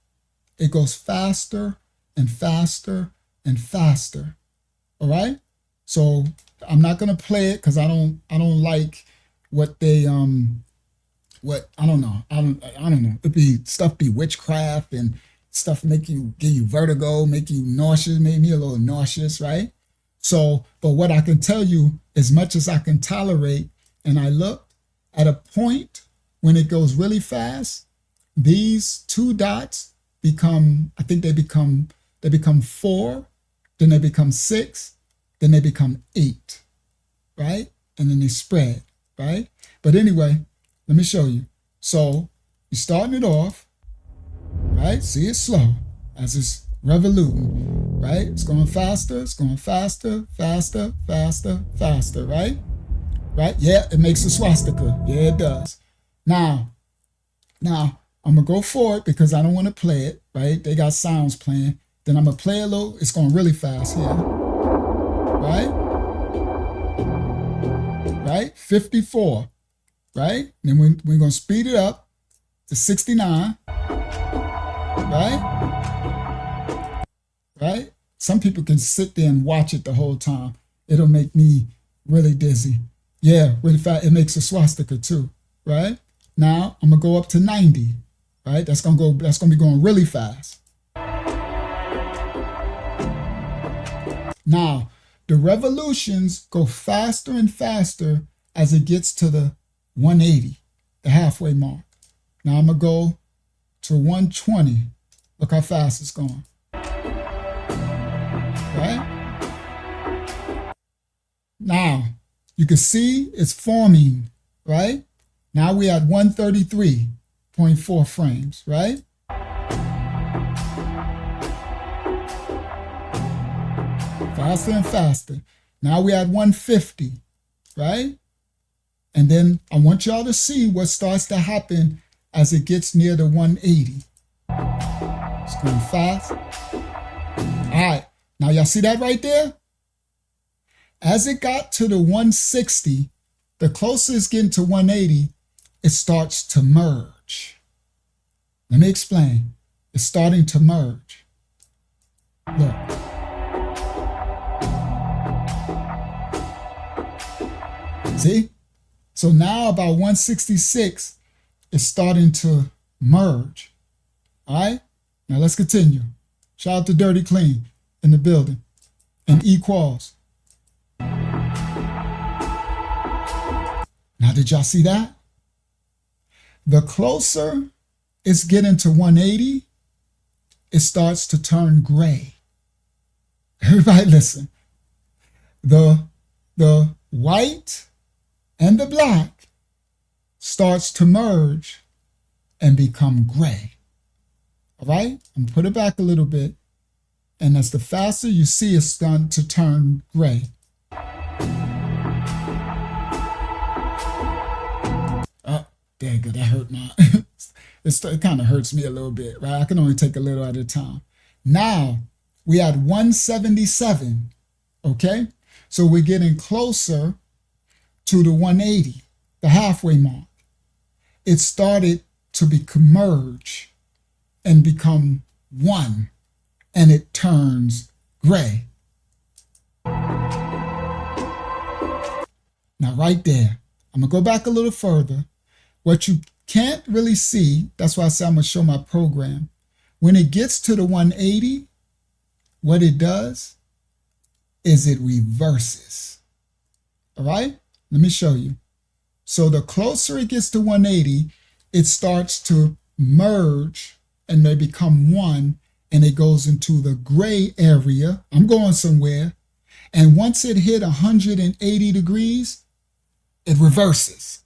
it goes faster and faster and faster, all right? So I'm not gonna play it because I don't like what they what I don't know. I don't know. It'd be witchcraft and stuff give you vertigo, make you nauseous, made me a little nauseous, right? So, but what I can tell you, as much as I can tolerate, and I look at a point when it goes really fast, these 2 dots become, I think they become 4, then they become 6, then they become 8, right? And then they spread, right? But anyway, let me show you. So you're starting it off, right? See, it's slow as it's revoluting, right? It's going faster, faster, faster, faster, right? Right? Yeah, it makes a swastika. Yeah, it does. Now, I'm going to go forward because I don't want to play it, right? They got sounds playing. Then I'm going to play a little. It's going really fast here, right? Right? 54, right? Then we're going to speed it up to 69, right? Right? Some people can sit there and watch it the whole time. It'll make me really dizzy. Yeah, really fast. It makes a swastika too, right? Now I'm gonna go up to 90, right? That's gonna be going really fast. Now, the revolutions go faster and faster as it gets to the 180, the halfway mark. Now I'm gonna go to 120. Look how fast it's going. Right? Now, you can see it's forming, right? Now we're at 133.4 frames, right? Faster and faster. Now we're at 150, right? And then I want y'all to see what starts to happen as it gets near the 180. It's going fast. All right, now y'all see that right there? As it got to the 160, the closer it's getting to 180, it starts to merge. Let me explain. It's starting to merge. Look. See? So now about 166, it's starting to merge. All right? Now let's continue. Shout out to Dirty Clean in the building. And E-Qualls. Now, did y'all see that? The closer it's getting to 180, it starts to turn gray. Everybody listen. The white and the black starts to merge and become gray. All right? I'm going to put it back a little bit. And as the faster you see, it's starting to turn gray. There you go. That hurt my... it kind of hurts me a little bit, right? I can only take a little at a time. Now, we at 177, okay? So we're getting closer to the 180, the halfway mark. It started to merge and become one, and it turns gray. Now, right there, I'm going to go back a little further. What you can't really see, that's why I say I'm going to show my program. When it gets to the 180, what it does is it reverses. All right? Let me show you. So the closer it gets to 180, it starts to merge and they become one, and it goes into the gray area. I'm going somewhere. And once it hit 180 degrees, it reverses.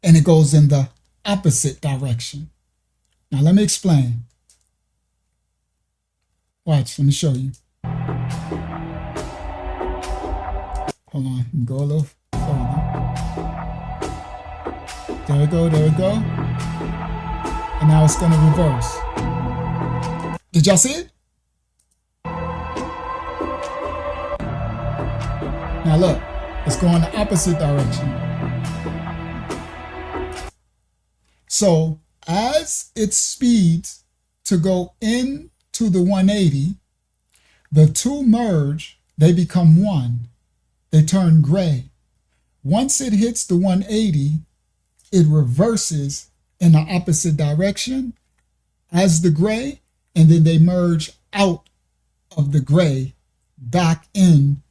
And it goes in the opposite direction. Now let me explain. Watch, let me show you. Hold on, go a little further. There we go, there we go. And now it's gonna reverse. Did y'all see it? Now look, it's going the opposite direction. So as it speeds to go into the 180, the two merge, they become one. They turn gray. Once it hits the 180, it reverses in the opposite direction as the gray, and then they merge out of the gray back in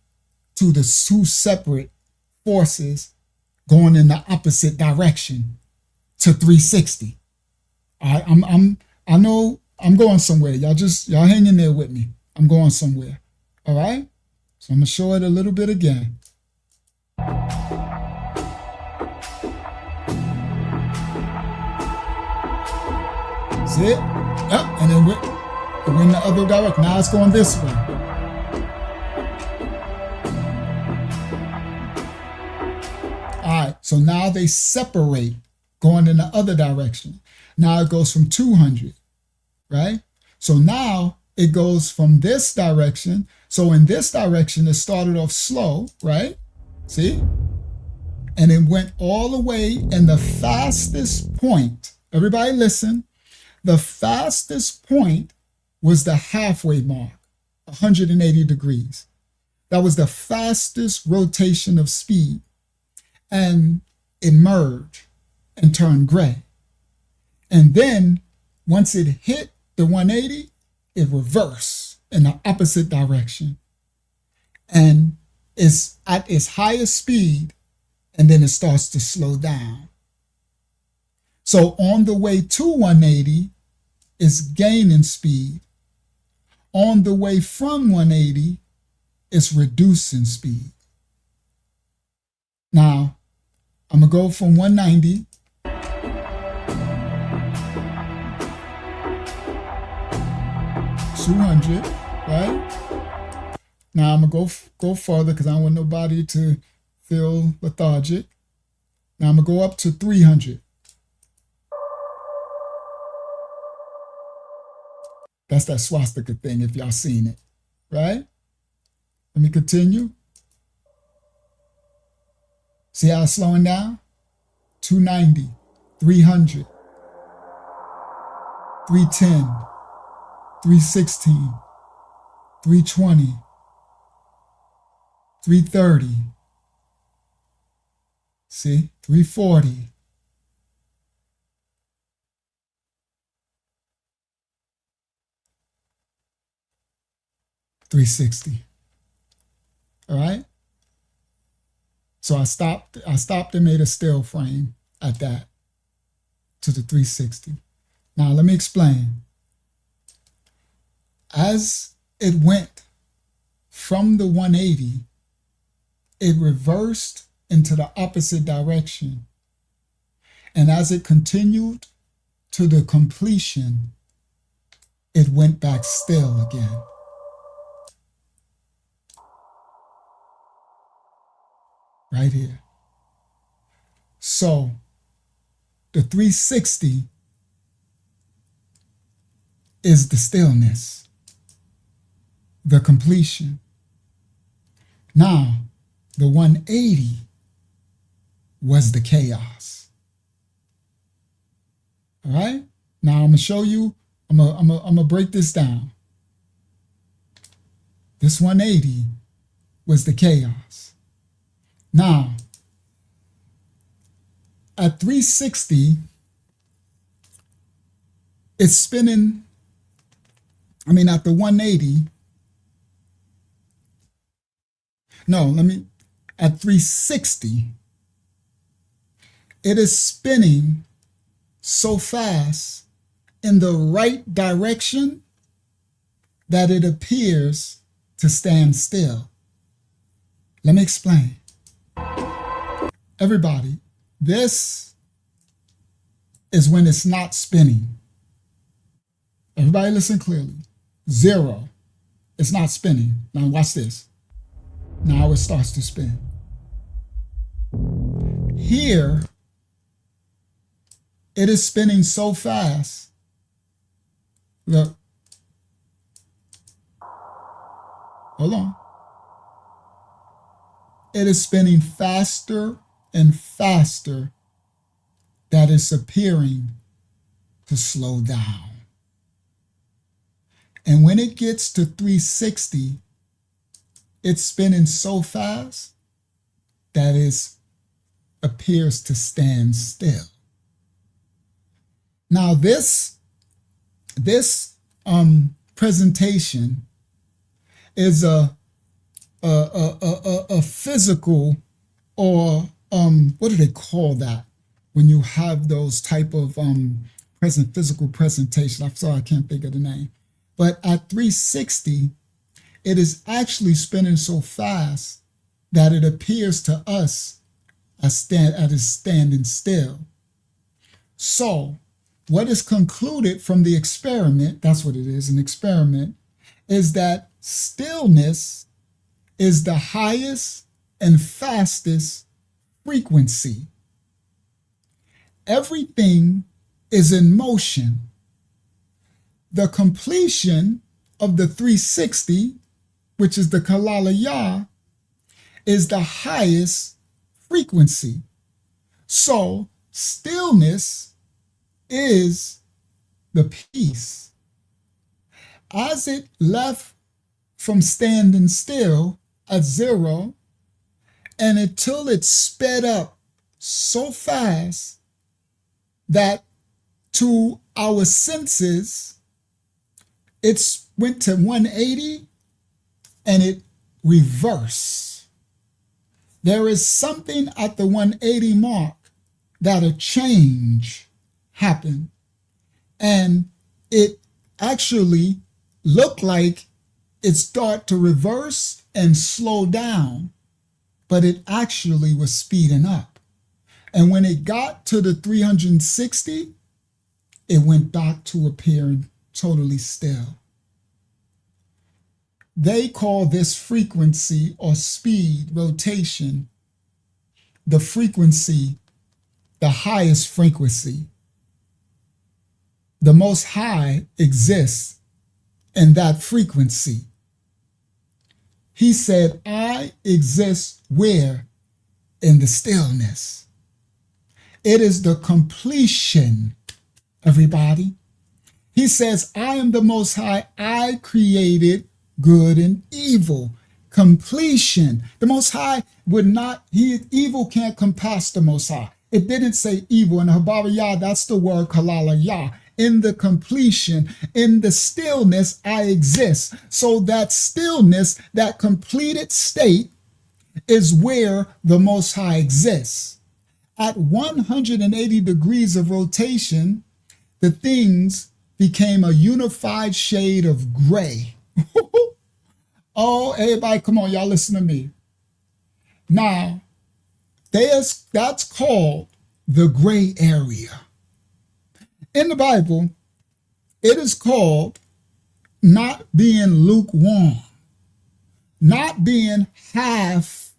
to the two separate forces going in the opposite direction to 360. I know I'm going somewhere. Y'all hang in there with me. I'm going somewhere. All right? So I'm gonna show it a little bit again. See it? Yep, and then it went the other direction. Now it's going this way. All right, so now they separate, going in the other direction. Now it goes from 200, right? So now it goes from this direction. So in this direction, it started off slow, right? See? And it went all the way, and the fastest point, everybody listen, the fastest point was the halfway mark, 180 degrees. That was the fastest rotation of speed. And it merged and turned gray. And then once it hit the 180, it reversed in the opposite direction. And it's at its highest speed, and then it starts to slow down. So on the way to 180, it's gaining speed. On the way from 180, it's reducing speed. Now, I'm gonna go from 190 200, right? Now I'm gonna go further because I don't want nobody to feel lethargic. Now I'm gonna go up to 300. That's that swastika thing, if y'all seen it, right? Let me continue. See how it's slowing down? 290, 300, 310, 316, 320, 330. See, 340. $360. All right. So I stopped and made a still frame at that to the 360. Now let me explain. As it went from the 180, it reversed into the opposite direction. And as it continued to the completion, it went back still again. Right here. So the 360 is the stillness, the completion. Now, the 180 was the chaos. All right? Now I'm gonna show you, I'm gonna break this down. This 180 was the chaos. Now, at 360, it's spinning, at the 180, at 360, it is spinning so fast in the right direction that it appears to stand still. Let me explain. Everybody, this is when it's not spinning. Everybody listen clearly. 0, it's not spinning. Now watch this. Now it starts to spin. here, it is spinning so fast. Look. Hold on. It is spinning faster and faster that it's appearing to slow down. And when it gets to 360, it's spinning so fast that it appears to stand still. Now this presentation is a physical, or what do they call that when you have those type of physical presentation? I'm sorry, I can't think of the name. But at 360, it is actually spinning so fast that it appears to us as standing still. So what is concluded from the experiment, that's what it is, an experiment, is that stillness is the highest and fastest frequency. Everything is in motion. The completion of the 360, which is the Kalalaya, is the highest frequency. So stillness is the peace. As it left from standing still at 0, and until it sped up so fast that to our senses, it went to 180 and it reversed. There is something at the 180 mark that a change happened, and it actually looked like it started to reverse and slow down, but it actually was speeding up. And when it got to the 360, it went back to appearing totally still. They call this frequency or speed rotation the frequency, the highest frequency. The Most High exists in that frequency. He said, I exist where? In the stillness. It is the completion, everybody. He says, I am the Most High. I created good and evil. Completion. The Most High would not, evil can't compass the Most High. It didn't say evil. In Habariyah, that's the word Kalalaya. In the completion, in the stillness, I exist. So that stillness, that completed state, is where the Most High exists. At 180 degrees of rotation, the things became a unified shade of gray. Oh, everybody, come on, y'all listen to me. Now, that's called the gray area. In the Bible, it is called not being lukewarm, not being half.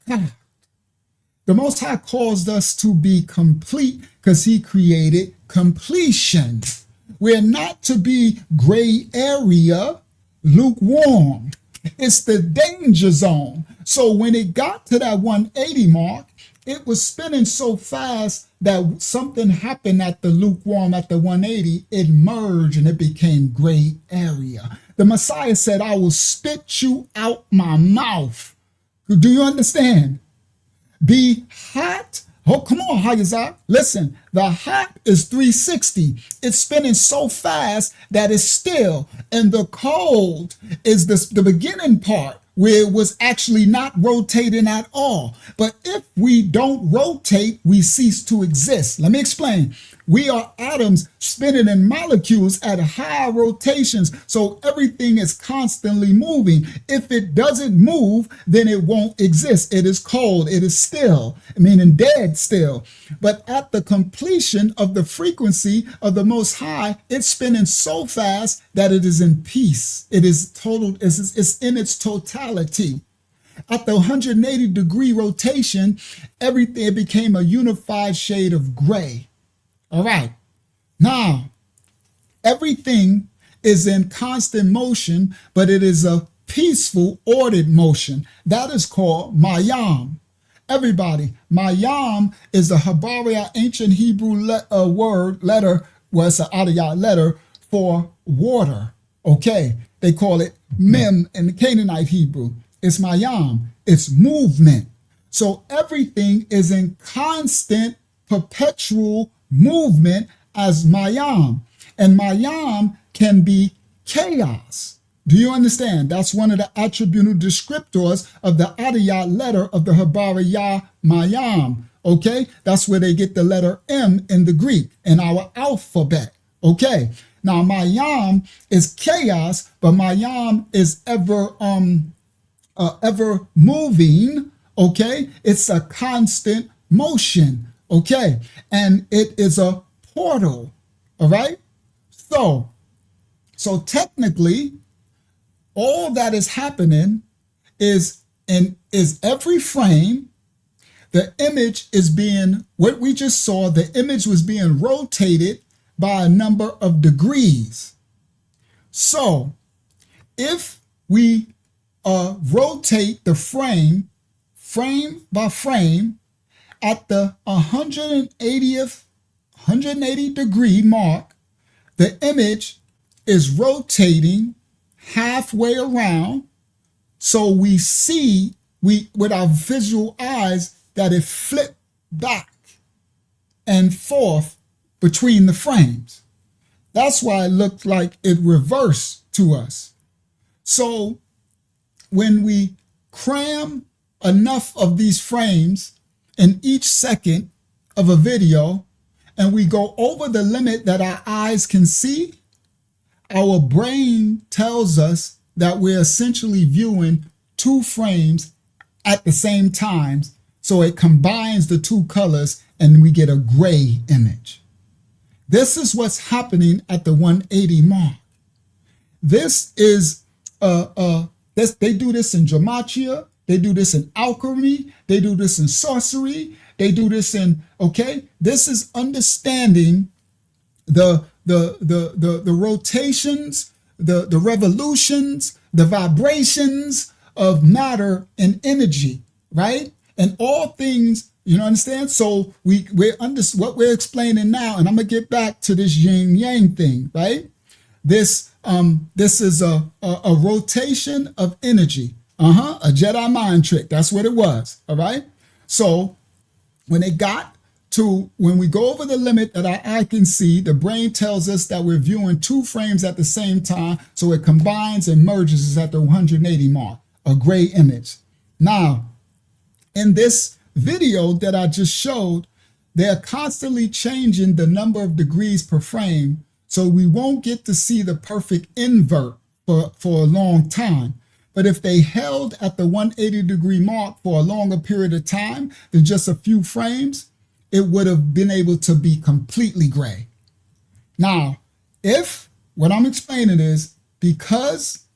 The Most High caused us to be complete because he created completion. We're not to be gray area, lukewarm. It's the danger zone. So when it got to that 180 mark, it was spinning so fast that something happened at the lukewarm, at the 180, it merged and it became gray area. The Messiah said, I will spit you out my mouth. Do you understand? Be hot. Oh, come on, Hayazak. Listen, the hot is 360. It's spinning so fast that it's still. And the cold is the beginning part where it was actually not rotating at all. But if we don't rotate, we cease to exist. Let me explain. We are atoms spinning in molecules at high rotations, so everything is constantly moving. If it doesn't move, then it won't exist. It is cold, it is still, meaning dead still. But at the completion of the frequency of the Most High, it's spinning so fast that it is in peace. It is total, it's in its totality. At the 180 degree rotation, everything became a unified shade of gray. All right. Now, everything is in constant motion, but it is a peaceful, ordered motion. That is called mayam. Everybody, mayam is the Habariya ancient Hebrew letter, was an Adiyat letter for water. Okay, they call it mem in the Canaanite Hebrew. It's mayam, it's movement. So everything is in constant, perpetual movement as mayam. And mayam can be chaos. Do you understand? That's one of the attributive descriptors of the Adiyat letter of the Habariya mayam. Okay, that's where they get the letter M in the Greek, in our alphabet. Okay, now mayam is chaos, but mayam is ever moving. Okay, it's a constant motion. Okay, and it is a portal. All right, so technically, all that is happening is every frame. The image is being, what we just saw, the image was being rotated by a number of degrees. So if we rotate the frame by frame at the 180 degree mark, the image is rotating halfway around. So we see, with our visual eyes, that it flipped back and forth between the frames. That's why it looked like it reversed to us. So when we cram enough of these frames in each second of a video, and we go over the limit that our eyes can see, our brain tells us that we're essentially viewing two frames at the same time. So it combines the two colors and we get a gray image. This is what's happening at the 180 mark. This is, they do this in gematria, they do this in alchemy, they do this in sorcery, they do this in, okay? This is understanding the rotations, the revolutions, the vibrations of matter and energy, right? And all things, you understand? So we're what we're explaining now, and I'm gonna get back to this yin yang thing, right? This is a rotation of energy. A Jedi mind trick. That's what it was. All right. So when we go over the limit that our eye can see, the brain tells us that we're viewing two frames at the same time. So it combines and merges at the 180 mark, a gray image. Now, in this video that I just showed, they're constantly changing the number of degrees per frame. So we won't get to see the perfect invert for a long time. But if they held at the 180 degree mark for a longer period of time than just a few frames, it would have been able to be completely gray. Now, if what I'm explaining is because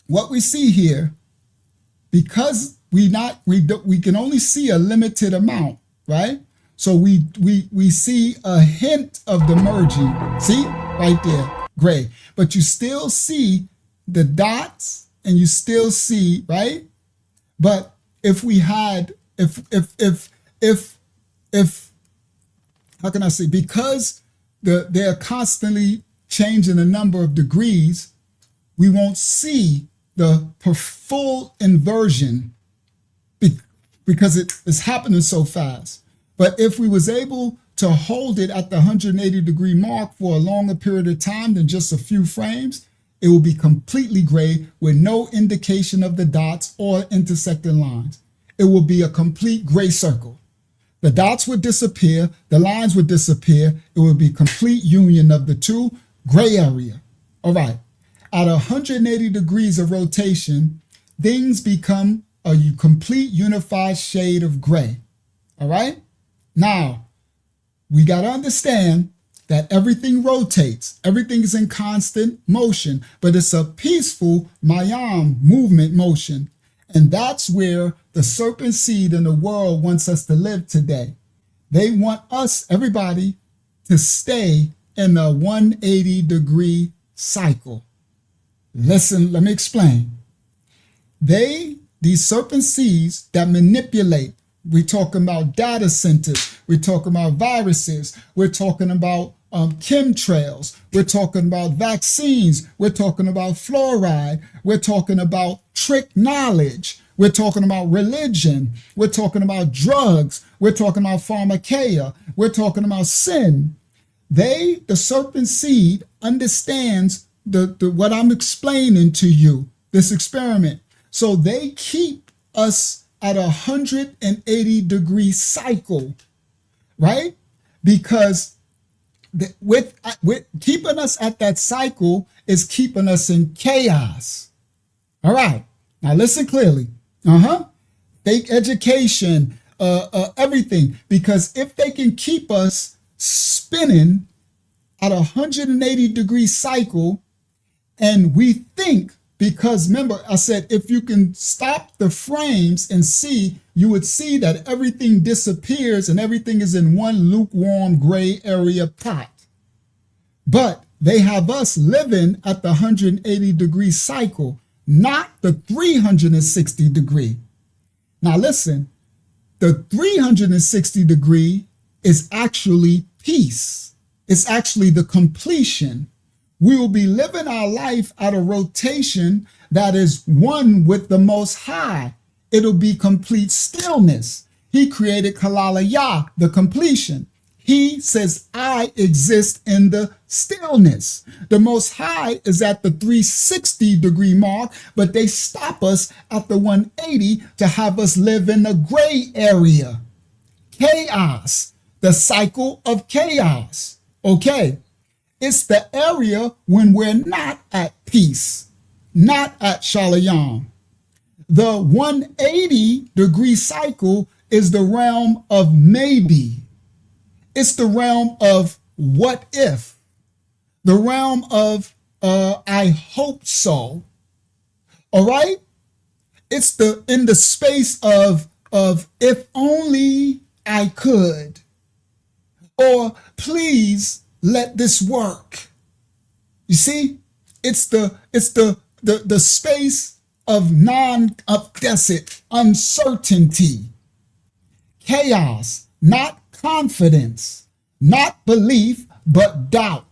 what we see here, because we can only see a limited amount, right? So we see a hint of the merging. See right there, gray. But you still see the dots and you still see, right? But if we had, if how can I say, because they're constantly changing the number of degrees, we won't see the full inversion because it is happening so fast. But if we was able to hold it at the 180 degree mark for a longer period of time than just a few frames, it will be completely gray with no indication of the dots or intersecting lines. It will be a complete gray circle. The dots would disappear, the lines would disappear. It would be complete union of the two, gray area. All right, at 180 degrees of rotation, things become a complete unified shade of gray. All right, now we got to understand that everything rotates, everything is in constant motion, but it's a peaceful mayam movement motion. And that's where the serpent seed in the world wants us to live today. They want us, everybody, to stay in a 180-degree cycle. Listen, let me explain. These serpent seeds that manipulate, we're talking about data centers, we're talking about viruses, we're talking about chemtrails, we're talking about vaccines, we're talking about fluoride, we're talking about trick knowledge, we're talking about religion, we're talking about drugs, we're talking about pharmakeia, we're talking about sin. The serpent seed understands what I'm explaining to you, this experiment. So they keep us at a 180-degree cycle, right? Because with keeping us at that cycle is keeping us in chaos. All right, now listen clearly. Fake education, everything. Because if they can keep us spinning at a 180-degree cycle, and we think, because remember, I said, if you can stop the frames and see, you would see that everything disappears and everything is in one lukewarm gray area pot. But they have us living at the 180-degree cycle, not the 360-degree. Now listen, the 360-degree is actually peace. It's actually the completion. We will be living our life at a rotation that is one with the Most High. It'll be complete stillness. He created Kalalaya, the completion. He says, I exist in the stillness. The Most High is at the 360-degree mark, but they stop us at the 180 to have us live in the gray area. Chaos, the cycle of chaos. Okay. It's the area when we're not at peace, not at Shalom. The 180-degree cycle is the realm of maybe. It's the realm of what if. The realm of I hope so. All right? It's in the space of if only I could. Or please let this work. You see, it's the space of uncertainty, chaos, not confidence, not belief, but doubt.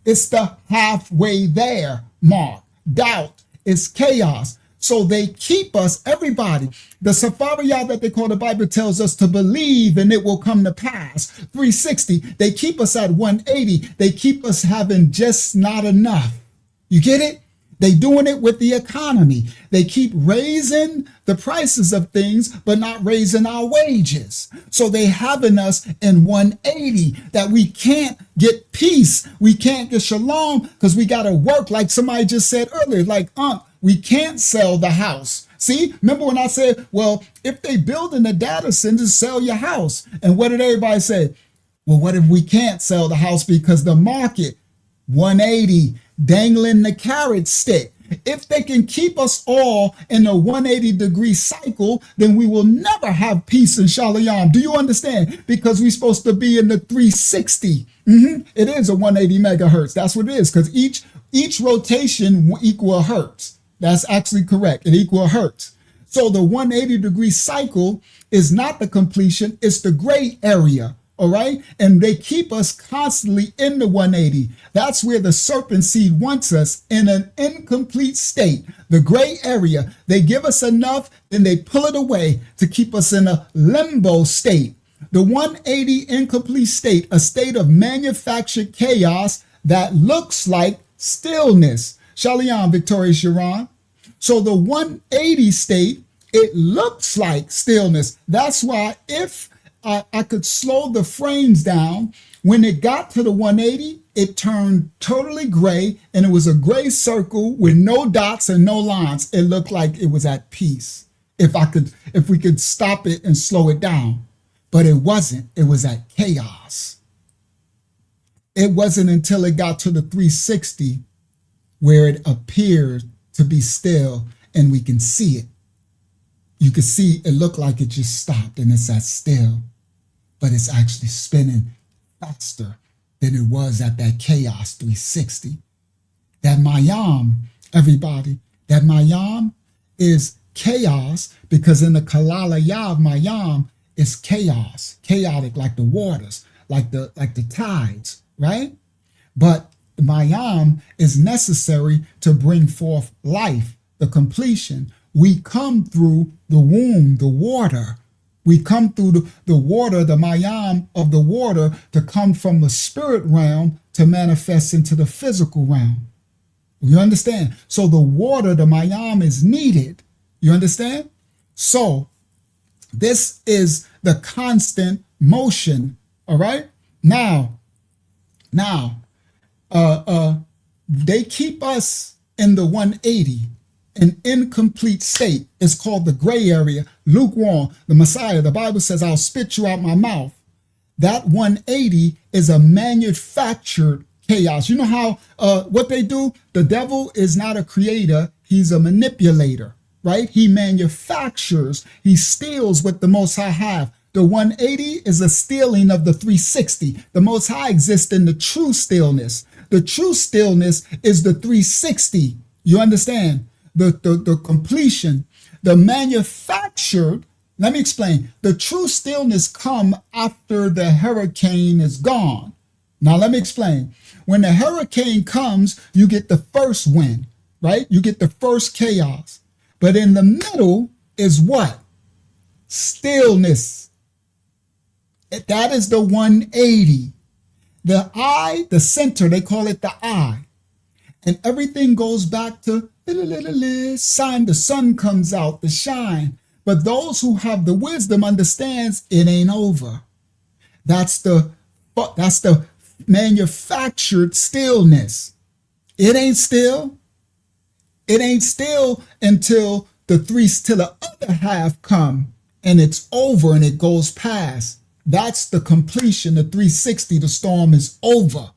It's the halfway there mark. Doubt is chaos. So they keep us, everybody, the Safariyah that they call the Bible tells us to believe and it will come to pass. 360, they keep us at 180. They keep us having just not enough. You get it? They doing it with the economy. They keep raising the prices of things, but not raising our wages. So they having us in 180 that we can't get peace. We can't get shalom because we got to work like somebody just said earlier, like, we can't sell the house. See, remember when I said, well, if they build in the data centers, sell your house. And what did everybody say? Well, what if we can't sell the house because the market, 180, dangling the carrot stick. If they can keep us all in a 180-degree cycle, then we will never have peace and shalom. Do you understand? Because we're supposed to be in the 360. It is a 180 megahertz. That's what it is, because each rotation will equal a hertz. That's actually correct. It equals hertz. So the 180-degree cycle is not the completion. It's the gray area. All right. And they keep us constantly in the 180. That's where the serpent seed wants us, in an incomplete state, the gray area. They give us enough, then they pull it away to keep us in a limbo state. The 180 incomplete state, a state of manufactured chaos that looks like stillness. Shalom, Victorious Sharon. So the 180 state, it looks like stillness. That's why if I could slow the frames down, when it got to the 180, it turned totally gray, and it was a gray circle with no dots and no lines. It looked like it was at peace. If we could stop it and slow it down. But it wasn't. It was at chaos. It wasn't until it got to the 360 where it appeared to be still and we can see it. You can see it looked like it just stopped and it's at still, but it's actually spinning faster than it was at that chaos 360. That Mayam, everybody, that Mayam is chaos because in the Kalala Yav Mayam is chaos, chaotic like the waters, like the tides, right? But Mayam is necessary to bring forth life, the completion. We come through the womb, the water. We come through the water, the Mayam of the water, to come from the spirit realm to manifest into the physical realm. You understand? So the water, the Mayam, is needed. You understand? So this is the constant motion. All right? Now, they keep us in the 180, an incomplete state. It's called the gray area, lukewarm, the Messiah. The Bible says, I'll spit you out my mouth. That 180 is a manufactured chaos. You know how, what they do? The devil is not a creator. He's a manipulator, right? He manufactures, he steals what the Most High have. The 180 is a stealing of the 360. The Most High exists in the true stillness. The true stillness is the 360. You understand? The completion, the manufactured. Let me explain. The true stillness come after the hurricane is gone. Now let me explain. When the hurricane comes, you get the first wind, right? You get the first chaos. But in the middle is what? Stillness. That is the 180. The eye, the center, they call it the eye. And everything goes back to sign. The sun comes out, the shine. But those who have the wisdom understands it ain't over. That's the manufactured stillness. It ain't still. It ain't still until the other half come and it's over and it goes past. That's the completion, the 360, the storm is over.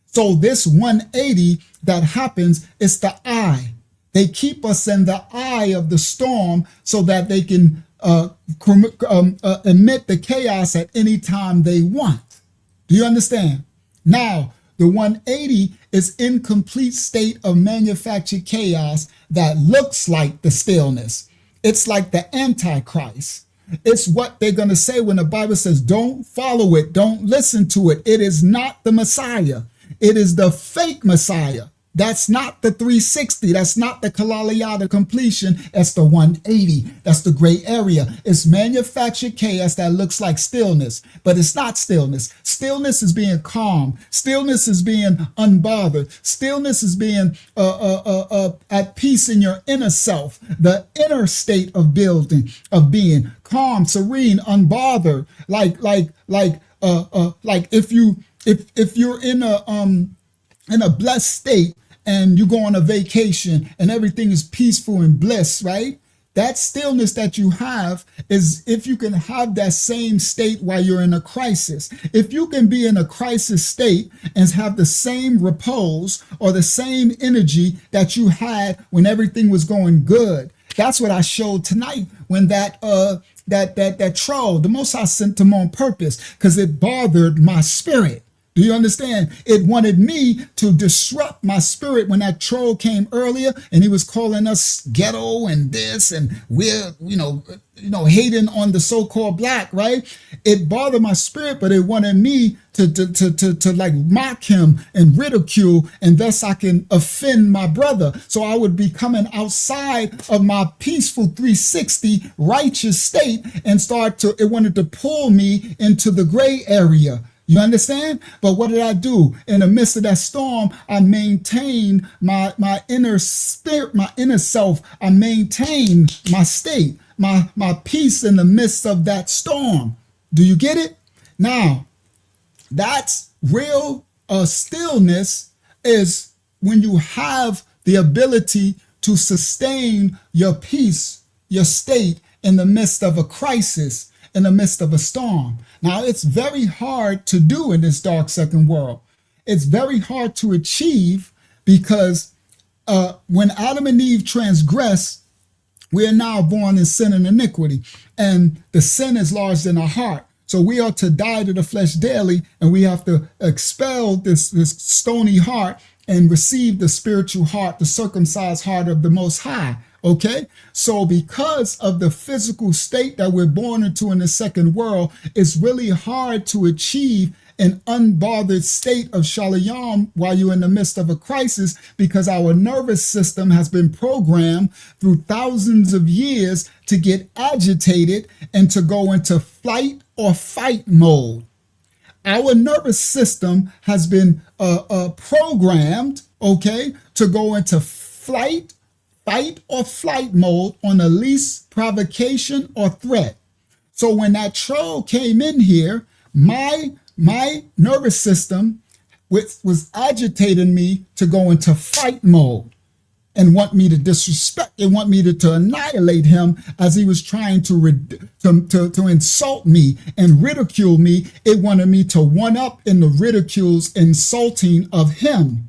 So this 180 that happens is the eye. They keep us in the eye of the storm so that they can emit the chaos at any time they want. Do you understand? Now, the 180 is incomplete state of manufactured chaos that looks like the stillness. It's like the Antichrist. It's what they're going to say when the Bible says, don't follow it, don't listen to it. It is not the Messiah. It is the fake Messiah. That's not the 360. That's not the Kalalaya, the completion. That's the 180. That's the gray area. It's manufactured chaos that looks like stillness, but it's not stillness. Stillness is being calm. Stillness is being unbothered. Stillness is being at peace in your inner self, the inner state of being calm, serene, unbothered. Like if you're in a blessed state and you go on a vacation and everything is peaceful and bliss, right? That stillness that you have is if you can have that same state while you're in a crisis. If you can be in a crisis state and have the same repose or the same energy that you had when everything was going good. That's what I showed tonight when that troll, the Most High sent him on purpose because it bothered my spirit. Do you understand? It wanted me to disrupt my spirit when that troll came earlier and he was calling us ghetto and this and we're, hating on the so-called black, right? It bothered my spirit, but it wanted me to like mock him and ridicule, and thus I can offend my brother. So I would be coming outside of my peaceful 360 righteous state and it wanted to pull me into the gray area. You understand? But what did I do? In the midst of that storm, I maintained my inner spirit, my inner self. I maintained my state, my peace in the midst of that storm. Do you get it? Now, that's real stillness is when you have the ability to sustain your peace, your state in the midst of a crisis, in the midst of a storm. Now, it's very hard to do in this dark second world. It's very hard to achieve because when Adam and Eve transgressed, We are now born in sin and iniquity, and the sin is lodged in our heart. So we are to die to the flesh daily, and we have to expel this stony heart and receive the spiritual heart, the circumcised heart of the Most High. Okay, so because of the physical state that we're born into in the second world, it's really hard to achieve an unbothered state of shalom while you're in the midst of a crisis, because our nervous system has been programmed through thousands of years to get agitated and to go into flight or fight mode. Our nervous system has been programmed, okay, to go into fight or flight mode on the least provocation or threat. So when that troll came in here, my nervous system was agitating me to go into fight mode and want me to disrespect and want me to annihilate him as he was trying to insult me and ridicule me. It wanted me to one up in the ridicules, insulting of him.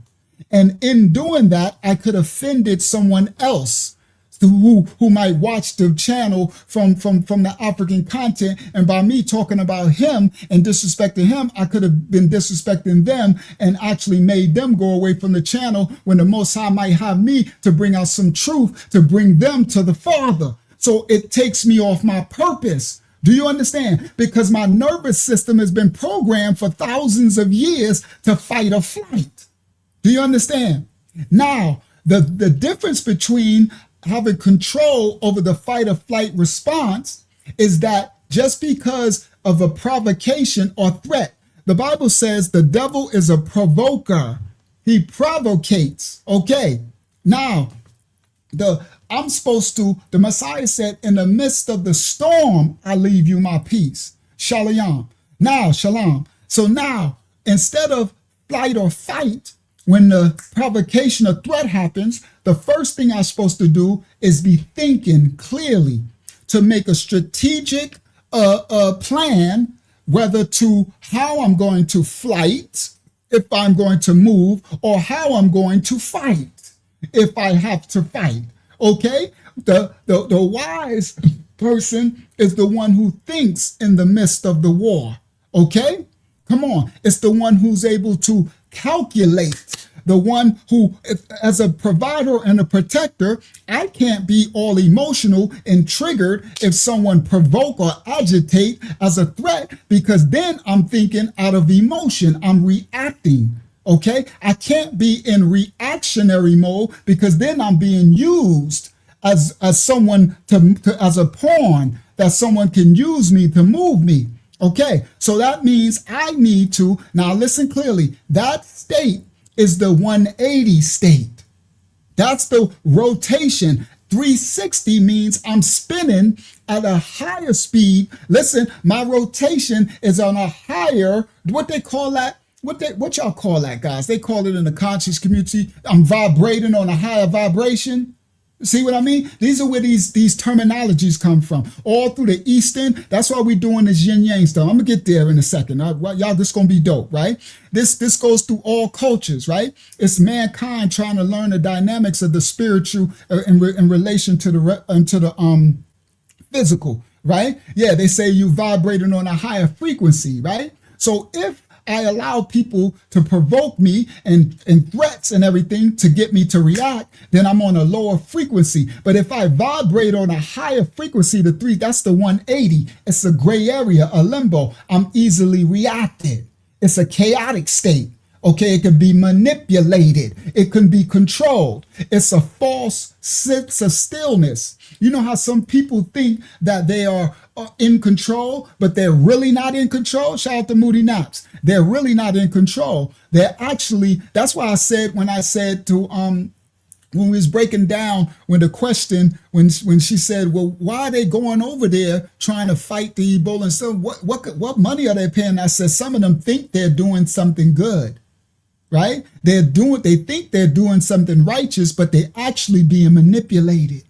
And in doing that, I could have offended someone else who might watch the channel from the African content. And by me talking about him and disrespecting him, I could have been disrespecting them and actually made them go away from the channel, when the Most High might have me to bring out some truth to bring them to the Father. So it takes me off my purpose. Do you understand? Because my nervous system has been programmed for thousands of years to fight or flight. Do you understand? Now, the difference between having control over the fight or flight response is that just because of a provocation or threat, the Bible says the devil is a provoker. He provocates. Okay. Now, the Messiah said, in the midst of the storm, I leave you my peace. Shalom. Now, shalom. So now, instead of flight or fight, when the provocation or threat happens, the first thing I'm supposed to do is be thinking clearly to make a strategic plan, whether to how I'm going to flight, if I'm going to move, or how I'm going to fight, if I have to fight. Okay? The wise person is the one who thinks in the midst of the war. Okay? Come on. It's the one who's able to calculate, the one who, as a provider and a protector, I can't be all emotional and triggered if someone provoke or agitate as a threat, because then I'm thinking out of emotion, I'm reacting. Okay, I can't be in reactionary mode, because then I'm being used as someone as a pawn that someone can use me to move me. Okay, so that means I need to, now listen clearly, that state is the 180 state. That's the rotation. 360 means I'm spinning at a higher speed. Listen, my rotation is on a higher, what they call that? What y'all call that, guys? They call it in the conscious community, I'm vibrating on a higher vibration. See what I mean? These are where these terminologies come from. All through the Eastern. That's why we're doing this yin yang stuff. I'm gonna get there in a second. Y'all, this gonna be dope, right? This goes through all cultures, right? It's mankind trying to learn the dynamics of the spiritual in relation to the physical, right? Yeah, they say you vibrating on a higher frequency, right? So if I allow people to provoke me and threats and everything to get me to react, then I'm on a lower frequency. But if I vibrate on a higher frequency, the 3, that's the 180. It's a gray area, a limbo. I'm easily reacted. It's a chaotic state. Okay, it can be manipulated. It can be controlled. It's a false sense of stillness. You know how some people think that they are in control, but they're really not in control? Shout out to Moody Knox. They're really not in control. They're actually, that's why I said, when I said to, when we was breaking down, when the question, when she said, well, why are they going over there trying to fight the Ebola and stuff? What money are they paying? I said, some of them think they're doing something good, right? They think they're doing something righteous, but they're actually being manipulated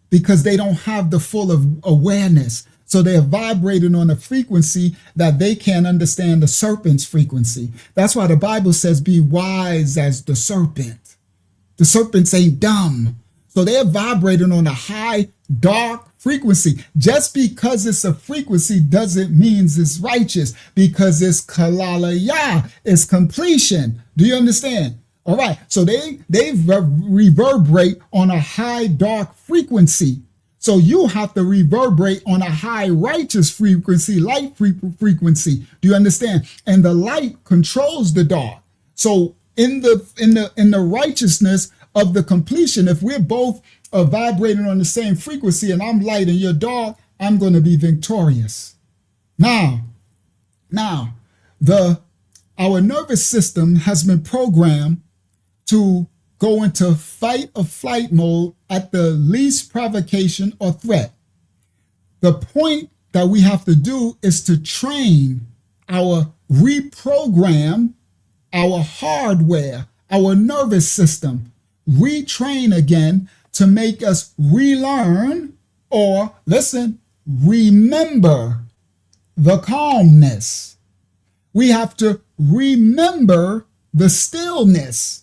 because they don't have the full of awareness. So they're vibrating on a frequency that they can't understand, the serpent's frequency. That's why the Bible says, be wise as the serpent. The serpents ain't dumb. So they're vibrating on a high dark frequency. Just because it's a frequency doesn't mean it's righteous, because it's kalalaya, it's completion. Do you understand? All right, so they reverberate on a high dark frequency. So you have to reverberate on a high righteous frequency, light frequency. Do you understand? And the light controls the dark. So in the righteousness of the completion, if we're both vibrating on the same frequency and I'm light and you're dark, I'm going to be victorious. Now, our nervous system has been programmed to go into fight or flight mode at the least provocation or threat. The point that we have to do is to reprogram our hardware, our nervous system, retrain again to make us relearn or, listen, remember the calmness. We have to remember the stillness.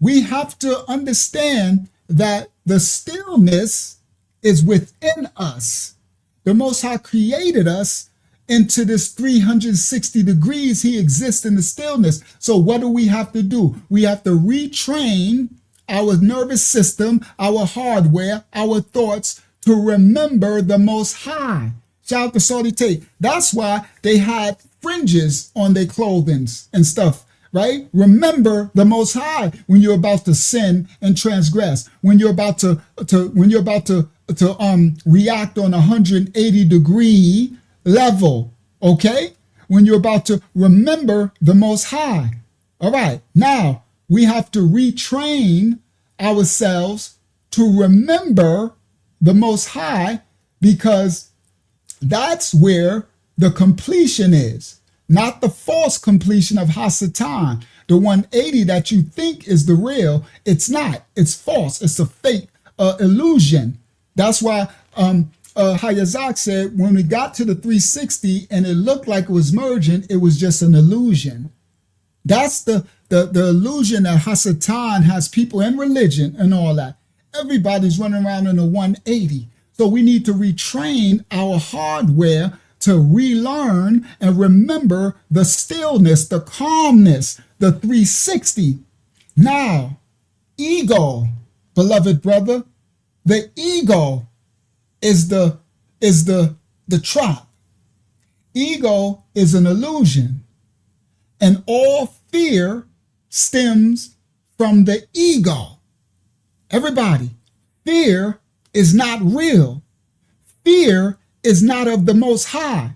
We have to understand that the stillness is within us. The Most High created us into this 360 degrees. He exists in the stillness. So what do we have to do? We have to retrain our nervous system, our hardware, our thoughts to remember the Most High. Shout out to Saudi Tate. That's why they had fringes on their clothing and stuff. Right? Remember the Most High when you're about to sin and transgress. When you're about to react on a 180-degree level. Okay? When you're about to remember the Most High. All right. Now we have to retrain ourselves to remember the Most High, because that's where the completion is. Not the false completion of Hasatan, the 180 that you think is the real. It's not. It's false. It's a fake illusion. That's why Hayazak said when we got to the 360 and it looked like it was merging, it was just an illusion. That's the illusion that Hasatan has people in religion and all that. Everybody's running around in a 180. So we need to retrain our hardware to relearn and remember the stillness, the calmness, the 360. Now, ego, beloved brother, the ego is the trap. Ego is an illusion, and all fear stems from the ego. Everybody, fear is not real. Fear is not of the Most High.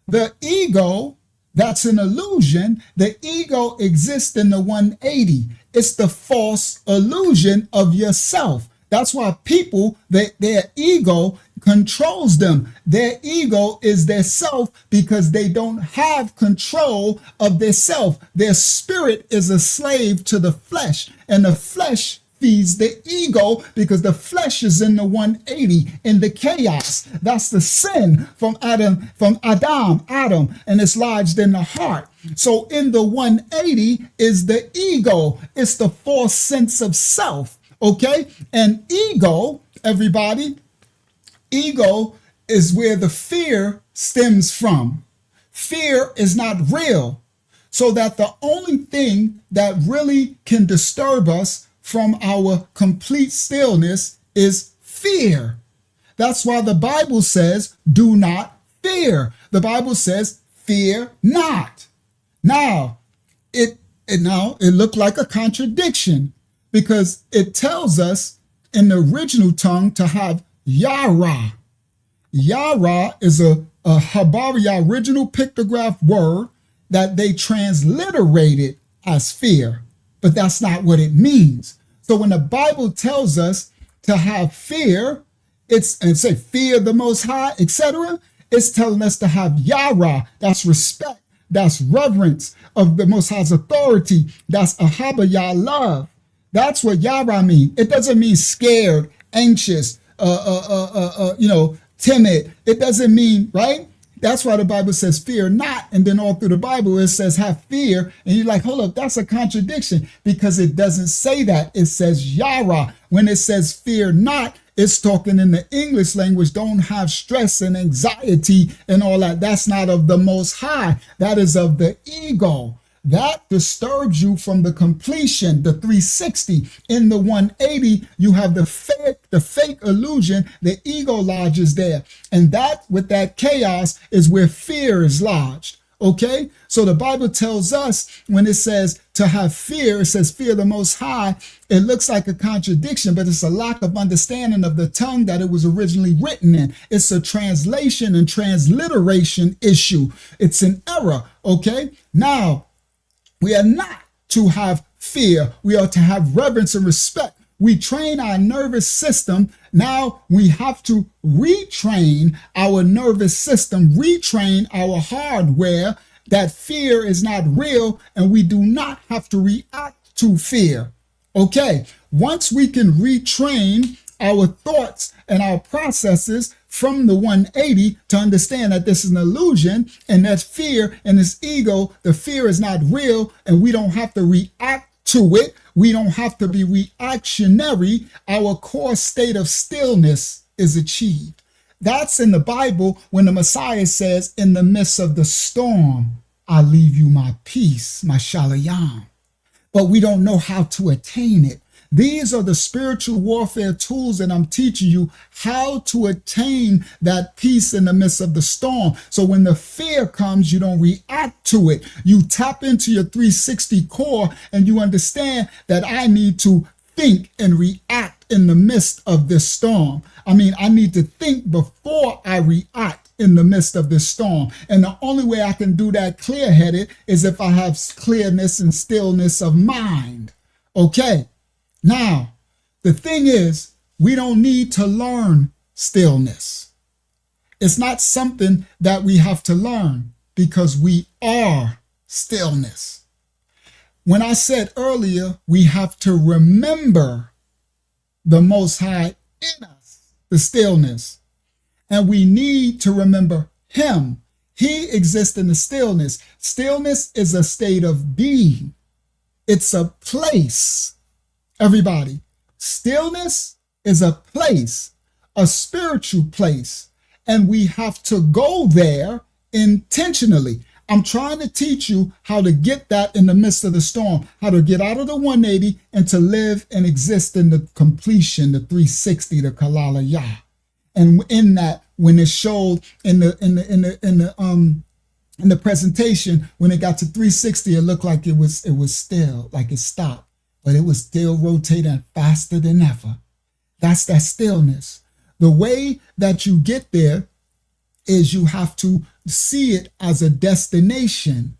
The ego, that's an illusion. The ego exists in the 180. It's the false illusion of yourself. That's why people, their ego controls them. Their ego is their self because they don't have control of their self. Their spirit is a slave to the flesh, and the flesh feeds the ego because the flesh is in the 180 in the chaos. That's the sin from Adam, and it's lodged in the heart. So in the 180 is the ego. It's the false sense of self. Okay? And ego, everybody, ego is where the fear stems from. Fear is not real. So that the only thing that really can disturb us from our complete stillness is fear. That's why the Bible says, do not fear. The Bible says, fear not. Now, it looked like a contradiction because it tells us in the original tongue to have Yara. Yara is a Habariya original pictograph word that they transliterated as fear, but that's not what it means. So when the Bible tells us to have fear, and say fear the Most High, etc., it's telling us to have Yara. That's respect. That's reverence of the Most High's authority. That's Ahabaya, love. That's what Yara means. It doesn't mean scared, anxious, timid. It doesn't mean, right? That's why the Bible says fear not. And then all through the Bible, it says have fear. And you're like, hold up, that's a contradiction because it doesn't say that. It says Yara. When it says fear not, It's talking in the English language. Don't have stress and anxiety and all that. That's not of the Most High. That is of the ego. That disturbs you from the completion, the 360. In the 180, you have the fake illusion. The ego lodges there. And that, with that chaos, is where fear is lodged. Okay? So the Bible tells us when it says to have fear, it says fear the Most High. It looks like a contradiction, but it's a lack of understanding of the tongue that it was originally written in. It's a translation and transliteration issue. It's an error. Okay? Now, we are not to have fear. We are to have reverence and respect. We train our nervous system. Now we have to retrain our nervous system, retrain our hardware that fear is not real and we do not have to react to fear. Okay, once we can retrain our thoughts and our processes from the 180 to understand that this is an illusion and that fear and this ego, the fear is not real and we don't have to react to it. We don't have to be reactionary. Our core state of stillness is achieved. That's in the Bible when the Messiah says, in the midst of the storm, I leave you my peace, my shalom. But we don't know how to attain it. These are the spiritual warfare tools that I'm teaching you how to attain that peace in the midst of the storm. So when the fear comes, you don't react to it. You tap into your 360 core and you understand that I need to think and react in the midst of this storm. I need to think before I react in the midst of this storm. And the only way I can do that clear-headed is if I have clearness and stillness of mind. Okay. Now, the thing is, we don't need to learn stillness. It's not something that we have to learn because we are stillness. When I said earlier, we have to remember the Most High in us, the stillness, and we need to remember Him. He exists in the stillness. Stillness is a state of being. It's a place. Everybody, stillness is a place, a spiritual place, and we have to go there intentionally. I'm trying to teach you how to get that in the midst of the storm, how to get out of the 180 and to live and exist in the completion, the 360, the Kalala Yah. And in that, when it showed in the presentation, when it got to 360, it looked like it was still, like it stopped. But it was still rotating faster than ever. That's that stillness. The way that you get there is you have to see it as a destination.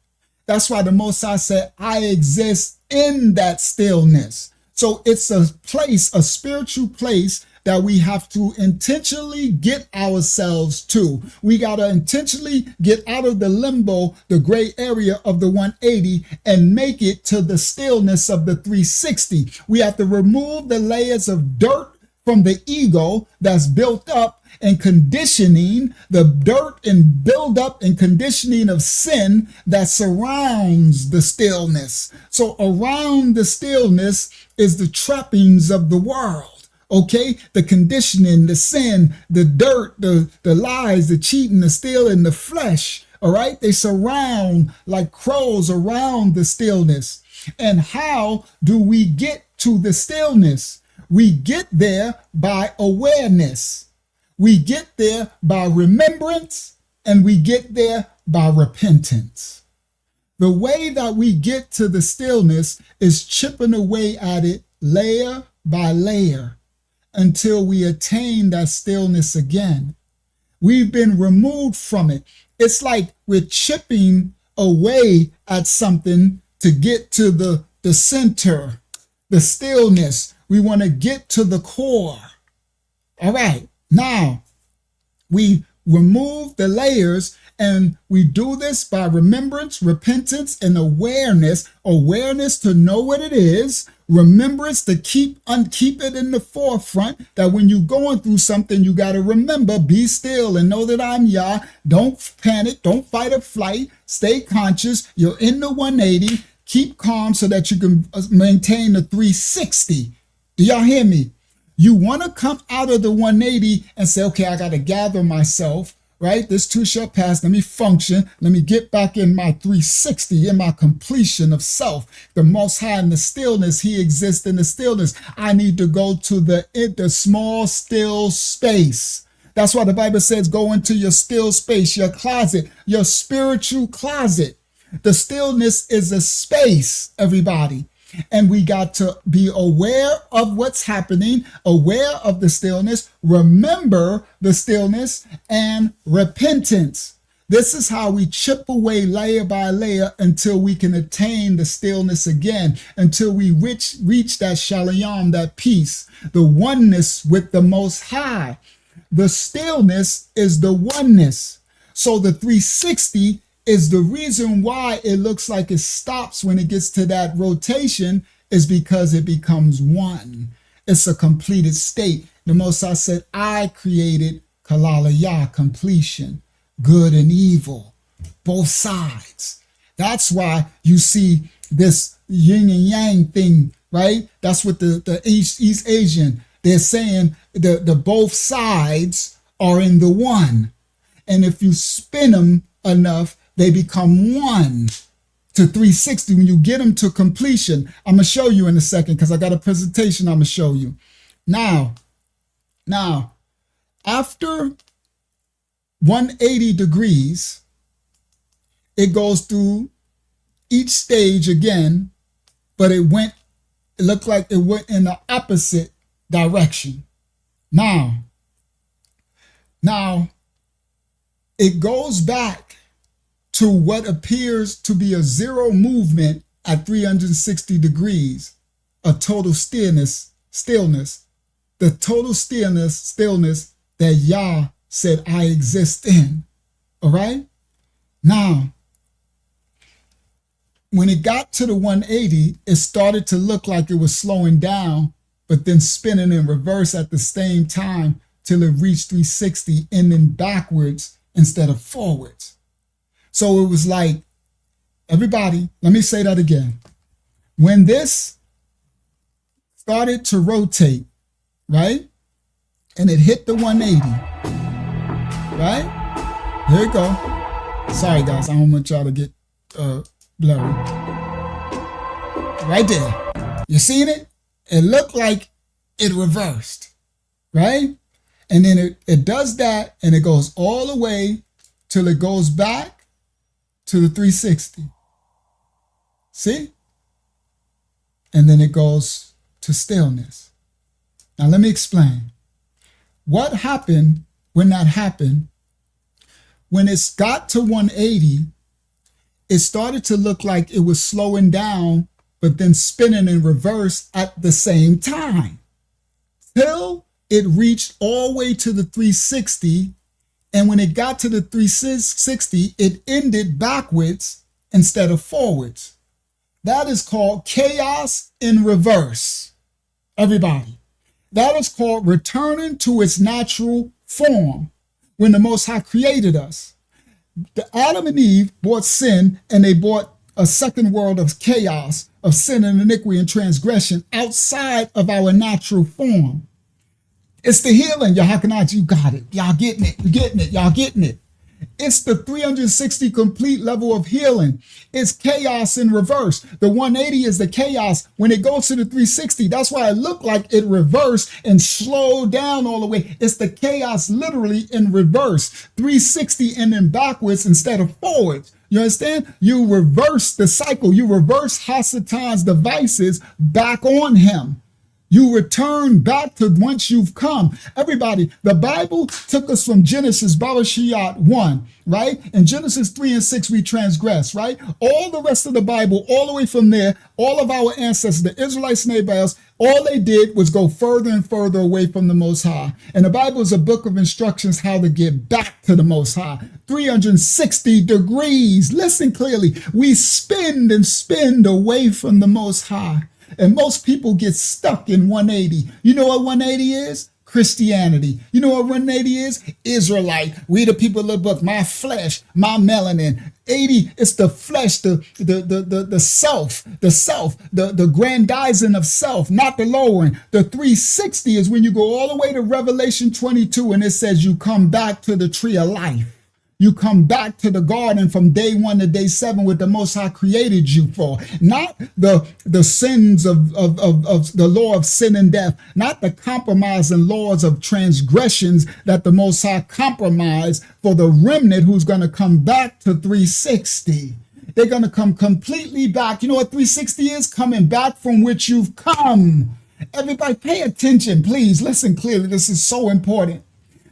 That's why the Most High said, I exist in that stillness. So it's a place, a spiritual place that we have to intentionally get ourselves to. We got to intentionally get out of the limbo, the gray area of the 180, and make it to the stillness of the 360. We have to remove the layers of dirt from the ego that's built up and conditioning, the dirt and build up and conditioning of sin that surrounds the stillness. So around the stillness is the trappings of the world. Okay, the conditioning, the sin, the dirt, the lies, the cheating, the stealing, the flesh. All right, they surround like crows around the stillness. And how do we get to the stillness? We get there by awareness. We get there by remembrance, and we get there by repentance. The way that we get to the stillness is chipping away at it layer by layer, until we attain that stillness again. We've been removed from it. It's like we're chipping away at something to get to the center, the stillness. We want to get to the core. All right, now we remove the layers, and we do this by remembrance, repentance, and awareness. Awareness to know what it is. Remembrance to keep it in the forefront, that when you're going through something, you got to remember, be still and know that I'm Yah. Don't panic. Don't fight or flight. Stay conscious. You're in the 180. Keep calm so that you can maintain the 360. Do y'all hear me? You want to come out of the 180 and say, okay, I got to gather myself, right? This too shall pass. Let me function. Let me get back in my 360, in my completion of self. The Most High in the stillness, he exists in the stillness. I need to go to the small, still space. That's why the Bible says, go into your still space, your closet, your spiritual closet. The stillness is a space, everybody. And we got to be aware of what's happening, aware of the stillness, remember the stillness, and repentance. This is how we chip away layer by layer until we can attain the stillness again, until we reach that shalom, that peace, the oneness with the Most High. The stillness is the oneness. So the 360 is the reason why it looks like it stops when it gets to that rotation, is because it becomes one. It's a completed state. The Most High said, I created Kalalaya, completion, good and evil, both sides. That's why you see this yin and yang thing, right? That's what the East Asian, they're saying the both sides are in the one. And if you spin them enough, they become one to 360 when you get them to completion. I'm going to show you in a second because I got a presentation I'm going to show you. Now, after 180 degrees, it goes through each stage again, but it looked like it went in the opposite direction. Now, it goes back to what appears to be a zero movement at 360 degrees, a total stillness, the total stillness that Yah said I exist in. All right? Now, when it got to the 180, it started to look like it was slowing down, but then spinning in reverse at the same time till it reached 360, ending backwards instead of forwards. So it was like, everybody, let me say that again. When this started to rotate, right? And it hit the 180, right? Here we go. Sorry, guys, I don't want y'all to get blurry. Right there. You seen it? It looked like it reversed, right? And then it does that, and it goes all the way till it goes back to the 360. See? And then it goes to stillness. Now let me explain. What happened when that happened? When it got to 180, it started to look like it was slowing down, but then spinning in reverse at the same time. Till it reached all the way to the 360. And when it got to the 360, it ended backwards instead of forwards. That is called chaos in reverse. Everybody. That is called returning to its natural form when the Most High created us. The Adam and Eve brought sin, and they brought a second world of chaos, of sin and iniquity and transgression outside of our natural form. It's the healing, Yahakanaj, you got it. Y'all getting it, you getting it, y'all getting it. It's the 360 complete level of healing. It's chaos in reverse. The 180 is the chaos. When it goes to the 360, that's why it looked like it reversed and slowed down all the way. It's the chaos literally in reverse. 360 and then backwards instead of forwards. You understand? You reverse the cycle. You reverse Hasatan's devices back on him. You return back to whence you've come. Everybody, the Bible took us from Genesis, Barashiyat 1, right? In Genesis 3 and 6, we transgress, right? All the rest of the Bible, all the way from there, all of our ancestors, the Israelites and everybody else, all they did was go further and further away from the Most High. And the Bible is a book of instructions how to get back to the Most High. 360 degrees. Listen clearly. We spin and spin away from the Most High. And most people get stuck in 180. You know what 180 is? Christianity. You know what 180 is? Israelite. We the people of the book. My flesh, my melanin. 80, it's the flesh, the self, the grandizing of self, not the lowering. The 360 is when you go all the way to Revelation 22 and it says you come back to the tree of life. You come back to the garden from day 1 to day 7 what the Most High created you for. Not the sins of the law of sin and death, not the compromise and laws of transgressions that the Most High compromised for the remnant who's going to come back to 360. They're going to come completely back. You know what 360 is? Coming back from which you've come. Everybody pay attention, please. Listen clearly. This is so important.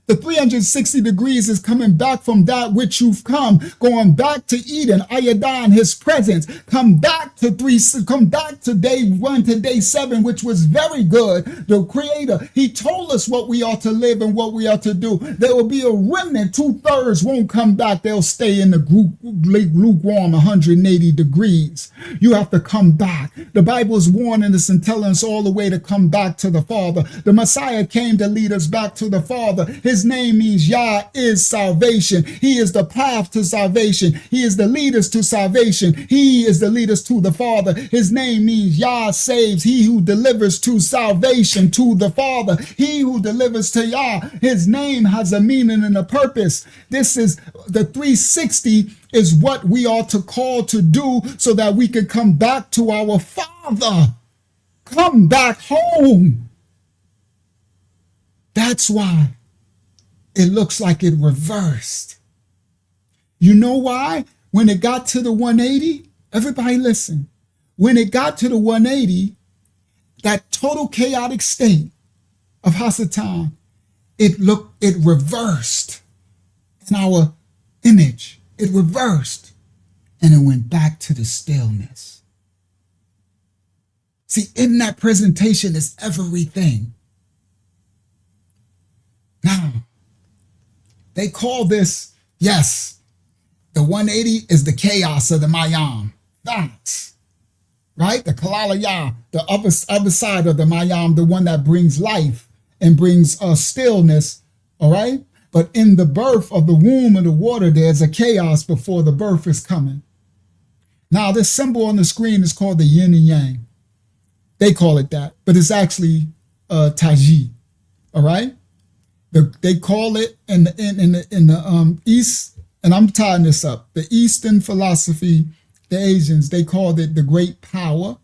The 360 degrees is coming back from that which you've come, going back to Eden, Ayadan, his presence. Come back to day 1 to day 7, which was very good. The Creator, he told us what we ought to live and what we ought to do. There will be a remnant, 2/3 won't come back. They'll stay in the group lukewarm 180 degrees. You have to come back. The Bible is warning us and telling us all the way to come back to the Father. The Messiah came to lead us back to the Father. His name means Yah is salvation. He is the path to salvation. He is the leaders to salvation. He is the leaders to the Father. His name means Yah saves. He who delivers to salvation to the Father. He who delivers to Yah. His name has a meaning and a purpose. This is the 360 is what we are to call to do so that we can come back to our Father. Come back home. That's why it looks like it reversed. You know why? When it got to the 180, everybody listen. When it got to the 180, that total chaotic state of Hasatan, it reversed in our image. It reversed and it went back to the stillness. See, in that presentation is everything. Now, they call this, yes, the 180 is the chaos of the Mayam. Facts, right? The Kalala Yah, the other side of the Mayam, the one that brings life and brings stillness, all right? But in the birth of the womb and the water, there's a chaos before the birth is coming. Now, this symbol on the screen is called the yin and yang. They call it that, but it's actually Taji, all right? They call it in the East, and I'm tying this up, the Eastern philosophy, the Asians, they called it the great power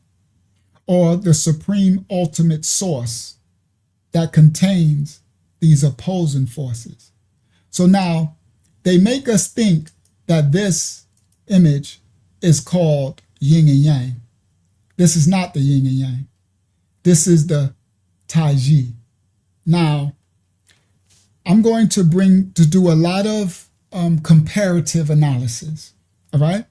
or the supreme ultimate source that contains these opposing forces. So now they make us think that this image is called yin and yang. This is not the yin and yang. This is the Taiji. Now, I'm going to do a lot of comparative analysis, all right?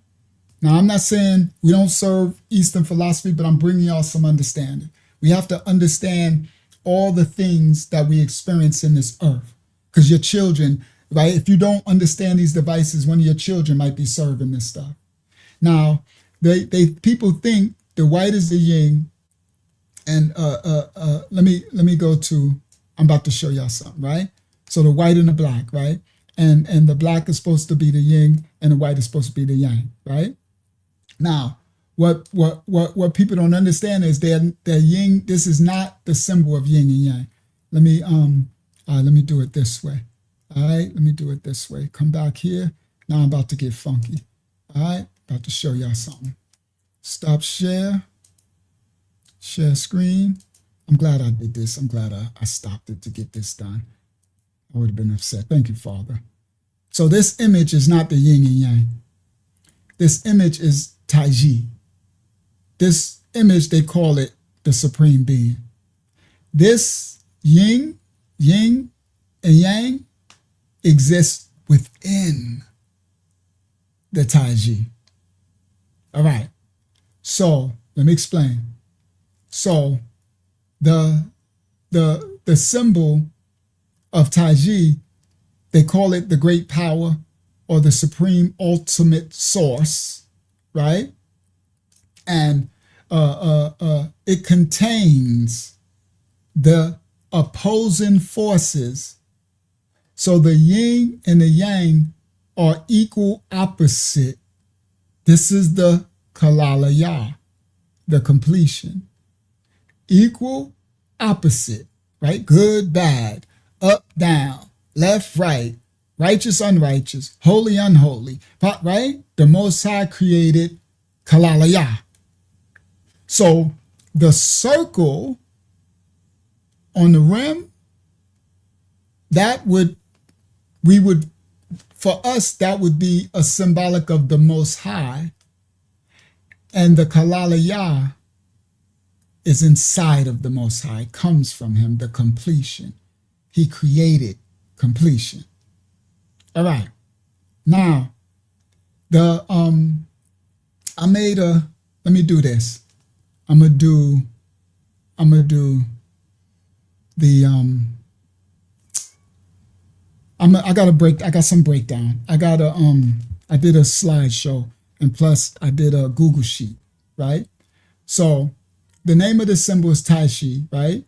Now, I'm not saying we don't serve Eastern philosophy, but I'm bringing y'all some understanding. We have to understand all the things that we experience in this earth, because your children, right? If you don't understand these devices, one of your children might be serving this stuff. Now, people think the white is the yin, and let me go to, I'm about to show y'all something, right? So the white and the black, right? And the black is supposed to be the yin and the white is supposed to be the yang, right? Now, what people don't understand is that yin, this is not the symbol of yin and yang. Let me do it this way. All right, let me do it this way. Come back here. Now I'm about to get funky. All right, about to show y'all something. Stop share. Share screen. I'm glad I did this. I'm glad I stopped it to get this done. I would have been upset. Thank you, Father. So this image is not the yin and yang. This image is Taiji. This image, they call it the Supreme Being. This yin and yang exists within the Taiji. All right. So let me explain. So the symbol of Taiji, they call it the great power or the supreme ultimate source, right? And it contains the opposing forces. So the yin and the yang are equal opposite. This is the kalalaya, the completion. Equal opposite, right? Good, bad, up, down, left, right, righteous, unrighteous, holy, unholy, right? The Most High created kalalaya. So the circle on the rim, for us, that would be a symbolic of the Most High. And the kalalaya is inside of the Most High, comes from him, the completion. He created completion. All right. Now, let me do this. I'm gonna do the I got some breakdown. I did a slideshow, and plus I did a Google sheet, right? So the name of the symbol is Tai Chi, right?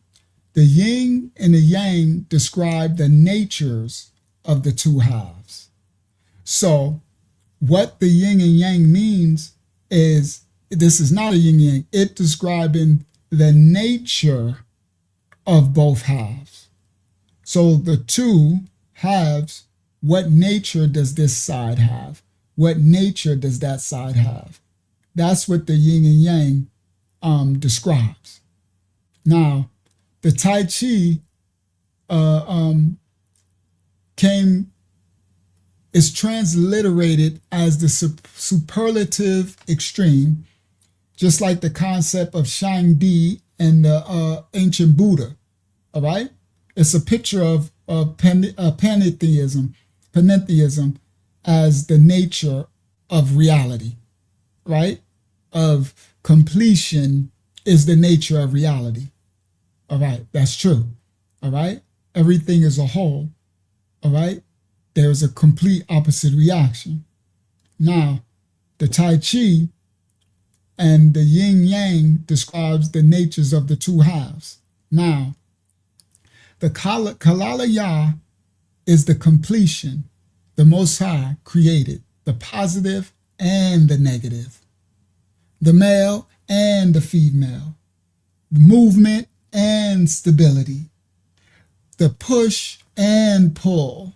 The yin and the yang describe the natures of the two halves. So what the yin and yang means is, this is not a yin yang, it's describing the nature of both halves. So the two halves, what nature does this side have? What nature does that side have? That's what the yin and yang describes. Now, the Tai Chi is transliterated as the superlative extreme, just like the concept of Shangdi and the ancient Buddha. All right, it's a picture of pantheism as the nature of reality, right? Of completion is the nature of reality. All right, that's true. All right, everything is a whole. All right, there's a complete opposite reaction. Now, the Tai Chi and the yin yang describes the natures of the two halves. Now, the kalalaya is the completion the Most High created, the positive and the negative, the male and the female, movement and stability, the push and pull,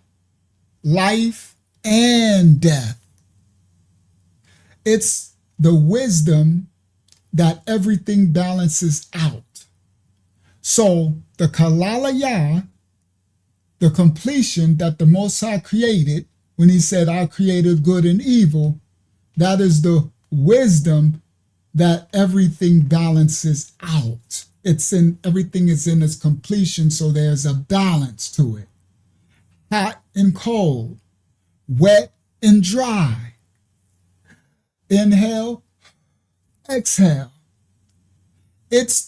life and death. It's the wisdom that everything balances out. So the kalalaya, the completion that the Most High created, when he said, I created good and evil, that is the wisdom that everything balances out. Everything is in its completion, so there's a balance to it. Hot and cold, wet and dry. Inhale, exhale. It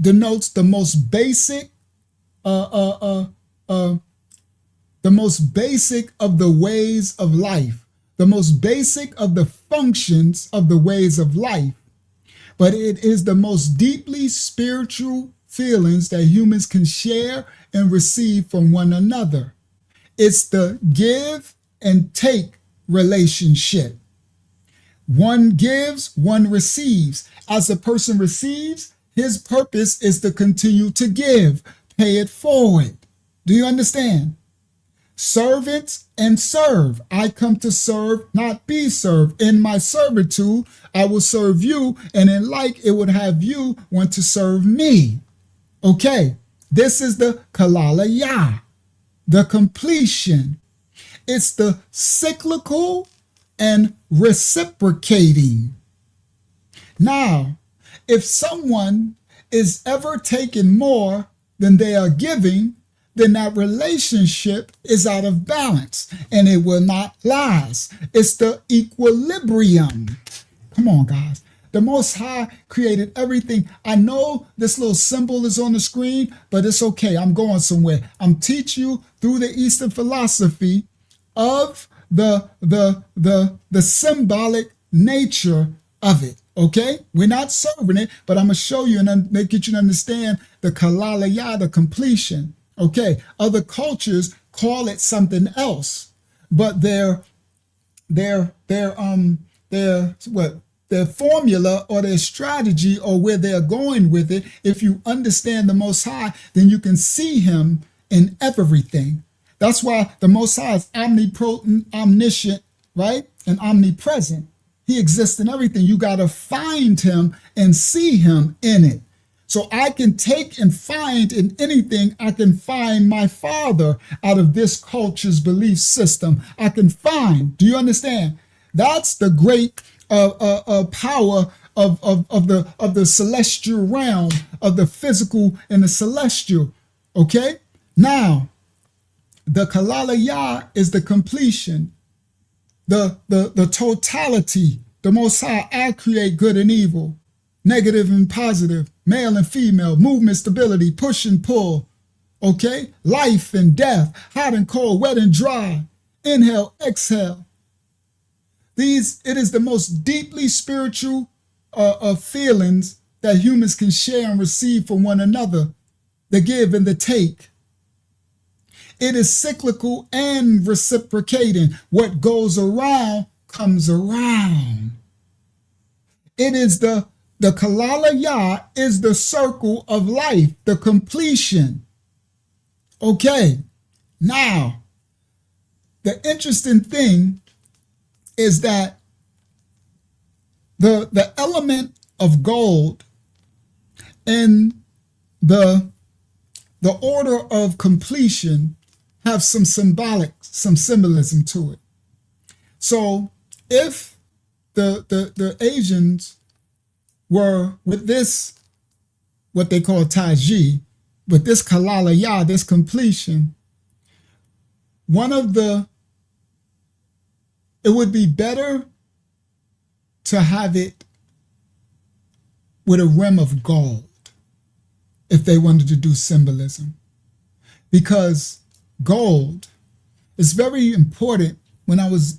denotes the most basic, the most basic of the ways of life, the most basic of the functions of the ways of life. But it is the most deeply spiritual feelings that humans can share and receive from one another. It's the give and take relationship. One gives, one receives. As a person receives, his purpose is to continue to give, pay it forward. Do you understand? Servants and serve. I come to serve, not be served. In my servitude, I will serve you, and in like it would have you want to serve me. Okay, this is the kalalaya, the completion. It's the cyclical and reciprocating. Now, if someone is ever taking more than they are giving, then that relationship is out of balance and it will not last. It's the equilibrium. Come on, guys. The Most High created everything. I know this little symbol is on the screen, but it's okay. I'm going somewhere. I'm teaching you through the Eastern philosophy of the symbolic nature of it. Okay, we're not serving it, but I'm gonna show you and get you to understand the kalalaya, the completion. Okay, other cultures call it something else, but their formula or their strategy or where they're going with it, if you understand the Most High, then you can see him in everything. That's why the Most High is omnipotent, omniscient, right? And omnipresent. He exists in everything. You got to find him and see him in it. So I can take and find in anything, I can find my Father out of this culture's belief system. I can find, do you understand? That's the great power of the celestial realm, of the physical and the celestial. Okay? Now, the kalalaya is the completion. The totality, the Most High, I create good and evil, negative and positive, male and female, movement, stability, push and pull, okay? Life and death, hot and cold, wet and dry, inhale, exhale. It is the most deeply spiritual feelings that humans can share and receive from one another, the give and the take. It is cyclical and reciprocating. What goes around comes around. It is the kalalaya is the circle of life, the completion. Okay, now, the interesting thing is that the element of gold and the order of completion have some symbolism to it. So if the Asians were with this, what they call Taiji, with this kalalaya, this completion, it would be better to have it with a rim of gold if they wanted to do symbolism. Because gold is very important. When I was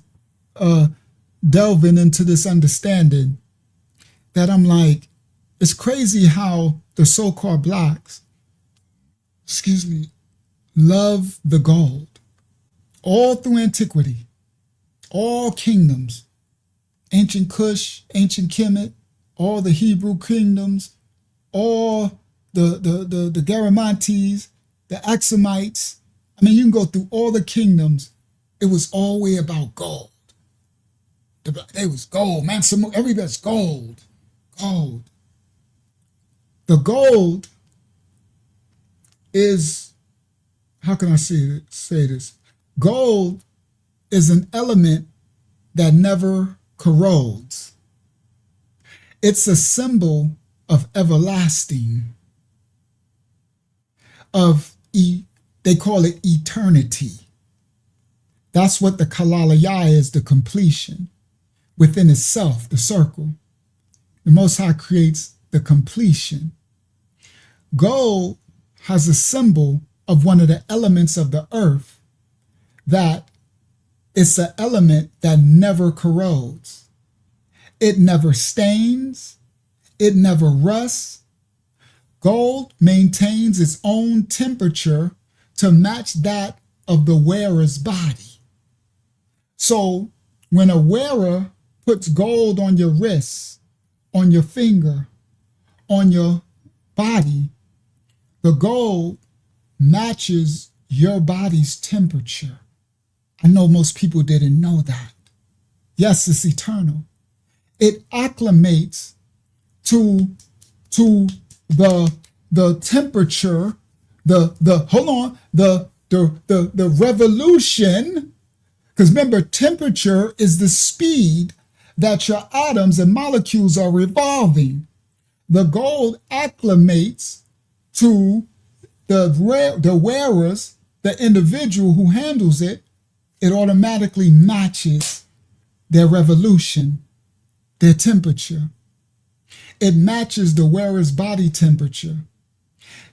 delving into this understanding, that I'm like, it's crazy how the so-called blacks, love the gold. All through antiquity, all kingdoms, ancient Kush, ancient Kemet, all the Hebrew kingdoms, all the Garamantes, the Axumites. I mean, you can go through all the kingdoms. It was always about gold. It was gold, man. Everybody's gold. Gold. The gold is, how can I say this? Gold is an element that never corrodes. It's a symbol of everlasting, they call it eternity. That's what the kalalaya is, the completion. Within itself, the circle. The Most High creates the completion. Gold has a symbol of one of the elements of the earth, that it's an element that never corrodes. It never stains. It never rusts. Gold maintains its own temperature to match that of the wearer's body. So when a wearer puts gold on your wrist, on your finger, on your body, the gold matches your body's temperature. I know most people didn't know that. Yes, it's eternal. It acclimates to the temperature, the revolution, because remember, temperature is the speed that your atoms and molecules are revolving. The gold acclimates to the wearers, the individual who handles it. It automatically matches their revolution, their temperature. It matches the wearer's body temperature.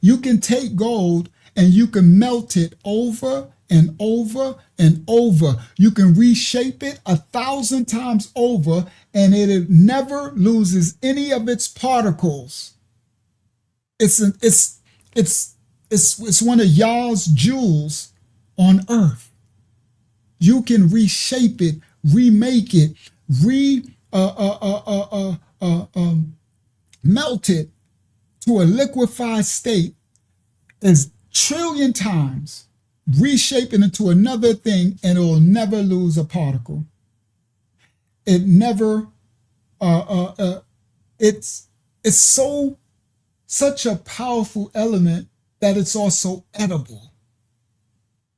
You can take gold and you can melt it over and over and over. You can reshape it 1,000 times over, and it never loses any of its particles. It's one of Yah's jewels on earth. You can reshape it, remake it, melt it to a liquefied state as trillion times, reshape it into another thing, and it will never lose a particle. It never, it's such a powerful element that it's also edible,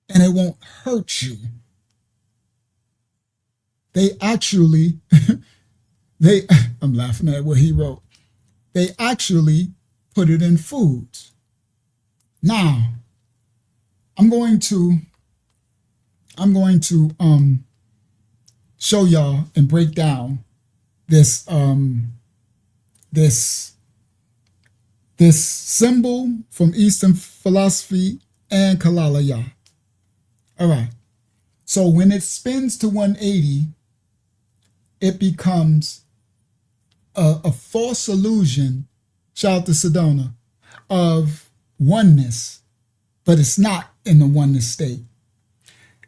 and it won't hurt you. They actually, I'm laughing at what he wrote. They actually put it in foods. Now, I'm going to show y'all and break down this symbol from Eastern philosophy and Kalalaya. All right. So when it spins to 180, it becomes a false illusion, shout out to Sedona, of oneness, but it's not in the oneness state.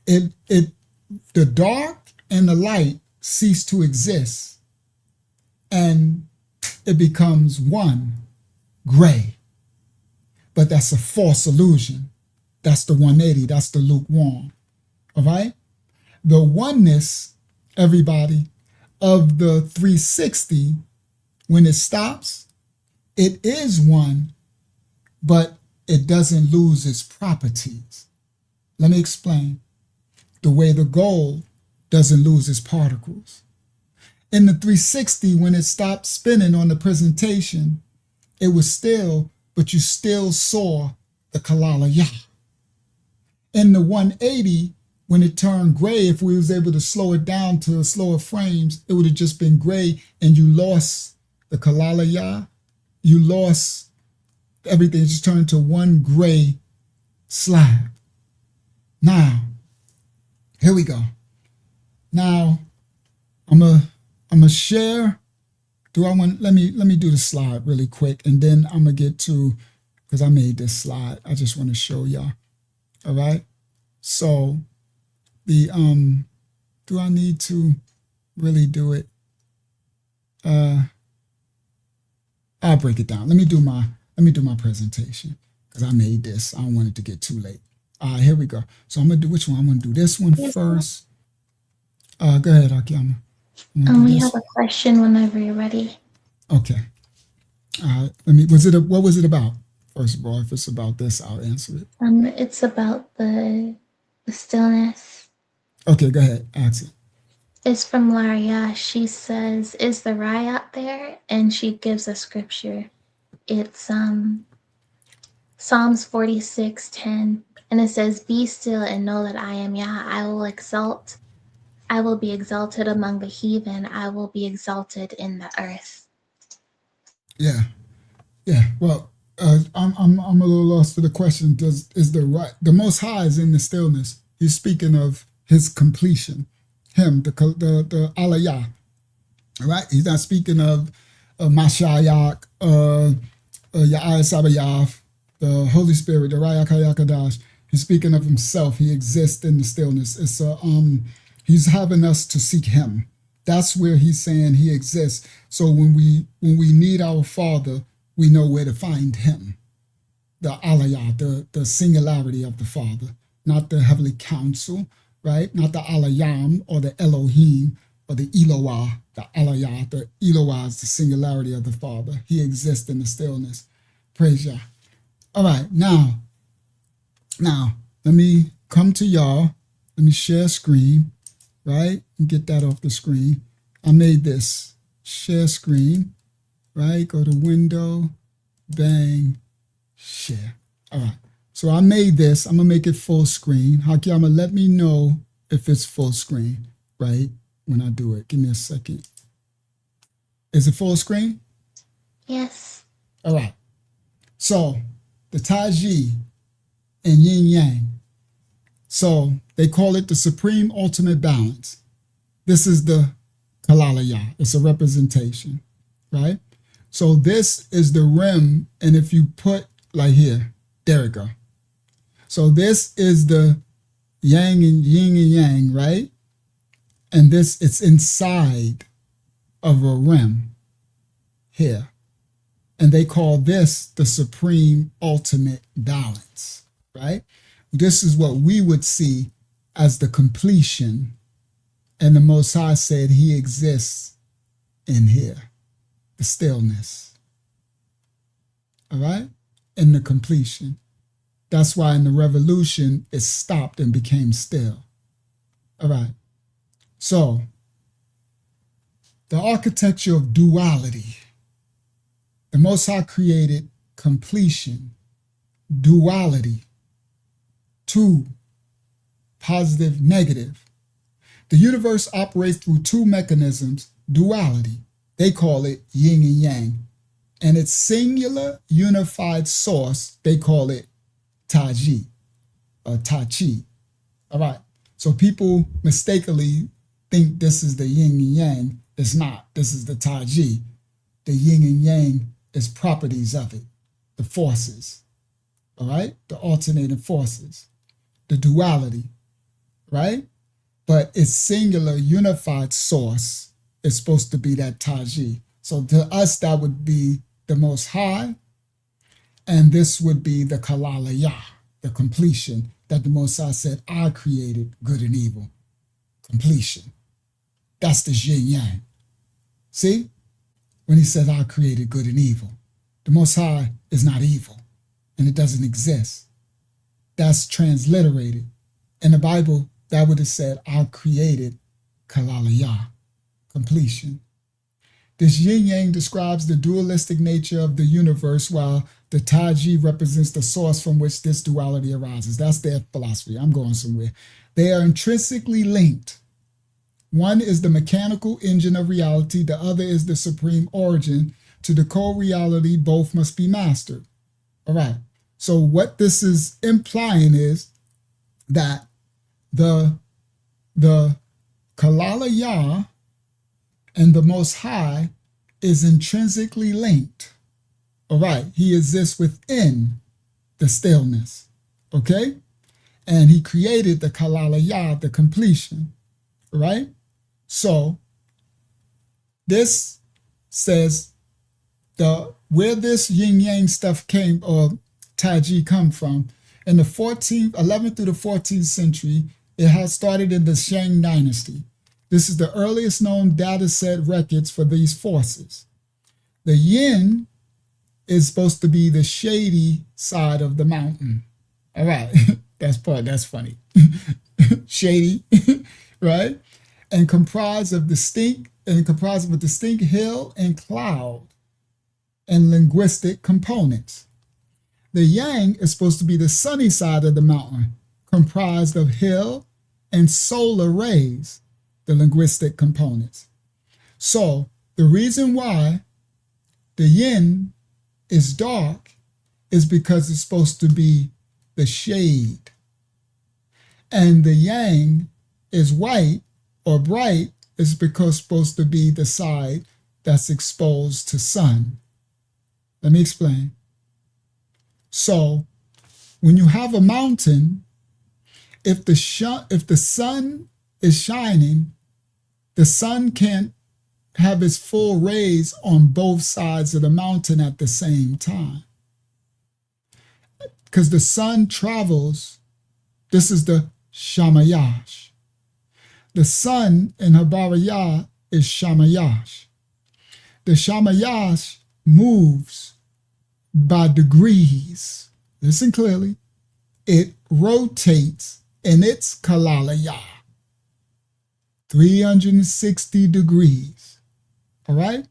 The dark and the light cease to exist, and it becomes one, gray. But that's a false illusion. That's the 180. That's the lukewarm. All right? The oneness, everybody, of the 360, when it stops, it is one, but it doesn't lose its properties. Let me explain. The way the gold doesn't lose its particles. In the 360, when it stopped spinning on the presentation, it was still, but you still saw the Kalalaya. In the 180, when it turned gray, if we was able to slow it down to slower frames, it would have just been gray, and you lost the Kalalaya. You lost everything. It just turned to one gray slab. Now, here we go. Now, I'm a share. Let me do the slide really quick, and then I'm gonna get to, because I made this slide. I just want to show y'all. All right. So the do I need to really do it? I'll break it down. Let me do my presentation, because I made this. I don't want it to get too late. All right, here we go. So I'm gonna do which one? I'm gonna do this one first. Go ahead, Akiyama. We have a question whenever you're ready. Okay. What was it about? First of all, if it's about this, I'll answer it. It's about the stillness. Okay, go ahead. Ask it. It's from Laria. She says, "Is the riot there?" And she gives a scripture. It's Psalms 46:10, and it says, "Be still and know that I am Yah. I will be exalted among the heathen. I will be exalted in the earth." Yeah. Well, I'm a little lost to the question. The Most High is in the stillness? He's speaking of his completion, him, the Aliyah. All right. He's not speaking of Mashiach, Ya'ai Sabayath, the Holy Spirit, the Rayak Hayakadash. He's speaking of himself. He exists in the stillness. It's he's having us to seek him. That's where he's saying he exists. So when we need our Father, we know where to find him. The Aliyah, the singularity of the Father, not the heavenly council, right? Not the Alayam or the Elohim or the Eloah, the Aliyah. The Eloah is the singularity of the Father. He exists in the stillness. Praise Yah. All right, now, let me come to y'all. Let me share screen, right? And get that off the screen. I made this. Share screen, right? Go to window, bang, share. All right, so I made this. I'm gonna make it full screen. Hakiyama, let me know if it's full screen, right? When I do it, give me a second. Is it full screen? Yes. All right, so the Taiji and Yin Yang So they call it the supreme ultimate balance. This is the Kalalaya. It's a representation, right? So this is the rim, and if you put like here, there we go. So this is the yang and yin and yang, right? And this, it's inside of a rim here. And they call this the supreme ultimate balance, right? This is what we would see as the completion. And the Most High said he exists in here, the stillness. All right? In the completion. That's why in the revolution, it stopped and became still. All right. So, the architecture of duality. The Most High created completion, duality, two, positive, negative. The universe operates through two mechanisms, duality. They call it yin and yang. And its singular unified source, they call it Taji or Tachi. All right. So people mistakenly think this is the yin and yang. It's not. This is the Taji. The yin and yang is properties of it, the forces. All right. The alternating forces, the duality, right? But its singular unified source is supposed to be that Taji. So to us, that would be the Most High, and this would be the Kalalaya, the completion that the Most High said, I created good and evil. Completion. That's the yin yang. See? When he said, I created good and evil. The Most High is not evil, and it doesn't exist. That's transliterated. In the Bible, that would have said, I created Kalalaya, completion. This yin-yang describes the dualistic nature of the universe, while the Taji represents the source from which this duality arises. That's their philosophy. I'm going somewhere. They are intrinsically linked. One is the mechanical engine of reality. The other is the supreme origin. To decode reality, both must be mastered. All right. So what this is implying is that the Kalalaya and the Most High is intrinsically linked. All right. He exists within the stillness. Okay. And he created the Kalalaya, the completion. Right. So this says where this yin yang stuff came, or Taji come from, in the 11th through the 14th century, it has started in the Shang dynasty. This is the earliest known data set records for these forces. The yin is supposed to be the shady side of the mountain. All right, that's funny. Shady, right? And comprised of a distinct hill and cloud and linguistic components. The yang is supposed to be the sunny side of the mountain, comprised of hill and solar rays, the linguistic components. So the reason why the yin is dark is because it's supposed to be the shade. And the yang is white or bright is because it's supposed to be the side that's exposed to sun. Let me explain. So when you have a mountain, if the sun is shining, the sun can't have its full rays on both sides of the mountain at the same time. Because the sun travels, this is the Shamayash. The sun in Habarayah is Shamayash. The Shamayash moves by degrees. Listen clearly. It rotates in its Kalalaya, 360 degrees. All right?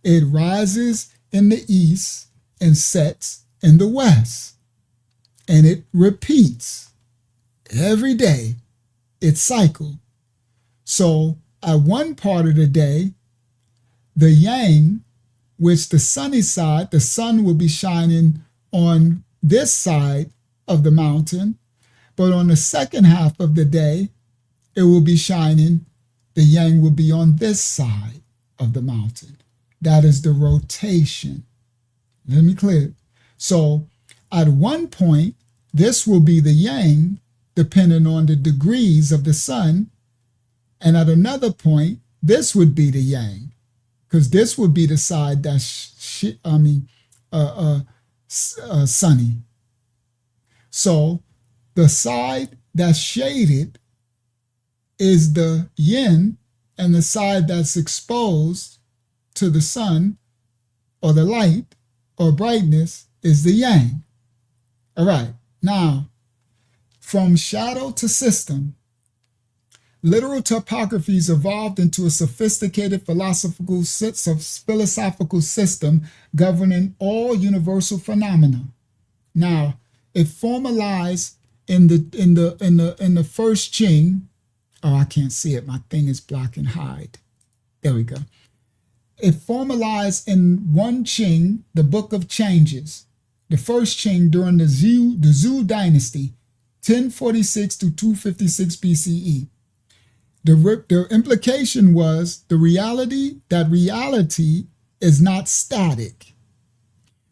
It rises in the east and sets in the west. And it repeats every day its cycle. So at one part of the day, the yang, which the sunny side, the sun will be shining on this side of the mountain, But on the second half of the day, it will be shining. The yang will be on this side of the mountain. That is the rotation. Let me clear it. So at one point, this will be the yang, depending on the degrees of the sun. And at another point, this would be the yang, because this would be the side that's, sunny. So the side that's shaded is the yin, and the side that's exposed to the sun or the light or brightness is the yang. All right, now from shadow to system, literal topographies evolved into a sophisticated philosophical system governing all universal phenomena. Now, it formalized in the first Qing. Oh, I can't see it. My thing is blocking hide. There we go. It formalized in one Qing, the Book of Changes, the first Qing during the Zhou dynasty, 1046 to 256 BCE. The implication was that reality is not static.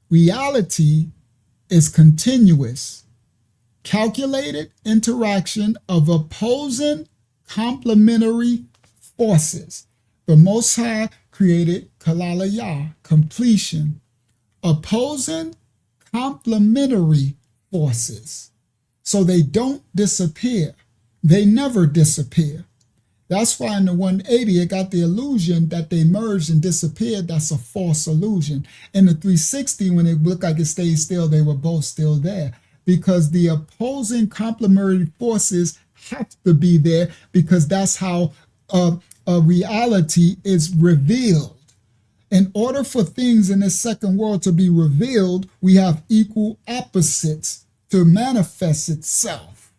Reality is continuous, calculated interaction of opposing complementary forces. The Most High created Kalalaya, completion, opposing complementary forces. So they don't disappear. They never disappear. That's why in the 180, it got the illusion that they merged and disappeared. That's a false illusion. In the 360, when it looked like it stayed still, they were both still there, because the opposing complementary forces have to be there, because that's how a reality is revealed. In order for things in this second world to be revealed, we have equal opposites to manifest itself.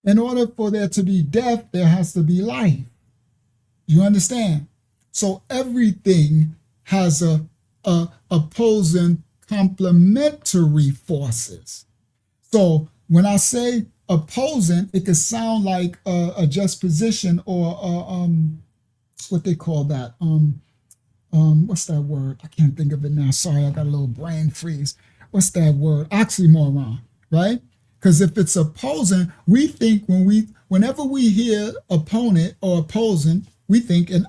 In order for there to be death, there has to be life. You understand? So everything has a opposing complementary forces. So when I say opposing, it could sound like a juxtaposition or what they call that. What's that word? I can't think of it now. Sorry, I got a little brain freeze. What's that word? Oxymoron, right? Because if it's opposing, we think whenever we hear opponent or opposing, we think an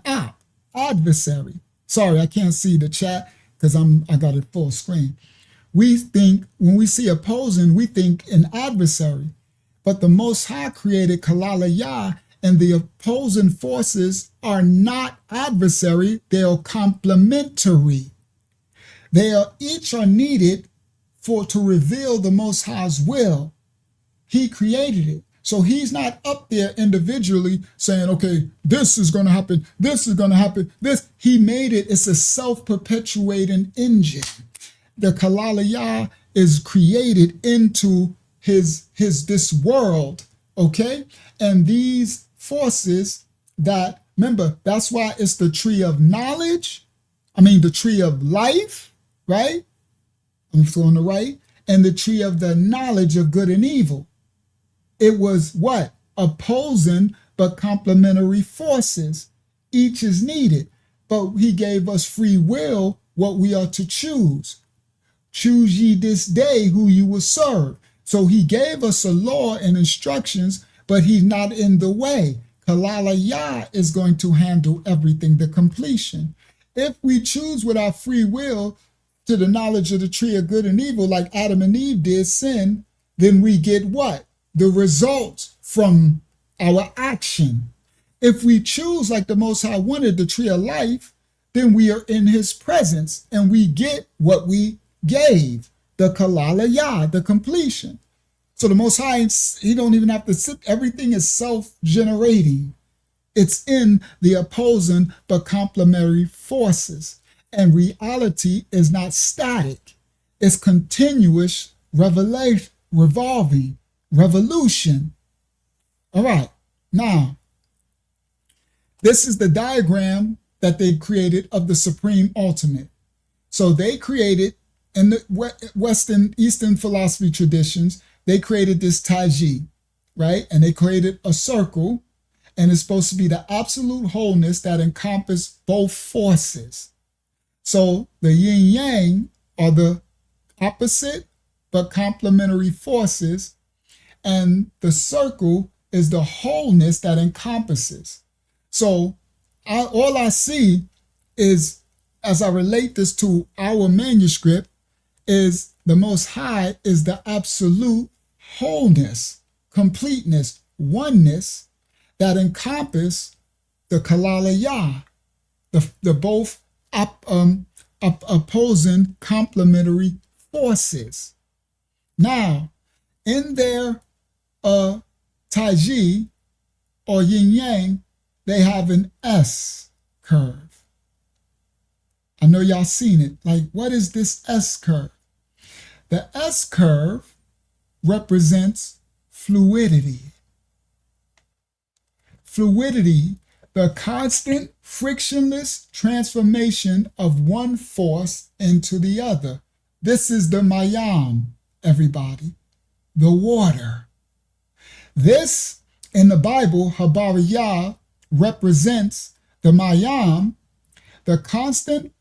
adversary. Sorry, I can't see the chat because I got it full screen. We think when we see opposing, we think an adversary. But the Most High created Kalalaya, and the opposing forces are not adversary, they are complementary. Each are needed to reveal the Most High's will. He created it. So he's not up there individually saying, okay, this is going to happen, this is going to happen, this. He made it. It's a self-perpetuating engine. The Kalalaya is created into this world, okay? And these forces that, remember, that's why it's the tree of knowledge, the tree of life, right? I'm on the right, and the tree of the knowledge of good and evil. It was what? Opposing but complementary forces. Each is needed, but he gave us free will what we are to choose. Choose ye this day who you will serve. So he gave us a law and instructions, but he's not in the way. Kalalaya is going to handle everything, the completion. If we choose with our free will to the knowledge of the tree of good and evil, like Adam and Eve did, sin, then we get what? The results from our action. If we choose like the Most High wanted, the tree of life, then we are in his presence and we get what we gave, the Kalalaya, the completion. So the Most High, he don't even have to sit. Everything is self-generating. It's in the opposing but complementary forces. And reality is not static. It's continuous revolving. Revolution. All right, now, this is the diagram that they created of the Supreme Ultimate. So they created, in the Eastern philosophy traditions, they created this Taiji. right? And they created a circle, and it's supposed to be the absolute wholeness that encompasses both forces. So the yin yang are the opposite but complementary forces, and the circle is the wholeness that encompasses. So all I see is, as I relate this to our manuscript, is the Most High is the absolute wholeness, completeness, oneness that encompass the Kalalaya, the both opposing complementary forces. Now, in their Taiji or yin yang, they have an S curve. I know y'all seen it. Like, what is this S curve? The S curve represents fluidity. Fluidity, the constant frictionless transformation of one force into the other. This is the mayam, everybody, the water. This, in the Bible, Habariyah, represents the mayam, the constant,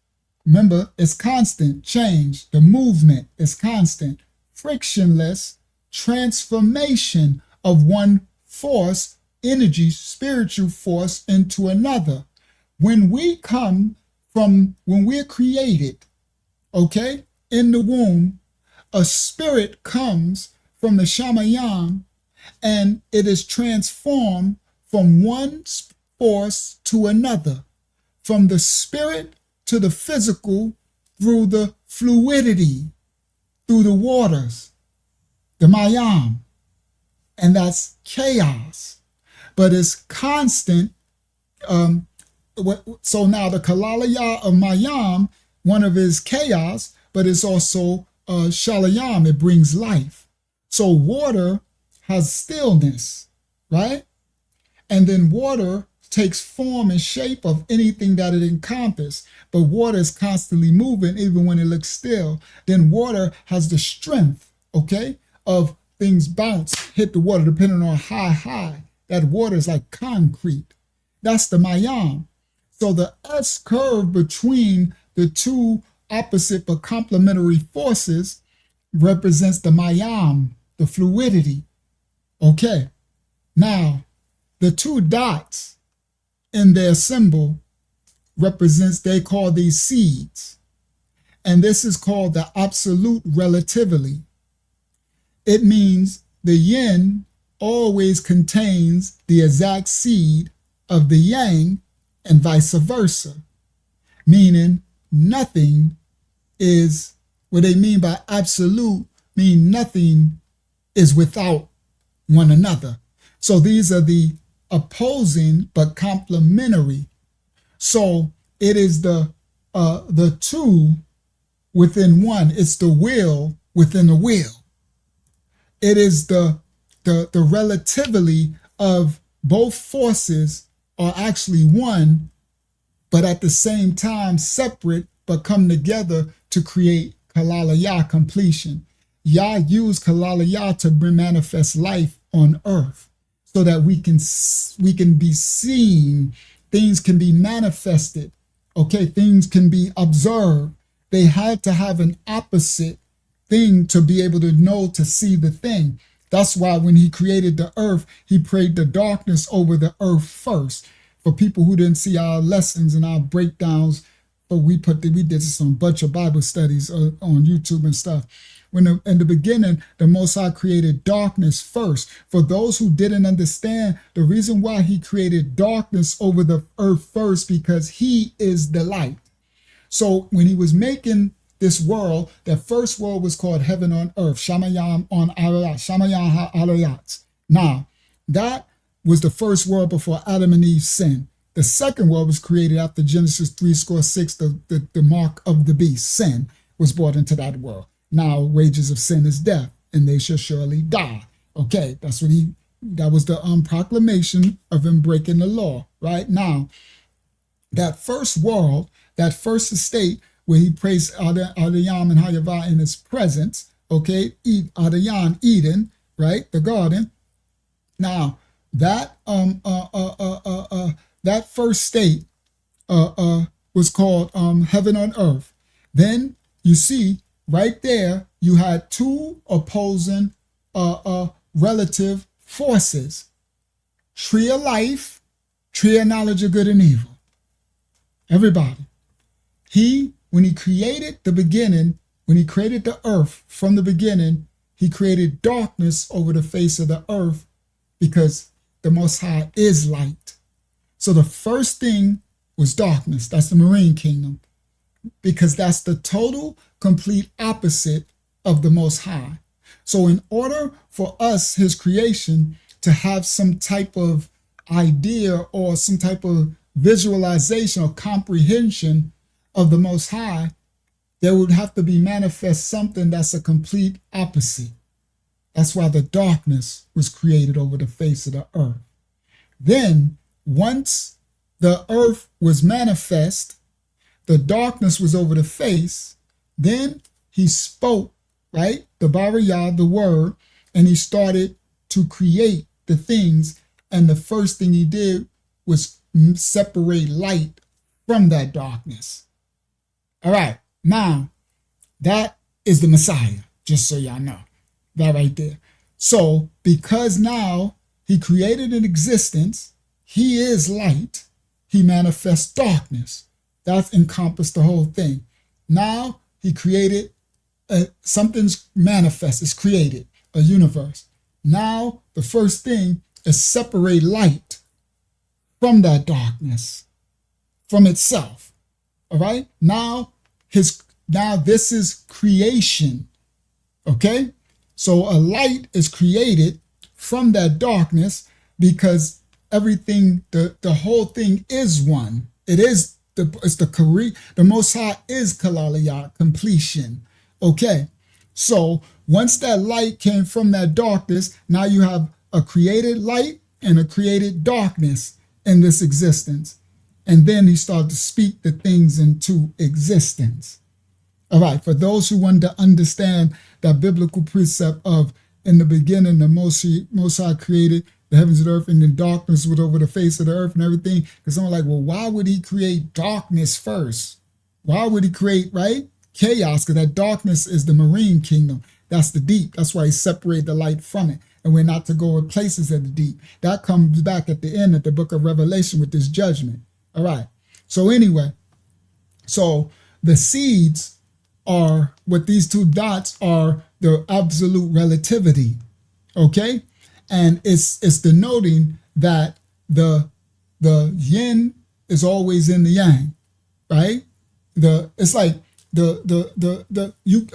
remember, it's constant change, the movement is constant, frictionless transformation of one force, energy, spiritual force into another. When we're created, okay, in the womb, a spirit comes from the Shamayam, and it is transformed from one force to another, from the spirit to the physical through the fluidity, through the waters, the mayam, and that's chaos. But it's constant. So now the Kalalaya of mayam, one of it is chaos, but it's also shalayam, it brings life. So water has stillness, right? And then water takes form and shape of anything that it encompasses. But water is constantly moving even when it looks still. Then water has the strength, okay, of things bounce, hit the water, depending on how high. That water is like concrete. That's the mayam. So the S curve between the two opposite but complementary forces represents the mayam, the fluidity. Okay, now the two dots in their symbol represents, they call these seeds. And this is called the absolute relativity. It means the yin always contains the exact seed of the yang and vice versa. Meaning nothing is, what they mean by absolute, mean nothing is without one another. So these are the opposing but complementary. So it is the two within one. It's the will within the will. It is the relativity of both forces are actually one, but at the same time separate, but come together to create Kalalaya, completion. Yah used Kalalaya to manifest life on earth so that we can be seen, things can be manifested, okay, things can be observed. They had to have an opposite thing to be able to know, to see the thing. That's why when he created the earth, he prayed the darkness over the earth first. For people who didn't see our lessons and our breakdowns, but we did this on a bunch of Bible studies on YouTube and stuff. In the beginning, the Most High created darkness first. For those who didn't understand, the reason why he created darkness over the earth first, because he is the light. So when he was making this world, that first world was called heaven on earth, Shamayam on Arayat, Shamayam ha-Arayat. Now, that was the first world before Adam and Eve sinned. The second world was created after Genesis 3:6, the mark of the beast, sin, was brought into that world. Now, wages of sin is death, and they shall surely die. Okay, that was the proclamation of him breaking the law. Right now, that first world, that first estate where he praised Adayam and Hayavah in his presence, okay, Adayan, Eden, right, the garden, Now that that first state was called heaven on earth. Then you see right there you had two opposing relative forces: tree of life, tree of knowledge of good and evil. Everybody. When he created the beginning, when he created the earth from the beginning, he created darkness over the face of the earth because the Most High is light. So the first thing was darkness. That's the marine kingdom, because that's the total, complete opposite of the Most High. So in order for us, his creation, to have some type of idea or some type of visualization or comprehension of the Most High, there would have to be manifest something that's a complete opposite. That's why the darkness was created over the face of the earth. Then, once the earth was manifest, the darkness was over the face, then he spoke, right? The Barayah, the word, and he started to create the things. And the first thing he did was separate light from that darkness. All right, now that is the Messiah, just so y'all know. That right there. So because now he created an existence, he is light, he manifests darkness. That encompassed the whole thing. Now he created something's manifest, is created, a universe. Now the first thing is separate light from that darkness, from itself. All right. Now this is creation. Okay. So a light is created from that darkness because everything, the whole thing is one. It's the Most High is Kalaliyah, completion. Okay. So once that light came from that darkness, now you have a created light and a created darkness in this existence. And then he started to speak the things into existence. All right, for those who want to understand that biblical precept of in the beginning, the Most High created the heavens and earth, and then darkness was over the face of the earth and everything. Because someone like, well, why would he create darkness first? Why would he create, right? Chaos, because that darkness is the marine kingdom. That's the deep. That's why he separated the light from it. And we're not to go in places of the deep. That comes back at the end of the book of Revelation with this judgment. All right. So anyway, so the seeds are what these two dots are, the absolute relativity. Okay. And it's denoting that the yin is always in the yang, right? It's like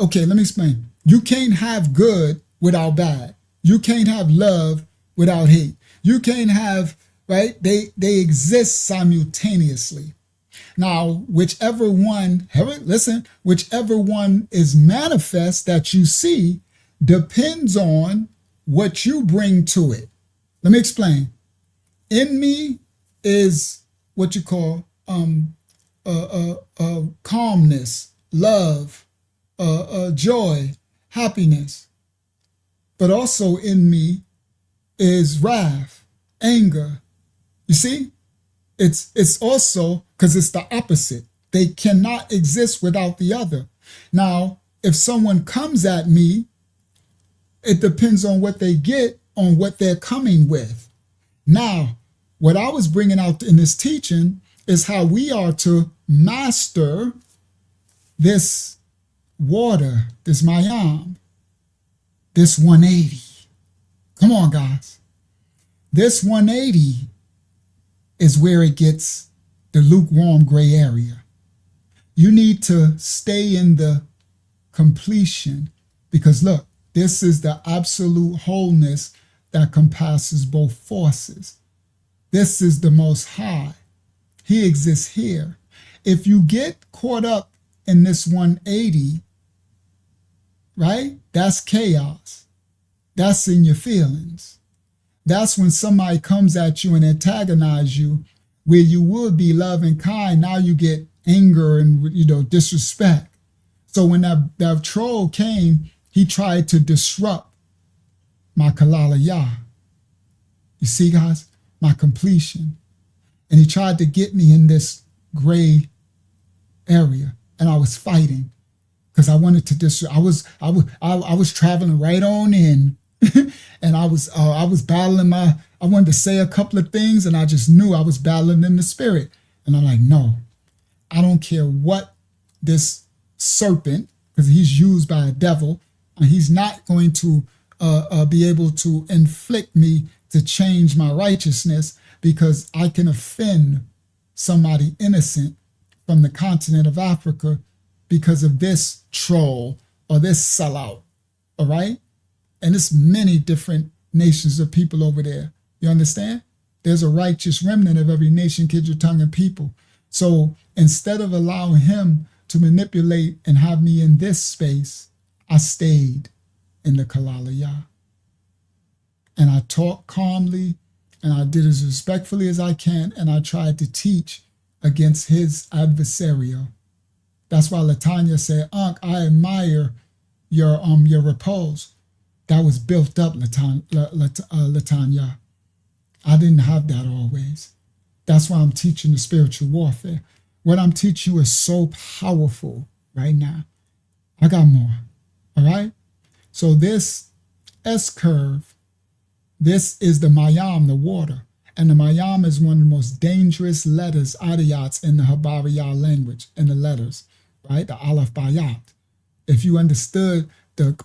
okay, let me explain. You can't have good without bad. You can't have love without hate. You can't have, right? They exist simultaneously. Now, whichever one is manifest that you see depends on what you bring to it. Let me explain. In me is what you call calmness, love, joy, happiness. But also in me is wrath, anger. You see? It's also, because it's the opposite. They cannot exist without the other. Now, if someone comes at me, it depends on what they get, on what they're coming with. Now, what I was bringing out in this teaching is how we are to master this water, this mayam, this 180. Come on, guys. This 180 is where it gets the lukewarm gray area. You need to stay in the completion because look, this is the absolute wholeness that compasses both forces. This is the Most High. He exists here. If you get caught up in this 180, right? That's chaos. That's in your feelings. That's when somebody comes at you and antagonize you, where you would be loving and kind. Now you get anger and disrespect. So when that troll came, he tried to disrupt my Kalaliyah. You see, guys, my completion. And he tried to get me in this gray area, and I was fighting because I wanted to I was traveling right on in, and I was battling I wanted to say a couple of things, and I just knew I was battling in the spirit. And I'm like, no, I don't care what this serpent, because he's used by a devil, and he's not going to be able to inflict me to change my righteousness, because I can offend somebody innocent from the continent of Africa because of this troll or this sellout, all right? And it's many different nations of people over there. You understand? There's a righteous remnant of every nation, kid, your tongue, and people. So instead of allowing him to manipulate and have me in this space, I stayed in the Kalalaya. And I talked calmly, and I did as respectfully as I can, and I tried to teach against his adversarial. That's why Latanya said, Unc, I admire your repose. That was built up, Latanya. I didn't have that always. That's why I'm teaching the spiritual warfare. What I'm teaching you is so powerful right now. I got more, all right? So this S-curve, this is the Mayam, the water. And the Mayam is one of the most dangerous letters, adiyats, in the Habariya language, in the letters, right? The Aleph Bayat. If you understood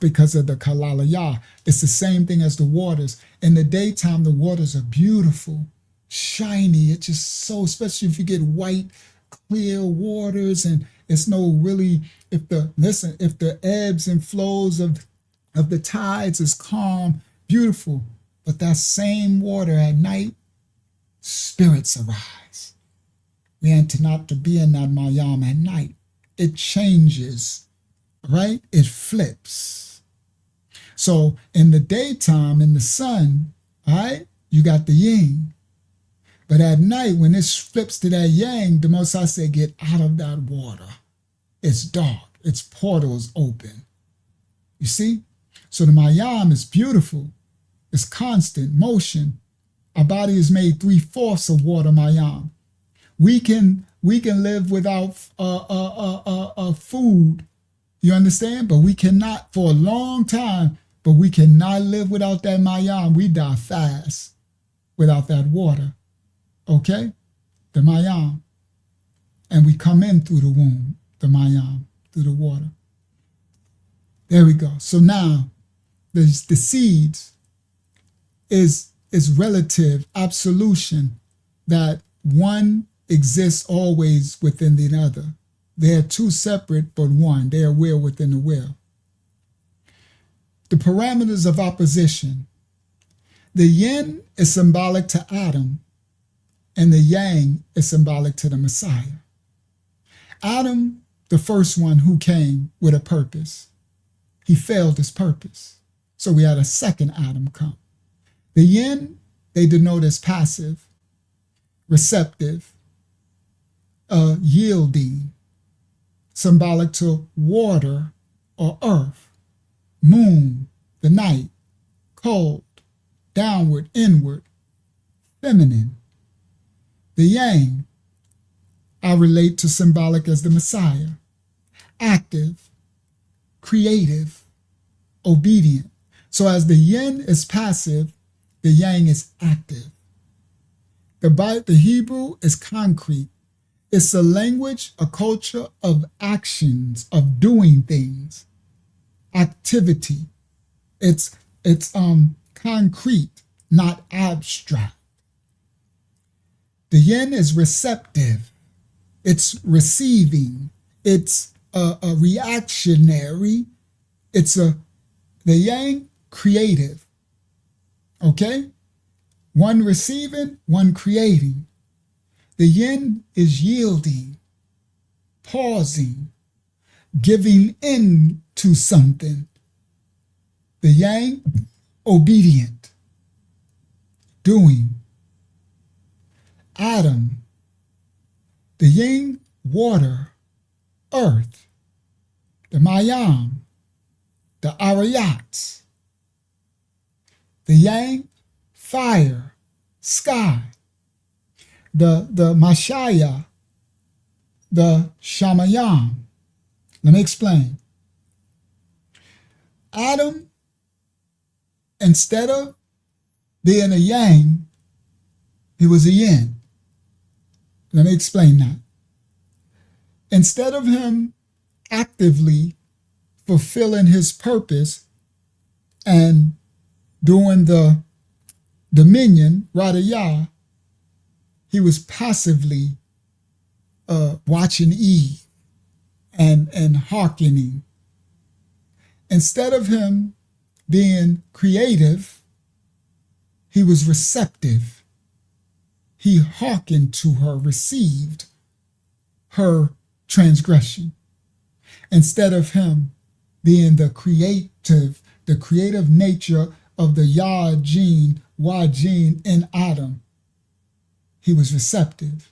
because of the Kalalaya, it's the same thing as the waters. In the daytime, the waters are beautiful, shiny. It's just so, especially if you get white, clear waters, and it's no really, if the ebbs and flows of the tides is calm, beautiful. But that same water at night, spirits arise. We enter not to be in that Mayam at night. It changes, right? It flips. So in the daytime, in the sun, all right, you got the yin. But at night, when it flips to that yang, the Most High said, get out of that water. It's dark. Its portals open. You see? So the Mayam is beautiful. It's constant motion. Our body is made 3/4 of water, Mayam. We can live without food. You understand? But we cannot for a long time. But we cannot live without that Mayam. We die fast without that water. Okay? The Mayam. And we come in through the womb, the Mayam, through the water. There we go. So now the seeds is relative absolution, that one exists always within the other. They are two separate, but one. They are will within the will. The parameters of opposition. The yin is symbolic to Adam, and the yang is symbolic to the Messiah. Adam, the first one who came with a purpose, he failed his purpose. So we had a second Adam come. The yin, they denote as passive, receptive, yielding, symbolic to water or earth, moon, the night, cold, downward, inward, feminine. The yang, I relate to symbolic as the Messiah, active, creative, obedient. So as the yin is passive, the yang is active. The Hebrew is concrete. It's a language, a culture of actions, of doing things, activity. It's concrete, not abstract. The yin is receptive. It's receiving. It's a reactionary. The yang, creative. Okay? One receiving, one creating. The yin is yielding, pausing, giving in to something. The yang, obedient, doing. Adam, the yin, water, earth. The Mayam, the Arayats. The yang, fire, sky. The Mashaya, the Shamayam. Let me explain. Adam, instead of being a yang, he was a yin. Let me explain that. Instead of him actively fulfilling his purpose and doing the dominion, Radayah, he was passively watching Eve and hearkening. Instead of him being creative, he was receptive. He hearkened to her, received her transgression. Instead of him being the creative nature of the Yah gene, Wa gene in Adam, he was receptive.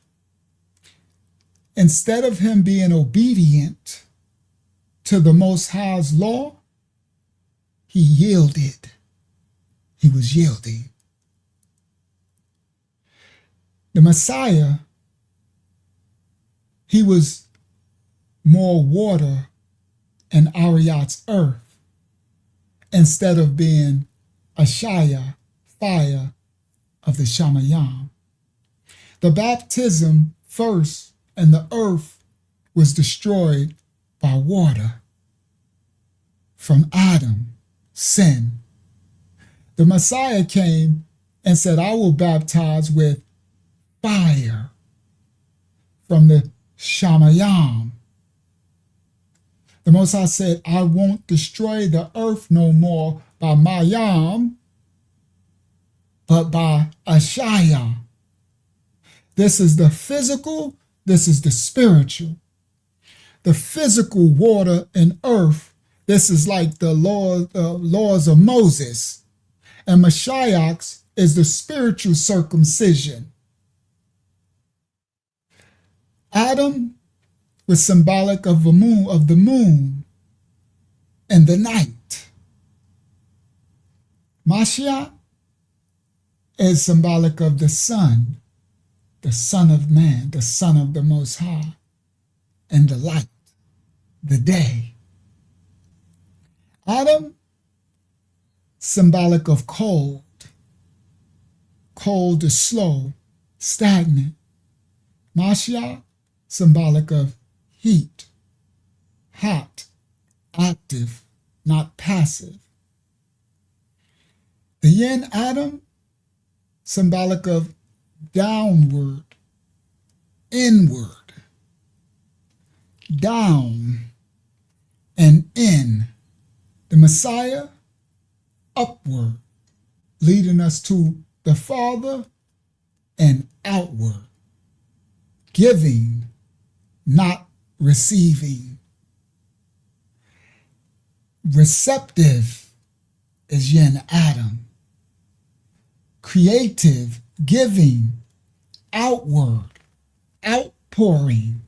Instead of him being obedient to the Most High's law, he yielded. He was yielding. The Messiah, he was more water and Ariat's earth instead of being Ashaya, fire of the Shamayam. The baptism first and the earth was destroyed by water from Adam, sin. The Messiah came and said, I will baptize with fire from the Shamayam. The Most High said, I won't destroy the earth no more by Mayam, but by Ashaya. This is the physical, this is the spiritual. The physical water and earth, this is like the laws of Moses. And Mashiach is the spiritual circumcision. Adam was symbolic of the moon and the night. Mashiach is symbolic of the Son of Man, the Son of the Most High, and the light, the day. Adam, symbolic of cold. Cold is slow, stagnant. Mashiach, symbolic of heat, hot, active, not passive. The yin Adam, symbolic of downward, inward, down and in. The Messiah, upward, leading us to the Father, and outward, giving, not receiving. Receptive is yin Adam. Creative, giving, outward, outpouring.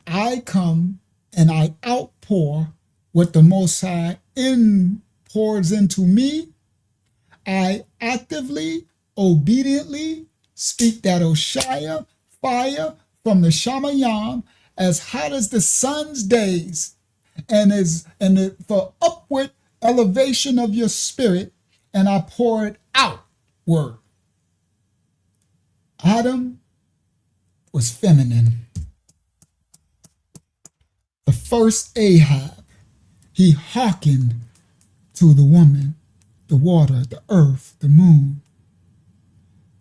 I come and I outpour what the Most High pours into me. I actively, obediently speak that Oshaya, fire from the Shamayam, as hot as the sun's days, for upward elevation of your spirit, and I pour it outward. Adam was feminine. The first Ahab, he hearkened to the woman, the water, the earth, the moon.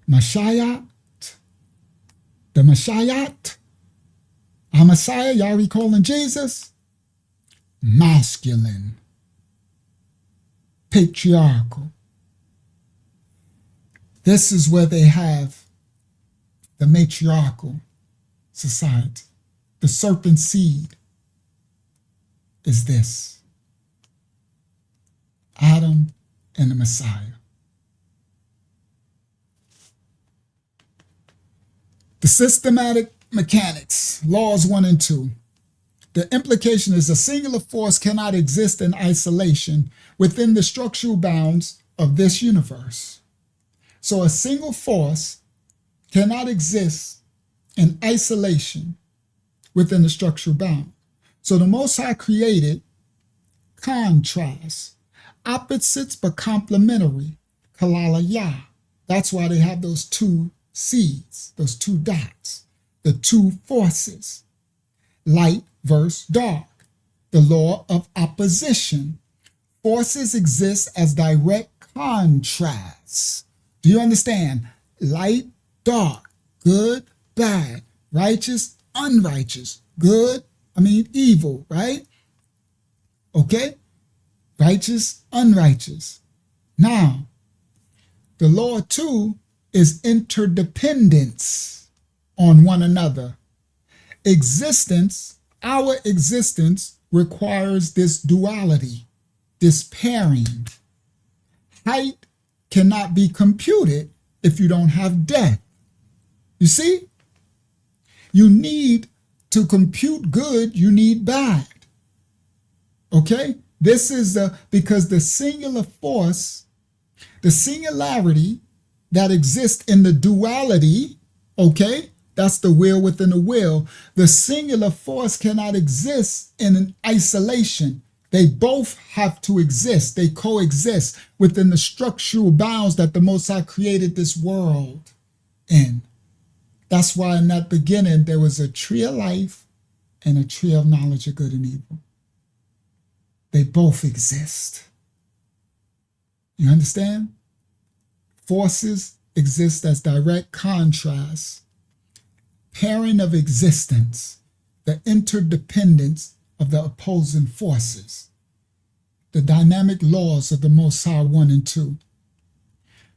Mashayat, the Mashayat, our Messiah, y'all recalling Jesus? Masculine, patriarchal. This is where they have the matriarchal society. The serpent seed is this. Adam and the Messiah. The systematic mechanics, laws 1 and 2. The implication is a singular force cannot exist in isolation within the structural bounds of this universe. So a single force cannot exist in isolation within the structural bound. So the Most High created contrast, opposites but complementary, kalalaya. That's why they have those two seeds, those two dots, the two forces, light versus dark, the law of opposition. Forces exist as direct contrasts. Do you understand? Light, dark, good, bad, righteous, unrighteous, evil, right? Okay? Righteous, unrighteous. Now, the law too is interdependence on one another. Existence, our existence requires this duality, this pairing. Height cannot be computed if you don't have depth. You see? You need to compute good, you need bad. Okay? This is because the singular force, the singularity that exists in the duality, okay? That's the will within the will. The singular force cannot exist in an isolation. They both have to exist. They coexist within the structural bounds that the Most High created this world in. That's why in that beginning, there was a tree of life and a tree of knowledge of good and evil. They both exist. You understand? Forces exist as direct contrast, pairing of existence, the interdependence of the opposing forces, the dynamic laws of the Most High 1 and 2.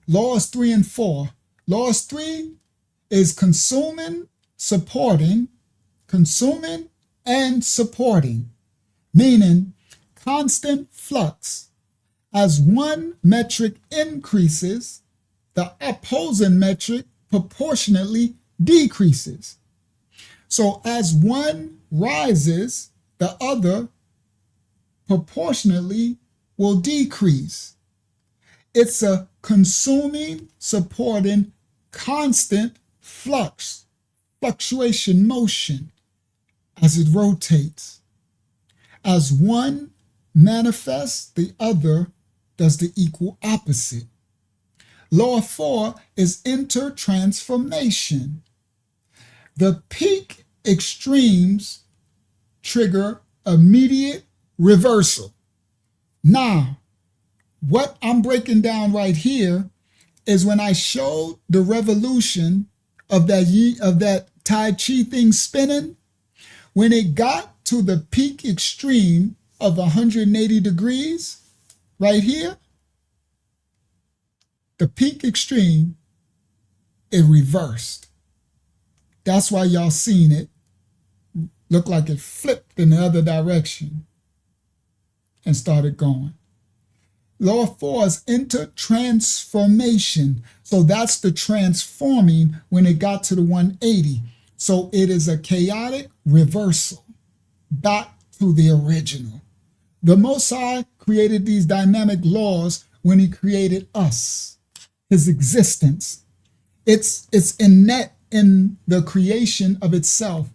Laws 3 and 4. Laws 3 is consuming and supporting, meaning constant flux. As one metric increases, the opposing metric proportionately decreases. So as one rises, the other proportionately will decrease. It's a consuming, supporting, constant fluctuation motion as it rotates. As one manifests, the other does the equal opposite. Law 4 is intertransformation. The peak extremes trigger immediate reversal. Now, what I'm breaking down right here is when I showed the revolution of that Tai Chi thing spinning, when it got to the peak extreme of 180 degrees, right here, the peak extreme, it reversed. That's why y'all seen it look like it flipped in the other direction and started going. Law 4 is intertransformation. So that's the transforming when it got to the 180. So it is a chaotic reversal back to the original. The Most High created these dynamic laws when he created us, his existence. It's innate in the creation of itself.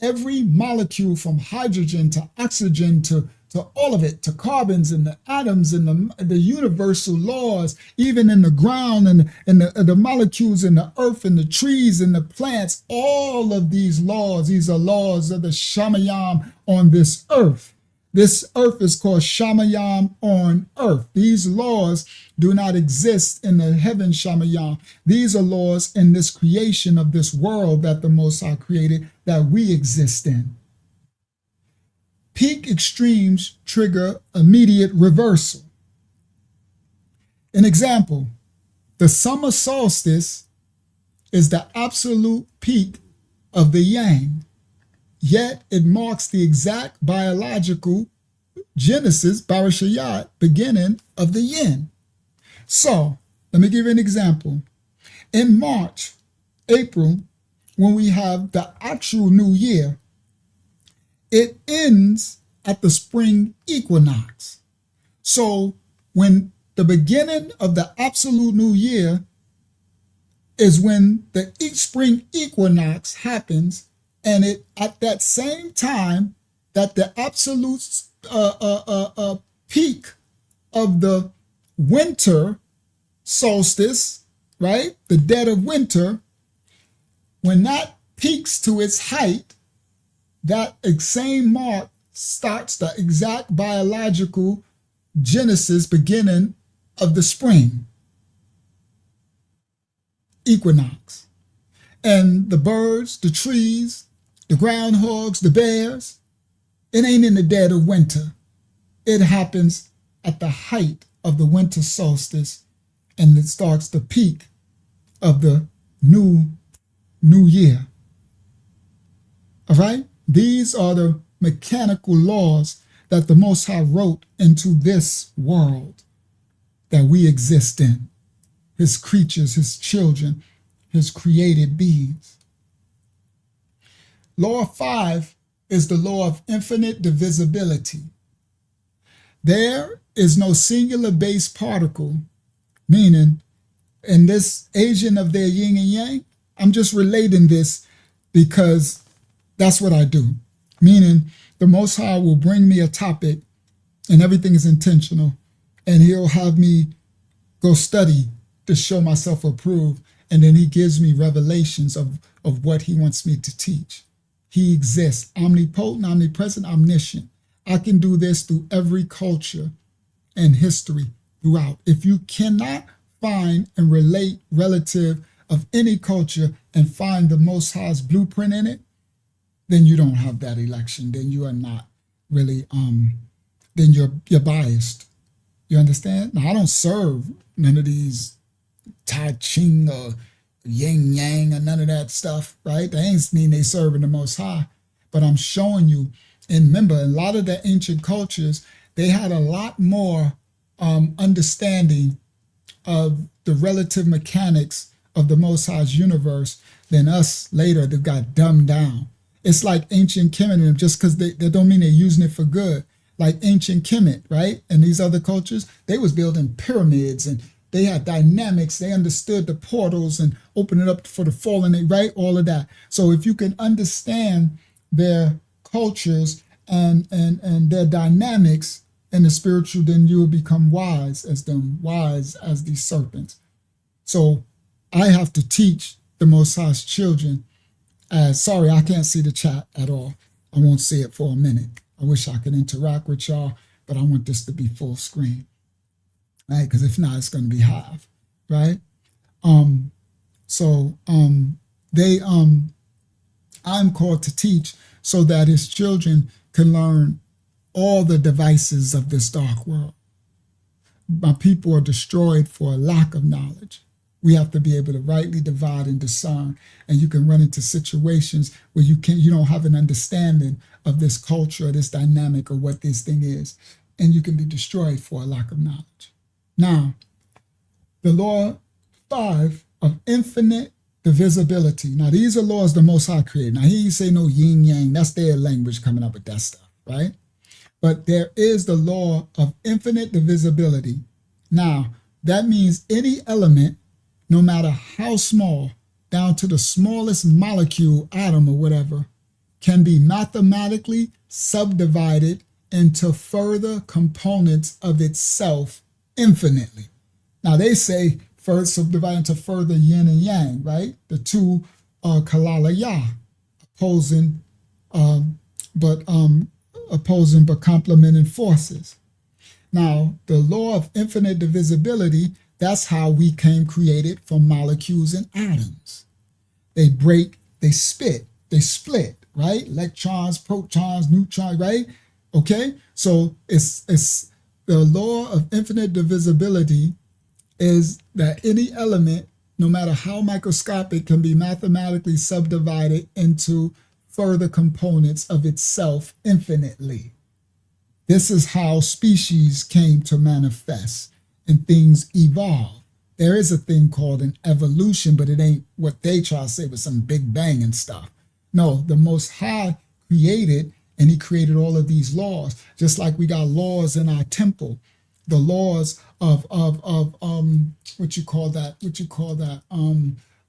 Every molecule from hydrogen to oxygen to all of it, to carbons and the atoms and the universal laws, even in the ground and the molecules in the earth and the trees and the plants, all of these laws are laws of the Shamayam on this earth. This earth is called Shamayam on earth. These laws do not exist in the heaven Shamayam. These are laws in this creation of this world that the Most High created that we exist in. Peak extremes trigger immediate reversal. An example, the summer solstice is the absolute peak of the yang, yet it marks the exact biological genesis, Barashayat, beginning of the yin. So, let me give you an example. In March, April, when we have the actual new year, it ends at the spring equinox. So when the beginning of the absolute new year is when the spring equinox happens, and it at that same time that the absolute peak of the winter solstice, right? The dead of winter, when that peaks to its height, that same mark starts the exact biological genesis beginning of the spring equinox. And the birds, the trees, the groundhogs, the bears, it ain't in the dead of winter. It happens at the height of the winter solstice, and it starts the peak of the new year. All right? These are the mechanical laws that the Most High wrote into this world that we exist in. His creatures, his children, his created beings. Law 5 is the law of infinite divisibility. There is no singular base particle, meaning in this agent of their yin and yang, I'm just relating this because that's what I do. Meaning the Most High will bring me a topic and everything is intentional, and he'll have me go study to show myself approved, and then he gives me revelations of what he wants me to teach. He exists, omnipotent, omnipresent, omniscient. I can do this through every culture and history throughout. If you cannot find and relate relative of any culture and find the Most High's blueprint in it, then you don't have that election. Then you are not really, then you're biased. You understand? Now, I don't serve none of these Tai Ching or Yin Yang or none of that stuff, right? That ain't mean they serving the Most High. But I'm showing you, and remember, a lot of the ancient cultures, they had a lot more understanding of the relative mechanics of the Most High's universe than us later that got dumbed down. It's like ancient Kemet, just because they don't mean they're using it for good. Like ancient Kemet, right? And these other cultures, they was building pyramids and they had dynamics. They understood the portals and open it up for the fallen, right? All of that. So if you can understand their cultures and their dynamics in the spiritual, then you will become wise as them, wise as these serpents. So I have to teach the Most High's children. Sorry, I can't see the chat at all. I won't see it for a minute. I wish I could interact with y'all, but I want this to be full screen, right? Because if not, it's going to be half, right? I'm called to teach so that his children can learn all the devices of this dark world. My people are destroyed for a lack of knowledge. We have to be able to rightly divide and discern, and you can run into situations where you don't have an understanding of this culture, this dynamic, or what this thing is, and you can be destroyed for a lack of knowledge. Now, the law 5 of infinite divisibility. Now, these are laws the Most High created. Now, he ain't say no yin yang. That's their language coming up with that stuff, right? But there is the law of infinite divisibility. Now, that means any element, no matter how small, down to the smallest molecule, atom, or whatever, can be mathematically subdivided into further components of itself infinitely. Now, they say first subdivide into further yin and yang, right? The two are kalala ya, opposing but complementing forces. Now, the law of infinite divisibility, that's how we came created from molecules and atoms. They break, they split, right? Electrons, protons, neutrons, right? Okay, so it's the law of infinite divisibility is that any element, no matter how microscopic, can be mathematically subdivided into further components of itself infinitely. This is how species came to manifest and things evolve. There is a thing called an evolution, but it ain't what they try to say with some big bang and stuff. No, the Most High created, and he created all of these laws, just like we got laws in our temple, the laws of what you call that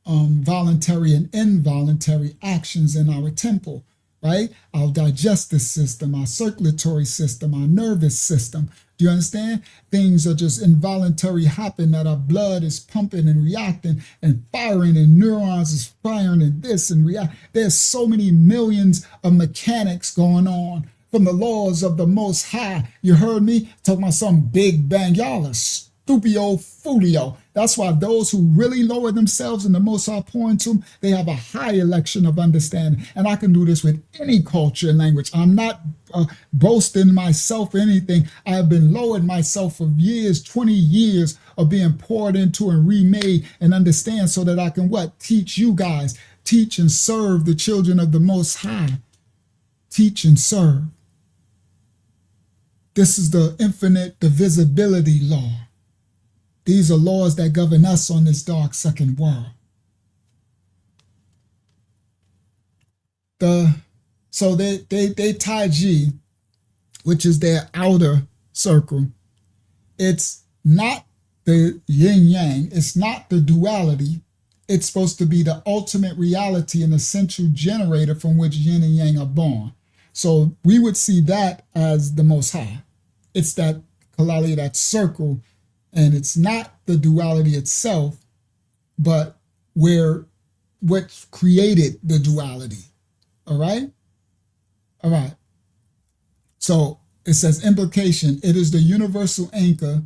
voluntary and involuntary actions in our temple, right? Our digestive system, our circulatory system, our nervous system. Do you understand? Things are just involuntary happen, that our blood is pumping and reacting and firing, and neurons is firing and this and react. There's so many millions of mechanics going on from the laws of the Most High. You heard me talking about some big bang. Y'all are stupio fulio. That's why those who really lower themselves and the Most High pour into them, they have a high election of understanding. And I can do this with any culture and language. I'm not boasting myself or anything. I have been lowered myself for years, 20 years of being poured into and remade and understand, so that I can what? Teach you guys. Teach and serve the children of the Most High. Teach and serve. This is the infinite divisibility law. These are laws that govern us on this dark second world. So they Taiji, which is their outer circle, it's not the yin yang, it's not the duality. It's supposed to be the ultimate reality and essential generator from which yin and yang are born. So we would see that as the Most High. It's that Kalali, that circle. And it's not the duality itself, but what created the duality. All right? All right. So it says implication. It is the universal anchor,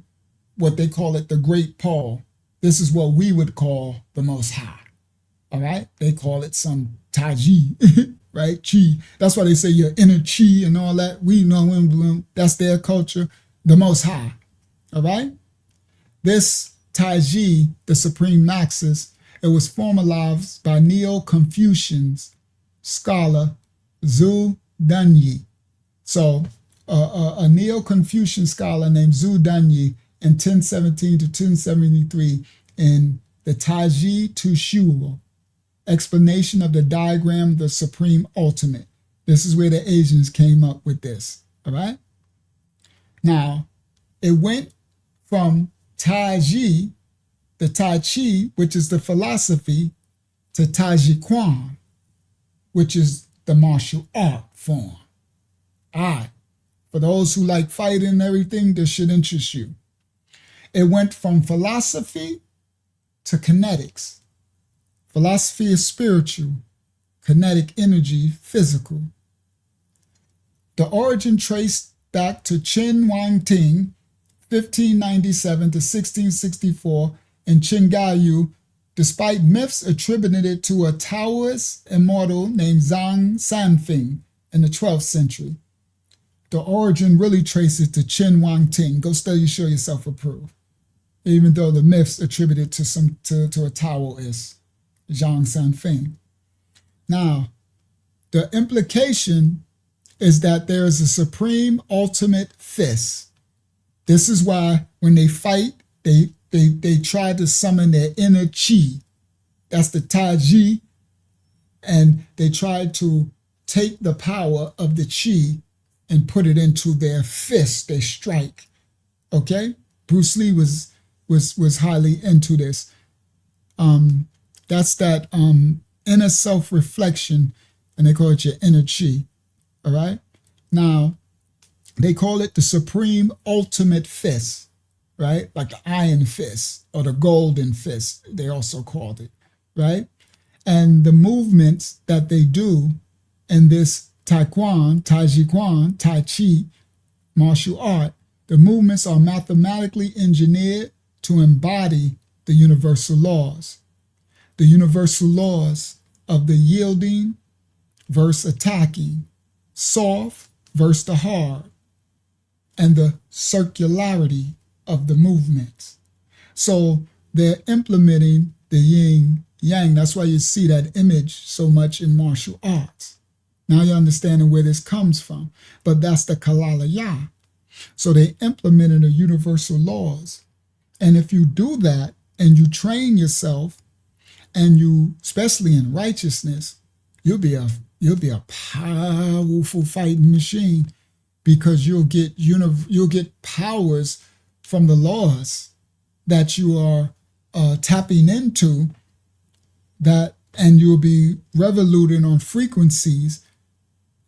what they call it, the Great Paul. This is what we would call the Most High. All right? They call it some Taiji, right? Chi. That's why they say your inner chi and all that. We know that's their culture, the Most High. All right? This Taiji, the Supreme Maxis, it was formalized by Neo-Confucian scholar Zhu Danyi. So a Neo-Confucian scholar named Zhu Danyi in 1017 to 1073 in the Taiji Tushuo, explanation of the diagram, the Supreme Ultimate. This is where the Asians came up with this, all right? Now, it went from Taiji, the Tai Chi, which is the philosophy, to Taiji Quan, which is the martial art form. All right. For those who like fighting and everything, this should interest you. It went from philosophy to kinetics. Philosophy is spiritual, kinetic energy, physical. The origin traced back to Chen Wangting, 1597 to 1664 in Qingayu, despite myths attributed it to a Taoist immortal named Zhang Sanfeng in the 12th century. The origin really traces to Chen Wangting. Go study, show yourself approved. Even though the myths attributed to a Taoist, Zhang Sanfeng. Now, the implication is that there is a supreme ultimate fist. This is why when they fight, they try to summon their inner chi. That's the Taiji. And they try to take the power of the chi and put it into their fist. They strike. Okay? Bruce Lee was highly into this. That's that inner self-reflection, and they call it your inner chi. All right? Now, they call it the supreme ultimate fist, right? Like the iron fist or the golden fist, they also called it, right? And the movements that they do in this Taiji Quan, Tai Chi, martial art, the movements are mathematically engineered to embody the universal laws. The universal laws of the yielding versus attacking, soft versus the hard, and the circularity of the movements. So they're implementing the yin yang. That's why you see that image so much in martial arts. Now you're understanding where this comes from. But that's the Kalalaya. So they implemented the universal laws. And if you do that and you train yourself, and you, especially in righteousness, you'll be a powerful fighting machine, because you'll get powers from the laws that you are tapping into and you'll be revoluting on frequencies.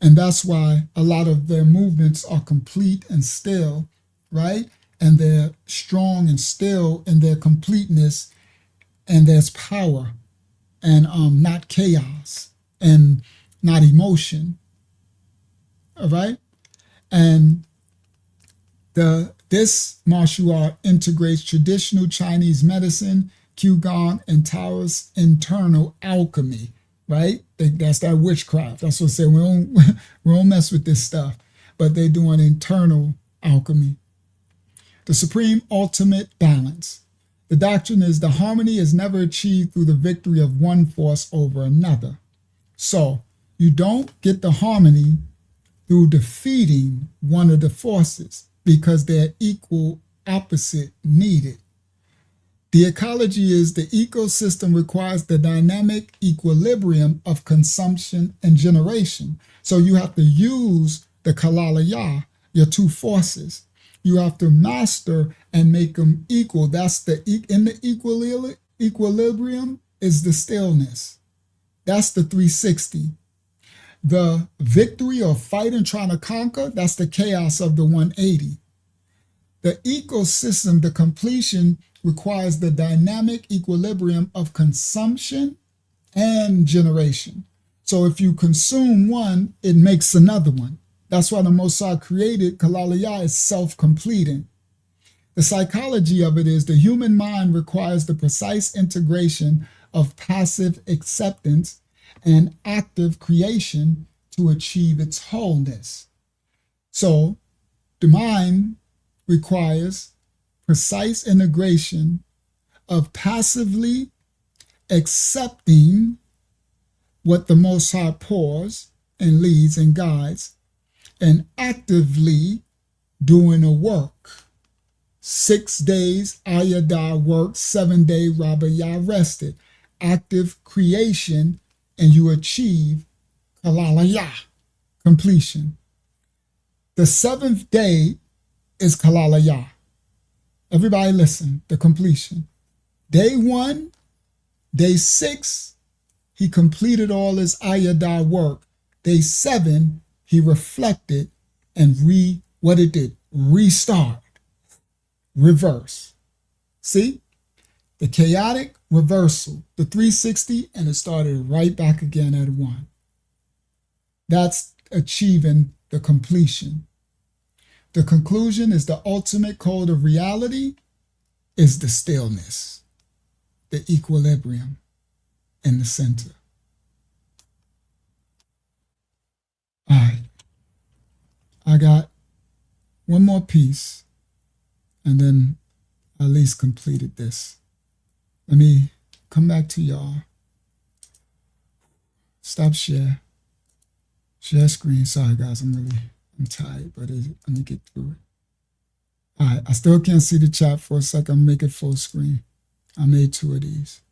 And that's why a lot of their movements are complete and still, right? And they're strong and still in their completeness, and there's power and not chaos and not emotion. All right? And this martial art integrates traditional Chinese medicine, Qigong, and Taoist internal alchemy, right? That's that witchcraft. That's what I say. We don't mess with this stuff, but they're doing internal alchemy. The supreme ultimate balance. The doctrine is the harmony is never achieved through the victory of one force over another. So you don't get the harmony through defeating one of the forces, because they're equal opposite needed. The ecology is the ecosystem requires the dynamic equilibrium of consumption and generation. So you have to use the kalalaya, your two forces. You have to master and make them equal. That's in the equilibrium is the stillness. That's the 360. The victory or fight and trying to conquer, that's the chaos of the 180. The ecosystem, the completion, requires the dynamic equilibrium of consumption and generation. So if you consume one, it makes another one. That's why the Mosai created Kalalaya is self-completing. The psychology of it is the human mind requires the precise integration of passive acceptance and active creation to achieve its wholeness. So the mind requires precise integration of passively accepting what the Most High pours and leads and guides, and actively doing the work. 6 days Ayada worked, 7 day Rabbayah rested. Active creation, and you achieve Kalalaya, completion. The 7th day is Kalalaya. Everybody listen, the completion. Day 1, day 6, he completed all his Ayada work. Day 7, he reflected and what it did, restart, reverse. See? The chaotic reversal, the 360, and it started right back again at 1. That's achieving the completion. The conclusion is the ultimate code of reality is the stillness, the equilibrium in the center. All right. I got one more piece, and then I at least completed this. Let me come back to y'all. Stop share. Share screen. Sorry, guys. I'm tired, but let me get through it. All right. I still can't see the chat for a second. I'm make it full screen. I made 2 of these.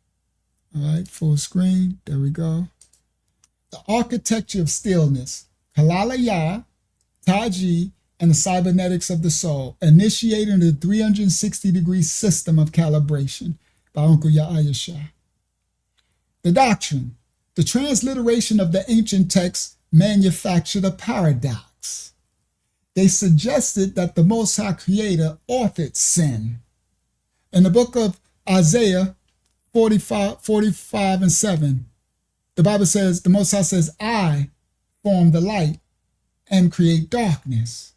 All right. Full screen. There we go. The architecture of stillness. Kalalaya, Taji, and the cybernetics of the soul, initiating the 360-degree system of calibration by Uncle Ya'ayasha. The doctrine, the transliteration of the ancient texts manufactured a paradox. They suggested that the Most High Creator authored sin. In the book of Isaiah 45 and 7, the Bible says, the Most High says, I form the light and create darkness.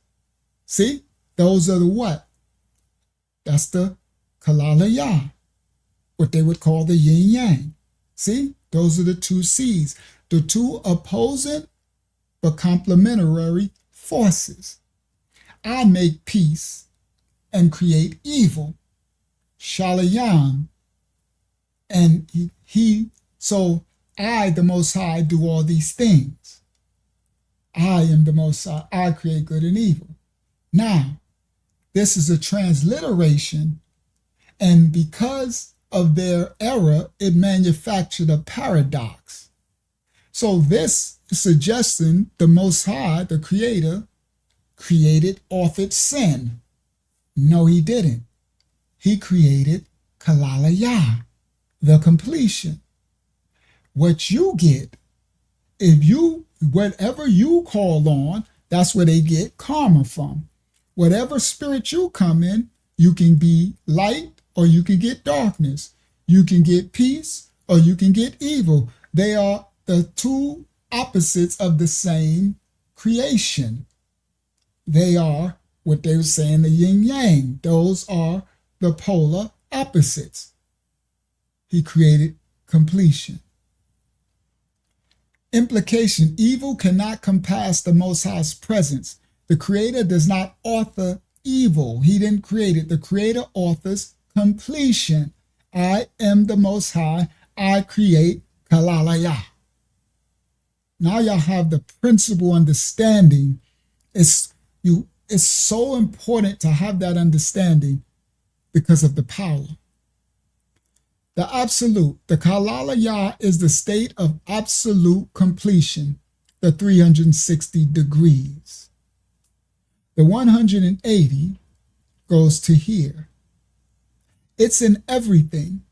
See, those are the what? That's the Kalalaya, what they would call the yin yang. See, those are the 2 seeds, the 2 opposing but complementary forces. I make peace and create evil. Shalayam, and so I, the Most High, do all these things. I am the Most High. I create good and evil. Now, this is a transliteration, and because of their error, it manufactured a paradox. So this is suggesting the Most High, the Creator, authored sin. No, he didn't. He created Kalalaya, the completion. what you get. Whatever you call on, that's where they get karma from. Whatever spirit you come in, you can be light or you can get darkness. You can get peace or you can get evil. They are the two opposites of the same creation. They are what they were saying, the yin yang. Those are the polar opposites. He created completion. Implication: evil cannot compass the Most High's presence. The Creator does not author evil. He didn't create it. The Creator authors completion. I am the Most High. I create Kalalaya. Now y'all have the principle understanding. It's so important to have that understanding because of the power. The absolute, the Kalalaya is the state of absolute completion, the 360 degrees. The 180 goes to here. It's in everything.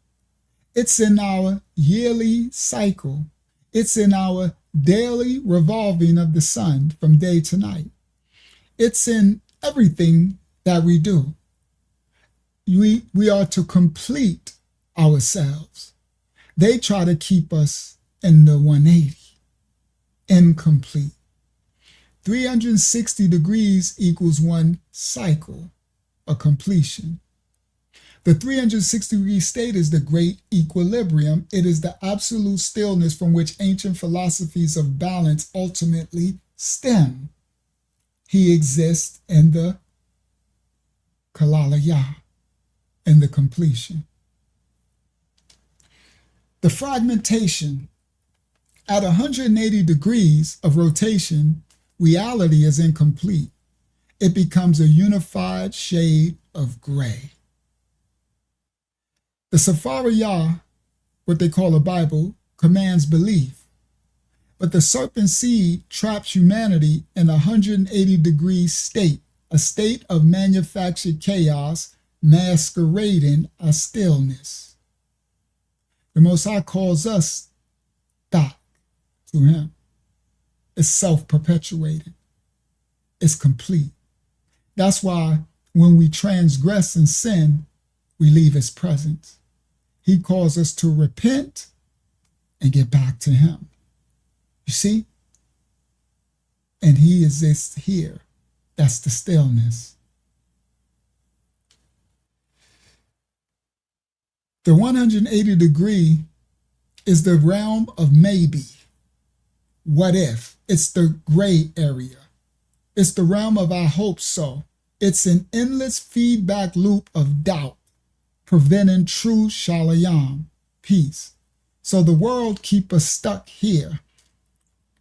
It's in our yearly cycle. It's in our daily revolving of the sun from day to night. It's in everything that we do. We are to complete ourselves. They try to keep us in the 180, incomplete. 360 degrees equals one cycle, a completion. The 360-degree state is the great equilibrium. It is the absolute stillness from which ancient philosophies of balance ultimately stem. He exists in the Kalalaya, in the completion. The fragmentation. At 180 degrees of rotation, reality is incomplete. It becomes a unified shade of gray. The Safariyah, what they call a Bible, commands belief. But the serpent seed traps humanity in a 180-degree state, a state of manufactured chaos masquerading as stillness. The Most High calls us back to Him. It's self-perpetuating. It's complete. That's why when we transgress and sin, we leave His presence. He calls us to repent and get back to Him. You see? And He exists here. That's the stillness. The 180 degree is the realm of maybe. What if? It's the gray area. It's the realm of I hope so. It's an endless feedback loop of doubt, preventing true shalayam, peace. So the world keep us stuck here.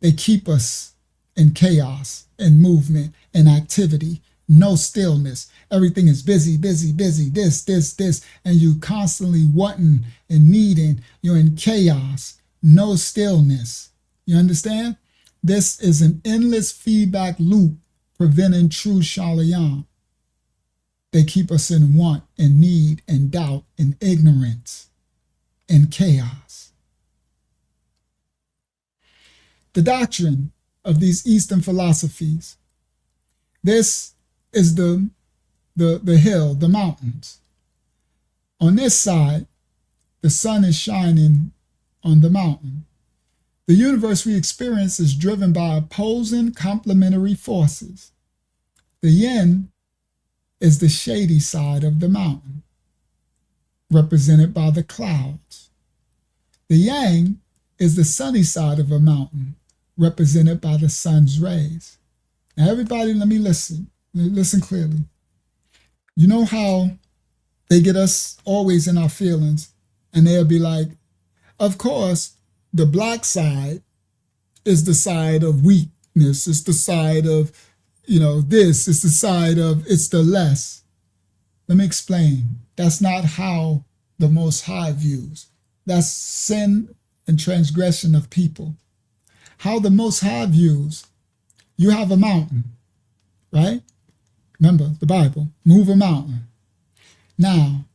They keep us in chaos, in movement, in activity, no stillness. Everything is busy, busy, busy, this, and you constantly wanting and needing. You're in chaos, no stillness. You understand? This is an endless feedback loop preventing true shalayam. They keep us in want and need and doubt and ignorance and chaos. The doctrine of these Eastern philosophies. This is the hill, the mountains. On this side, the sun is shining on the mountain. The universe we experience is driven by opposing complementary forces. The yin is the shady side of the mountain, represented by the clouds. The yang is the sunny side of a mountain, represented by the sun's rays. Now everybody, let me listen. Listen clearly. You know how they get us always in our feelings, and they'll be like, of course, the black side is the side of weakness. It's the side of, this. It's the side of, it's the less. Let me explain. That's not how the Most High views. That's sin and transgression of people. How the Most High views, you have a mountain, right? Remember the Bible, move a mountain. Now,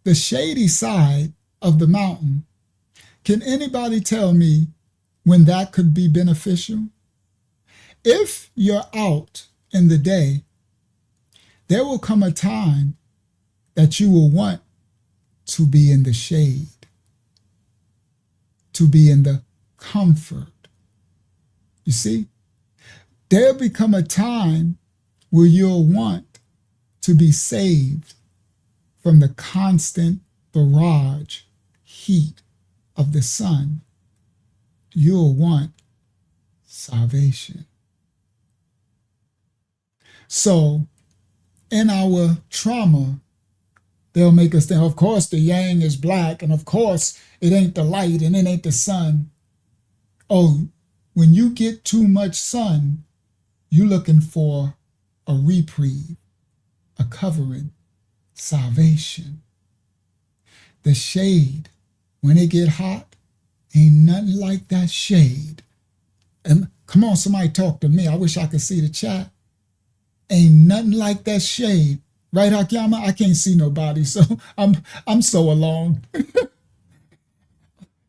the shady side of the mountain Can anybody tell me when that could be beneficial? If you're out in the day, there will come a time that you will want to be in the shade, to be in the comfort. You see, there'll become a time where you'll want to be saved from the constant barrage heat of the sun. You'll want salvation. So in our trauma, they'll make us think, of course, the yang is black, and of course, it ain't the light and it ain't the sun. Oh, when you get too much sun, you're looking for a reprieve, a covering, salvation. The shade, when it get hot, ain't nothing like that shade. And come on, somebody talk to me. I wish I could see the chat. Ain't nothing like that shade. Right, Akiyama? I can't see nobody, so I'm so alone.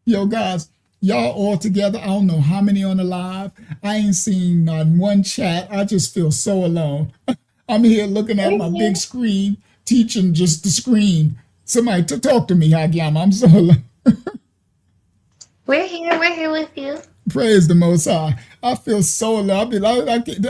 Yo, guys, y'all all together. I don't know how many on the live. I ain't seen not one chat. I just feel so alone. I'm here looking at my big screen, teaching just the screen. Somebody talk to me, Akiyama. I'm so alone. We're here with you. Praise the Most High. I feel so alone.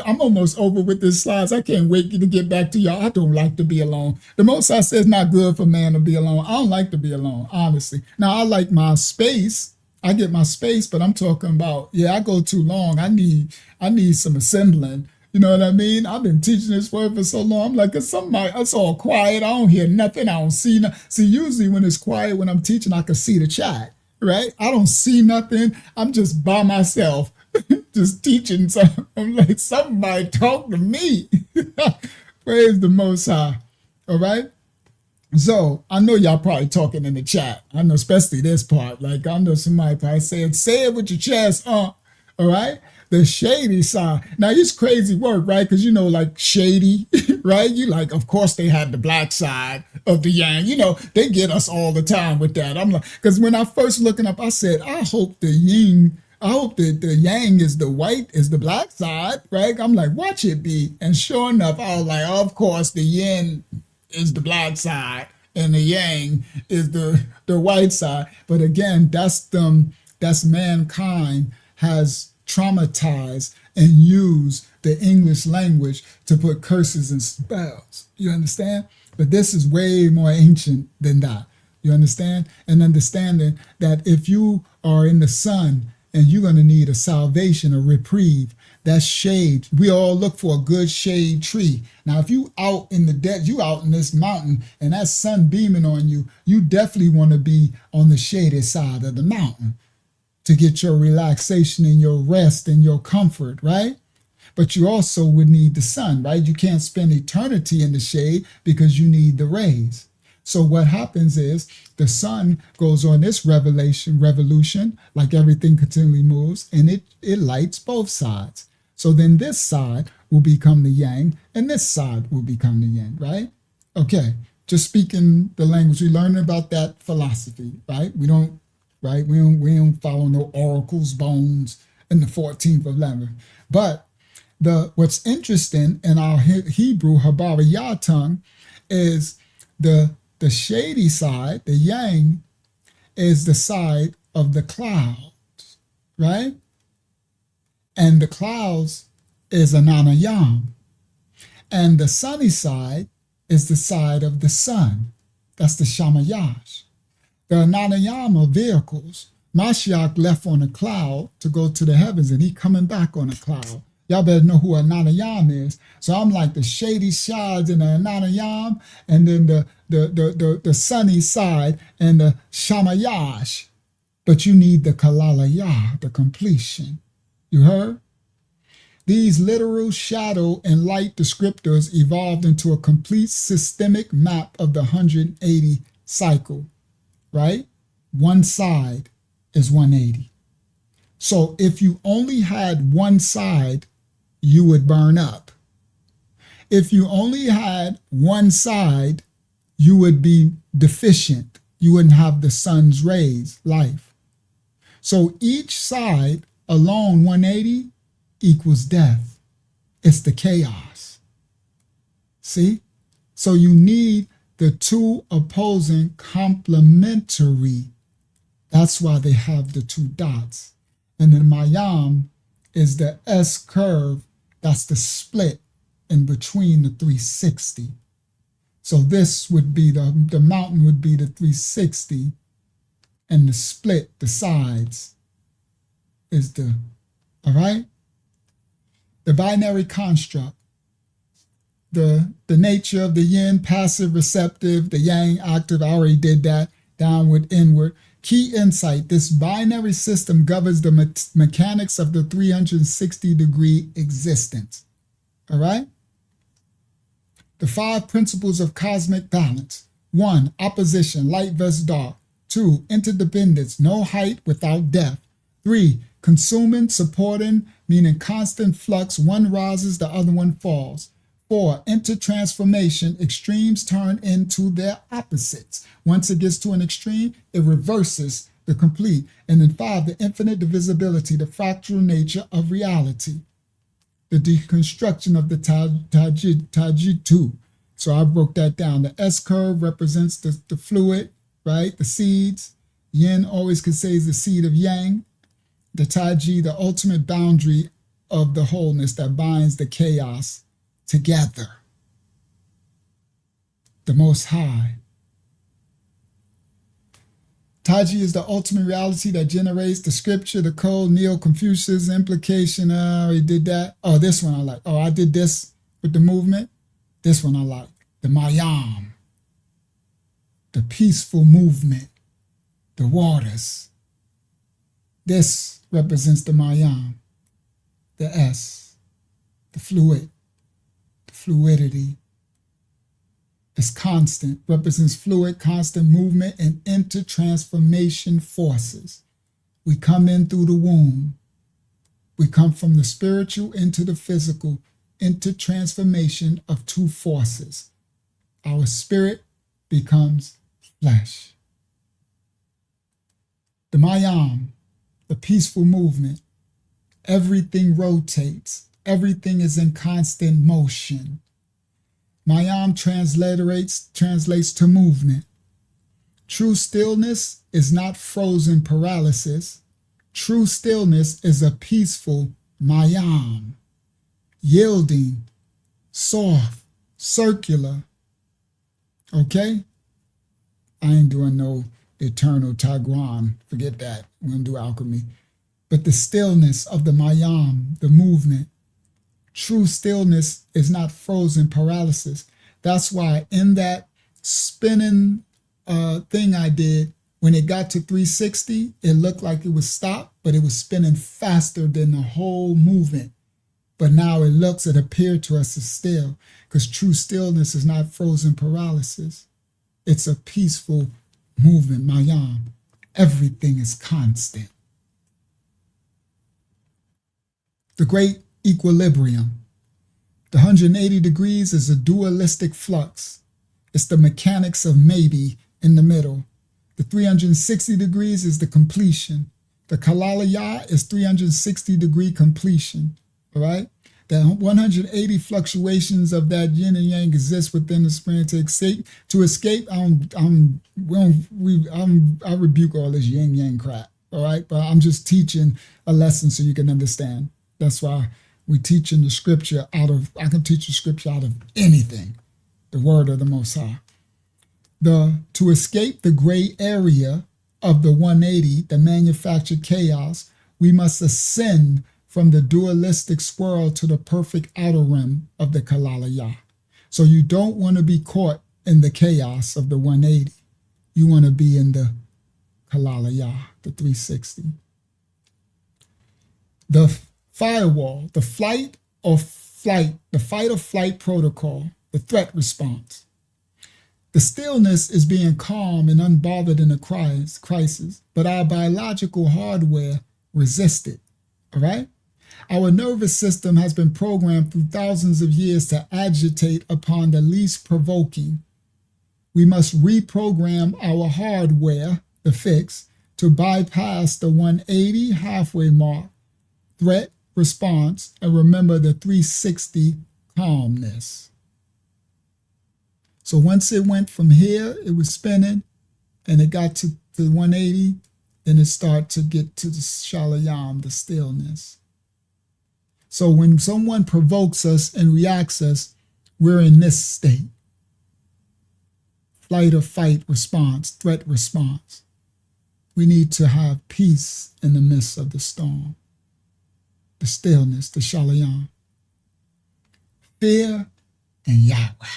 I'm almost over with this slides. I can't wait to get back to y'all. I don't like to be alone. The Most High says not good for man to be alone. I don't like to be alone, honestly. Now, I like my space. I get my space, but I'm talking about, I go too long. I need some assembling. You know what I mean? I've been teaching this word for so long. I'm like, it's all quiet. I don't hear nothing. I don't see nothing. See, usually when it's quiet, when I'm teaching, I can see the chat. Right? I don't see nothing. I'm just by myself, just teaching. So I'm like, somebody talk to me. Praise the Most High. All right? So I know y'all probably talking in the chat. I know, especially this part. Like, I know somebody probably saying, say it with your chest, all right? The shady side. Now, it's crazy work, right? Because, like shady, right? You like, of course, they had the black side of the yang. They get us all the time with that. I'm like, because when I first looking up, I said, I hope the yang is the white, is the black side, right? I'm like, watch it be. And sure enough, I was like, of course, the yin is the black side and the yang is the white side. But again, that's mankind has traumatized and used the English language to put curses and spells. You understand? But this is way more ancient than that. You understand? And understanding that if you are in the sun and you're going to need a salvation, a reprieve, that shade, we all look for a good shade tree. Now, if you out in the desert, you out in this mountain and that sun beaming on you, you definitely want to be on the shaded side of the mountain to get your relaxation and your rest and your comfort, right? But you also would need the sun, right? You can't spend eternity in the shade because you need the rays. So what happens is the sun goes on this revolution, like everything continually moves, and it lights both sides. So then this side will become the yang, and this side will become the yin, right? Okay, just speaking the language, we learned about that philosophy, right? We don't follow no oracles, bones in the 14th of Lemon. But what's interesting in our Hebrew Habariyah tongue is the shady side, the yang, is the side of the clouds, right? And the clouds is Ananayam. And the sunny side is the side of the sun. That's the Shamayash. The Ananayam are vehicles. Mashiach left on a cloud to go to the heavens, and he coming back on a cloud. Y'all better know who Ananayam is. So I'm like the shady sides in the Ananayam, and then the sunny side and the Shamayash. But you need the Kalalaya, the completion. You heard? These literal shadow and light descriptors evolved into a complete systemic map of the 180 cycle, right? One side is 180. So if you only had one side, you would burn up. If you only had one side, you would be deficient. You wouldn't have the sun's rays, life. So each side alone 180 equals death. It's the chaos. See? So you need the two opposing complementary. That's why they have the two dots. And then Mayam is the S curve. That's the split in between the 360. So this would be the mountain would be the 360, and the split, the sides, is the, all right? The binary construct, the nature of the yin, passive, receptive, the yang, active, I already did that, downward, inward. Key insight, this binary system governs the mechanics of the 360-degree existence, all right? The 5 principles of cosmic balance. 1, opposition, light versus dark. 2, interdependence, no height without depth. 3, consuming, supporting, meaning constant flux, one rises, the other one falls. 4, intertransformation, extremes turn into their opposites. Once it gets to an extreme, it reverses the complete. And then 5, the infinite divisibility, the fractal nature of reality. The deconstruction of the Tajitu. So I broke that down. The S curve represents the fluid, right? The seeds. Yin always could say is the seed of yang. The Taji, the ultimate boundary of the wholeness that binds the chaos together. The Most High. Taji is the ultimate reality that generates the scripture, the code, Neo-Confucius, implication. I already did that. Oh, this one I like. Oh, I did this with the movement. This one I like. The Mayam. The peaceful movement. The waters. This represents the Mayam. The S. The fluid. The fluidity. Is constant, represents fluid, constant movement, and intertransformation forces. We come in through the womb. We come from the spiritual into the physical, intertransformation of two forces. Our spirit becomes flesh. The Mayam, the peaceful movement, everything rotates, everything is in constant motion. Mayam translates to movement. True stillness is not frozen paralysis. True stillness is a peaceful Mayam, yielding, soft, circular. Okay? I ain't doing no eternal Taiguan. Forget that. We're going to do alchemy. But the stillness of the Mayam, the movement, true stillness is not frozen paralysis. That's why in that spinning thing I did, when it got to 360, it looked like it was stopped, but it was spinning faster than the whole movement. But now it appeared to us as still, because true stillness is not frozen paralysis. It's a peaceful movement, Mayam. Everything is constant. The great equilibrium. The 180 degrees is a dualistic flux. It's the mechanics of maybe in the middle. The 360 degrees is the completion. The Kalalaya is 360-degree completion. All right? The 180 fluctuations of that yin and yang exist within the spring to escape. To escape, I rebuke all this yin yang crap. All right? But I'm just teaching a lesson so you can understand. That's why we teach in the scripture I can teach the scripture out of anything, the word of the Most High. To escape the gray area of the 180, the manufactured chaos, we must ascend from the dualistic swirl to the perfect outer rim of the Kalalaya. So you don't want to be caught in the chaos of the 180. You want to be in the Kalalaya, the 360. The firewall, the fight or flight protocol, the threat response. The stillness is being calm and unbothered in a crisis, but our biological hardware resists it, all right? Our nervous system has been programmed through thousands of years to agitate upon the least provoking. We must reprogram our hardware, the fix, to bypass the 180 halfway mark, threat, response, and remember the 360 calmness. So once it went from here, it was spinning, and it got to 180, then it started to get to the shalayam, the stillness. So when someone provokes us and reacts us, we're in this state. Flight or fight response, threat response. We need to have peace in the midst of the storm. The stillness, the shalayam. Fear and Yahweh.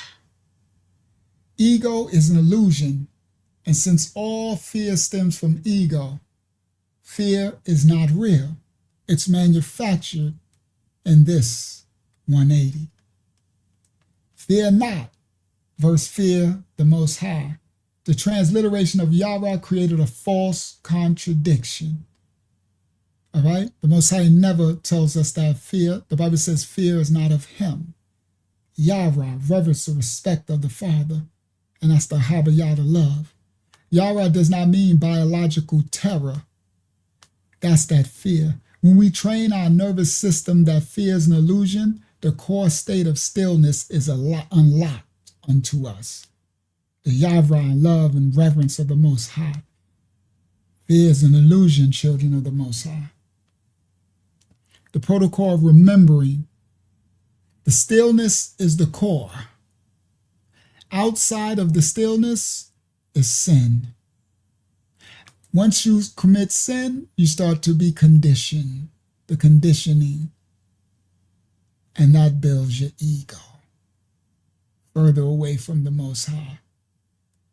Ego is an illusion, and since all fear stems from ego, fear is not real. It's manufactured in this 180. Fear not, verse fear the Most High. The transliteration of Yahweh created a false contradiction. All right? The Most High never tells us that fear. The Bible says fear is not of him. Yahweh, reverence or respect of the Father, and that's the Habayah, the love. Yahweh does not mean biological terror. That's that fear. When we train our nervous system that fear is an illusion, the core state of stillness is unlocked unto us. The Yahweh, love and reverence of the Most High. Fear is an illusion, children of the Most High. The protocol of remembering. The stillness is the core. Outside of the stillness is sin. Once you commit sin, you start to be conditioned, the conditioning, and that builds your ego further away from the Most High.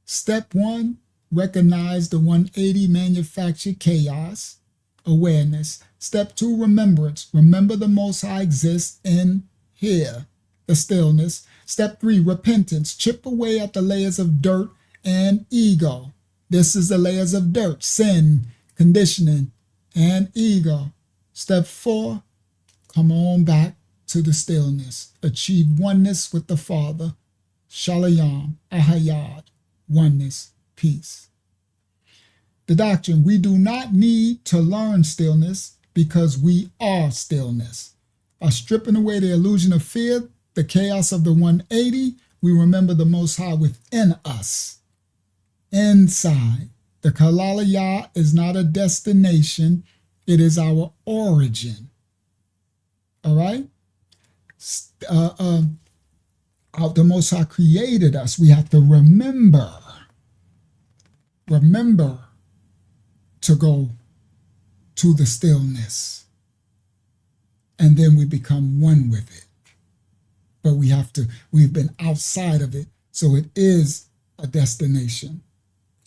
Step 1, recognize the 180 manufactured chaos, awareness. Step 2, remembrance. Remember the Most High exists in here, the stillness. Step 3, repentance. Chip away at the layers of dirt and ego. This is the layers of dirt, sin, conditioning, and ego. Step 4, come on back to the stillness. Achieve oneness with the Father. Shalayam, Ahayad, oneness, peace. The doctrine, we do not need to learn stillness because we are stillness. By stripping away the illusion of fear, the chaos of the 180, we remember the Most High within us. Inside. The Kalalaya is not a destination, it is our origin. All right? The Most High created us. We have to remember to go to the stillness. And then we become one with it. But we've been outside of it. So it is a destination.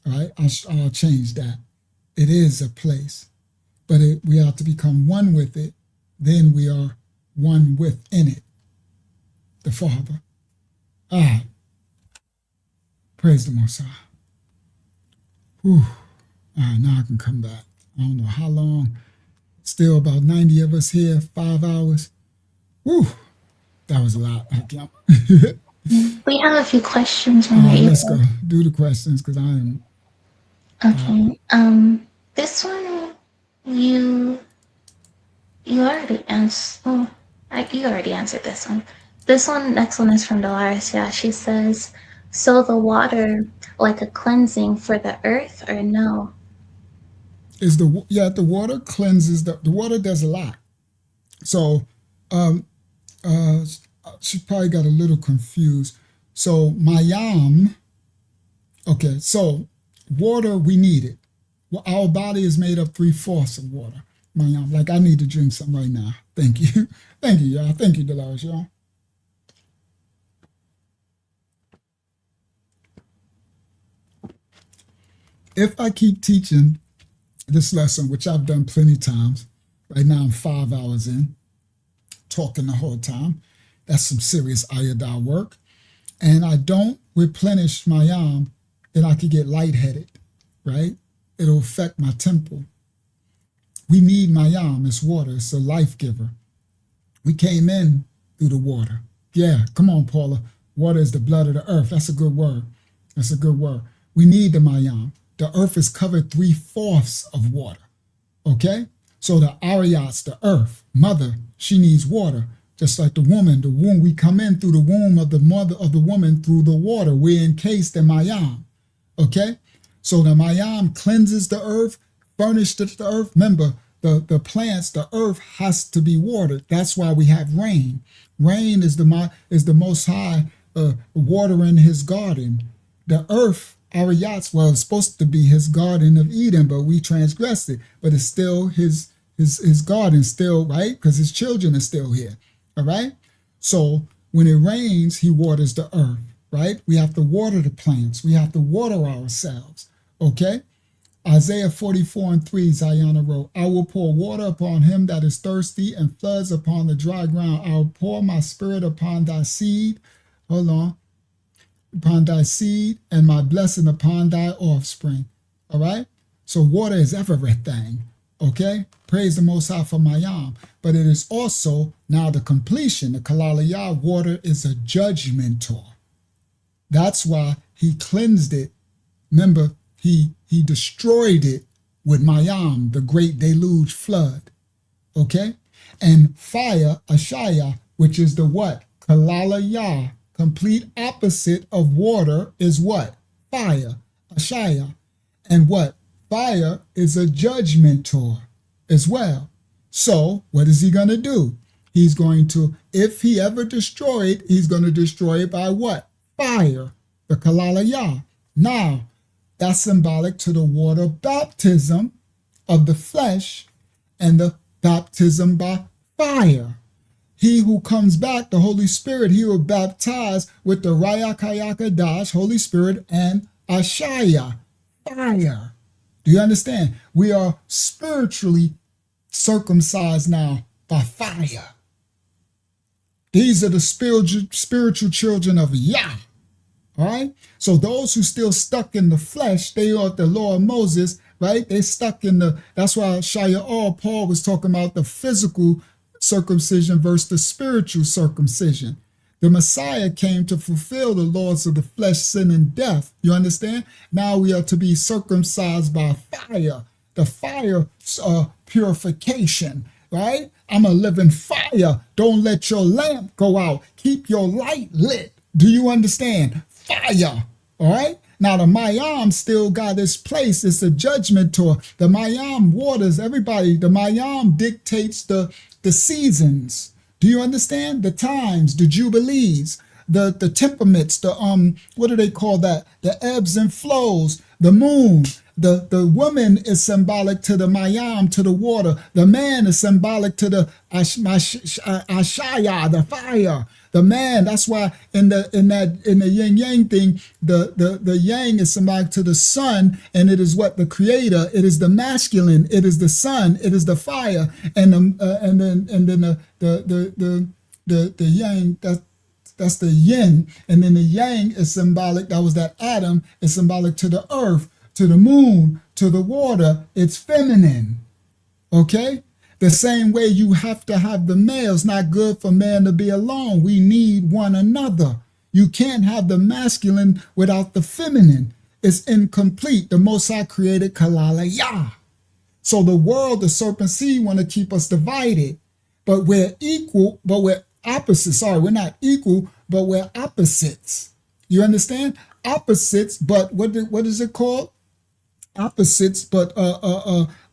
All right, I'll change that. It is a place. But we have to become one with it. Then we are one within it. The Father. All right. Praise the Most High. Whew. All right, now I can come back. I don't know how long. Still about 90 of us here, 5 hours. Whew. That was a lot. We have a few questions when we're let's able. go. Do the questions because I am. Okay. This one you already answered. Oh, you already answered this one. This one, next one is from Dolores. Yeah, she says, so the water like a cleansing for the earth or no? The water cleanses. The water does a lot. So, she probably got a little confused. So mayam. Okay, so water, we need it. Well, our body is made up 3/4 of water. Mayam, like I need to drink some right now. Thank you. Thank you, y'all. Thank you, Dolores, y'all. If I keep teaching this lesson, which I've done plenty of times, right now I'm 5 hours in, talking the whole time, that's some serious ayadar work, and I don't replenish my yam, then I could get lightheaded, right? It'll affect my temple. We need my yam, it's water, it's a life giver. We came in through the water. Yeah, come on, Paula. Water is the blood of the earth. That's a good word. That's a good word. We need the mayam. the earth is covered 3/4 of water. Okay? So the Aryats, the earth, mother, she needs water. Just like the woman, the womb, we come in through the womb of the mother of the woman through the water. We're encased in Mayam. Okay? So the Mayam cleanses the earth, furnishes the earth. Remember, the plants, the earth has to be watered. That's why we have rain. Rain is the Most High watering his garden. The earth, Aryats, well, it's supposed to be his garden of Eden, but we transgressed it. But it's still his garden, still, right? Because his children are still here. All right? So when it rains, he waters the earth, right? We have to water the plants. We have to water ourselves. Okay? Isaiah 44:3, Zayana wrote, I will pour water upon him that is thirsty and floods upon the dry ground. I will pour my spirit upon thy seed. Hold on. Upon thy seed and my blessing upon thy offspring. All right? So water is everything. Okay? Praise the Most High for Mayam. But it is also now the completion. The Kalalaya water is a judgmentor. That's why he cleansed it. Remember, he destroyed it with Mayam, the great deluge flood. Okay? And fire, Ashaya, which is the what? Kalalaya, complete opposite of water is what? Fire, Ashaya. And what? Fire is a judgmentor as well. So what is he going to do? He's going to, if he ever destroyed, he's going to destroy it by what? Fire, the Kalalaya. Now, that's symbolic to the water baptism of the flesh and the baptism by fire. He who comes back, the Holy Spirit, he will baptize with the Rayakayaka Dash, Holy Spirit, and Ashaya, fire. Do you understand? We are spiritually circumcised now by fire. These are the spiritual children of Yah. All right? So those who still stuck in the flesh, they are the law of Moses, right? They stuck in that's why Paul was talking about the physical circumcision versus the spiritual circumcision. The Messiah came to fulfill the laws of the flesh, sin, and death. You understand? Now we are to be circumcised by fire. The fire purification, right? I'm a living fire. Don't let your lamp go out. Keep your light lit. Do you understand? Fire, all right? Now the Mayam still got its place. It's a judgment tour. The Mayam waters everybody. The Mayam dictates the seasons. Do you understand? The times, the jubilees, the temperaments, the what do they call that? The ebbs and flows, the moon. The woman is symbolic to the Mayam, to the water. The man is symbolic to the Ashaya, the fire. The man, that's why in the yin yang thing, the yang is symbolic to the sun, and it is what? The creator. It is the masculine. It is the sun. It is the fire, and then the yang. That's the yin, and then the yang is symbolic. That was that Adam is symbolic to the earth, to the moon, to the water. It's feminine. Okay. The same way you have to have the male. It's not good for man to be alone. We need one another. You can't have the masculine without the feminine. It's incomplete. The Most High created Kalalaya. So the world, the serpent seed, want to keep us divided. But we're equal, but we're opposites. Sorry, we're not equal, but we're opposites. You understand? Opposites, but what is it called? Opposites, but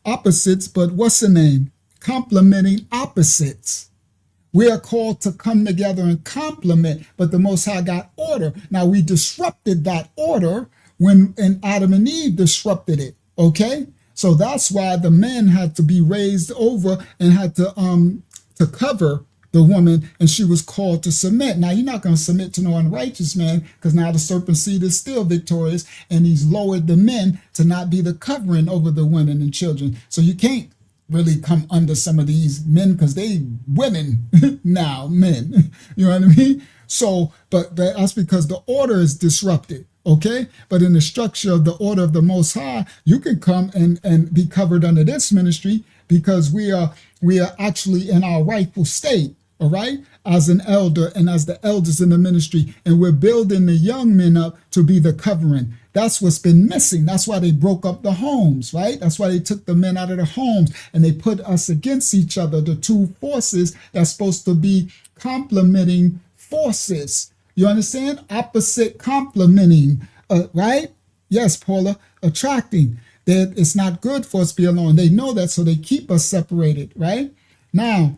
opposites, but what's the name? Complementing opposites. We are called to come together and complement, but the Most High got order. Now we disrupted that order when Adam and Eve disrupted it. Okay, so that's why the men had to be raised over and had to cover the woman, and she was called to submit. Now you're not going to submit to no unrighteous man, because now the serpent seed is still victorious, and he's lowered the men to not be the covering over the women and children. So you can't really come under some of these men, because they women now, men. You know what I mean? So, but that's because the order is disrupted. Okay, but in the structure of the order of the Most High, you can come and be covered under this ministry, because we are actually in our rightful state. all right, as an elder and as the elders in the ministry, and we're building the young men up to be the covering. That's what's been missing. That's why they broke up the homes, right? That's why they took the men out of the homes and they put us against each other, the two forces that's supposed to be complementing forces. You understand? Opposite complementing, right? Yes, Paula, attracting. That it's not good for us to be alone. They know that, so they keep us separated, right? Now,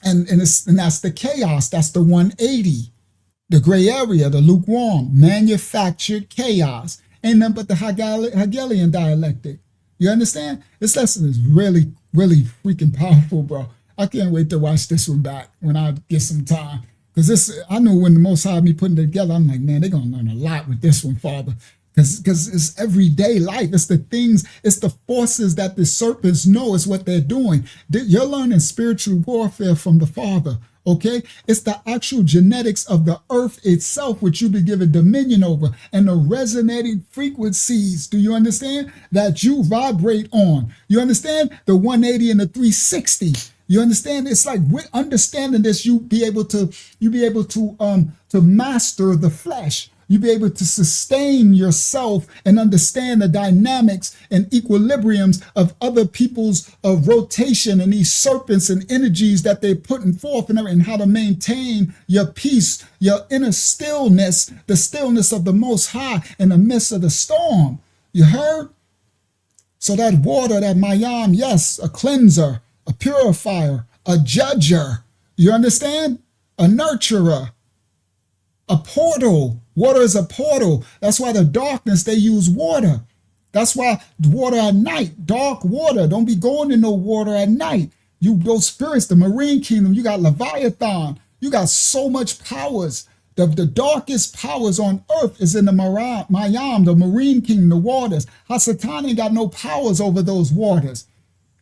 and that's the chaos. That's the 180, the gray area, the lukewarm, manufactured chaos. Ain't nothing but the Hegelian dialectic. You understand? This lesson is really, really freaking powerful, bro. I can't wait to watch this one back when I get some time. Because this, I know when the Most High had me putting it together, I'm like, man, they're going to learn a lot with this one, Father. Because it's everyday life. It's the things, it's the forces that the serpents know is what they're doing. You're learning spiritual warfare from the Father, okay? It's the actual genetics of the earth itself, which you've been given dominion over, and the resonating frequencies, do you understand? That you vibrate on. You understand? The 180 and the 360. You understand? It's like with understanding this, you be able to master the flesh. You be able to sustain yourself and understand the dynamics and equilibriums of other people's rotation and these serpents and energies that they're putting forth and how to maintain your peace, your inner stillness, the stillness of the Most High in the midst of the storm. You heard? So that water, that mayam, yes, a cleanser, a purifier, a judger. You understand? A nurturer, a portal. Water is a portal. That's why the darkness, they use water. That's why water at night, dark water. Don't be going in no water at night. You, those spirits, the marine kingdom, you got Leviathan. You got so much powers. The darkest powers on earth is in the Mayam, the marine kingdom, the waters. Hasatan ain't got no powers over those waters.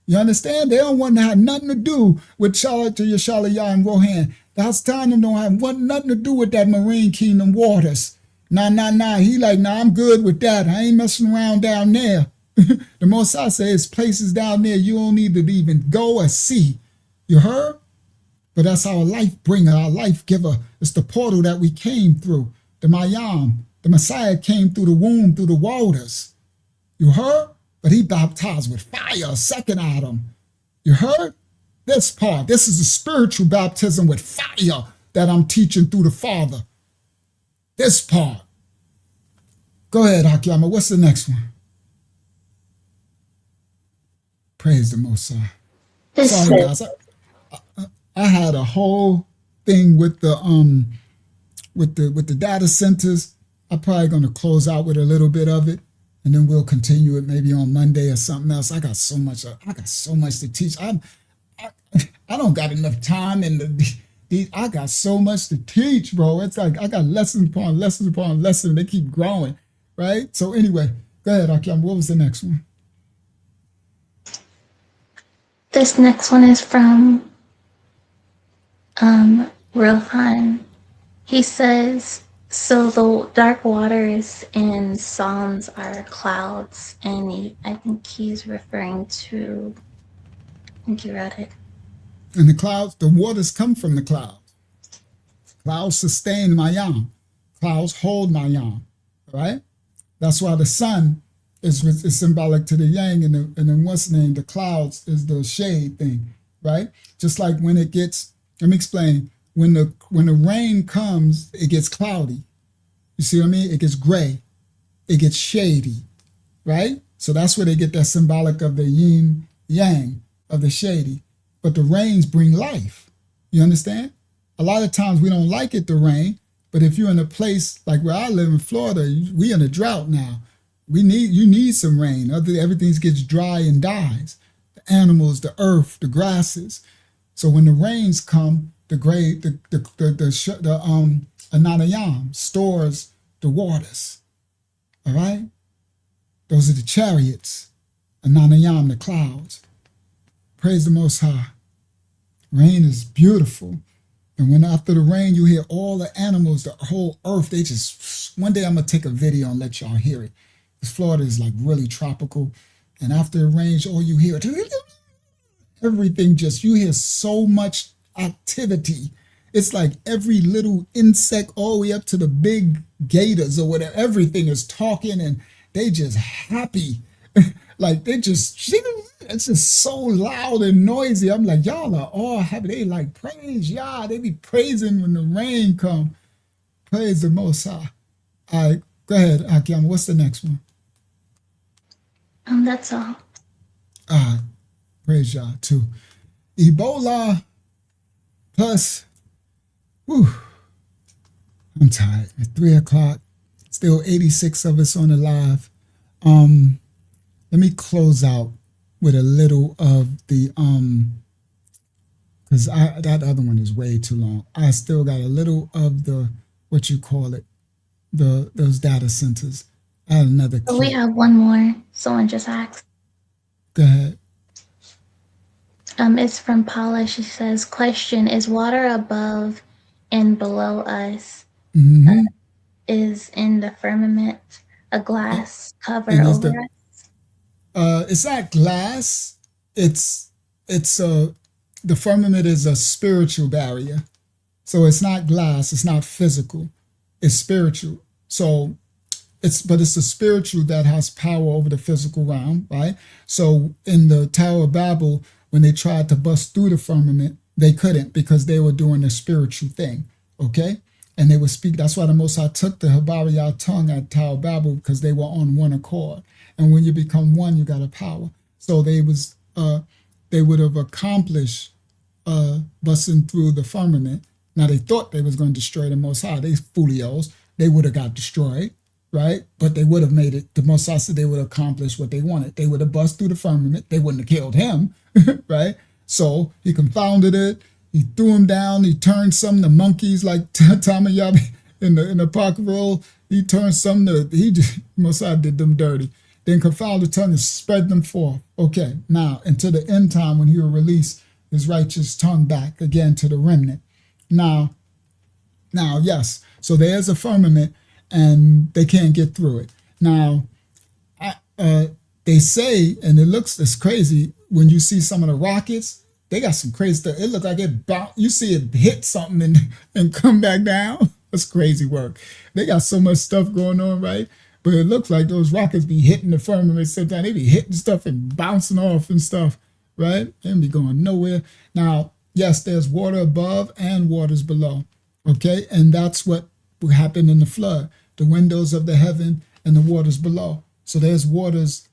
You understand? They don't want to have nothing to do with Yeshaliyah and Rohan. The Hasatan don't have nothing to do with that marine kingdom waters. Nah. He like, nah, I'm good with that. I ain't messing around down there. The Most High says places down there you don't need to even go or see. You heard? But that's our life bringer, our life giver. It's the portal that we came through. The Mayam, the Messiah came through the womb, through the waters. You heard? But he baptized with fire, second Adam. You heard? This part, this is a spiritual baptism with fire that I'm teaching through the Father. This part. Go ahead, Akiyama. What's the next one? Praise the Most High. Sorry, guys. I had a whole thing with the data centers. I'm probably going to close out with a little bit of it, and then we'll continue it maybe on Monday or something else. I got so much to teach. I don't got enough time, and I got so much to teach, bro. It's like I got lessons upon lessons upon lessons. They keep growing, right? So anyway, go ahead, Akim. What was the next one? This next one is from Rohan. He says, so the dark waters in Psalms are clouds, and I think he's referring to, I think you read it. And the clouds, the waters come from the clouds. Clouds sustain Mayam. Clouds hold Mayam, right? That's why the sun is symbolic to the yang, and then what's the name? The clouds is the shade thing, right? Just like when it gets, let me explain. When the rain comes, it gets cloudy. You see what I mean? It gets gray. It gets shady, right? So that's where they get that symbolic of the yin yang, of the shady. But the rains bring life. You understand? A lot of times we don't like it to rain, but if you're in a place like where I live in Florida, we in a drought now. You need some rain. Everything gets dry and dies. The animals, the earth, the grasses. So when the rains come, the Ananayam stores the waters. All right? Those are the chariots. Ananayam, the clouds. Praise the Most High. Rain is beautiful. And when after the rain, you hear all the animals, the whole earth, they just, one day I'm going to take a video and let y'all hear it. Because Florida is like really tropical. And after it rains, all you hear, everything just, you hear so much activity. It's like every little insect all the way up to the big gators or whatever, everything is talking and they just happy. Like they just, it's just so loud and noisy. I'm like, y'all are all happy. They like praise Yah. They be praising when the rain come. Praise the Most High. All right, go ahead, Akiama. What's the next one? That's all. All right, praise Yah too. Ebola plus, whew, I'm tired. At 3 o'clock, still 86 of us on the live. Let me close out with a little of the because that other one is way too long. I still got a little of the what you call it, those data centers. I had another So we clip. have one more. Someone just asked. Go ahead. It's from Paula. She says, question, is water above and below us is in the firmament a glass cover And is over the us? it's not glass. It's the firmament is a spiritual barrier. So it's not glass, it's not physical, it's spiritual. So it's the spiritual that has power over the physical realm, right? So in the Tower of Babel, when they tried to bust through the firmament, they couldn't because they were doing a spiritual thing, okay? And they would speak. That's why the Most High took the Habariyah tongue at Tower of Babel, because they were on one accord. And when you become one, you got a power. So they would have accomplished busting through the firmament. Now they thought they was going to destroy the Most High. They fools. They would have got destroyed, right? But they would have made it. The Most High said they would accomplish what they wanted. They would have bust through the firmament. They wouldn't have killed him, right? So he confounded it. He threw him down. He turned some of the monkeys like Tamayabi in the pocket roll. He turned some to, Most High did them dirty. Then confounded tongue and spread them forth. Okay, now until the end time when he will release his righteous tongue back again to the remnant. Now, yes. So there's a firmament and they can't get through it. Now, they say, and it's crazy, when you see some of the rockets, they got some crazy stuff. It looked like you see it hit something and come back down. That's crazy work. They got so much stuff going on, right? But it looks like those rockets be hitting the firmament sometimes. They be hitting stuff and bouncing off and stuff, right? They don't be going nowhere. Now, yes, there's water above and waters below, okay? And that's what happened in the flood. The windows of the heaven and the waters below. So there's waters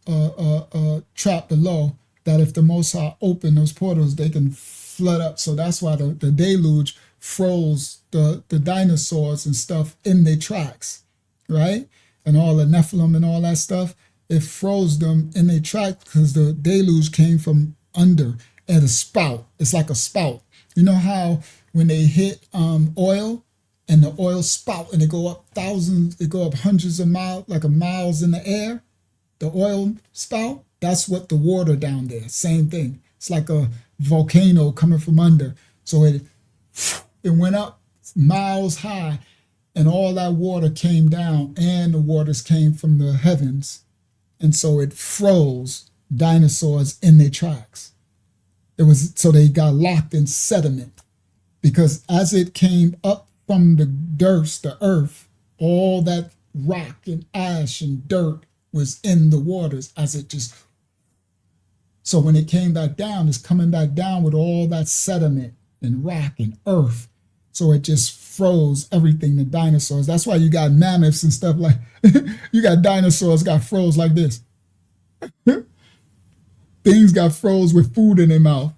trapped below that if the Most High open those portals, they can flood up. So that's why the deluge froze the dinosaurs and stuff in their tracks, right? And all the Nephilim and all that stuff, it froze them in their tracks because the deluge came from under at a spout. It's like a spout. You know how when they hit oil and the oil spout and it go up hundreds of miles, like miles in the air, the oil spout, that's what the water down there, same thing. It's like a volcano coming from under. So it went up miles high and all that water came down and the waters came from the heavens. And so it froze dinosaurs in their tracks. So they got locked in sediment because as it came up from the earth, all that rock and ash and dirt was in the waters as it just. So when it came back down, it's coming back down with all that sediment and rock and earth. So it just froze everything, the dinosaurs. That's why you got mammoths and stuff like, you got dinosaurs got froze like this. Things got froze with food in their mouth.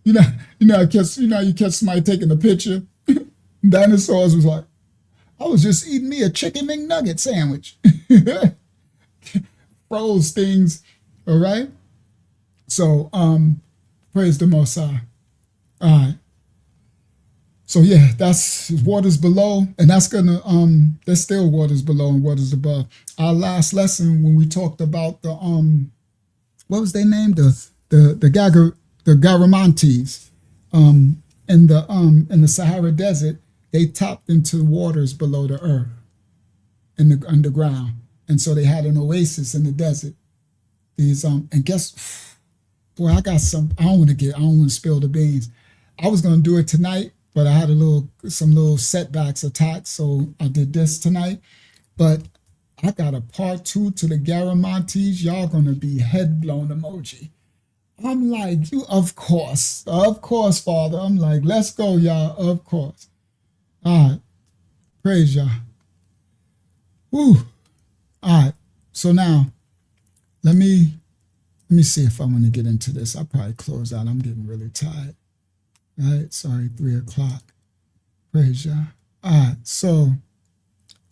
You catch somebody taking a picture. Dinosaurs was like, I was just eating me a chicken McNugget sandwich. Froze things, all right? So, praise the Most High. All right. So yeah, that's waters below, and that's gonna there's still waters below and waters above. Our last lesson when we talked about the what was their name? The Garamantes in the Sahara Desert, they tapped into the waters below the earth in the underground. And so they had an oasis in the desert. These and guess boy, I got some I don't want to spill the beans. I was gonna do it tonight, but I had some little setbacks attached, so I did this tonight. But I got a part 2 to the Garamantes. Y'all gonna be head blown emoji. I'm like, you, of course, Father. I'm like, let's go, y'all, of course. All right, praise y'all. Woo. All right, so now let me see if I want to get into this. I'll probably close out. I'm getting really tired. All right, sorry, 3 o'clock. Praise y'all. All right, so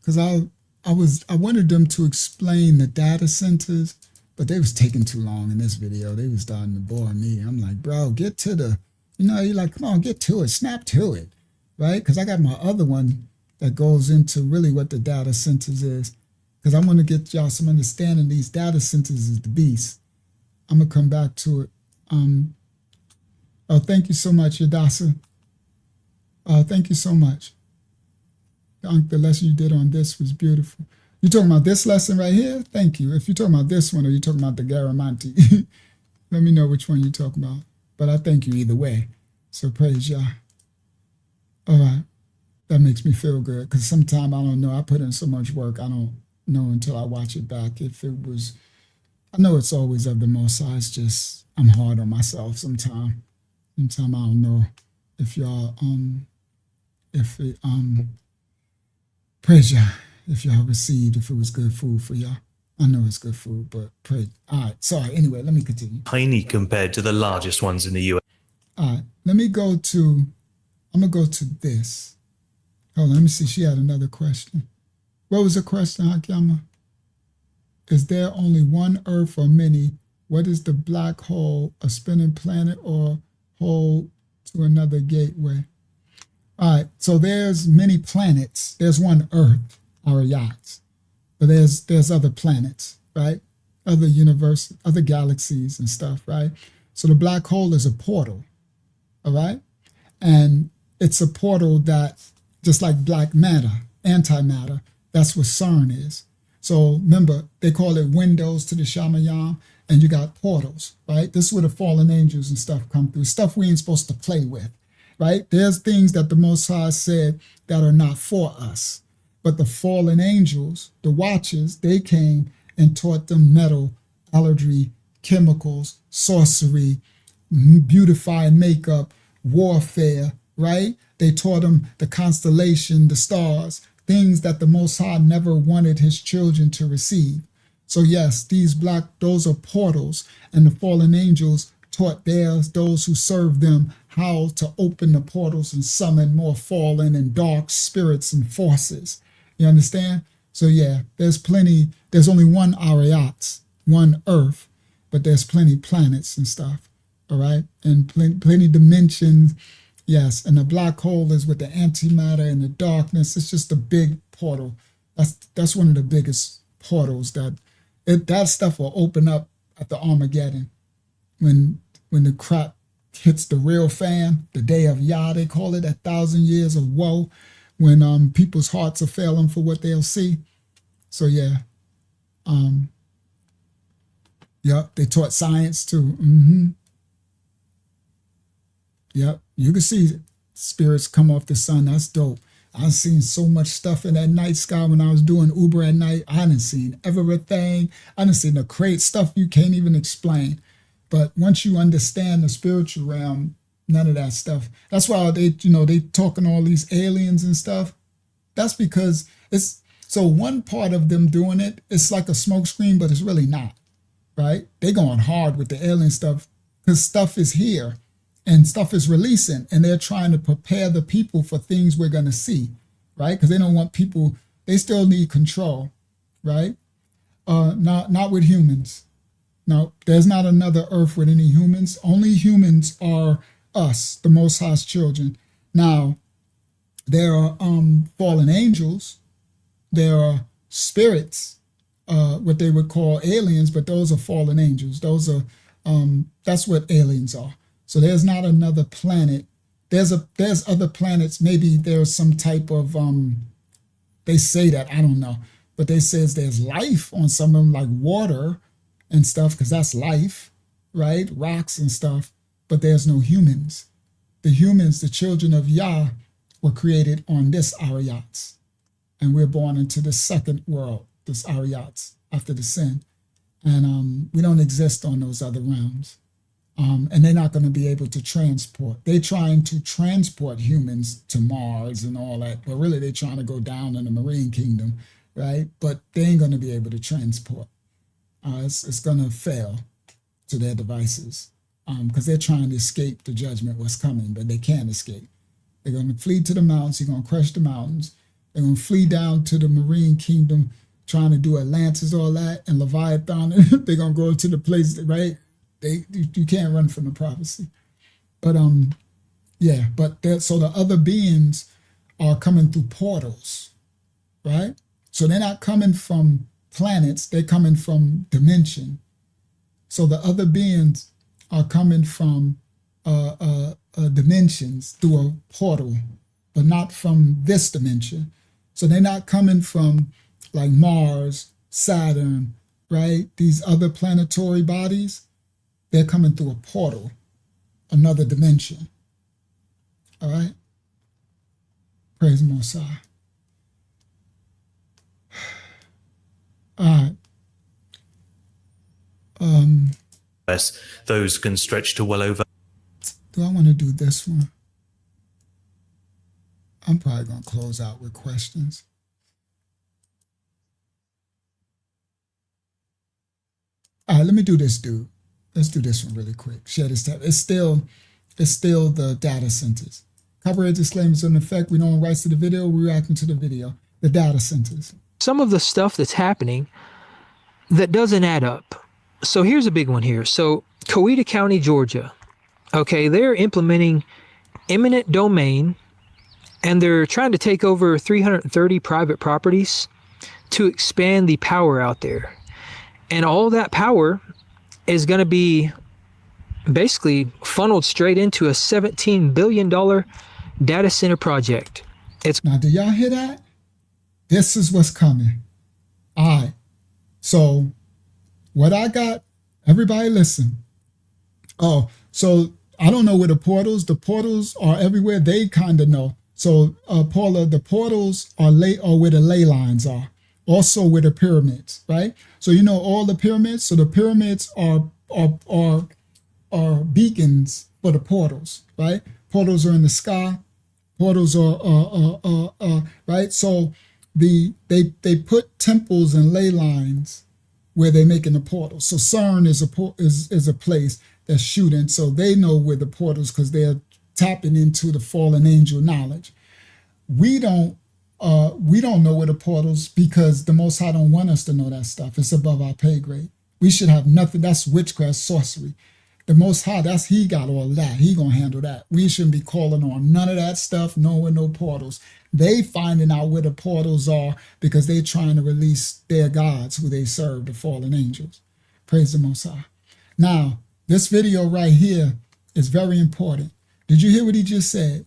because I wanted them to explain the data centers, but they was taking too long in this video. They was starting to bore me. I'm like, bro, get to the, you're like, come on, get to it, snap to it, right? Because I got my other one that goes into really what the data centers is, because I want to get y'all some understanding. These data centers is the beast. I'm gonna come back to it. Oh, thank you so much, Yadasa. Thank you so much. The lesson you did on this was beautiful. You talking about this lesson right here? Thank you. If you're talking about this one or you're talking about the Garamanti, let me know which one you're talking about. But I thank you either way. So praise Yah. All right. That makes me feel good because sometimes I don't know. I put in so much work. I don't know until I watch it back. If it was, I know it's always of the Most High. It's just I'm hard on myself sometimes. Sometimes I don't know if y'all praise Yah. If y'all received, if it was good food for y'all. I know it's good food, but pray. All right, sorry. Anyway, let me continue. Tiny compared to the largest ones in the US. All right, I'm going to go to this. Hold on, let me see. She had another question. What was the question, Hakiyama? Is there only one Earth or many? What is the black hole, a spinning planet or hole to another gateway? All right, so there's many planets. There's one Earth, our yachts, but there's other planets, right? Other universe, other galaxies and stuff, right? So the black hole is a portal, all right? And it's a portal that, just like black matter, antimatter, that's what CERN is. So remember, they call it windows to the Shamayam, and you got portals, right? This is where the fallen angels and stuff come through, stuff we ain't supposed to play with, right? There's things that the Most High said that are not for us. But the fallen angels, the watchers, they came and taught them metal, allergy, chemicals, sorcery, beautifying makeup, warfare, right? They taught them the constellation, the stars, things that the Most High never wanted his children to receive. So yes, those are portals, and the fallen angels taught those who served them how to open the portals and summon more fallen and dark spirits and forces. You understand? So yeah, there's only one Ariats, one Earth, but there's plenty planets and stuff, all right? And plenty dimensions, yes. And the black hole is with the antimatter and the darkness. It's just a big portal. That's one of the biggest portals that stuff will open up at the Armageddon. When the crap hits the real fan, the day of Yah, they call it, 1,000 years of woe, when people's hearts are failing for what they'll see. So yeah, yep, they taught science too. Yep, you can see spirits come off the sun. That's dope. I've seen so much stuff in that night sky when I was doing Uber at night. I done seen everything. I done seen the great stuff you can't even explain. But once you understand the spiritual realm, none of that stuff. That's why they talking all these aliens and stuff. That's because so one part of them doing it, it's like a smokescreen, but it's really not, right? They going hard with the alien stuff because stuff is here and stuff is releasing, and they're trying to prepare the people for things we're going to see, right? Because they don't want people, they still need control, right? Not with humans. No, there's not another Earth with any humans. Only humans are us, the Most High's children. Now, there are fallen angels. There are spirits, what they would call aliens, but those are fallen angels. Those are that's what aliens are. So there's not another planet. There's other planets. Maybe there's some type of they say that, I don't know, but they says there's life on some of them, like water and stuff, because that's life, right? Rocks and stuff. But there's no humans. the humans, the children of Yah, were created on this Ariats. And we're born into the second world, this Ariats, after the sin. And we don't exist on those other realms. And they're not going to be able to transport. They're trying to transport humans to Mars and all that, but really they're trying to go down in the marine kingdom, right? But they ain't going to be able to transport. It's going to fail to their devices because they're trying to escape the judgment what's coming, but they can't escape. They're going to flee to the mountains. You're going to crush the mountains. They're going to flee down to the marine kingdom, trying to do Atlantis, all that, and Leviathan. They're going to go to the place, right? You can't run from the prophecy. But yeah, but so the other beings are coming through portals, right? So they're not coming from planets, they're coming from dimension. So the other beings are coming from dimensions through a portal, but not from this dimension. So they're not coming from like Mars, Saturn, right? These other planetary bodies. They're coming through a portal, another dimension. All right? Praise Mosai. All right. Those can stretch to well over. Do I want to do this one? I'm probably going to close out with questions. All right, let me do this, dude. Let's do this one really quick. Share this tab. It's still the data centers. Copyright disclaimers in effect. We don't own rights to the video. We're reacting to the video. The data centers. Some of the stuff that's happening that doesn't add up. So here's a big one here. So Coweta County, Georgia. Okay, they're implementing eminent domain, and they're trying to take over 330 private properties to expand the power out there. And all that power is going to be basically funneled straight into a $17 billion data center project. Now, do y'all hear that? This is what's coming. All right. So what I got, everybody listen. Oh, so I don't know where the portals are everywhere. They kind of know. So Paula, the portals are where the ley lines are. Also where the pyramids, right? So you know all the pyramids. So the pyramids are beacons for the portals, right? Portals are in the sky. Portals are right. So they put temples and ley lines where they're making the portals. So CERN is a place that's shooting. So they know where the portals because they're tapping into the fallen angel knowledge. We don't know where the portals because the Most High don't want us to know that stuff. It's above our pay grade. We should have nothing. That's witchcraft, sorcery. The Most High, he got all that. He gonna handle that. We shouldn't be calling on none of that stuff, knowing no portals. They finding out where the portals are because they trying to release their gods who they serve, the fallen angels. Praise the Most High. Now, this video right here is very important. Did you hear what he just said?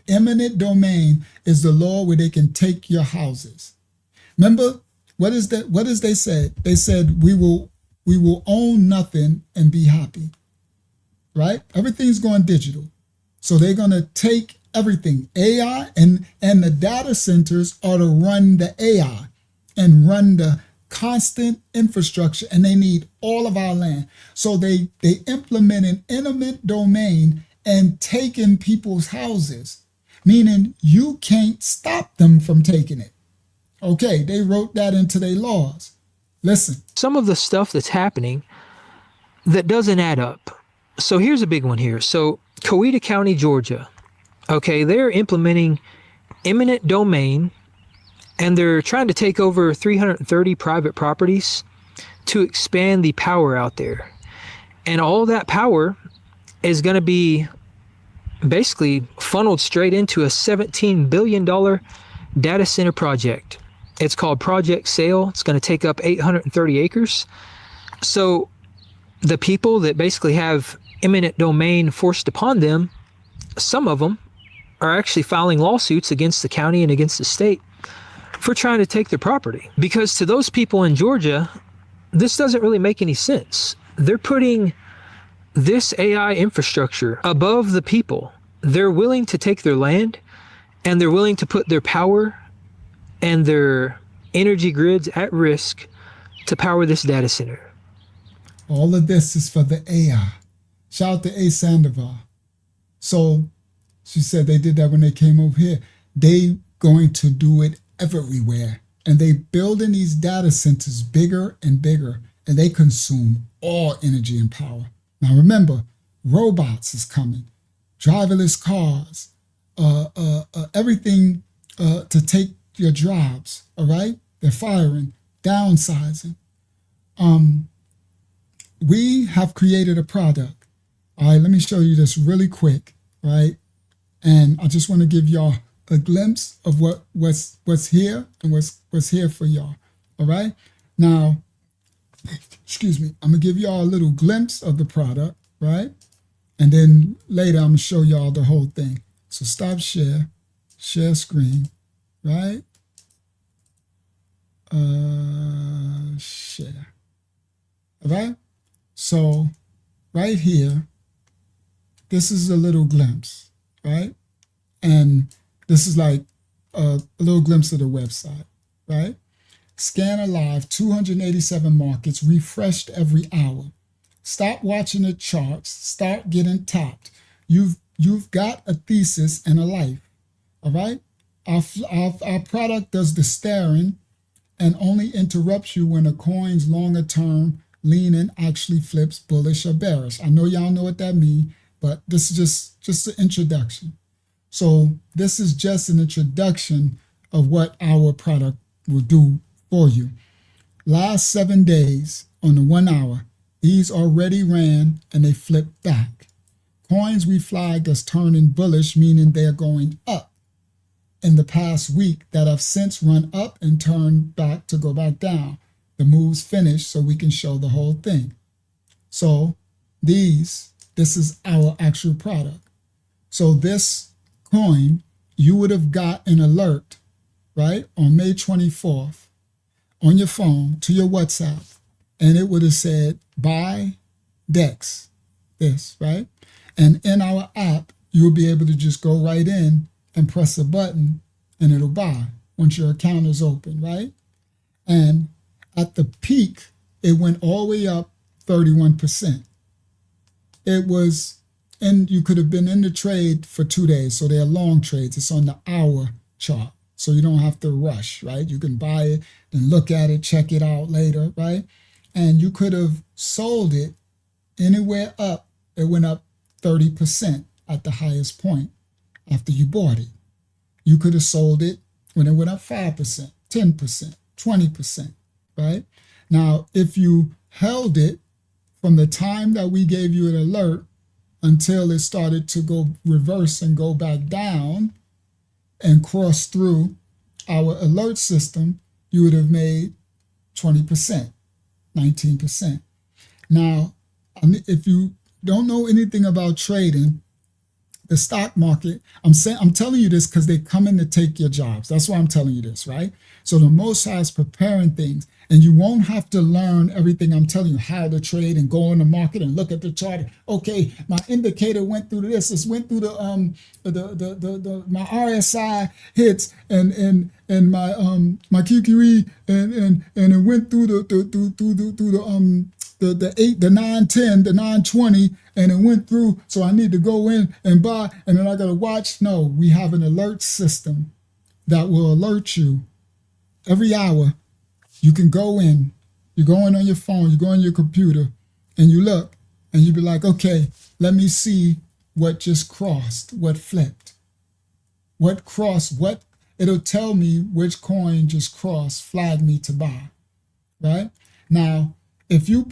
Eminent domain is the law where they can take your houses. Remember, what is they said? They said we will own nothing and be happy. Right? Everything's going digital. So they're gonna take everything. AI and the data centers are to run the AI and run the constant infrastructure, and they need all of our land. So they implement an eminent domain and taking people's houses. Meaning you can't stop them from taking it. Okay, they wrote that into their laws. Listen. Some of the stuff that's happening that doesn't add up. So here's a big one here. So Coweta County, Georgia. Okay, they're implementing eminent domain, and they're trying to take over 330 private properties to expand the power out there. And all that power is going to be basically funneled straight into a $17 billion data center project. It's called Project Sail. It's going to take up 830 acres. So the people that basically have eminent domain forced upon them, some of them are actually filing lawsuits against the county and against the state for trying to take their property. Because to those people in Georgia, this doesn't really make any sense. They're putting this AI infrastructure above the people. they're willing to take their land and they're willing to put their power and their energy grids at risk to power this data center. All of this is for the AI. Shout out to A. Sandoval. So she said they did that when they came over here. They going to do it everywhere. And they building these data centers bigger and bigger, and they consume all energy and power. Now remember, robots is coming, driverless cars, everything to take your jobs, all right? They're firing, downsizing. We have created a product. All right, let me show you this really quick, right? And I just want to give y'all a glimpse of what's here and what's here for y'all, all right? Now, excuse me, I'm gonna give y'all a little glimpse of the product, right? And then later I'm gonna show y'all the whole thing. So stop share screen, right? Share, all right? So right here, this is a little glimpse, right? And this is like a little glimpse of the website, right? Scan alive, 287 markets, refreshed every hour. Stop watching the charts, start getting tapped. You've got a thesis and a life, all right? Our product does the staring and only interrupts you when a coin's longer term leaning actually flips bullish or bearish. I know y'all know what that means, but this is just an introduction. So this is just an introduction of what our product will do for you. Last 7 days on the 1 hour, these already ran and they flipped back. Coins we flagged as turning bullish, meaning they're going up in the past week that have since run up and turned back to go back down. The move's finished so we can show the whole thing. So this is our actual product. So this coin, you would have got an alert, right, on May 24th on your phone to your WhatsApp, and it would have said, buy DEX, this, right? And in our app, you'll be able to just go right in and press a button and it'll buy once your account is open, right? And at the peak, it went all the way up 31%. It was, and you could have been in the trade for 2 days. So they're long trades. It's on the hour chart. So you don't have to rush, right? You can buy it and look at it, check it out later, right? And you could have sold it anywhere up. It went up 30% at the highest point after you bought it. You could have sold it when it went up 5%, 10%, 20%, right? Now, if you held it from the time that we gave you an alert until it started to go reverse and go back down and cross through our alert system, you would have made 20%, 19%. Now, if you don't know anything about trading, the stock market, I'm telling you this because they come in to take your jobs. That's why I'm telling you this, right? So the Most High is preparing things, and you won't have to learn everything I'm telling you, how to trade and go in the market and look at the chart. Okay, my indicator went through this. It went through my RSI hits and my QQE and it went through the 8, the 9, 10, the 9, 20, and it went through. So I need to go in and buy, and then I got to watch. No, we have an alert system that will alert you every hour. You can go in, you go in on your phone, you go on your computer, and you look, and you be like, okay, let me see what just crossed, what flipped, what crossed, what, it'll tell me which coin just crossed, flag me to buy, right? Now, if you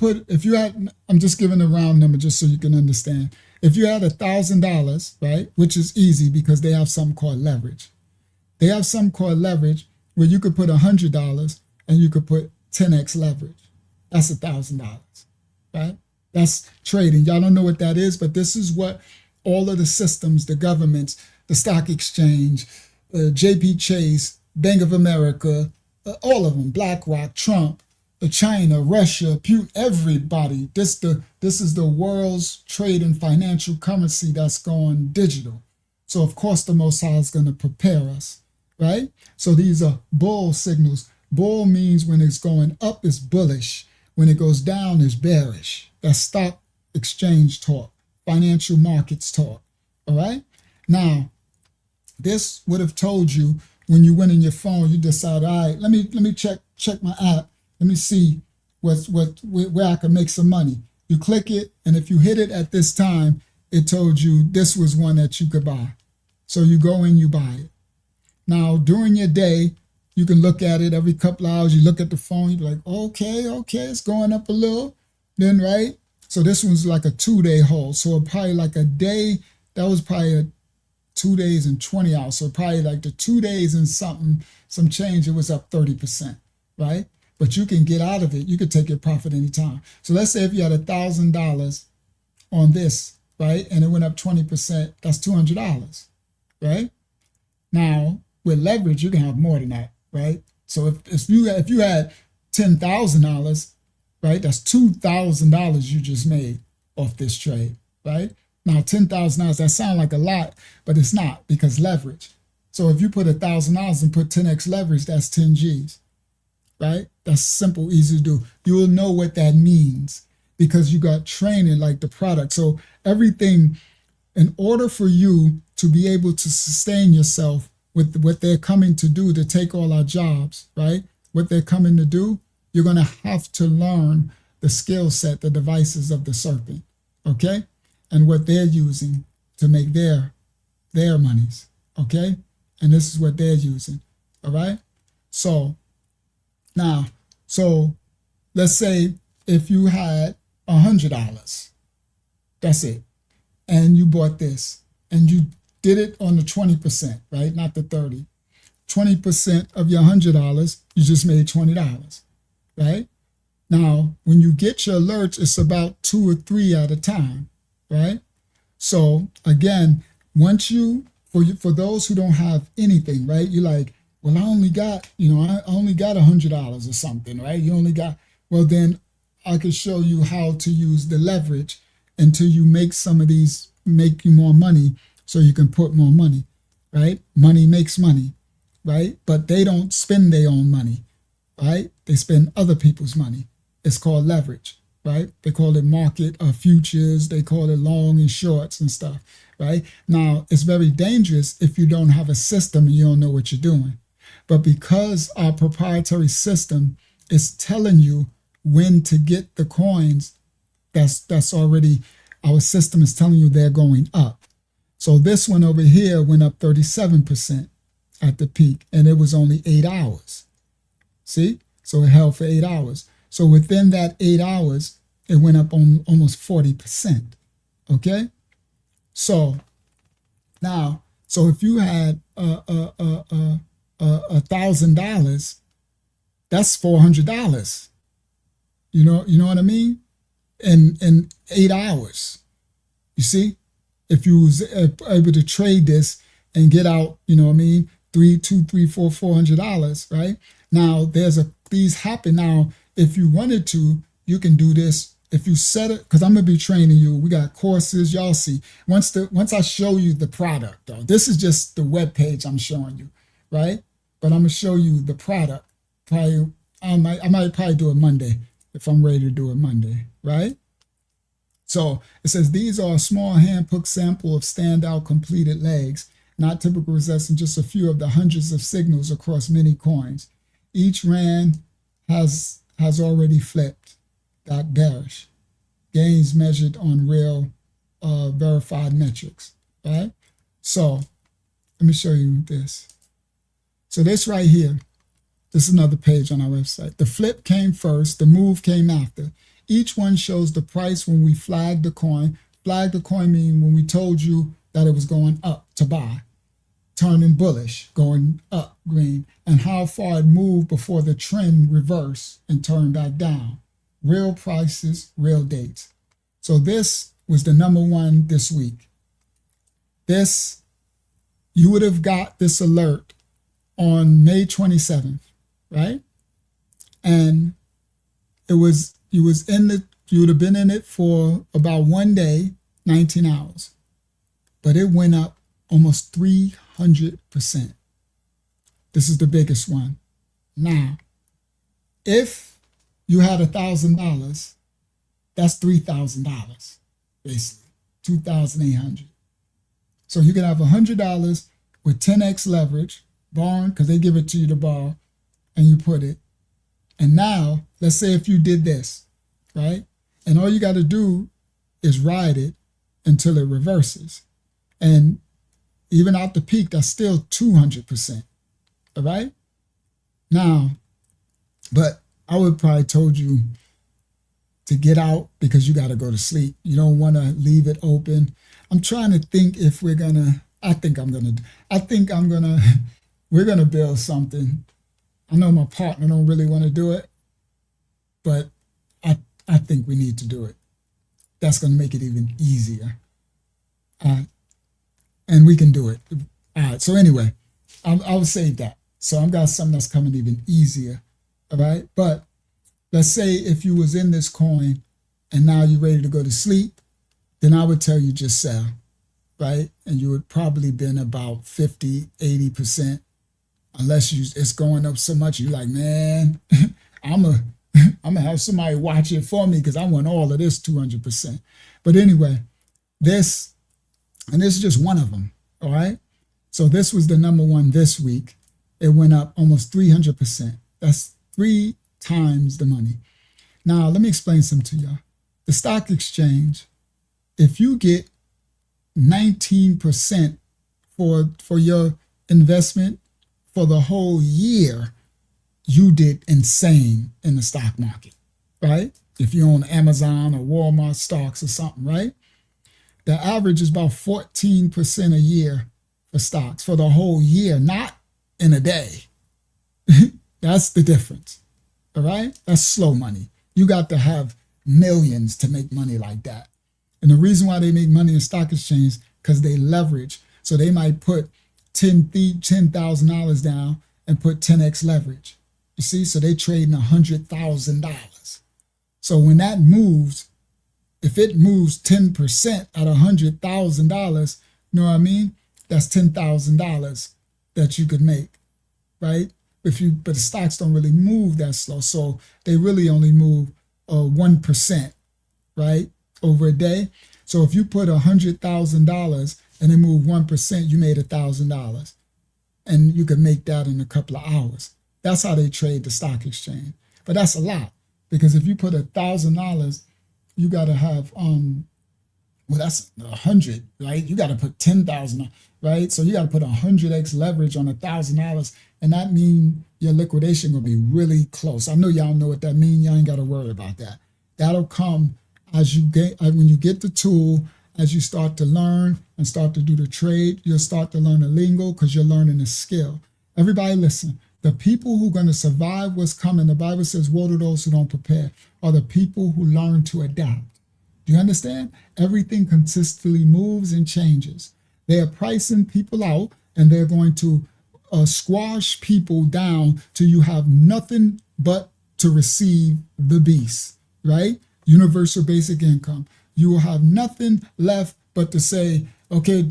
had, I'm just giving a round number just so you can understand. If you had $1,000, right, which is easy because they have something called leverage. They have something called leverage where you could put $100 and you could put 10x leverage. That's $1,000, right? That's trading. Y'all don't know what that is, but this is what all of the systems, the governments, the stock exchange, JP Chase, Bank of America, all of them, BlackRock, Trump, China, Russia, Putin, everybody. This is the world's trade and financial currency that's going digital. So of course the Most High is going to prepare us, right? So these are bull signals. Bull means when it's going up, it's bullish. When it goes down, it's bearish. That's stock exchange talk, financial markets talk, all right? Now, this would have told you when you went in your phone, you decide, all right, let me check my app. Let me see where I can make some money. You click it, and if you hit it at this time, it told you this was one that you could buy. So you go in, you buy it. Now, during your day, you can look at it every couple hours. You look at the phone, you're like, okay, it's going up a little. Then, right? So this one's like a 2-day hold. So probably like a day, that was probably 2 days and 20 hours. So probably like the 2 days and some change, it was up 30%, right? But you can get out of it. You could take your profit anytime. So let's say if you had $1,000 on this, right? And it went up 20%, that's $200, right? Now, with leverage, you can have more than that, right? So if you had $10,000, right, that's $2,000 you just made off this trade, right? Now, $10,000, that sounds like a lot, but it's not because leverage. So if you put $1,000 and put 10x leverage, that's 10 G's, right? That's simple, easy to do. You will know what that means because you got training like the product. So everything, in order for you to be able to sustain yourself with what they're coming to do, to take all our jobs, right? What they're coming to do, you're going to have to learn the skill set, the devices of the serpent, okay? And what they're using to make their monies, okay? And this is what they're using, all right? So now, let's say if you had $100, that's it, and you bought this, and you did it on the 20%, right? Not the 30. 20% of your $100, you just made $20, right? Now, when you get your alerts, it's about 2 or 3 at a time, right? So again, once for those who don't have anything, right? You're like, well, I only got $100 or something, right? You only got, well, then I could show you how to use the leverage until you make some of these, make you more money so you can put more money, right? Money makes money, right? But they don't spend their own money, right? They spend other people's money. It's called leverage, right? They call it market futures. They call it long and shorts and stuff, right? Now, it's very dangerous if you don't have a system and you don't know what you're doing. But because our proprietary system is telling you when to get the coins, that's already, our system is telling you they're going up. So this one over here went up 37% at the peak, and it was only 8 hours. See? So it held for 8 hours. So within that 8 hours, it went up on almost 40%. Okay? So now, so if you had $1,000, that's $400. You know what I mean? In 8 hours. You see? If you was able to trade this and get out, you know what I mean, $400, right? Now these happen. Now, if you wanted to, you can do this. If you set it, because I'm gonna be training you. We got courses, y'all see. Once I show you the product, though, this is just the web page I'm showing you, right? But I'm gonna show you the product. Probably I might probably do it Monday if I'm ready to do it Monday, right? So it says these are a small hand-picked sample of standout completed legs, not typical results in just a few of the hundreds of signals across many coins. Each rand has already flipped, got bearish. Gains measured on real verified metrics, right? So let me show you this. So this right here, this is another page on our website. The flip came first, the move came after. Each one shows the price when we flagged the coin. Flagged the coin meaning when we told you that it was going up to buy, turning bullish, going up green, and how far it moved before the trend reversed and turned back down. Real prices, real dates. So this was the #1 this week. This, you would have got this alert on May 27th, right? And you would have been in it for about 1 day, 19 hours. But it went up almost 300%. This is the biggest one. Now, if you had $1,000, that's $3,000, basically, 2,800. So you can have $100 with 10x leverage, borrowing, because they give it to you to borrow, and you put it. And now, let's say if you did this, right? And all you got to do is ride it until it reverses. And even out the peak, that's still 200%. All right? Now, but I would probably told you to get out because you got to go to sleep. You don't want to leave it open. I'm trying to think if we're going to, we're going to build something. I know my partner don't really want to do it, but I think we need to do it. That's going to make it even easier. And we can do it. All right. So anyway, I'll save that. So I've got something that's coming even easier. All right. But let's say if you was in this coin and now you're ready to go to sleep, then I would tell you just sell, right? And you would probably been about 50, 80%, unless it's going up so much. You're like, man, I'm gonna have somebody watch it for me because I want all of this 200%. But anyway, this is just one of them. All right. So this was the number one this week. It went up almost 300%. That's 3 times the money. Now, let me explain something to y'all. The stock exchange, if you get 19% for your investment for the whole year, you did insane in the stock market, right? If you own Amazon or Walmart stocks or something, right? The average is about 14% a year for stocks for the whole year, not in a day. That's the difference, all right? That's slow money. You got to have millions to make money like that. And the reason why they make money in stock exchange, because they leverage. So they might put $10,000 down and put 10x leverage. You see, so they trading $100,000. So when that moves, if it moves 10% at $100,000, you know what I mean? That's $10,000 that you could make, right? But the stocks don't really move that slow. So they really only move 1%, right? Over a day. So if you put $100,000 and it moved 1%, you made $1,000. And you could make that in a couple of hours. That's how they trade the stock exchange. But that's a lot, because if you put $1,000, you got to have that's 100, right? You got to put 10,000, right? So you got to put 100x leverage on $1,000, and that means your liquidation will be really close. I know y'all know what that means. Y'all ain't got to worry about that. That'll come as you get when you get the tool. As you start to learn and start to do the trade, you'll start to learn the lingo because you're learning a skill. Everybody listen. The people who are going to survive what's coming, the Bible says, woe to those who don't prepare, are the people who learn to adapt. Do you understand? Everything consistently moves and changes. They are pricing people out, and they're going to squash people down till you have nothing but to receive the beast, right? Universal basic income. You will have nothing left but to say, okay,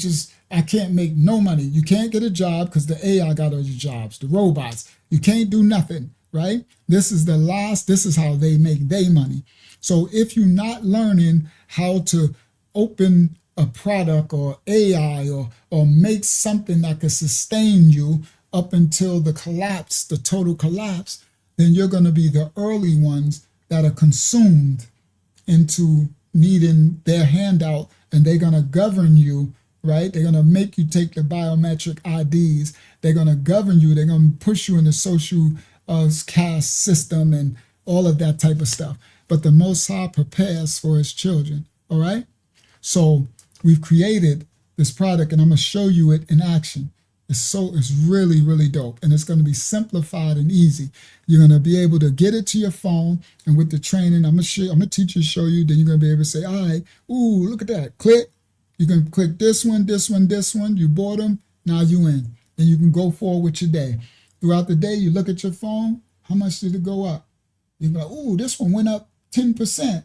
I can't make no money. You can't get a job because the AI got all your jobs, the robots. You can't do nothing, right? This is how they make their money. So if you're not learning how to open a product or AI or make something that can sustain you up until the collapse, the total collapse, then you're going to be the early ones that are consumed into needing their handout, and they're going to govern you, right? They're going to make you take the biometric IDs. They're going to govern you. They're going to push you in the social caste system and all of that type of stuff. But the Most High prepares for his children, all right? So we've created this product, and I'm going to show you it in action. It's really, really dope, and it's going to be simplified and easy. You're going to be able to get it to your phone, and with the training, I'm going to teach you, show you, then you're going to be able to say, all right, ooh, look at that, click. You can click this one, this one, this one. You bought them, now you in. Then you can go forward with your day. Throughout the day, you look at your phone, how much did it go up? You'll be like, ooh, this one went up 10%. And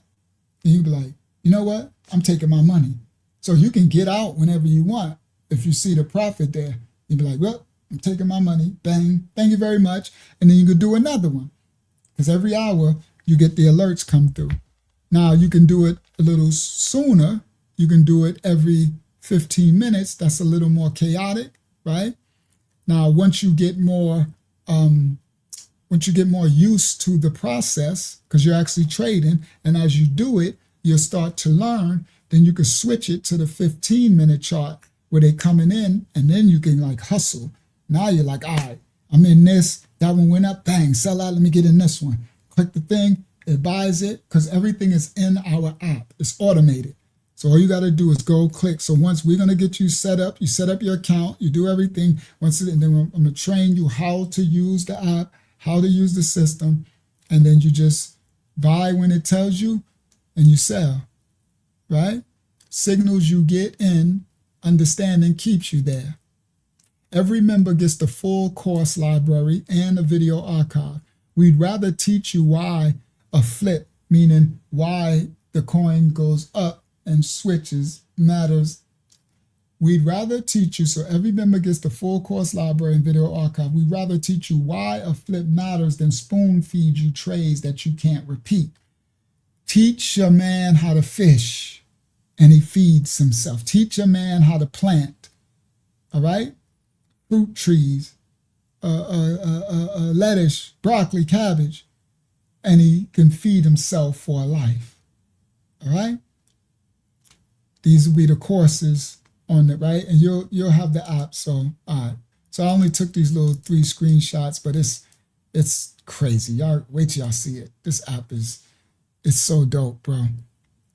you'll be like, you know what? I'm taking my money. So you can get out whenever you want. if you see the profit there, you'd be like, well, I'm taking my money, bang, thank you very much. And then you could do another one. Because every hour you get the alerts come through. Now you can do it a little sooner. You can do it every 15 minutes. That's a little more chaotic, right? Now, once you get more used to the process, because you're actually trading, and as you do it, you'll start to learn, then you can switch it to the 15-minute chart where they're coming in, and then you can like hustle. Now you're like, all right, I'm in this, that one went up, bang, sell out, let me get in this one. Click the thing, it buys it, because everything is in our app. It's automated. So all you got to do is go click. So once we're going to get you set up your account, you do everything. And then I'm going to train you how to use the app, how to use the system, and then you just buy when it tells you and you sell, right? Signals you get in, understanding keeps you there. Every member gets the full course library and a video archive. We'd rather teach you why a flip, meaning why the coin goes up and switches, matters. We'd rather teach you, so every member gets the full course library and video archive. We'd rather teach you why a flip matters than spoon feed you trades that you can't repeat. Teach a man how to fish and he feeds himself. Teach a man how to plant, all right? Fruit trees, lettuce, broccoli, cabbage, and he can feed himself for a life, all right? These will be the courses on it, right? And you'll have the app. So all right. So I only took these little 3 screenshots, but it's crazy. Y'all wait till y'all see it. This app it's so dope, bro.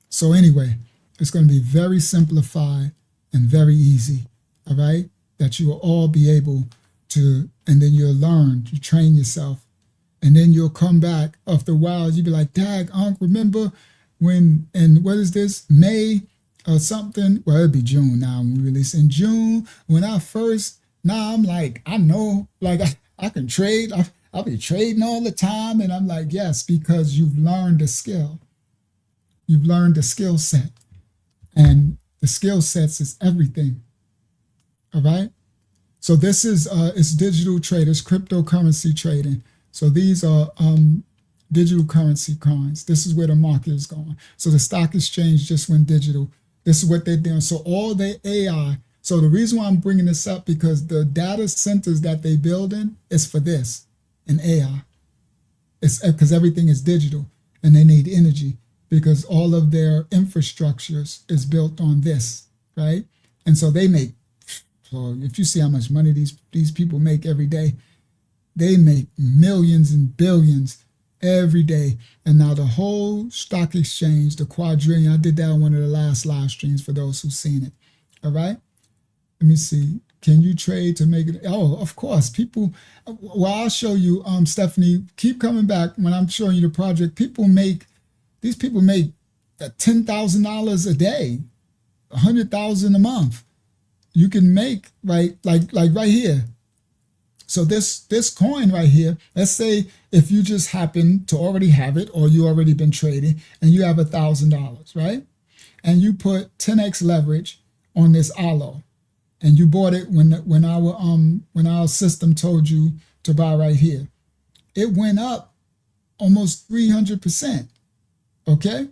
So anyway, it's going to be very simplified and very easy. All right, that you will all be able to, and then you'll learn. You train yourself, and then you'll come back after a while. You'll be like, "Dag, Unc, remember when? And what is this? May." Or something, well, it'd be June now when we release. In June, when I first, now I'm like, I know, like I can trade. I'll be trading all the time. And I'm like, yes, because you've learned the skill. You've learned the skill set. And the skill sets is everything. All right. So this is, it's digital traders, cryptocurrency trading. So these are digital currency coins. This is where the market is going. So the stock exchange just went digital. This is what they're doing. So all the AI. So the reason why I'm bringing this up, because the data centers that they build in is for this, and AI. It's because everything is digital and they need energy because all of their infrastructures is built on this, right? And so they make, so if you see how much money these people make every day, they make millions and billions every day. And now the whole stock exchange, the quadrillion, I did that on one of the last live streams for those who've seen it. All right. Let me see. Can you trade to make it? Oh, of course. People, well, I'll show you, Stephanie, keep coming back when I'm showing you the project. These people make $10,000 a day, $100,000 a month. You can make, right, like right here. So this coin right here, let's say if you just happen to already have it or you already been trading and you have $1,000, right? And you put 10x leverage on this aloe and you bought it when our system told you to buy right here. It went up almost 300%, okay?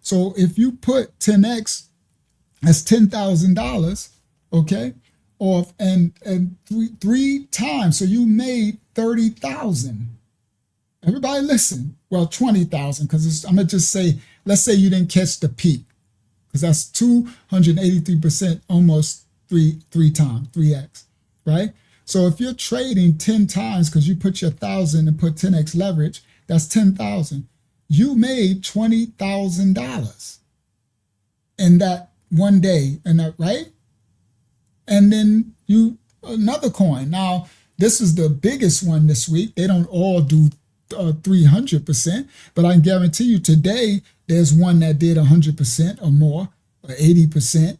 So if you put 10x, that's $10,000, okay? Off and three times, so you made 30,000. Everybody listen. Well, 20,000, because I'm gonna just say, let's say you didn't catch the peak, because that's 283%, almost three times, 3x, right? So if you're trading 10 times because you put your 1,000 and put 10x leverage, that's 10,000. You made $20,000 in that one day, and that, right? And then another coin. Now, this is the biggest one this week. They don't all do 300%, but I can guarantee you today, there's one that did 100% or more, or 80%.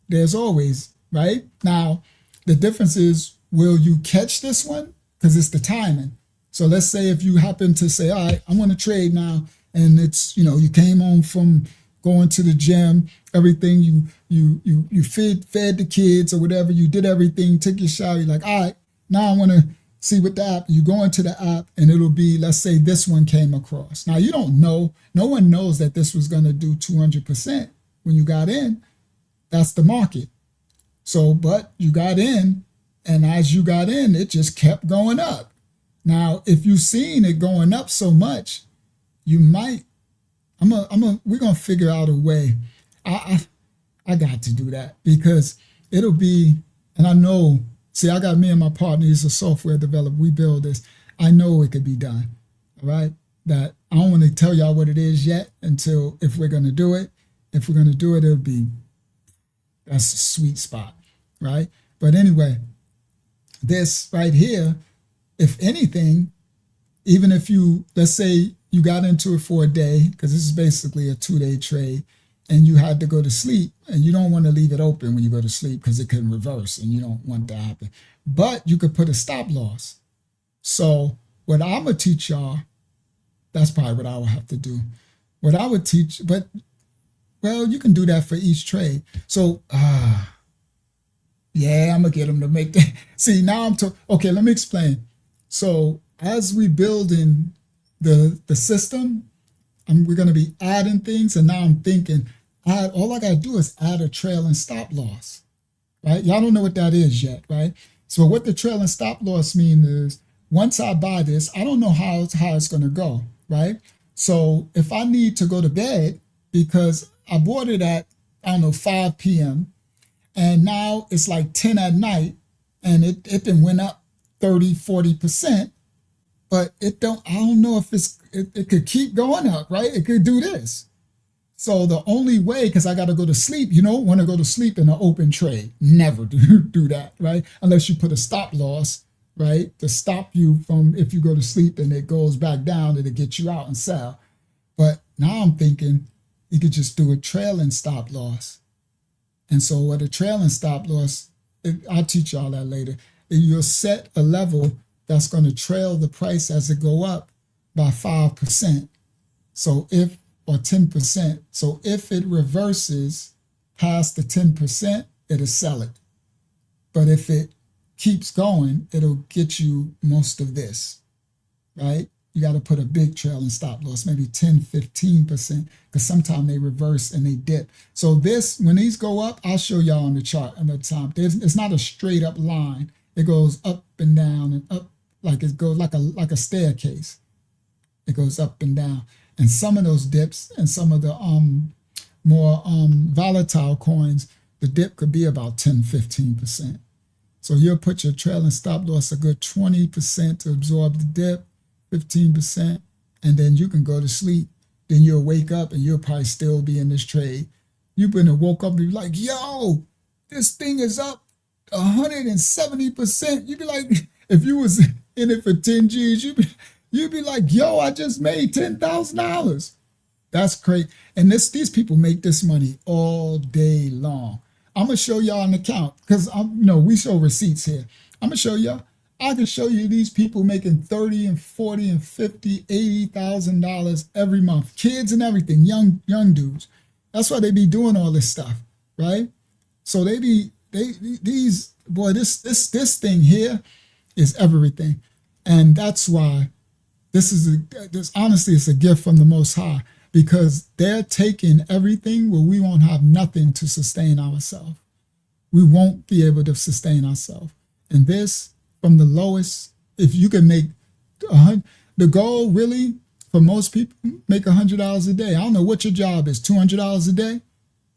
There's always, right? Now, the difference is, will you catch this one? Because it's the timing. So let's say if you happen to say, all right, I want to trade now, and it's, you came home from going to the gym, everything you fed the kids or whatever, you did everything, took your shower, you're like, all right, now I want to see what the app, you go into the app and it'll be, let's say this one came across. Now you don't know, no one knows that this was going to do 200% when you got in. That's the market. So, but you got in, and as you got in, it just kept going up. Now, if you've seen it going up so much, you might, we're going to figure out a way. I got to do that because it'll be, and I know, see, I got me and my partner, he's a software developer, we build this. I know it could be done, all right? That I don't want to tell y'all what it is yet until if we're going to do it. If we're going to do it, it'll be, that's a sweet spot, right? But anyway, this right here, if anything, even if you, let's say you got into it for a day, because this is basically a 2-day trade, and you had to go to sleep, and you don't want to leave it open when you go to sleep because it can reverse, and you don't want that to happen. But you could put a stop loss. So what I'm going to teach y'all, that's probably what I would have to do. What I would teach, but, well, you can do that for each trade. So, yeah, I'm going to get them to make that. See, now I'm talking, okay, let me explain. So as we build in the system, we're going to be adding things, and now I'm thinking, all I got to do is add a trail and stop loss, right? Y'all don't know what that is yet, right? So what the trail and stop loss mean is, once I buy this, I don't know how it's going to go, right? So if I need to go to bed because I bought it at, I don't know, 5 p.m., and now it's like 10 at night, and it then went up 30, 40%, but I don't know if it could keep going up, right? It could do this. So the only way, because I got to go to sleep, you don't want to go to sleep in an open trade. Never do that, right? Unless you put a stop loss, right? To stop you from, if you go to sleep and it goes back down, it'll get you out and sell. But now I'm thinking you could just do a trailing stop loss. And so what a trailing stop loss, I'll teach y'all that later. You'll set a level that's going to trail the price as it go up by 5%. So if, or 10%. So if it reverses past the 10%, it'll sell it. But if it keeps going, it'll get you most of this, right? You got to put a big trailing stop loss, maybe 10, 15%, because sometimes they reverse and they dip. So this, when these go up, I'll show y'all on the chart on the top. It's not a straight up line. It goes up and down and up, like it goes like a staircase. It goes up and down. And some of those dips and some of the more volatile coins, the dip could be about 10, 15%. So you'll put your trailing stop loss a good 20% to absorb the dip, 15%, and then you can go to sleep. Then you'll wake up and you'll probably still be in this trade. You've been woke up and be like, yo, this thing is up 170%. You'd be like, if you was in it for 10 G's, you'd be like, yo, I just made $10,000. That's great. And these people make this money all day long. I'm going to show y'all an account because we show receipts here. I'm going to show y'all. I can show you these people making $30 and $40 and $50, $80,000 every month. Kids and everything, young dudes. That's why they be doing all this stuff, right? So this thing here is everything. And that's why honestly, it's a gift from the Most High, because they're taking everything where we won't have nothing to sustain ourselves. We won't be able to sustain ourselves. And this, from the lowest, if you can make the goal really for most people, make $100 a day. I don't know what your job is, $200 a day.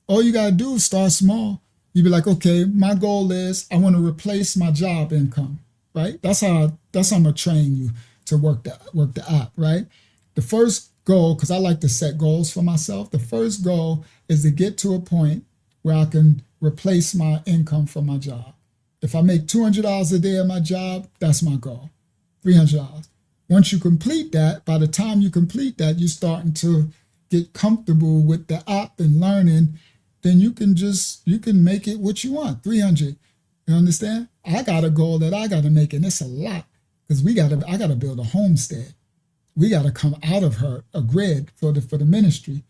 All you got to do is start small. You be like, okay, my goal is I want to replace my job income, right? That's how I'm going to train you to work the app, right? The first goal, because I like to set goals for myself, the first goal is to get to a point where I can replace my income from my job. If I make $200 a day at my job, that's my goal, $300. Once you complete that, by the time you complete that, you're starting to get comfortable with the app and learning, then you can make it what you want, 300. You understand? I got a goal that I got to make, and it's a lot, because I got to build a homestead. We got to come out of a grid for the ministry.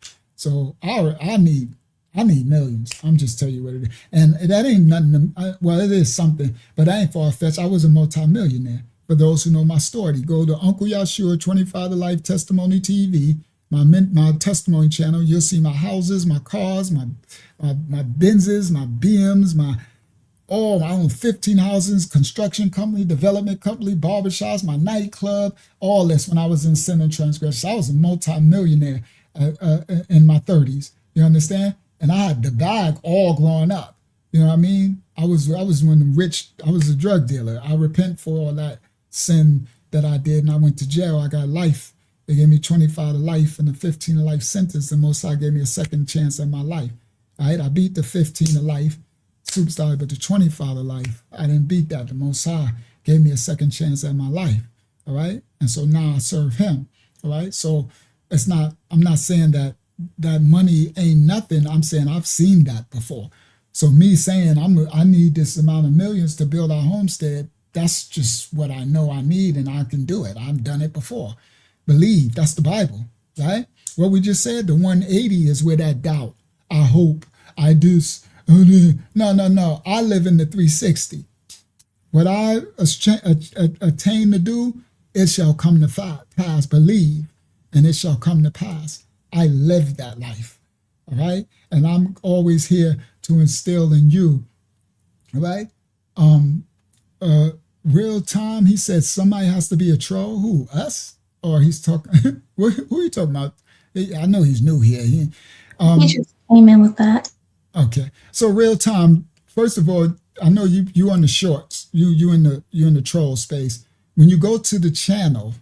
So I need millions. I'm just tell you what it is. And that ain't nothing. Well, it is something, but I ain't far fetched. I was a multimillionaire. For those who know my story, go to Uncle Yashua 25 to Life Testimony TV, my testimony channel. You'll see my houses, my cars, my Benzes, my BMs, my I own 15 houses, construction company, development company, barbershops, my nightclub, all this when I was in sin and transgression. I was a multimillionaire in my 30s. You understand? And I had the bag all growing up. You know what I mean? I was one of the rich. I was a drug dealer. I repent for all that sin that I did, and I went to jail. I got life. They gave me 25 to life and a 15 to life sentence. The Most High gave me a second chance at my life. All right, I beat the 15 to life, superstar, but the 25 to life, I didn't beat that. The Most High gave me a second chance at my life. All right, and so now I serve Him. All right, so it's not. I'm not saying that money ain't nothing. I'm saying I've seen that before. So me saying I need this amount of millions to build our homestead, that's just what I know I need, and I can do it. I've done it before. Believe, that's the Bible, right? What we just said, the 180 is where that doubt, I hope, I do. No. I live in the 360. What I attain to do, it shall come to pass. Believe, and it shall come to pass. I live that life, all right? And I'm always here to instill in you, all right? Real time, he said somebody has to be a troll. Who, us? Or he's talking, who are you talking about? I know he's new here. He just came in with that. Okay, so real time, first of all, I know you on the shorts, you in the troll space. When you go to the channel,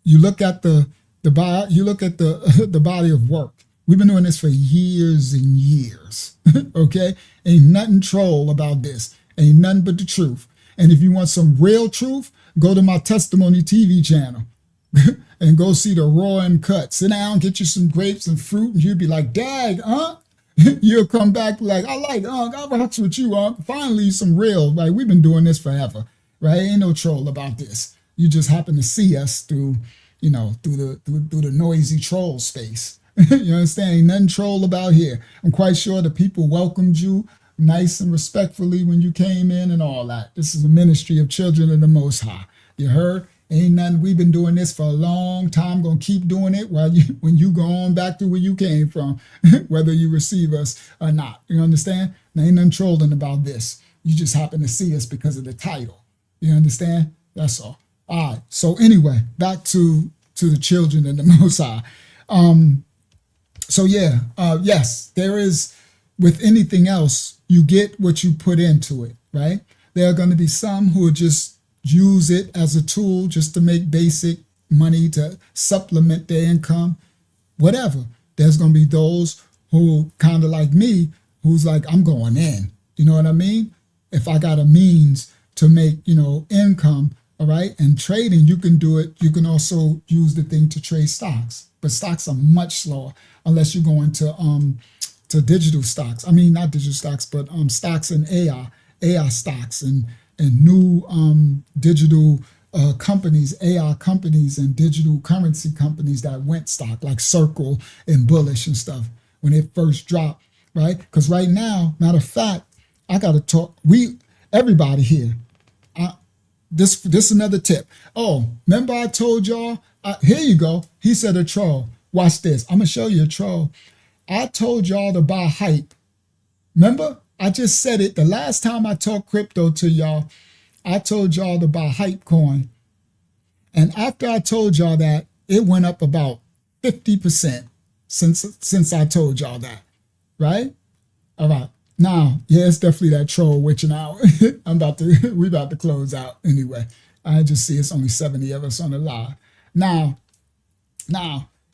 you look at the body of work. We've been doing this for years and years. Okay, ain't nothing troll about this. Ain't nothing but the truth. And if you want some real truth, go to my testimony TV channel and go see the raw and cut. Sit down, get you some grapes and fruit, and you'll be like, "Dag, you'll come back like, I like, I rocks with you, finally some real. Like, we've been doing this forever, right? Ain't no troll about this. You just happen to see us through the noisy troll space. You understand? Ain't nothing troll about here. I'm quite sure the people welcomed you nice and respectfully when you came in and all that. This is a ministry of children of the Most High. You heard? Ain't nothing. We've been doing this for a long time. Gonna keep doing it when you go on back to where you came from, whether you receive us or not. You understand? There ain't nothing trolling about this. You just happen to see us because of the title. You understand? That's all. All right. So anyway, back to the children of the Most High. So yeah, yes, there is. With anything else, you get what you put into it, right? There are going to be some who will just use it as a tool just to make basic money to supplement their income, whatever. There's going to be those who kind of like me, who's like, I'm going in. You know what I mean? If I got a means to make, income, all right, and trading, you can do it. You can also use the thing to trade stocks, but stocks are much slower unless you go into to digital stocks. I mean, not digital stocks, but stocks in AI stocks and new digital companies, AI companies and digital currency companies that went stock, like Circle and Bullish and stuff when it first dropped, right? Because right now, matter of fact, I got to talk. Everybody here. This another tip. Oh, remember I told y'all? Here you go. He said a troll. Watch this. I'm gonna show you a troll. I told y'all to buy hype. Remember? I just said it the last time I talked crypto to y'all. I told y'all to buy hype coin. And after I told y'all that, it went up about 50% since I told y'all that. Right? All right. Now, yeah, it's definitely that troll witching out. We about to close out anyway. I just see it's only 70 of us on the live. Now,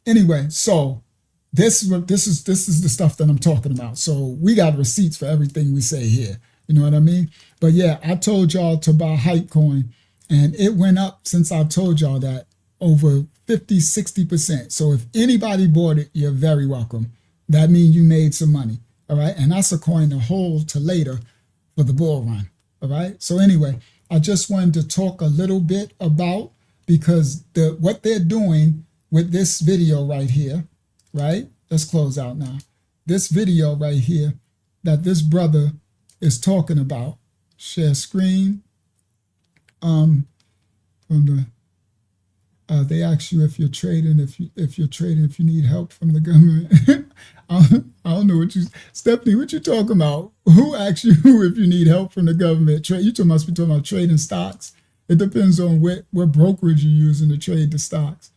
anyway, so this is the stuff that I'm talking about. So we got receipts for everything we say here. You know what I mean? But yeah, I told y'all to buy hype coin, and it went up since I told y'all that over 50, 60%. So if anybody bought it, you're very welcome. That means you made some money. All right. And that's a coin to hold to later for the bull run. All right. So anyway, I just wanted to talk a little bit about, because what they're doing with this video right here, right? let's close out now. This video right here that this brother is talking about, share screen. From the they ask you if you're trading, if you need help from the government. I don't know what Stephanie, what you talking about? Who asked you if you need help from the government? You must be talking about trading stocks. It depends on what brokerage you're using to trade the stocks.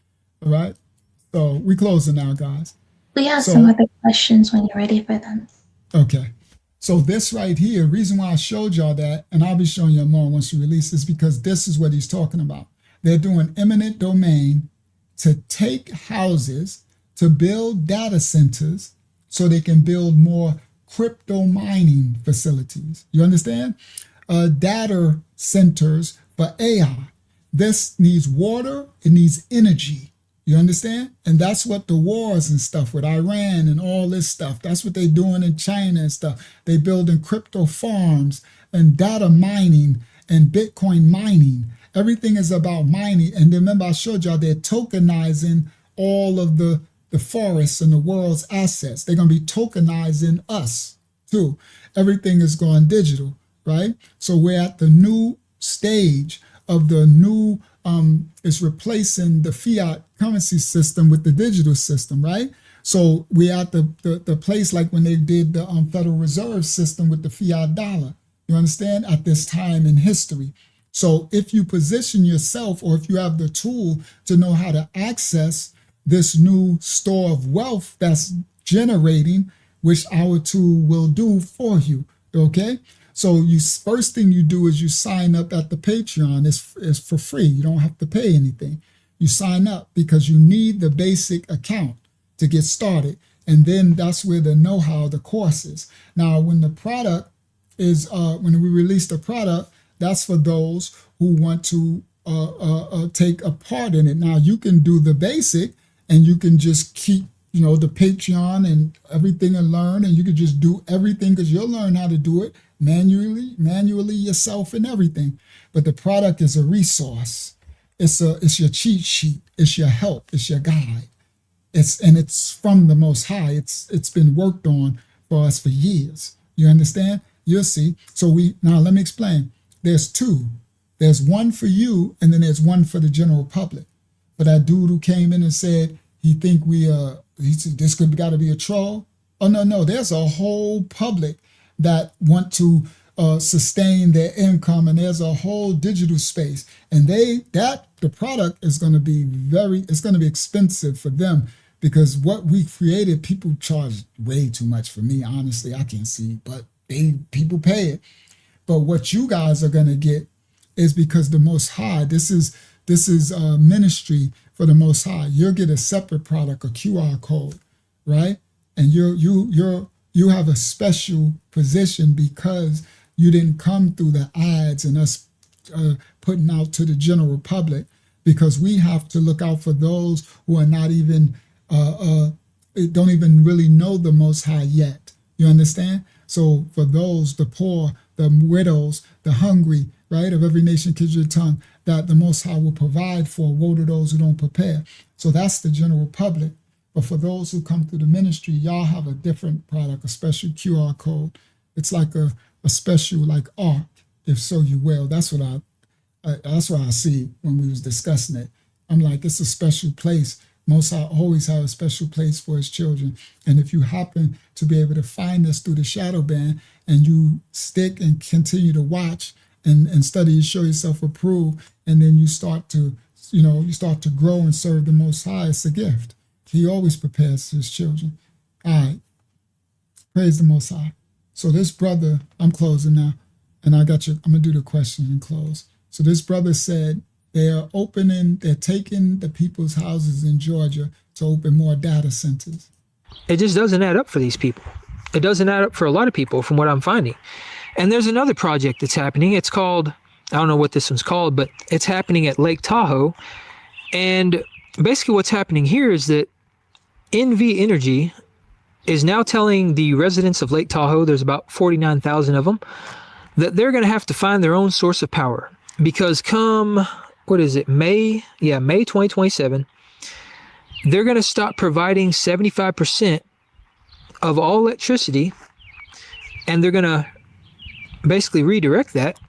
All right. So we closing now, guys. We have some other questions when you're ready for them. Okay. So this right here, reason why I showed y'all that, and I'll be showing you more once we release this, because this is what he's talking about. They're doing eminent domain to take houses, to build data centers so they can build more crypto mining facilities. You understand? Data centers for AI. This needs water, it needs energy. You understand? And that's what the wars and stuff with Iran and all this stuff, that's what they're doing in China and stuff. They building crypto farms and data mining and Bitcoin mining. Everything is about mining. And remember, I showed y'all they're tokenizing all of the forests and the world's assets. They're going to be tokenizing us too. Everything is going digital, right? So we're at the new stage of the new, it's replacing the fiat currency system with the digital system, right? So we're at the place like when they did the Federal Reserve system with the fiat dollar. You understand? At this time in history. So if you position yourself, or if you have the tool to know how to access this new store of wealth that's generating, which our tool will do for you, okay? So first thing you do is you sign up at the Patreon. It's for free. You don't have to pay anything. You sign up because you need the basic account to get started. And then that's where the know-how, the course is. Now, when the product is, when we release the product, that's for those who want to take a part in it. Now, you can do the basic and you can just keep, the Patreon and everything and learn, and you can just do everything because you'll learn how to do it manually yourself and everything. But the product is a resource. It's your cheat sheet. It's your help. It's your guide. It's from the Most High. It's been worked on for us for years. You understand? You'll see. So now let me explain. There's two. There's one for you, and then there's one for the general public. For that dude who came in and said he think he said this could got to be a troll. Oh no, there's a whole public that want to sustain their income, and there's a whole digital space, and the product is going to be it's going to be expensive for them, because what we created, people charge way too much for me. Honestly, I can't see, but people pay it. But what you guys are going to get is because the Most High, this is ministry for the Most High. You'll get a separate product, a QR code, right? And you have a special position because you didn't come through the ads and us putting out to the general public, because we have to look out for those who are not even, don't even really know the Most High yet. You understand? So for those, the poor, the widows, the hungry, right, of every nation, kindred, tongue, that the Most High will provide for. Woe to those who don't prepare. So that's the general public. But for those who come through the ministry, y'all have a different product, a special QR code. It's like a special, like art, if so you will. That's what I see when we was discussing it. I'm like, it's a special place. Most High always have a special place for his children. And if you happen to be able to find us through the shadow band, and you stick and continue to watch and study and show yourself approved, and then you start to grow and serve the Most High, it's a gift. He always prepares his children. All right. Praise the Most High. So this brother, I'm closing now, and I'm going to do the question and close. So this brother said they're taking the people's houses in Georgia to open more data centers. It just doesn't add up for these people. It doesn't add up for a lot of people from what I'm finding. And there's another project that's happening. It's called, I don't know what this one's called, but it's happening at Lake Tahoe. And basically what's happening here is that NV Energy is now telling the residents of Lake Tahoe, there's about 49,000 of them, that they're going to have to find their own source of power. Because come, May 2027, they're going to stop providing 75% of all electricity, and they're going to basically redirect that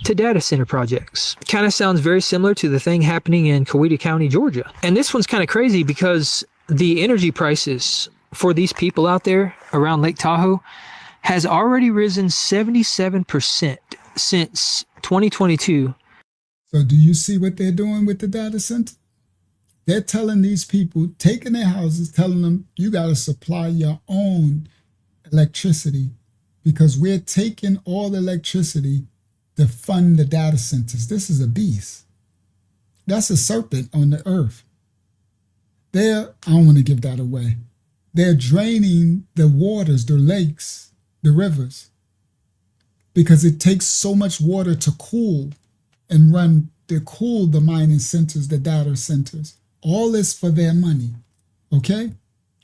to data center projects. Kind of sounds very similar to the thing happening in Coweta County, Georgia. And this one's kind of crazy because the energy prices for these people out there around Lake Tahoe has already risen 77% since 2022. So do you see what they're doing with the data center? They're telling these people, taking their houses, telling them, you got to supply your own electricity because we're taking all the electricity to fund the data centers. This is a beast. That's a serpent on the earth. I don't want to give that away. They're draining the waters, the lakes, the rivers, because it takes so much water to cool the mining centers, the data centers. All this for their money, okay?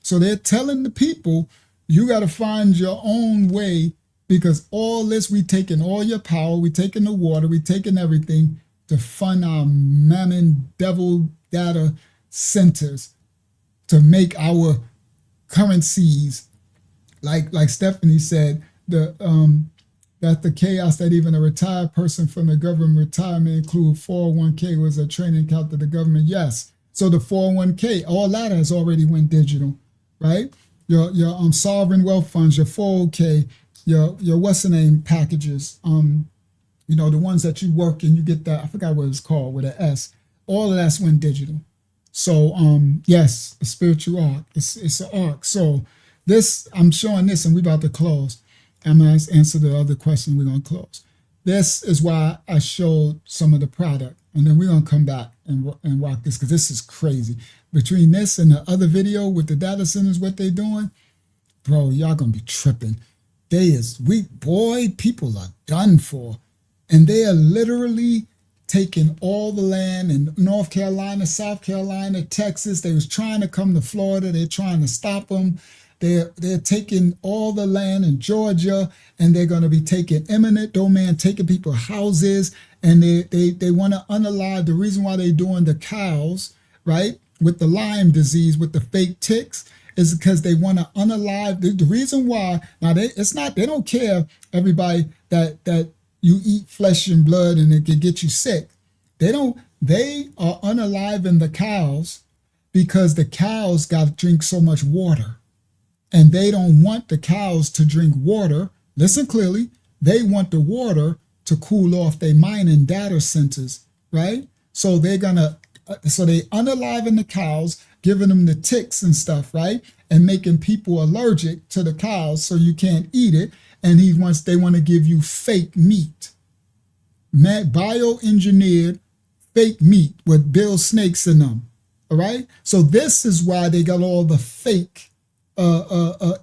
So they're telling the people, you got to find your own way because all this, we taking all your power, we taking the water, we taking everything to fund our mammon devil data centers to make our currencies, like Stephanie said, that the chaos that even a retired person from the government retirement include 401k was a training account to the government. Yes. So the 401k, all that has already went digital, right? Your sovereign wealth funds, your 401k, your what's the name packages, the ones that you work and you get that, I forgot what it's called with an S. All of that's went digital. So yes, a spiritual arc. It's an arc. So this, I'm showing this, and we're about to close. I'm going to answer the other question. We're going to close. This is why I showed some of the product, and then we're going to come back and rock this because this is crazy. Between this and the other video with the data centers, what they're doing, bro, y'all going to be tripping. People are done for. And they are literally taking all the land in North Carolina, South Carolina, Texas. They was trying to come to Florida. They're trying to stop them. They're taking all the land in Georgia, and they're going to be taking eminent domain, taking people's houses, and they want to unalive. The reason why they're doing the cows, right, with the Lyme disease, with the fake ticks, is because they want to unalive. The reason why, now they don't care, everybody, that you eat flesh and blood and it can get you sick. They are unaliving the cows because the cows got to drink so much water. And they don't want the cows to drink water. Listen clearly. They want the water to cool off their mining data centers, right? So they unaliving the cows, giving them the ticks and stuff, right? And making people allergic to the cows so you can't eat it. And they want to give you fake meat, bioengineered fake meat with Bill snakes in them, all right? So this is why they got all the fake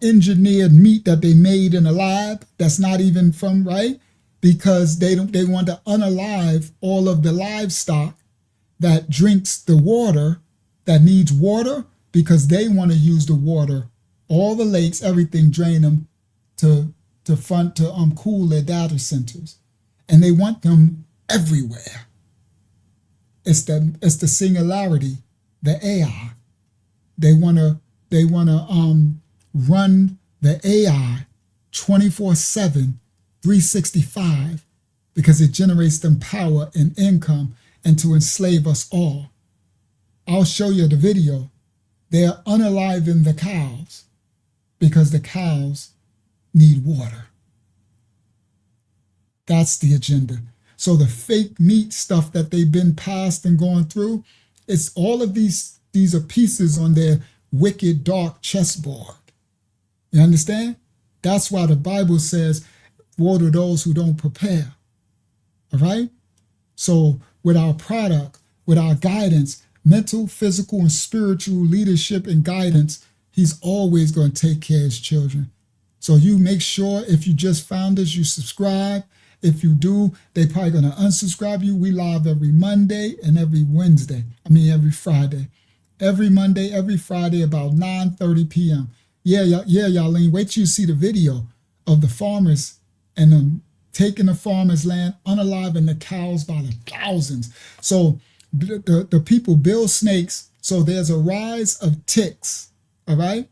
engineered meat that they made in a lab that's not even from, right? Because they want to unalive all of the livestock that drinks the water, that needs water, because they want to use the water, all the lakes, everything, drain them to cool their data centers. And they want them everywhere. It's the singularity, the AI. They want to run the AI 24/7, 365, because it generates them power and income and to enslave us all. I'll show you the video. They're unaliving the cows because the cows need water. That's the agenda. So the fake meat stuff that they've been passed and going through, it's all of these are pieces on their wicked, dark chessboard. You understand? That's why the Bible says, woe to those who don't prepare. All right? So with our product, with our guidance, mental, physical, and spiritual leadership and guidance, he's always going to take care of his children. So you make sure, if you just found us, you subscribe. If you do, they probably going to unsubscribe you. We live every Monday and every Friday. Every Monday, every Friday, about 9:30 p.m. Yeah, Yarlene, wait till you see the video of the farmers and them taking the farmers' land, unaliving the cows by the thousands. So the people build snakes So there's a rise of ticks, all right,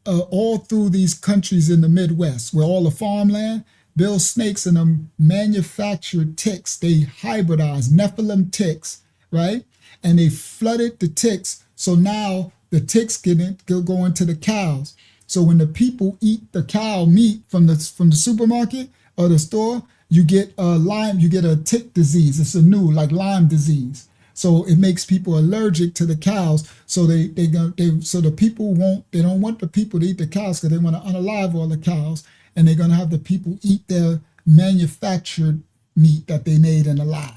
all through these countries in the Midwest where all the farmland build snakes and them manufactured ticks. They hybridize Nephilim ticks, right? And they flooded the ticks. So now the ticks go into the cows. So when the people eat the cow meat from the supermarket or the store, you get a tick disease. It's a new, like Lyme disease. So it makes people allergic to the cows. So so the people they don't want the people to eat the cows because they want to unalive all the cows, and they're gonna have the people eat their manufactured meat that they made in a lab.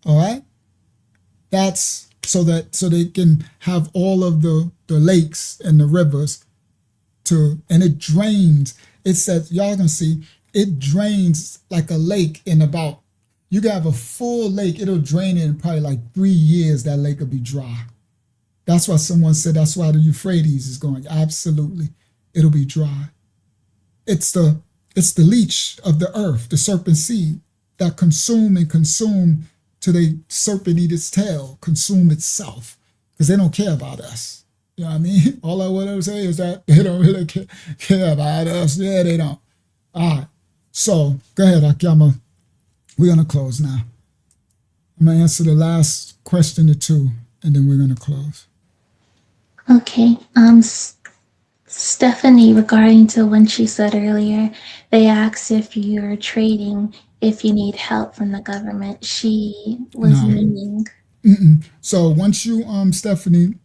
All right, that's so they can have all of the lakes and the rivers and it drains. It says, y'all can see, it drains like a lake in about, you can have a full lake, it'll drain in probably like 3 years, that lake will be dry. That's why someone said that's why the Euphrates is going. Absolutely, it'll be dry. It's the leech of the earth, the serpent seed, that consume till the serpent eat its tail, consume itself, because they don't care about us. You know what I mean? All I want to say is that they don't really care about us. Yeah, they don't. All right. So go ahead, Akiyama. We're going to close now. I'm going to answer the last question or two, and then we're going to close. Okay. Stephanie, regarding to when she said earlier, they asked if you're trading, if you need help from the government. She was meaning. So once you, Stephanie,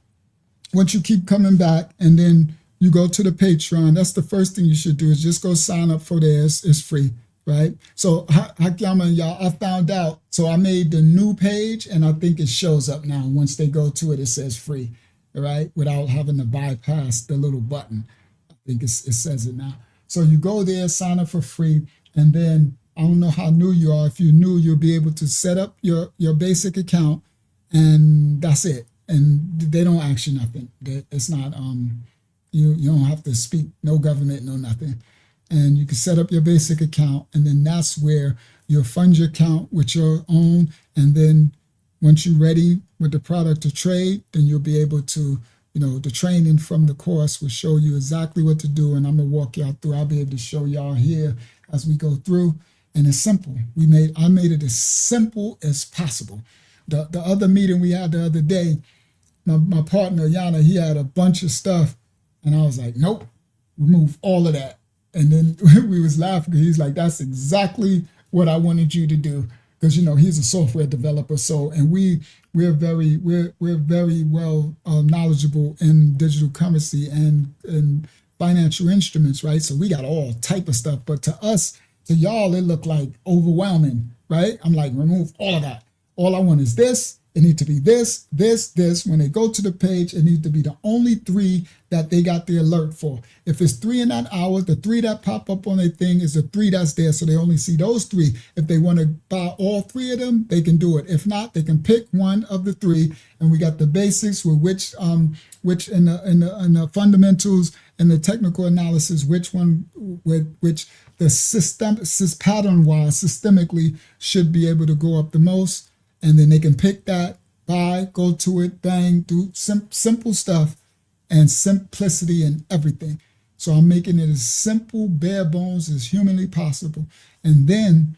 once you keep coming back and then you go to the Patreon, that's the first thing you should do is just go sign up for this. It's free, right? So Hakiyama and y'all, I found out. So I made the new page and I think it shows up now. Once they go to it, it says free, right? Without having to bypass the little button. I think it says it now. So you go there, sign up for free, and then I don't know how new you are. If you're new, you'll be able to set up your basic account, and that's it. And they don't ask you nothing. It's not you don't have to speak, no government, no nothing. And you can set up your basic account, and then that's where you'll fund your account with your own. And then once you're ready with the product to trade, then you'll be able to, the training from the course will show you exactly what to do. And I'm gonna walk y'all through. I'll be able to show y'all here as we go through. And it's simple. I made it as simple as possible. The other meeting we had the other day, my partner, Yana, he had a bunch of stuff. And I was like, nope, remove all of that. And then we was laughing because he's like, that's exactly what I wanted you to do. Because, he's a software developer. So, and we're very well knowledgeable in digital currency and financial instruments, right? So we got all type of stuff. But to us, to y'all, it looked like overwhelming, right? I'm like, remove all of that. All I want is this. It needs to be this, this, this. When they go to the page, it needs to be the only 3 that they got the alert for. If it's 3 in that hour, the 3 that pop up on their thing is the 3 that's there. So they only see those 3. If they want to buy all 3 of them, they can do it. If not, they can pick one of the 3. And we got the basics with which in the fundamentals and the technical analysis, which the pattern wise systemically should be able to go up the most. And then they can pick that, buy, go to it, bang, do simple stuff and simplicity in everything. So I'm making it as simple, bare bones as humanly possible. And then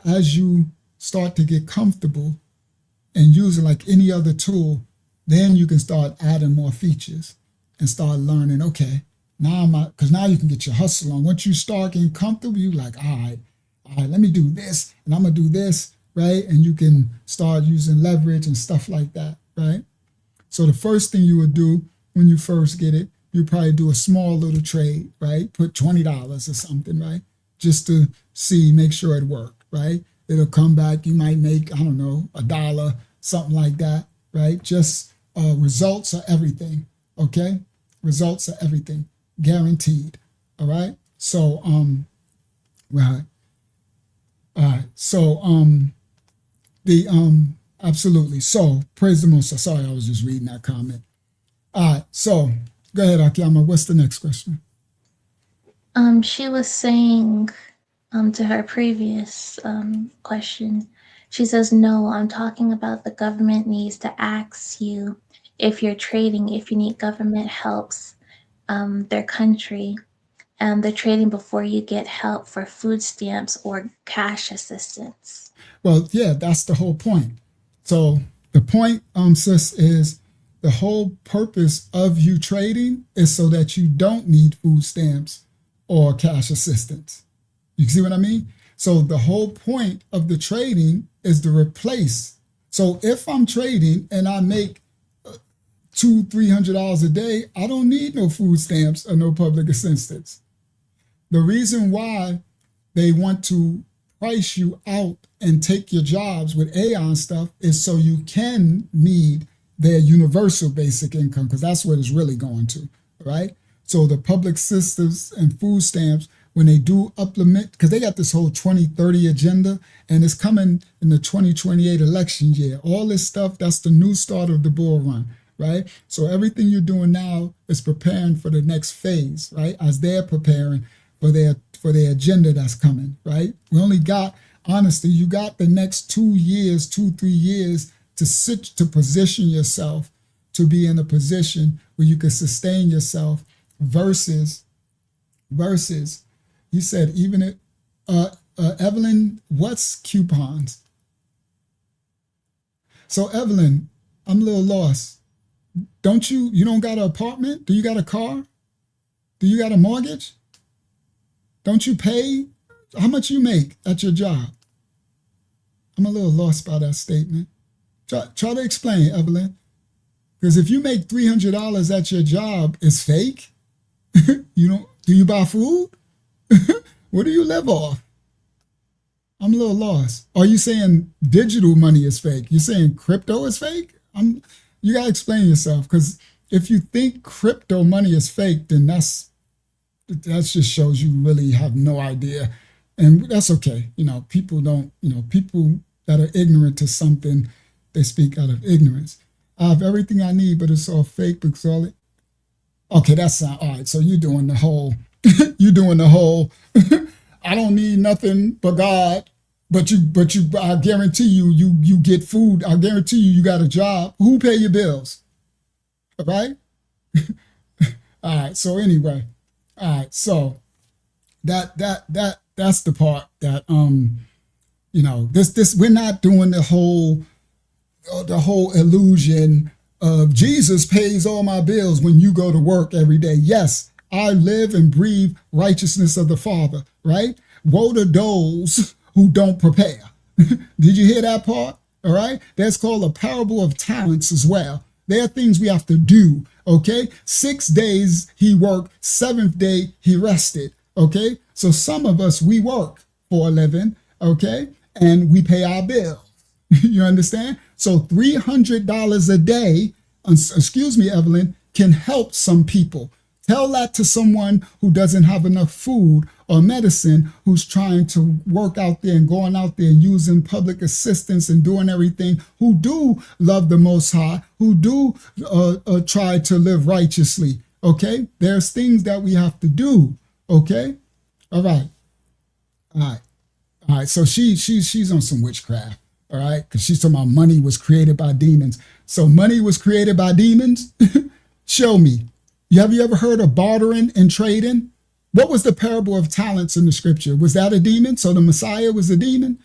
as you start to get comfortable and using like any other tool, then you can start adding more features and start learning, okay, because now you can get your hustle on. Once you start getting comfortable, you're like, all right, let me do this and I'm going to do this. Right? And you can start using leverage and stuff like that, right? So the first thing you would do when you first get it, you probably do a small little trade, right? Put $20 or something, right? Just to make sure it worked, right? It'll come back. You might make, I don't know, $1, something like that, right? Just results are everything, okay? Results are everything, guaranteed, all right? So, right. All right, so, absolutely. So praise the Most High. Sorry, I was just reading that comment. All right, so go ahead, Akiyama. What's the next question? She was saying to her previous question, she says, no, I'm talking about the government needs to ask you if you're trading, if you need government helps their country, they're trading before you get help for food stamps or cash assistance. Well, yeah, that's the whole point. So the point, sis, is the whole purpose of you trading is so that you don't need food stamps or cash assistance. You see what I mean? So the whole point of the trading is to replace. So if I'm trading and I make $200-300 a day, I don't need no food stamps or no public assistance. The reason why they want to price you out and take your jobs with AI and stuff is so you can need their universal basic income, because that's what it's really going to, right? So the public systems and food stamps, when they do implement, because they got this whole 2030 agenda, and it's coming in the 2028 election year. All this stuff, that's the new start of the bull run, right? So everything you're doing now is preparing for the next phase, right? As they're preparing for their agenda that's coming, right? We only got, honestly, you got the next 2 years, 2-3 years to position yourself to be in a position where you can sustain yourself versus you said even it, Evelyn, what's coupons? So Evelyn, I'm a little lost. You don't got an apartment? Do you got a car? Do you got a mortgage? Don't you pay? How much you make at your job? I'm a little lost by that statement. Try to explain, Evelyn. Because if you make $300 at your job, it's fake. Do you buy food? What do you live off? I'm a little lost. Are you saying digital money is fake? You're saying crypto is fake? You gotta explain yourself, because if you think crypto money is fake, then that just shows you really have no idea. And that's okay. People that are ignorant to something, they speak out of ignorance. I have everything I need, but it's all fake because okay, that's all right. So you're doing the whole, I don't need nothing but God, but I guarantee you get food. I guarantee you got a job. Who pay your bills? All right. All right. So anyway, all right. So that's the part that, we're not doing the whole illusion of Jesus pays all my bills when you go to work every day. Yes, I live and breathe righteousness of the Father, right? Woe to those who don't prepare. Did you hear that part? All right. That's called a parable of talents as well. There are things we have to do. Okay. 6 days he worked, 7th day he rested. Okay. So some of us, we work for a living. Okay. And we pay our bills. You understand? So $300 a day, excuse me, Evelyn, can help some people. Tell that to someone who doesn't have enough food or medicine, who's trying to work out there and going out there and using public assistance and doing everything, who do love the Most High, who do try to live righteously. Okay? There's things that we have to do. Okay? All right. All right. So she's on some witchcraft. All right, because she's talking about money was created by demons. So money was created by demons? Show me. Have you ever heard of bartering and trading? What was the parable of talents in the scripture? Was that a demon? So the Messiah was a demon?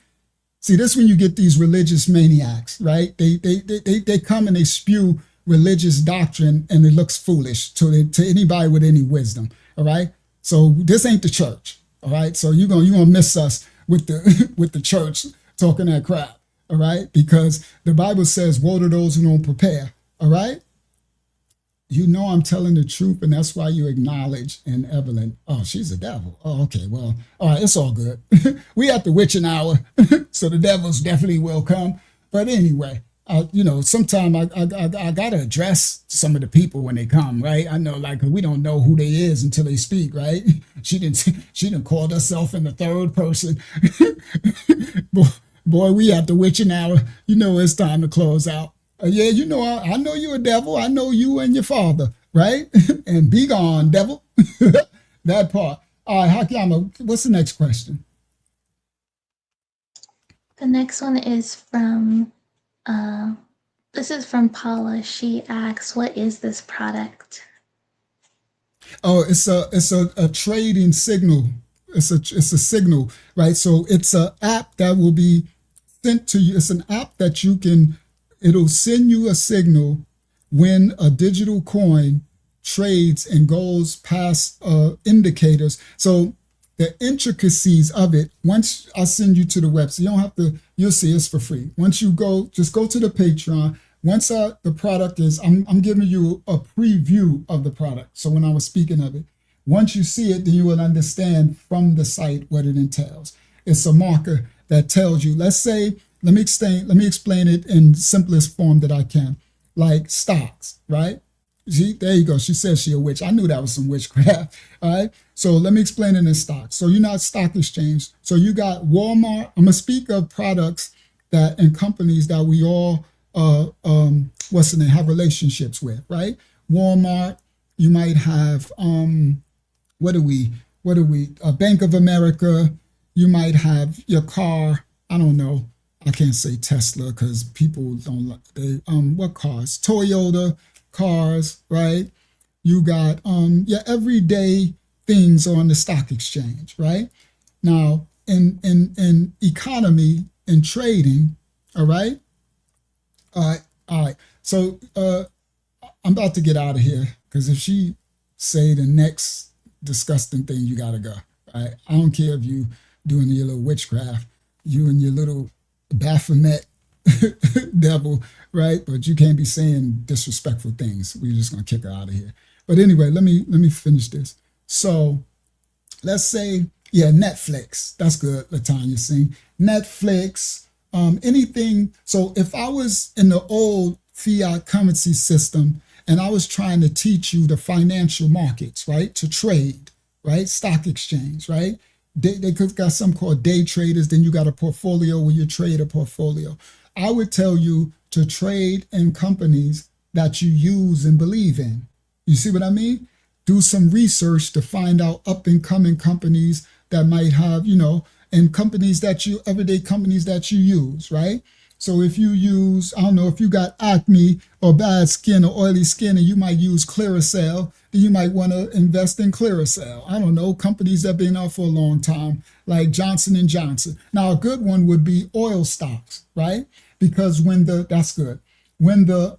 See, this is when you get these religious maniacs, right? They come and they spew religious doctrine, and it looks foolish to anybody with any wisdom. All right. So this ain't the church. All right. So you're gonna miss us with the church talking that crap. All right, because the Bible says, woe to those who don't prepare. All right. I'm telling the truth, and that's why you acknowledge in Evelyn. Oh, she's a devil. Oh, okay. Well, all right, it's all good. We at the witching hour, so the devils definitely will come. But anyway, sometimes I gotta address some of the people when they come, right? I know, like, we don't know who they is until they speak, right? She didn't call herself in the third person. Boy, we at the witching hour. It's time to close out. Yeah, I know you're a devil. I know you and your father, right? And be gone, devil. That part. All right, Hakiyama, what's the next question? The next one is from This is from Paula. She asks, what is this product? Oh, it's a trading signal. It's a signal, right? So it's an app that will be sent to you. It's an app that it'll send you a signal when a digital coin trades and goes past indicators. So the intricacies of it, once I send you to the website, you don't have to, you'll see it's for free. Once you go, just go to the Patreon. Once the product is, I'm giving you a preview of the product. So when I was speaking of it, once you see it, then you will understand from the site what it entails. It's a marker that tells you, let's say, let me explain it in simplest form that I can, like stocks, right? There you go. She says she a witch. I knew that was some witchcraft. All right. So let me explain it in stocks. So you're not stock exchange. So you got Walmart. I'm gonna speak of products that and companies that we all have relationships with, right? Walmart. You might have Bank of America. You might have your car. I don't know. I can't say Tesla because people don't like what cars? Toyota cars, right? You got your everyday things on the stock exchange, right? Now in economy and trading, all right. So I'm about to get out of here because if she say the next disgusting thing, you gotta go. Right? I don't care if you doing your little witchcraft, you and your little Baphomet devil, right? But you can't be saying disrespectful things. We're just gonna kick her out of here. But anyway, let me finish this. So let's say, yeah, Netflix. That's good, Latanya Singh. Netflix, anything. So if I was in the old fiat currency system and I was trying to teach you the financial markets, right? To trade, right? Stock exchange, right? They could got something called day traders. Then you got a portfolio where you trade a portfolio. I would tell you to trade in companies that you use and believe in. You see what I mean? Do some research to find out up and coming companies that might have, and companies that everyday companies that you use, right? So if you use, I don't know, if you got acne or bad skin or oily skin and you might use Clearasil, then you might want to invest in Clearasil. I don't know, companies that have been out for a long time, like Johnson & Johnson. Now, a good one would be oil stocks, right? Because that's good. When the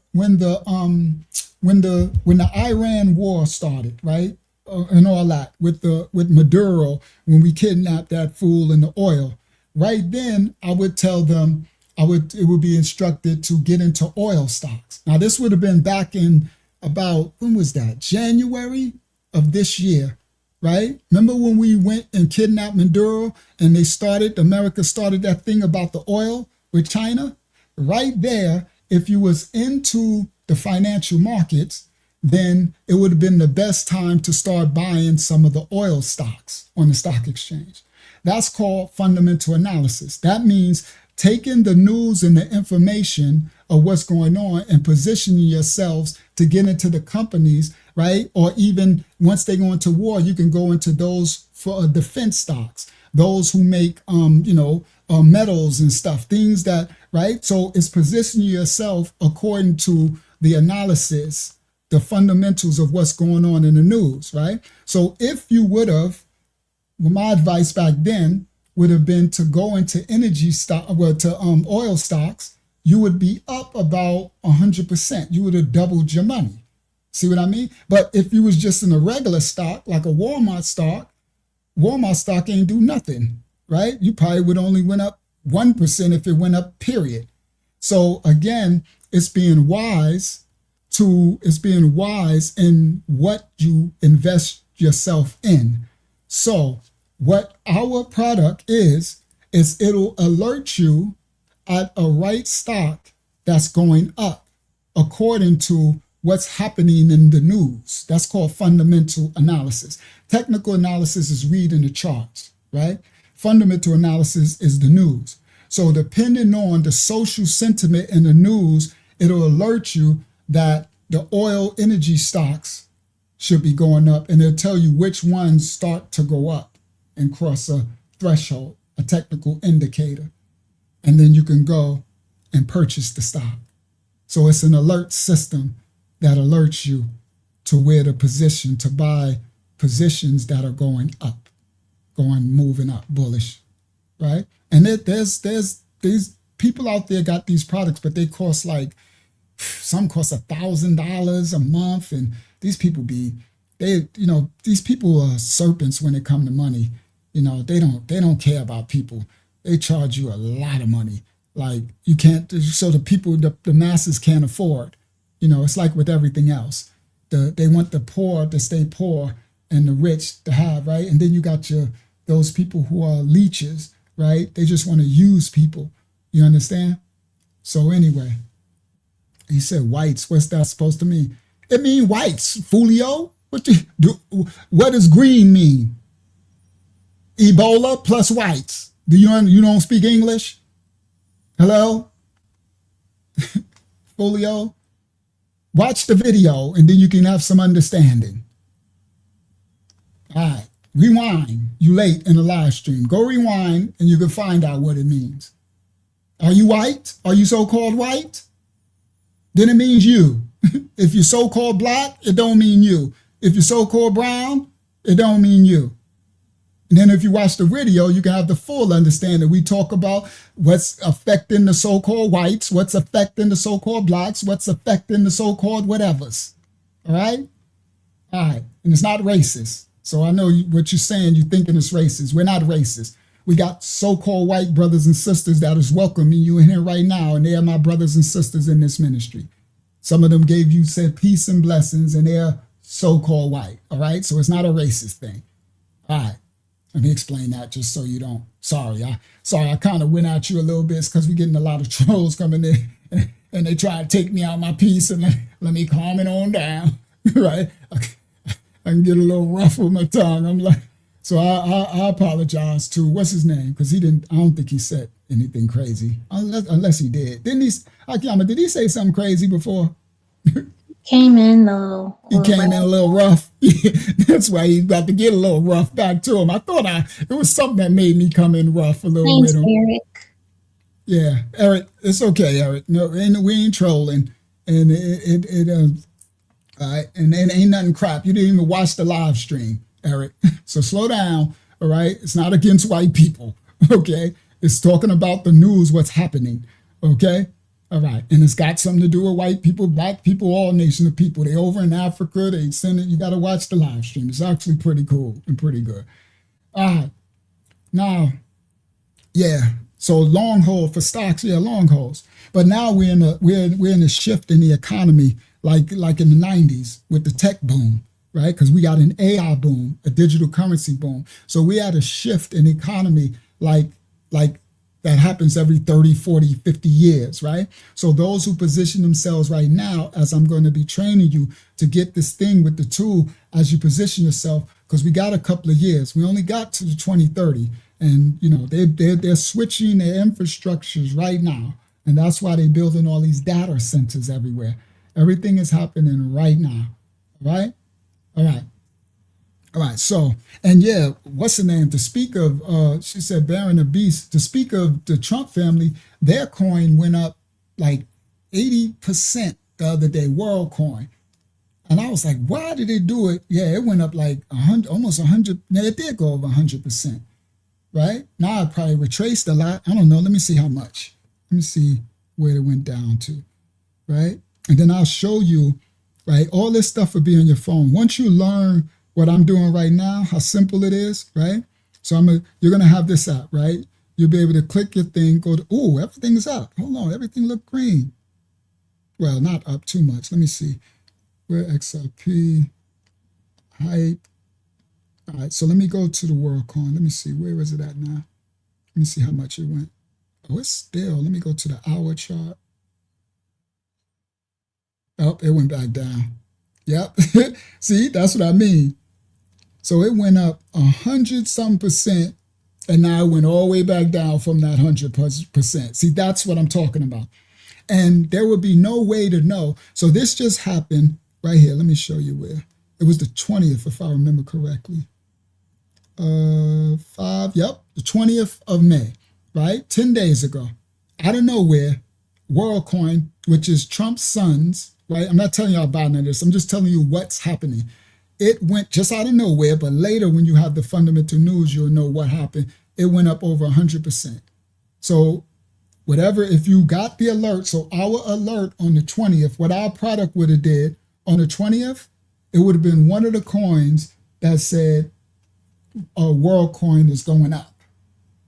Iran war started, right? And all that with Maduro, when we kidnapped that fool in the oil, right then I would tell them, it would be instructed to get into oil stocks. Now this would have been back in about, when was that? January of this year, right? Remember when we went and kidnapped Maduro and America started that thing about the oil with China? Right there, if you was into the financial markets, then it would have been the best time to start buying some of the oil stocks on the stock exchange. That's called fundamental analysis. That means taking the news and the information of what's going on and positioning yourselves to get into the companies, right? Or even once they go into war, you can go into those for defense stocks, those who make, metals and stuff, things that, right? So it's positioning yourself according to the analysis, the fundamentals of what's going on in the news, right? So if you would have, my advice back then would have been to go into oil stocks, you would be up about 100%. You would have doubled your money. See what I mean? But if you was just in a regular stock, like a Walmart stock ain't do nothing, right? You probably would only went up 1% if it went up, period. So again, it's being wise in what you invest yourself in. So what our product is it'll alert you at a right stock that's going up according to what's happening in the news. That's called fundamental analysis. Technical analysis is reading the charts, right? Fundamental analysis is the news. So depending on the social sentiment in the news, it'll alert you that the oil energy stocks should be going up, and it'll tell you which ones start to go up and cross a threshold, a technical indicator. And then you can go and purchase the stock. So it's an alert system that alerts you to where to position, to buy positions that are going up, moving up, bullish, right? And there's these people out there got these products, but they cost like, some cost $1,000 a month. And these people these people are serpents when it come to money. They don't care about people. They charge you a lot of money. Like you can't, so the people, the masses can't afford. It's like with everything else. They want the poor to stay poor and the rich to have, right? And then you got those people who are leeches, right? They just want to use people. You understand? So anyway, he said whites. What's that supposed to mean? It mean whites, Fulio. What does green mean? Ebola plus whites. You don't speak English? Hello? Folio? Watch the video and then you can have some understanding. All right. Rewind. You late in the live stream. Go rewind and you can find out what it means. Are you white? Are you so-called white? Then it means you. If you're so-called black, it don't mean you. If you're so-called brown, it don't mean you. And then if you watch the video, you can have the full understanding. We talk about what's affecting the so-called whites, what's affecting the so-called blacks, what's affecting the so-called whatevers. All right? All right. And it's not racist. So I know what you're saying. You're thinking it's racist. We're not racist. We got so-called white brothers and sisters that is welcoming you in here right now, and they are my brothers and sisters in this ministry. Some of them said peace and blessings, and they're so-called white. All right? So it's not a racist thing. All right. Let me explain that just so you don't. Sorry, I kind of went at you a little bit because we're getting a lot of trolls coming in and they try to take me out my piece and let me calm it on down, right? I can get a little rough with my tongue. I'm like, so I apologize to, what's his name? Because I don't think he said anything crazy, unless he did. Did he say something crazy before? Came in a little rough. That's why he's about to get a little rough back to him. I thought it was something that made me come in rough a little Thanks, with him. Eric. Yeah, Eric, it's okay, Eric. No, we ain't trolling, and it ain't nothing crap. You didn't even watch the live stream, Eric. So slow down, all right? It's not against white people, okay? It's talking about the news, what's happening, okay? All right, and it's got something to do with white people, black people, all nations of people. They over in Africa, they send it. You got to watch the live stream. It's actually pretty cool and pretty good. All right, now, yeah. So long haul for stocks, yeah, long hauls. But now we're in a shift in the economy, like in the 90s with the tech boom, right? Because we got an AI boom, a digital currency boom. So we had a shift in economy like that happens every 30, 40, 50 years, right? So those who position themselves right now, as I'm going to be training you to get this thing with the tool as you position yourself, because we got a couple of years. We only got to the 2030. And, they're switching their infrastructures right now. And that's why they're building all these data centers everywhere. Everything is happening right now, all right? All right. All right, so, and yeah, what's the name? To speak of, she said, Baron the Beast, to speak of the Trump family, their coin went up like 80% the other day, WorldCoin. And I was like, why did they do it? Yeah, it went up like 100, almost 100. Now, it did go over 100%, right? Now I probably retraced a lot. I don't know. Let me see how much. Let me see where it went down to, right? And then I'll show you, right? All this stuff will be on your phone. Once you learn what I'm doing right now, how simple it is, right? So you're gonna have this app, right? You'll be able to click your thing, go to, oh, everything is up. Hold on, everything look green. Well, not up too much. Let me see. Where XRP, hype. All right, so let me go to the WorldCoin. Let me see, where is it at now? Let me see how much it went. Oh, it's still, let me go to the hour chart. Oh, it went back down. Yep, see, that's what I mean. So it went up 100-some%, and now it went all the way back down from that 100%. See, that's what I'm talking about. And there would be no way to know. So this just happened right here. Let me show you where. It was the 20th, if I remember correctly. The 20th of May, right? 10 days ago. Out of nowhere, WorldCoin which is Trump's sons, right? I'm not telling y'all about none of this. I'm just telling you what's happening. It went just out of nowhere, but later when you have the fundamental news, you'll know what happened. It went up over 100%. So whatever, if you got the alert, so our alert on the 20th, what our product would have did on the 20th, it would have been one of the coins that said a world coin is going up.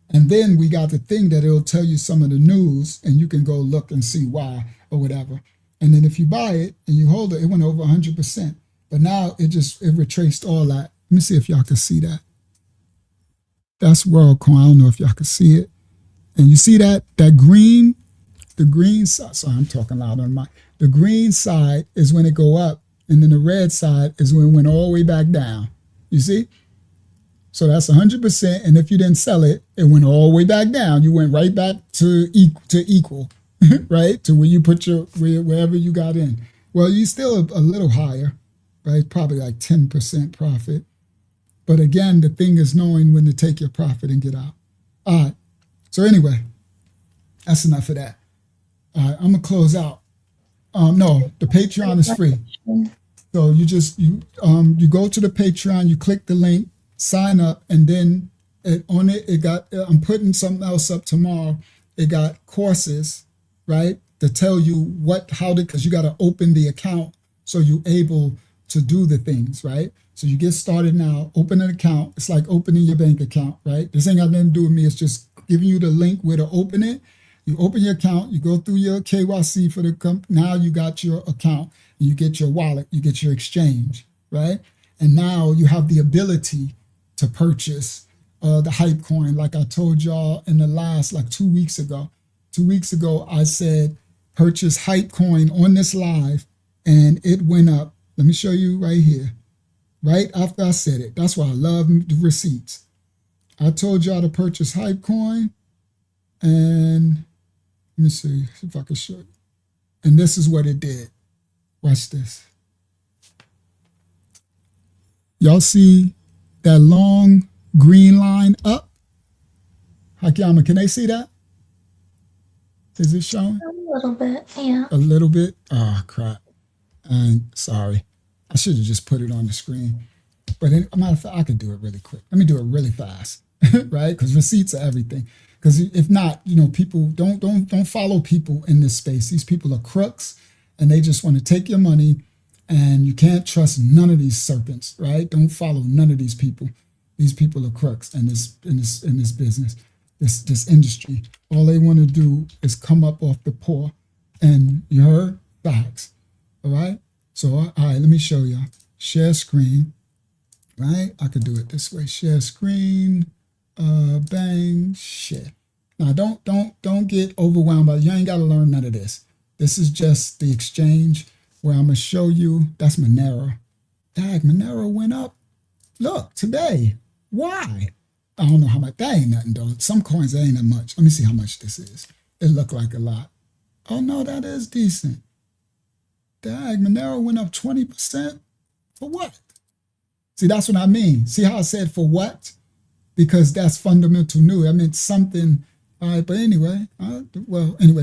And then we got the thing that it'll tell you some of the news and you can go look and see why or whatever. And then if you buy it and you hold it, it went over 100%. But now it retraced all that. Let me see if y'all can see that. That's WorldCoin. I don't know if y'all can see it. And you see that green, the green side, sorry, I'm talking loud on my, the green side is when it go up, and then the red side is when it went all the way back down. You see? So that's 100%. And if you didn't sell it, it went all the way back down. You went right back to equal, right? To where you put your, wherever you got in. Well, you still a little higher, right? Probably like 10% profit. But again, the thing is knowing when to take your profit and get out. All right. So anyway, that's enough of that. All right, I'm gonna close out. No, the Patreon is free. So you go to the Patreon, you click the link, sign up, and then it got, I'm putting something else up tomorrow. It got courses, right? To tell you because you got to open the account so you're able to do the things, right? So you get started now, open an account. It's like opening your bank account, right? This ain't got nothing to do with me. It's just giving you the link where to open it. You open your account, you go through your KYC for the company. Now you got your account, you get your wallet, you get your exchange, right? And now you have the ability to purchase the hype coin. Like I told y'all in the last, like 2 weeks ago. 2 weeks ago, I said, purchase hype coin on this live, and it went up. Let me show you right here. Right after I said it. That's why I love the receipts. I told y'all to purchase hype coin, and let me see if I can show you. And this is what it did. Watch this. Y'all see that long green line up? Hakiyama, can they see that? Is it showing? A little bit, yeah. A little bit? Oh, crap. And sorry. I should have just put it on the screen. But a matter of fact, I could do it really quick. Let me do it really fast, right? Because receipts are everything. Because if not, people don't follow people in this space. These people are crooks, and they just want to take your money, and you can't trust none of these serpents, right? Don't follow none of these people. These people are crooks in this business, this industry. All they want to do is come up off the poor, and you heard facts, all right? So, all right, let me show y'all. Share screen, right? I could do it this way. Share screen. Bang, share. Now don't get overwhelmed by it. You ain't got to learn none of this. This is just the exchange where I'm gonna show you. That's Monero. Dag, Monero went up. Look, today. Why? I don't know how much. That ain't nothing, though. Some coins, that ain't that much. Let me see how much this is. It looked like a lot. Oh no, that is decent. Dag, Monero went up 20%. For what? See, that's what I mean. See how I said for what? Because that's fundamental new. I mean, something, all right, but anyway,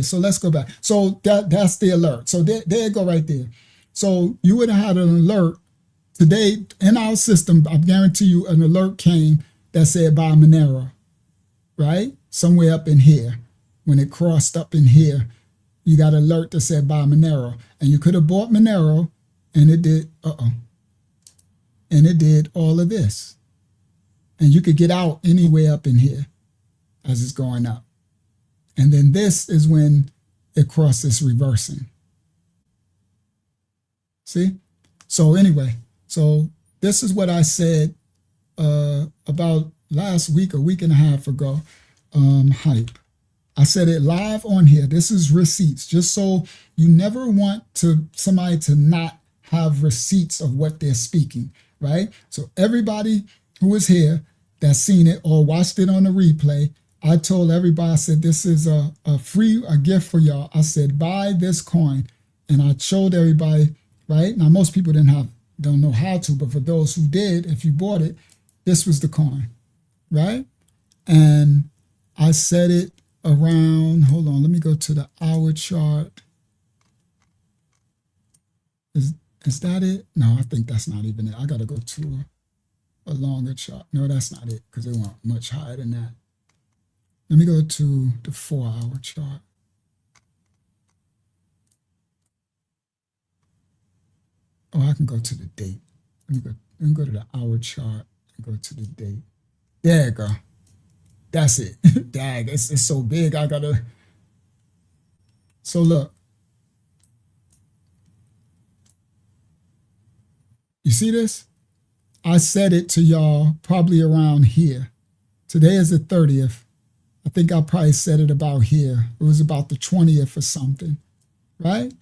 so let's go back. So that's the alert. So there you go right there. So you would have had an alert today in our system. I guarantee you an alert came that said buy Monero, right? Somewhere up in here. When it crossed up in here, you got an alert that said buy Monero. And you could have bought Monero, and it did, and it did all of this. And you could get out anywhere up in here as it's going up. And then this is when it crosses reversing. See? So anyway, so this is what I said about last week, a week and a half ago, hype. I said it live on here. This is receipts, just so you never want somebody to not have receipts of what they're speaking, right? So everybody who is here that's seen it or watched it on the replay, I told everybody, I said, this is a gift for y'all. I said, buy this coin. And I showed everybody, right? Now, most people don't know how to, but for those who did, if you bought it, this was the coin, right? And I set it around, hold on, let me go to the hour chart. Is that it? No, I think that's not even it. I got to go to a longer chart. No, that's not it because they want much higher than that. Let me go to the 4-hour chart. Oh, I can go to the date. Let me go to the hour chart and go to the date. There you go. That's it. Dag, it's so big. I gotta. So look. You see this? I said it to y'all probably around here. Today is the 30th. I think I probably said it about here. It was about the 20th or something, right?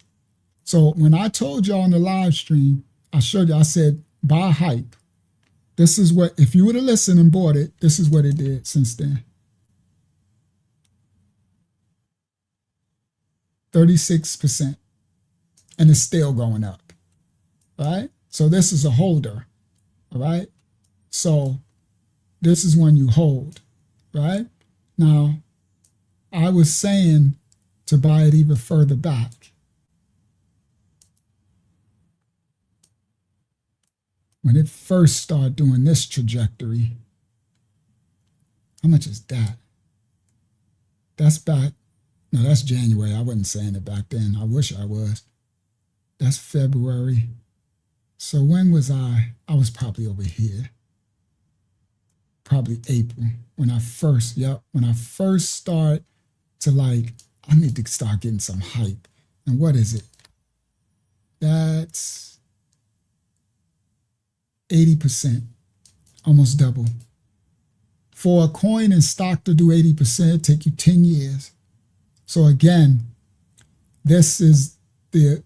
So when I told y'all on the live stream, I showed you, I said, buy hype. This is what, if you would have listened and bought it, this is what it did since then. 36%. And it's still going up, right? So this is a holder, all right? So this is when you hold, right? Now, I was saying to buy it even further back. When it first started doing this trajectory, how much is that? That's back, no, that's January. I wasn't saying it back then. I wish I was. That's February. So when was I? I was probably over here. Probably April. When I first start to like, I need to start getting some hype. And what is it? That's 80%, almost double. For a coin and stock to do 80%, it'd take you 10 years. So again, this is the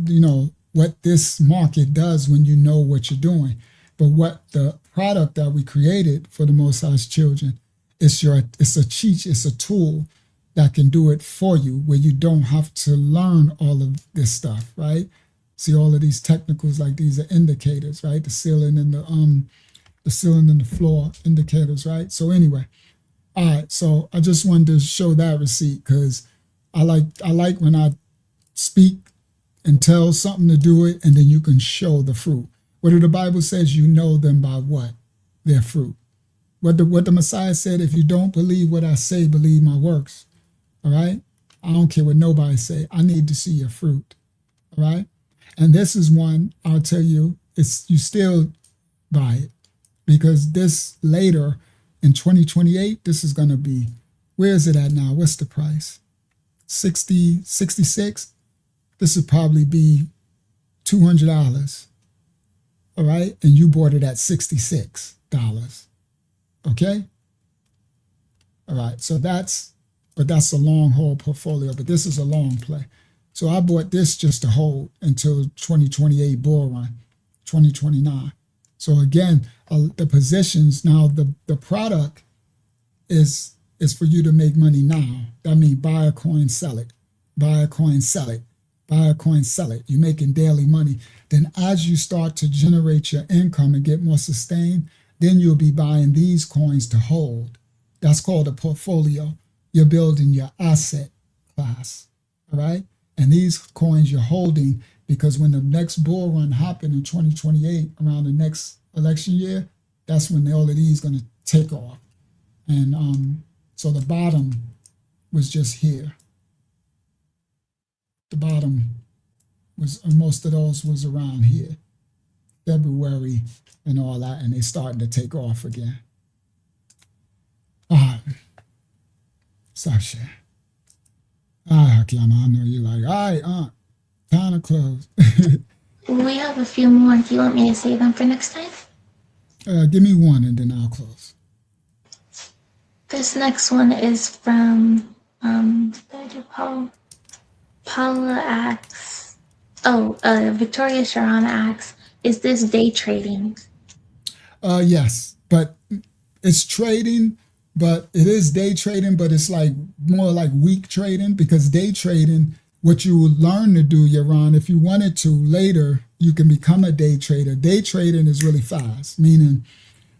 you know, what this market does when you know what you're doing. But what the product that we created for the Most High's children, it's a cheat, it's a tool that can do it for you where you don't have to learn all of this stuff, right? See all of these technicals, like these are indicators, right? The ceiling and the ceiling and the floor indicators, right? So anyway, all right. So I just wanted to show that receipt because I like when I speak and tell something to do it, and then you can show the fruit. What the Bible says, you know them by what? Their fruit. What the Messiah said, if you don't believe what I say, believe my works. All right? I don't care what nobody say. I need to see your fruit. All right? And this is one, I'll tell you, it's you still buy it. Because this later, in 2028, this is going to be, where is it at now? What's the price? 60, 66? This would probably be $200. All right? And you bought it at $66. Okay? All right. So that's a long haul portfolio, but this is a long play. So I bought this just to hold until 2028 bull run, 2029. So again, the positions, now the product is for you to make money now. That means buy a coin, sell it. Buy a coin, sell it. Buy a coin, sell it. You're making daily money. Then as you start to generate your income and get more sustained, then you'll be buying these coins to hold. That's called a portfolio. You're building your asset class, all right? And these coins you're holding because when the next bull run happen in 2028, around the next election year, that's when all of these going to take off. And so the bottom was just here. The bottom was, most of those was around here, February and all that, and they starting to take off again. All right. Stop sharing. All right, Kiana, I know you're like, all right, Aunt, time to close. We have a few more. Do you want me to save them for next time? Give me one and then I'll close. This next one is from Paula asks, Victoria Sharana asks, is this day trading? Yes, but it's trading, but it is day trading, but it's like more like week trading, because day trading, what you will learn to do, Yaron, if you wanted to later, you can become a day trader. Day trading is really fast, meaning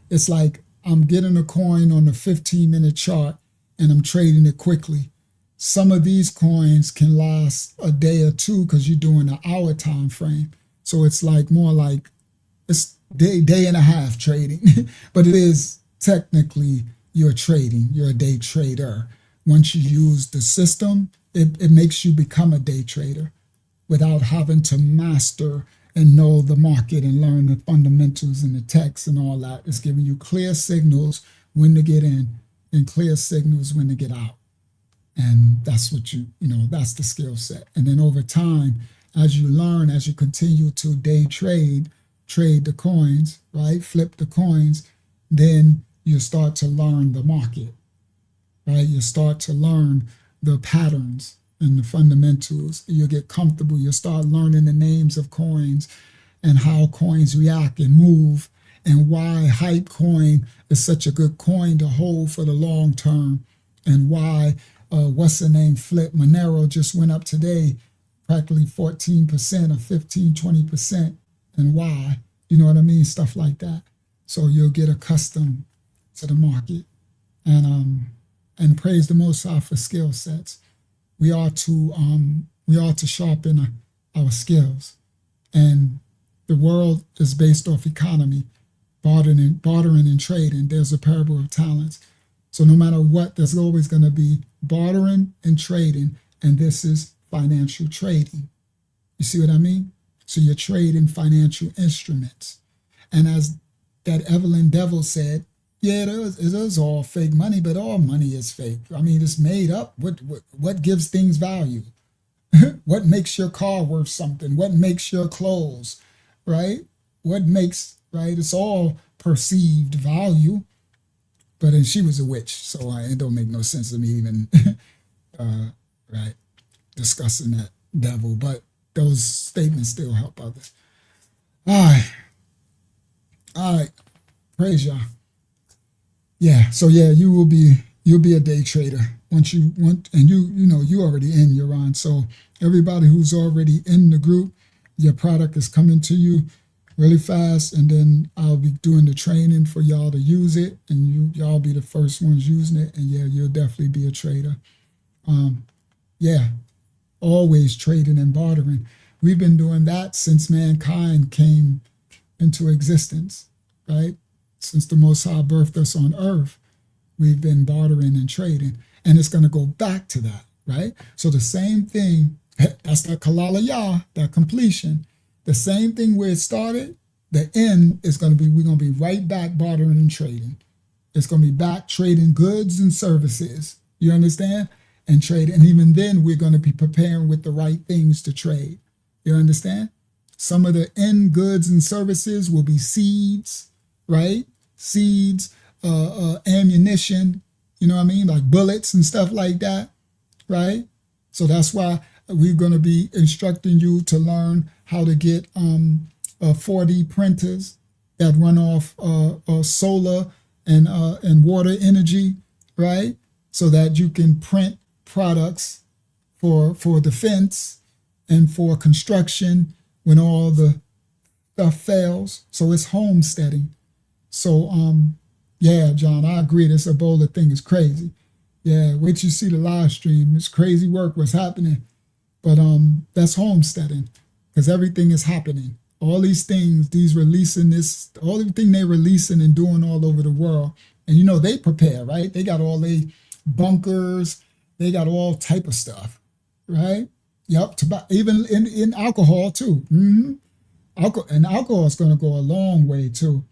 it's like I'm getting a coin on the 15-minute chart and I'm trading it quickly. Some of these coins can last a day or two because you're doing an hour time frame. So it's like more like it's day and a half trading, but it is technically you're trading. You're a day trader. Once you use the system, it makes you become a day trader without having to master and know the market and learn the fundamentals and the text and all that. It's giving you clear signals when to get in and clear signals when to get out. And that's what that's the skill set. And then over time, as you learn, as you continue to day trade the coins, right? Flip the coins, then you start to learn the market, right? You start to learn the patterns and the fundamentals. You get comfortable. You start learning the names of coins and how coins react and move and why hype coin is such a good coin to hold for the long term and why what's the name flip Monero just went up today practically 14% or 15, 20% and why, you know what I mean? Stuff like that. So you'll get accustomed to the market and praise the Most High for skill sets. We are to sharpen our skills, and the world is based off economy, bartering and trading. There's a parable of talents. So no matter what, there's always going to be bartering and trading, and this is financial trading. You see what I mean? So you're trading financial instruments, and as that Evelyn Devil said, yeah, it is all fake money, but all money is fake. I mean, it's made up. What gives things value? What makes your car worth something? What makes your clothes, right? What makes, right? It's all perceived value. But then she was a witch, so it don't make no sense to me even, right, discussing that devil. But those statements still help others. All right, praise y'all. Yeah, so yeah, you'll be a day trader once you want, and you already in, you're on. So everybody who's already in the group, your product is coming to you really fast, and then I'll be doing the training for y'all to use it, and y'all be the first ones using it, and yeah, you'll definitely be a trader. Yeah, always trading and bartering. We've been doing that since mankind came into existence, right? Since the Most High birthed us on earth, we've been bartering and trading, and it's going to go back to that, right? So the same thing, that's that kalala yah, that completion. The same thing where it started, the end is going to be, we're going to be right back bartering and trading. It's going to be back trading goods and services. You understand? And trade. And even then, we're going to be preparing with the right things to trade. You understand? Some of the end goods and services will be seeds, right? Seeds, ammunition, you know what I mean? Like bullets and stuff like that, right? So that's why we're going to be instructing you to learn how to get 4D printers that run off solar and water energy, right? So that you can print products for defense and for construction when all the stuff fails. So it's homesteading. So yeah, John, I agree. This Ebola thing is crazy. Yeah, wait till you see the live stream. It's crazy work what's happening. But that's homesteading, because everything is happening. All these things, these releasing this, all everything they're releasing and doing all over the world. And they prepare, right? They got all they bunkers, they got all type of stuff, right? Yep, even in alcohol too. Mm-hmm. Alcohol is going to go a long way too,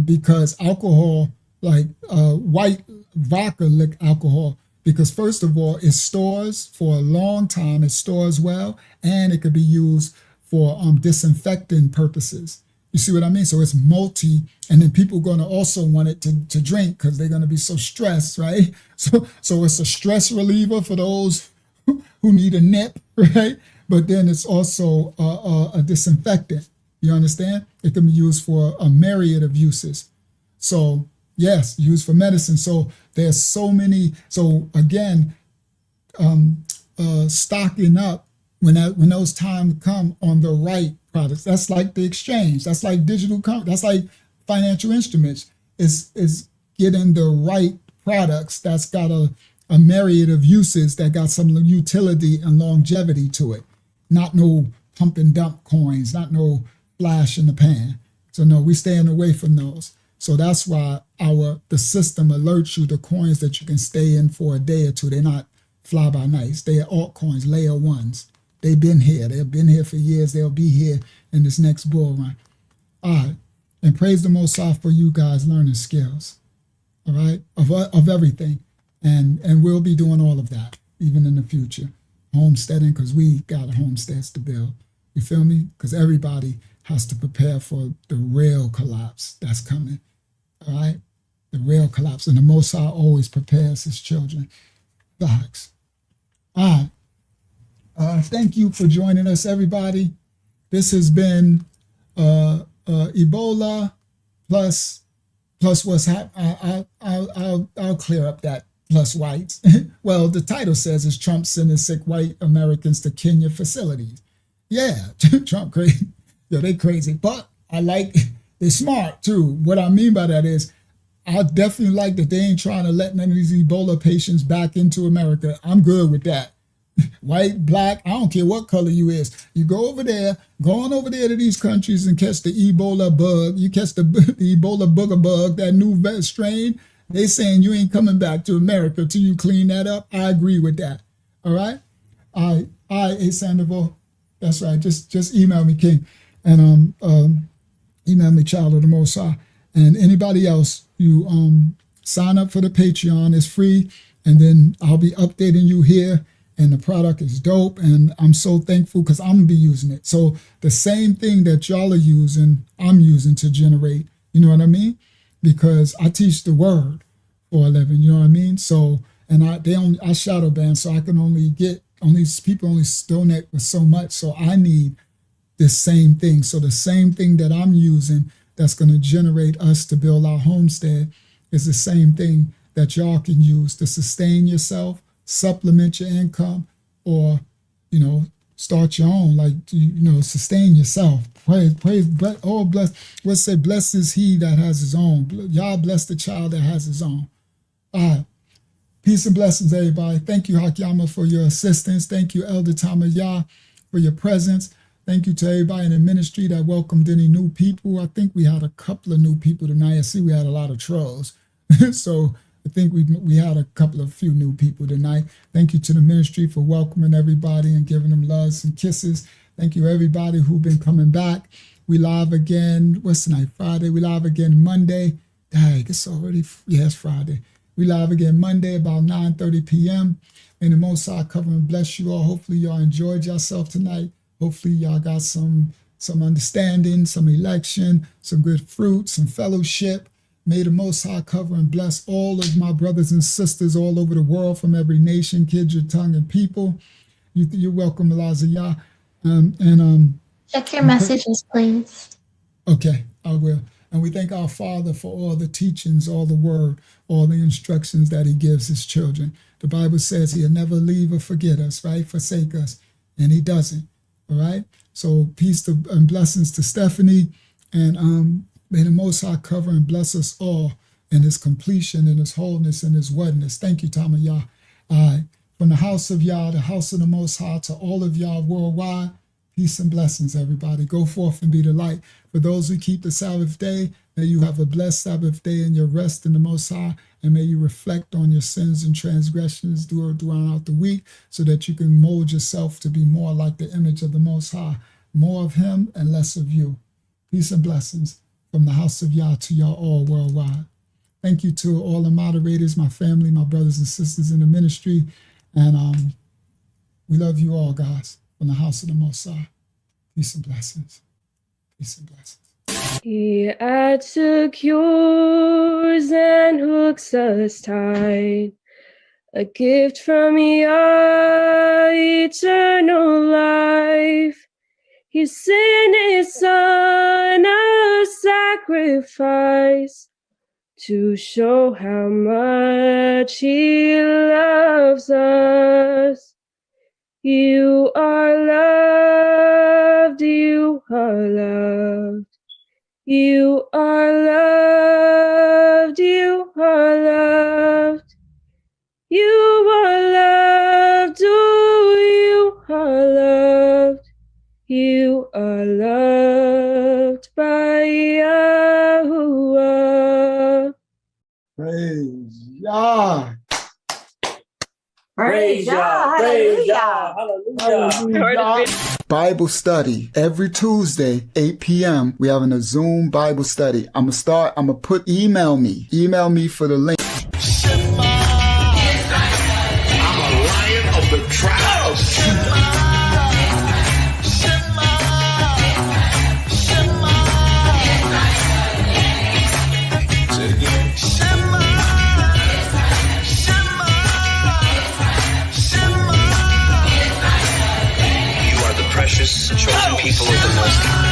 because alcohol, like white vodka alcohol, because first of all, it stores for a long time. It stores well, and it could be used for disinfecting purposes. You see what I mean? So it's multi, and then people are going to also want it to drink because they're going to be so stressed, right? So it's a stress reliever for those who need a nip, right? But then it's also a disinfectant. You understand? It can be used for a myriad of uses. So yes, used for medicine. So there's so many. So again, stocking up when those times come on the right products. That's like the exchange. That's like digital. That's like financial instruments. Is getting the right products that's got a myriad of uses that got some utility and longevity to it. Not no pump and dump coins, not no flash in the pan. So no, we staying away from those. So that's why the system alerts you to coins that you can stay in for a day or two. They're not fly by nights. They are altcoins, layer ones. They've been here. They've been here for years. They'll be here in this next bull run. All right. And praise the Most High for you guys learning skills. All right. Of everything. And we'll be doing all of that, even in the future. Homesteading, because we got homesteads to build. You feel me? Because everybody has to prepare for the real collapse that's coming. All right? The real collapse. And the Most High always prepares his children. Facts. All right. Thank you for joining us, everybody. This has been Ebola plus what's happening. I'll clear up that plus whites. Well, the title says is Trump sending sick white Americans to Kenya facilities. Yeah, Trump crazy. Yeah, they crazy. But I like, they're smart too. What I mean by that is, I definitely like that they ain't trying to let none of these Ebola patients back into America. I'm good with that. White, black, I don't care what color you is. You go over there, go on over there to these countries and catch the Ebola bug. You catch the Ebola booger bug, that new strain. They saying you ain't coming back to America till you clean that up. I agree with that. All right? All right, Sandoval. That's right. Just email me, King. And email me, Child of the Most High. And anybody else, you sign up for the Patreon. It's free. And then I'll be updating you here. And the product is dope. And I'm so thankful because I'm going to be using it. So the same thing that y'all are using, I'm using to generate. You know what I mean? Because I teach the word for a living. You know what I mean? So, and I shadow ban, so I can people only donate with so much. So I need the same thing. So the same thing that I'm using that's going to generate us to build our homestead is the same thing that y'all can use to sustain yourself, supplement your income, or, start your own, sustain yourself. Praise, bless. Let's say, blessed is he that has his own. Y'all bless the child that has his own. All right. Peace and blessings, everybody. Thank you, Hakyama, for your assistance. Thank you, Elder Tamayah, for your presence. Thank you to everybody in the ministry that welcomed any new people. I think we had a couple of new people tonight. I see we had a lot of trolls. So I think we had a few new people tonight. Thank you to the ministry for welcoming everybody and giving them loves and kisses. Thank you, everybody who've been coming back. We live again. What's tonight? Friday. We live again Monday. Dang, it's already, it's Friday. We live again Monday about 9:30 p.m. May the Most High cover and bless you all. Hopefully y'all enjoyed yourself tonight. Hopefully y'all got some understanding, some election, some good fruit, some fellowship. May the Most High cover and bless all of my brothers and sisters all over the world from every nation, kindred, tongue, and people. You're welcome, Elazayah. Check your messages, please. Okay, I will. And we thank our Father for all the teachings, all the word, all the instructions that he gives his children. The Bible says he'll never leave or forget us, right? Forsake us. And he doesn't. All right. So peace and blessings to Stephanie. And may the Most High cover and bless us all in his completion, in his wholeness, and his oneness. Thank you, Tamayah. All right. From the house of Yah, the house of the Most High, to all of y'all worldwide, peace and blessings, everybody. Go forth and be the light. For those who keep the Sabbath day, may you have a blessed Sabbath day in your rest in the Most High, and may you reflect on your sins and transgressions throughout the week so that you can mold yourself to be more like the image of the Most High, more of him and less of you. Peace and blessings from the house of Yah to y'all all worldwide. Thank you to all the moderators, my family, my brothers and sisters in the ministry, and we love you all, guys, from the house of the Most High. Peace and blessings. Peace and blessings. He adds secures and hooks us tight. A gift from Yah, eternal life. He sent his son a sacrifice to show how much he loves us. You are loved, you are loved. You are loved, you are loved. You are loved, oh, you are loved. You are loved by Yahuwah. Praise Yah. Praise Yah. Praise Yah. Hallelujah. Bible study every Tuesday, 8 p.m. We having a Zoom Bible study. I'm gonna put email me for the link. I'm a lion of the tribe of Judah. Precious chosen people of the Most High.